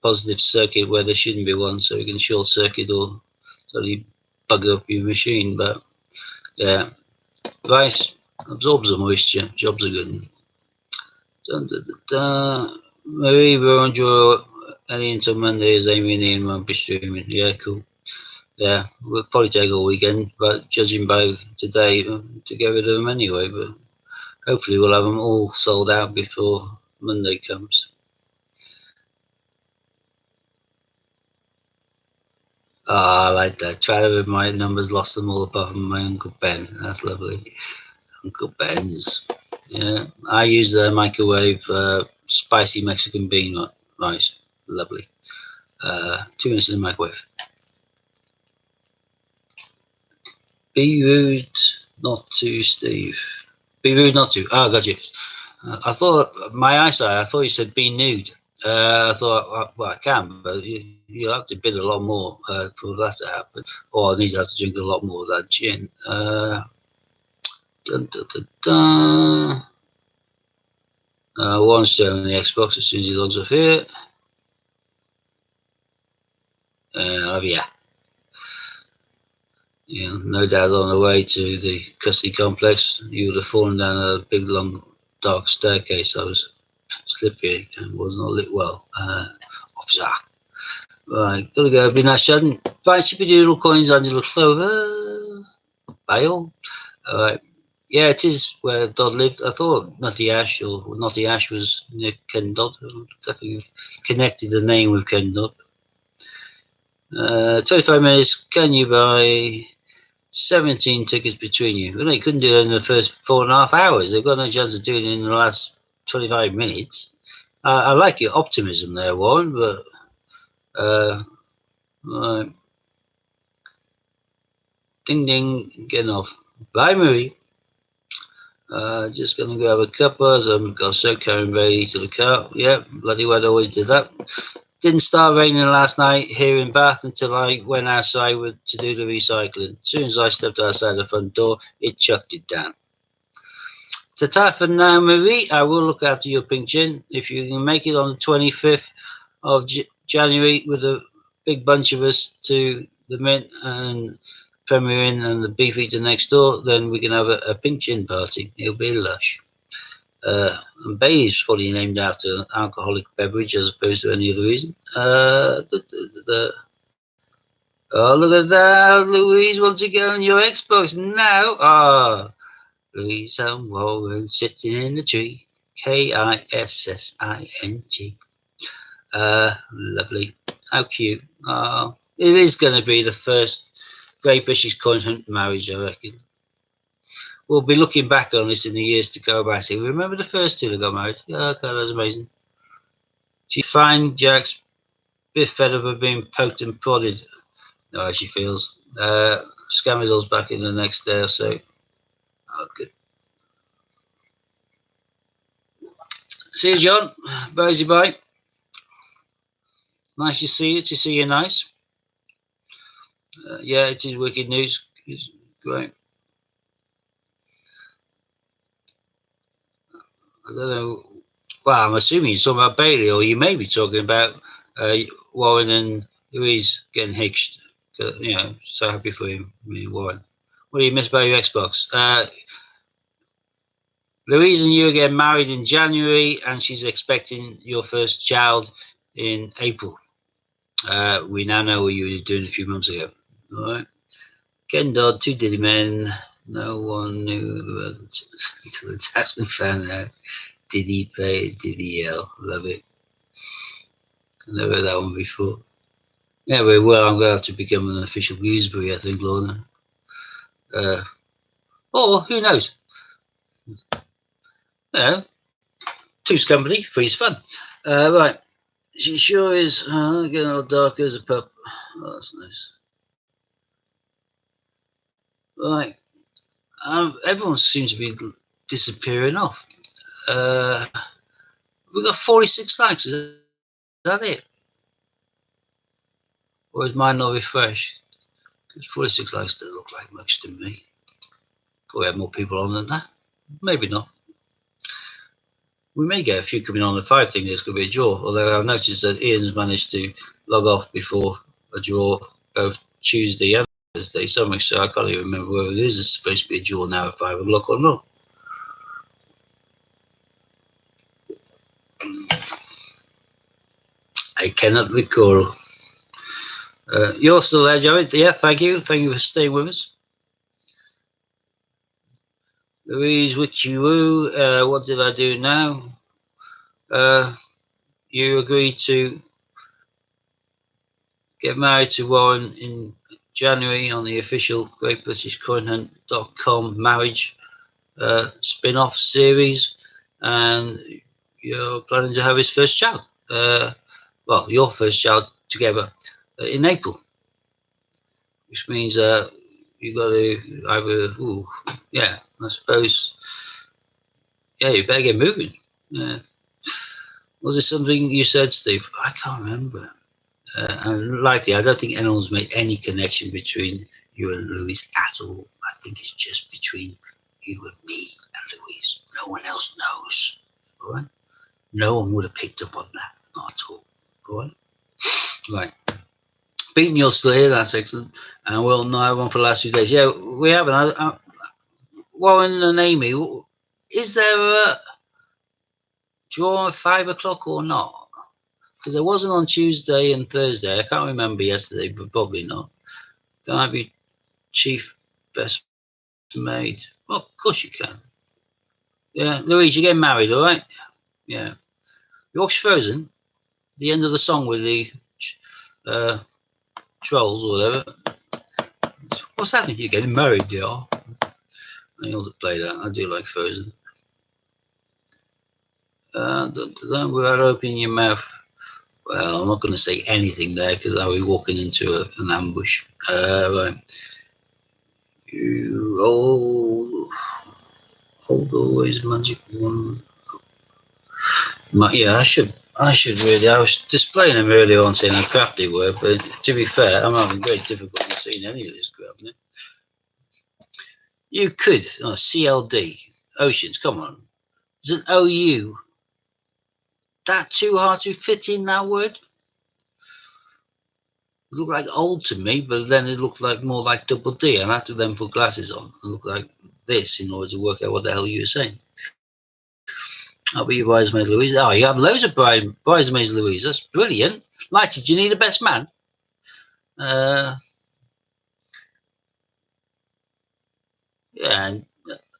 positive circuit where there shouldn't be one, so you can short circuit or totally bug up your machine. But yeah, rice absorbs the moisture. Jobs are good. Marie, we're on your any until Monday as Amy and Ian won't be streaming. Yeah, cool. Yeah, we'll probably take all weekend, but judging by today, to get rid of them anyway. But hopefully we'll have them all sold out before Monday comes. I like that. Try to read my numbers, lost them all apart from my Uncle Ben. That's lovely. Uncle Ben's. Yeah, I use the microwave spicy Mexican bean rice. Lovely. 2 minutes in the microwave. Be rude not to, Steve. Be rude not to. Oh, got you. I thought my eyesight. I thought you said be nude. I thought, well, I can, but you'll have to bid a lot more for that to happen. Or I need to have to drink a lot more of that gin. Dun, dun, dun, dun. One stone on the Xbox as soon as he logs off here. Yeah. Yeah, no doubt on the way to the custody complex, you would have fallen down a big, long, dark staircase. I was slippery and was not lit well. Officer. Right, gotta go. Be nice, Sheldon. Bye, chippy doodle coins, Angela Clover. Bye all. Alright. Yeah, it is where Dodd lived. I thought Nutty Ash was near Ken Dodd. Definitely connected the name with Ken Dodd. 25 minutes. Can you buy 17 tickets between you? Well, they couldn't do it in the first 4.5 hours. They've got no chance of doing it in the last 25 minutes. I like your optimism there, Warren, but right. Ding ding, getting off. Bye, Marie. Just gonna go have a cuppa as I'm got so carrying ready to the car. Yeah, bloody weather always did that. Didn't start raining last night here in Bath until I went outside to do the recycling. As soon as I stepped outside the front door, it chucked it down. Ta-ta for now, Marie. I will look after your pink gin. If you can make it on the 25th of January with a big bunch of us to the Mint and Premier Inn and the Beef Eater next door, then we can have a pink gin party. It'll be lush. And Bailey is probably named after an alcoholic beverage as opposed to any other reason. Oh, look at that, Louise wants to get on your Xbox now. Ah, Louise and Warren sitting in the tree. Kissing. Lovely. How cute. It is going to be the first Great British Coin Hunt marriage, I reckon. We'll be looking back on this in the years to go by. Say, remember the first two that got married? Yeah, okay, that was amazing. She's fine. Jack's a bit fed up of being poked and prodded. No, how she feels. Scammer's back in the next day or so. Oh, good. See you, John. Bye. Nice to see you. To see you nice. Yeah, it is wicked news. It's great. I don't know. Well, I'm assuming you're talking about Bailey, or you may be talking about Warren and Louise getting hitched. You know, so happy for you, Warren. What do you miss about your Xbox? Louise and you are getting married in January, and she's expecting your first child in April. We now know what you were doing a few months ago. All right. Ken Dodd, 2 Diddy men. No one knew until the taxman found out. Diddy pay, Diddy yell. Love it. I've never heard that one before. Yeah, well, I'm going to have to become an official Gooseberry, I think, Lorna. Or, who knows? Two's company, three's fun. Right. She sure is getting all darker as a pup. Oh, that's nice. Right. Everyone seems to be disappearing off. We've got 46 likes. Is that it? Or is mine not refreshed? Because 46 likes don't look like much to me. Probably have more people on than that. Maybe not. We may get a few coming on. If I think there's going to be a draw, although I've noticed that Ian's managed to log off before a draw, both Tuesday and Thursday, so much so I can't even remember whether it is supposed to be a draw now at 5 o'clock or not. I cannot recall. You're still there, Jared? Yeah, thank you. Thank you for staying with us. Louise Witchy Woo, what did I do now? You agreed to get married to Warren in January on the official GreatBritishCoinHunt.com marriage spin-off series, and you're planning to have his first child. Well, your first child together in April, which means you got to either, yeah, I suppose, yeah, you better get moving. Yeah. Was it something you said, Steve? I can't remember. And likely, I don't think anyone's made any connection between you and Louise at all. I think it's just between you and me and Louise. No one else knows. All right? No one would have picked up on that. Not at all. All right? Right. Beaten, you're still here. That's excellent. And we'll not have one for the last few days. Yeah, we haven't. Warren and Amy, is there a draw at 5 o'clock or not? Because I wasn't on Tuesday and Thursday. I can't remember yesterday, but probably not. Can I be chief best maid? Well, of course you can. Yeah, Louise, you're getting married, all right? Yeah. You watched Frozen? The end of the song with the trolls or whatever. What's happening? You're getting married, dear. I ought to play that. I do like Frozen. Without opening your mouth. Well, I'm not going to say anything there because I'll be walking into an ambush. Right. You hold always magic one. Yeah, I should really. I was displaying them earlier on saying how crap they were, but to be fair, I'm having great difficulty seeing any of this crap now. You could, CLD, Oceans, come on. There's an OU. That too hard to fit in that word? It looked like old to me, but then it looked like more like double D. I had to then put glasses on and look like this in order to work out what the hell you were saying. I'll be your bridesmaid, Louise. Oh, you have loads of bridesmaids, Louise. That's brilliant. Lighty, do you need a best man? Yeah, and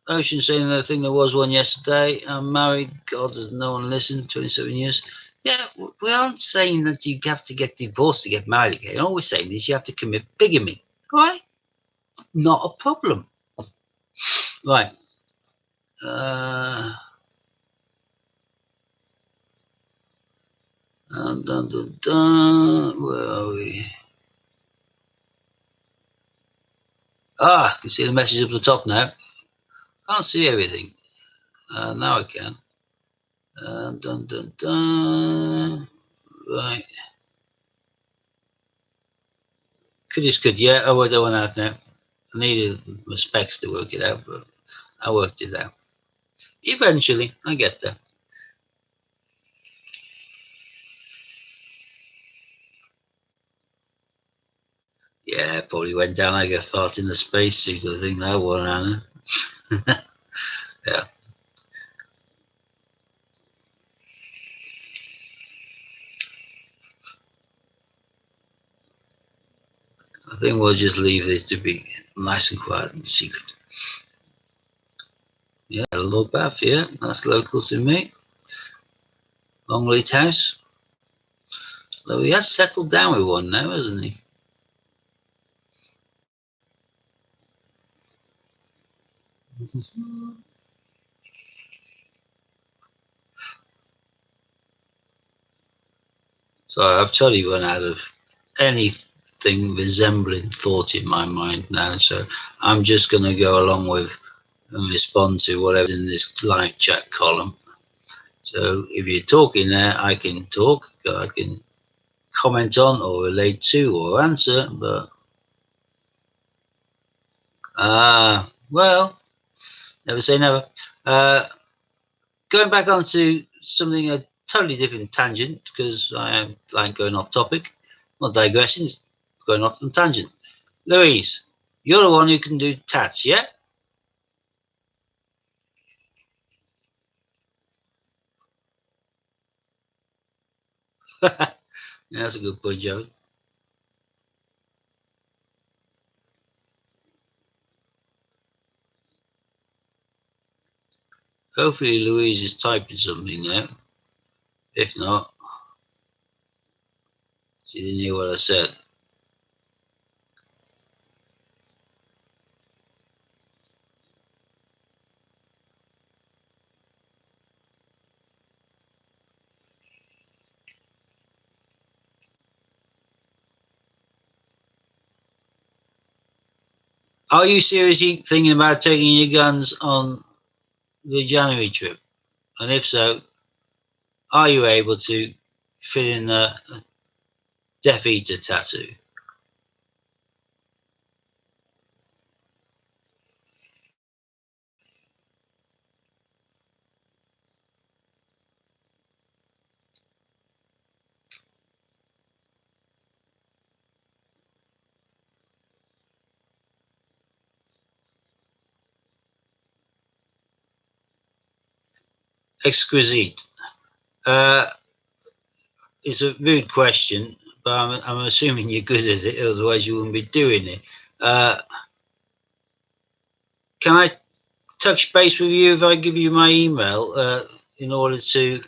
Ocean saying the thing there was one yesterday. I'm married. God, does no one listen? 27 years. Yeah, we aren't saying that you have to get divorced to get married again. All we're saying is you have to commit bigamy. Right? Not a problem. Right. Dun, dun, dun. Where are we? I can see the message up the top now. Can't see everything. Now I can. Dun, dun, dun. Right. Could, yeah. I worked that one out now. I needed my specs to work it out, but I worked it out. Eventually, I get there. Yeah, probably went down like a fart in the spacesuit, I think that one, Anna. Yeah. I think we'll just leave this to be nice and quiet and secret. Yeah, Lord Bath, yeah, that's local to me. Longleat House. Though he has settled down with one now, hasn't he? So I've totally run out of anything resembling thought in my mind now. So I'm just going to go along with and respond to whatever's in this live chat column. So if you're talking there, I can talk, I can comment on or relate to or answer, but well, never say never. Going back onto something a totally different tangent because I am like going off topic, not digressing, it's going off on tangent. Louise, you're the one who can do tats, yeah? Yeah, that's a good point, Joey. Hopefully Louise is typing something now. If not, she didn't hear what I said. Are you seriously thinking about taking your guns on the January trip? And if so, are you able to fit in a Death Eater tattoo? Exquisite. It's a rude question, but I'm assuming you're good at it, otherwise you wouldn't be doing it. Can I touch base with you if I give you my email in order to?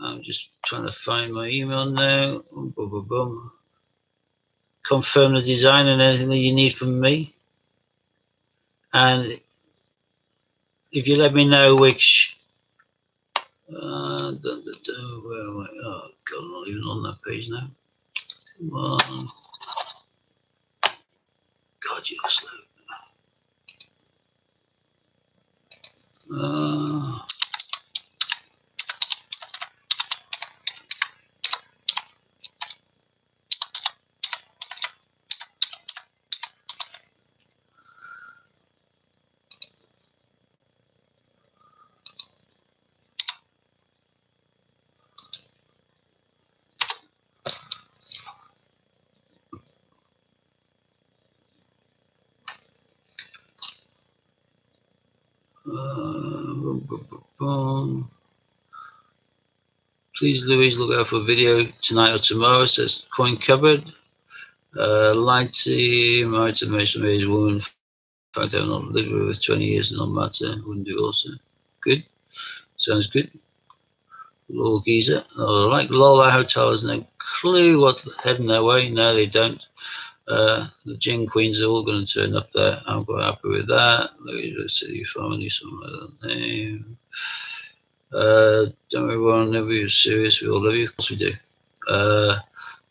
I'm just trying to find my email now. Boom, boom, boom. Confirm the design and anything that you need from me. And if you let me know which. Where am I? Oh, God, I'm not even on that page now. Come on. God, you're slow. Boom, boom, boom, boom. Please, Louise, look out for a video tonight or tomorrow. Says coin cupboard. Lighty, married to Mason woman. In fact, I've not lived with her 20 years, no matter. Wouldn't do also. Good. Sounds good. Little geezer. Oh, like Lola Hotel has no clue what's heading their way. No, they don't. The Gin Queens are all going to turn up there. I'm quite happy with that. Let's see if I need some name. Don't we want to be serious? We all love you. Of course we do. I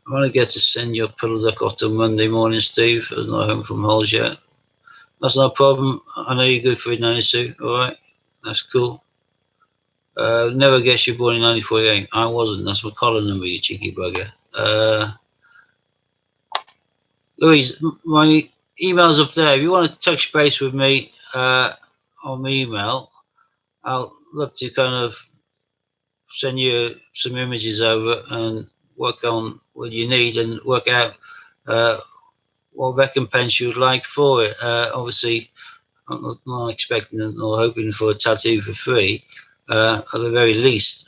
want to get to send your puddle duck off till Monday morning, Steve. I was not home from Halls yet. That's not a problem. I know you're good for it, Nanny Sue. All right, that's cool. Never guess you're born in 1948. I wasn't. That's my collar number, you cheeky bugger. Louise, my email's up there. If you want to touch base with me on my email, I'll look to kind of send you some images over and work on what you need and work out what recompense you would like for it. Obviously, I'm not expecting or hoping for a tattoo for free. At the very least,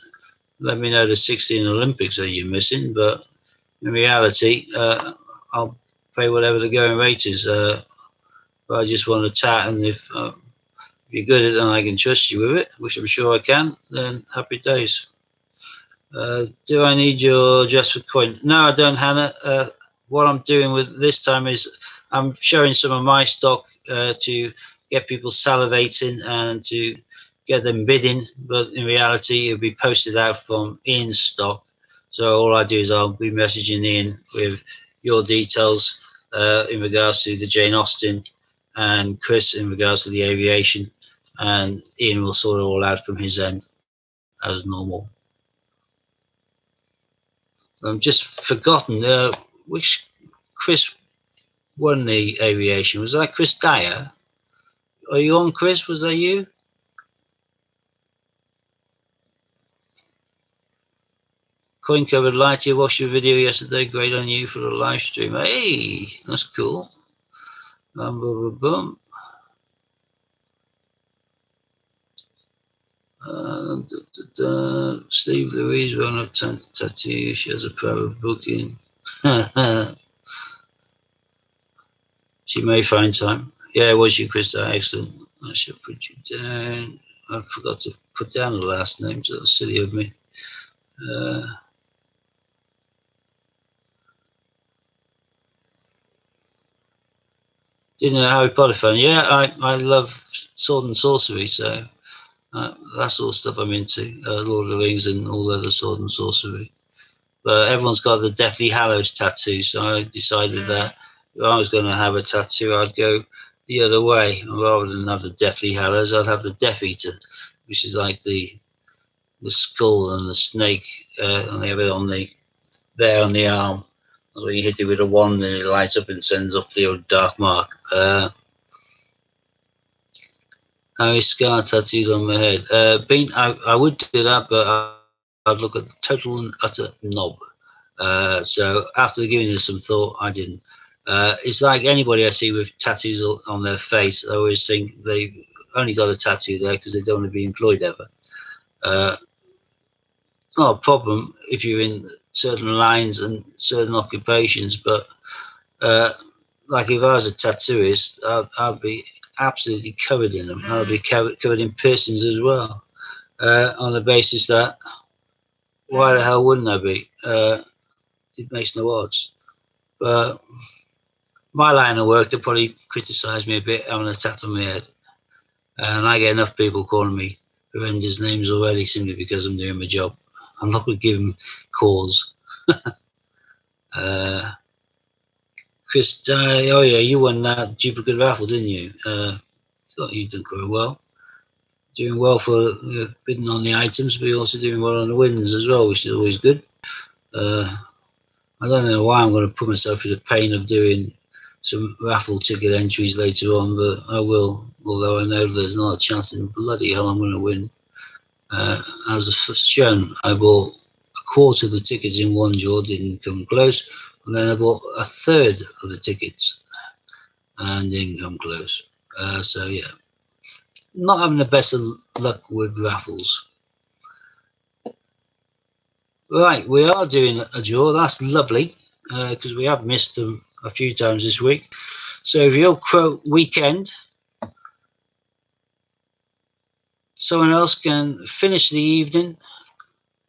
let me know the 16 Olympics that you're missing, but in reality, I'll pay whatever the going rate is. But I just want to tat, and if you're good at it and I can trust you with it, which I'm sure I can, then happy days. Do I need your address for coin? No, I don't, Hannah. What I'm doing with this time is I'm showing some of my stock to get people salivating and to get them bidding, but in reality it'll be posted out from in stock. So all I do is I'll be messaging in with your details in regards to the Jane Austen, and Chris in regards to the aviation, and Ian will sort it all out from his end as normal. I've just forgotten which Chris won the aviation. Was that Chris Dyer? Are you on, Chris? Was that you? Coin covered light. You watched your video yesterday. Great on you for the live stream. Hey, that's cool. Boom, boom, boom. Steve Louise won't have time to tattoo. She has a private booking. She may find time. Yeah, it was you, Krista. Excellent. I shall put you down. I forgot to put down the last name, so that's silly of me. Didn't know Harry Potter fan. Yeah, I love sword and sorcery, so that's all the stuff I'm into. Lord of the Rings and all the other sword and sorcery. But everyone's got the Deathly Hallows tattoo, so I decided that if I was going to have a tattoo, I'd go the other way. Rather than have the Deathly Hallows, I'd have the Death Eater, which is like the skull and the snake, and they have it on the arm. When you hit it with a wand and it lights up and sends off the old dark mark. Harry scar tattooed on my head. I would do that, but I'd look at the total and utter knob. So after giving it some thought, I didn't. It's like anybody I see with tattoos on their face, I always think they've only got a tattoo there because they don't want to be employed ever. Not a problem if you're in certain lines and certain occupations, but like if I was a tattooist, I'd be absolutely covered in them. I'd be covered in piercings as well, on the basis that why the hell wouldn't I be? It makes no odds. But my line of work, they probably criticise me a bit having a tat on my head, and I get enough people calling me horrendous names already simply because I'm doing my job. I'm not going to give them cause. Chris, oh yeah, you won that duplicate raffle, didn't you? Thought you'd done quite well. Doing well for bidding on the items, but you're also doing well on the wins as well, which is always good. I don't know why I'm going to put myself through the pain of doing some raffle ticket entries later on, but I will, although I know there's not a chance in bloody hell I'm going to win. As shown, I bought a quarter of the tickets in one draw, didn't come close, and then I bought a third of the tickets and didn't come close. So yeah, not having the best of luck with raffles. Right, we are doing a draw. That's lovely, because we have missed them a few times this week. So if you're quote weekend, someone else can finish the evening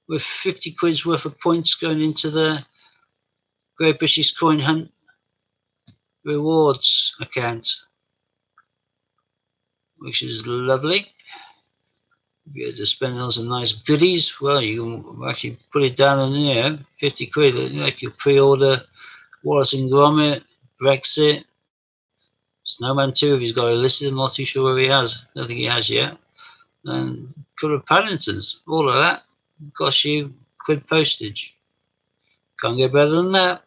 with 50 quid's worth of points going into the Great British Coin Hunt rewards account, which is lovely. Be able to spend on some nice goodies. Well, you can actually put it down in here, 50 quid, like you pre-order Wallace and Gromit, Brexit, Snowman 2 if he's got it listed. I'm not too sure where he has. I don't think he has yet. And a couple of Paddingtons, all of that costs you quid postage. Can't get better than that.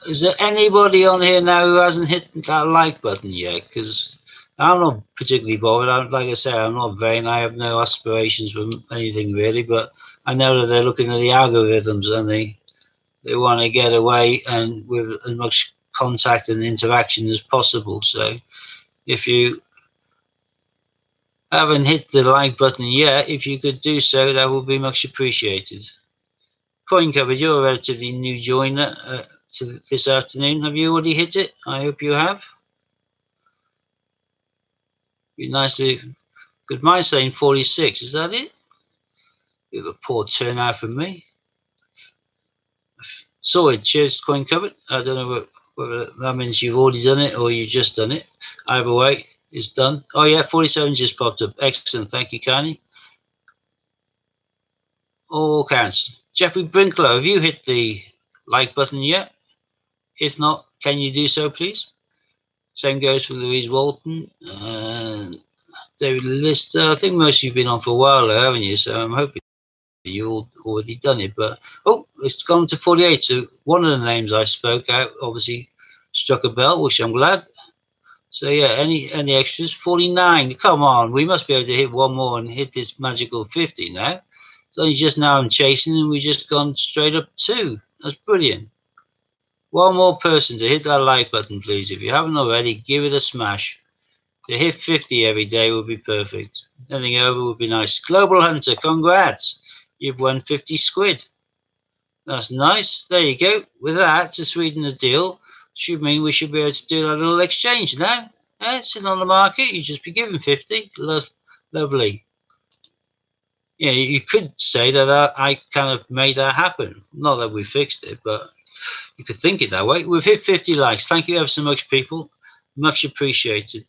Is there anybody on here now who hasn't hit that like button yet? Because I'm not particularly bothered. Like I say, I'm not vain. I have no aspirations for anything really, but I know that they're looking at the algorithms and they want to get away and with as much contact and interaction as possible. So if you haven't hit the like button yet, if you could do so, that would be much appreciated. Coin Cupboard, you're a relatively new joiner to this afternoon. Have you already hit it? I hope you have. Be nice to. Good mind saying 46. Is that it? Bit of a poor turnout from me. Sorted. Cheers, Coin Cupboard. I don't know whether that means you've already done it or you've just done it. Either way, it's done. Oh yeah, 47 just popped up. Excellent. Thank you, Carney. All counts. Jeffrey Brinklow, have you hit the like button yet? If not, can you do so, please? Same goes for Louise Walton and David Lister. I think most of you've been on for a while, haven't you? So I'm hoping you've already done it. But oh, it's gone to 48. So one of the names I spoke out obviously struck a bell, which I'm glad. So yeah, any extras? 49. Come on, we must be able to hit one more and hit this magical 50 now. It's only just now I'm chasing and we've just gone straight up 2. That's brilliant. One more person to hit that like button, please. If you haven't already, give it a smash. To hit 50 every day would be perfect. Anything over would be nice. Global Hunter, congrats. You've won 50 squid. That's nice. There you go. With that, to sweeten the deal, should mean we should be able to do a little exchange now. Sitting on the market, you just be given 50. Lovely. Yeah, you could say that I kind of made that happen. Not that we fixed it, but you could think it that way. We've hit 50 likes. Thank you ever so much, people. Much appreciated.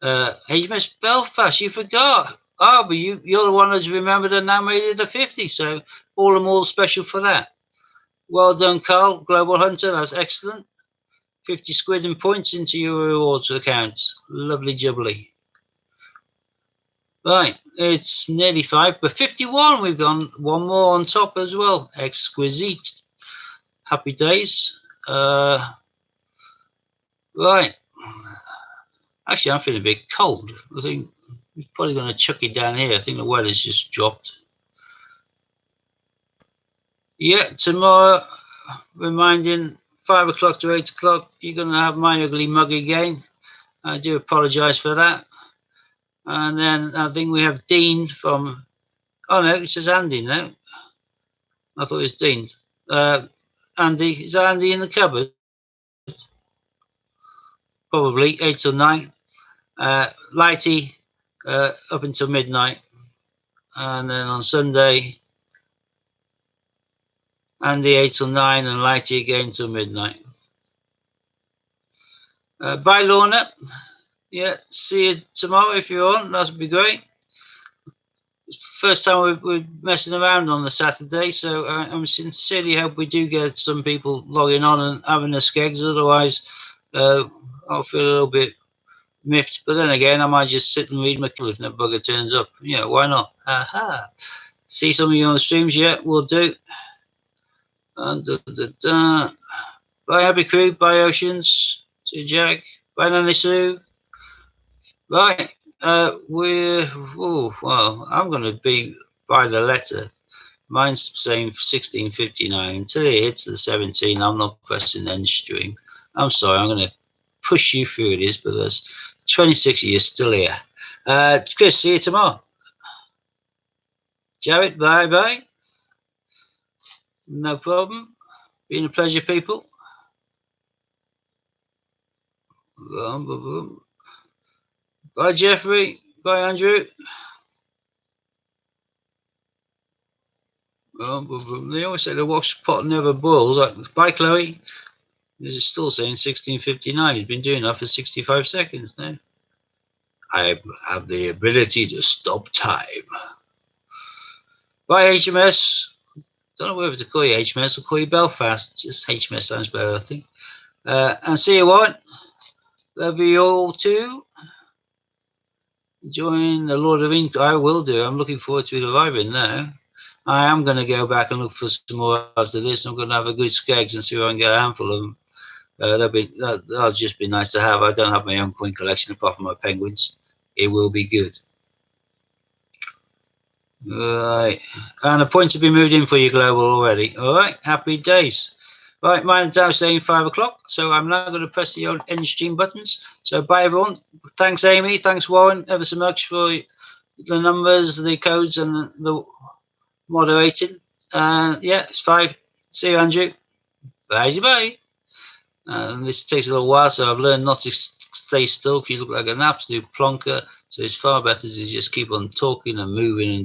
HMS Belfast, you forgot. Oh, but you're the one who's remembered and now made it a 50. So all the more special for that. Well done, Carl. Global Hunter, that's excellent. 50 squid in points into your rewards account. Lovely jubbly. Right, it's nearly 5, but 51. We've gone one more on top as well. Exquisite. Happy days. Right. Actually, I'm feeling a bit cold. I think I'm probably going to chuck it down here. I think the weather's just dropped. Yeah, tomorrow, reminding 5 o'clock to 8 o'clock, you're going to have my ugly mug again. I do apologise for that. And then I think we have Dean from... Oh, no, it says Andy now. I thought it was Dean. Andy, is Andy in the cupboard? Probably 8 till 9. Lighty up until midnight. And then on Sunday, Andy 8 till 9 and Lighty again till midnight. Bye, Lorna. Yeah, see you tomorrow if you're on. That'd be great. First time we're messing around on the Saturday, so I sincerely hope we do get some people logging on and having the skegs. Otherwise, I'll feel a little bit miffed. But then again, I might just sit and read my if that bugger turns up. You know, why not? Aha. See some of you on the streams? Yeah, we'll do. Bye, Happy Crew. Bye, Oceans. See you, Jack. Bye, Nanny Sue. Right. Well, I'm going to be by the letter. Mine's saying 16:59. Until it hits the 17, I'm not pressing end stream. I'm sorry, I'm going to push you through this, but there's 26 of you still here. Chris, see you tomorrow. Jared, bye. No problem. Been a pleasure, people. Bye, Jeffrey. Bye, Andrew. They always say the watch pot never boils. Bye, Chloe. This is still saying 16:59. He's been doing that for 65 seconds now. I have the ability to stop time. Bye, HMS. Don't know whether to call you HMS or call you Belfast. Just HMS sounds better, I think. And see you, Warren. Love you all too. Enjoying the Lord of Ink. I will do. I'm looking forward to it arriving now. I am going to go back and look for some more after this. I'm going to have a good skegs and see if I can get a handful of them. That'll just be nice to have. I don't have my own coin collection apart from my penguins. It will be good. Right. And the points have been moved in for you, Global, already. All right. Happy days. Right. Mine's now saying 5 o'clock. So I'm now going to press the old end stream buttons. So bye, everyone. Thanks, Amy. Thanks, Warren, ever so much for the numbers, the codes, and the moderating. Yeah, it's 5. See you, Andrew. Bye. And this takes a little while, so I've learned not to stay still. You look like an absolute plonker. So it's far better to just keep on talking and moving and doing.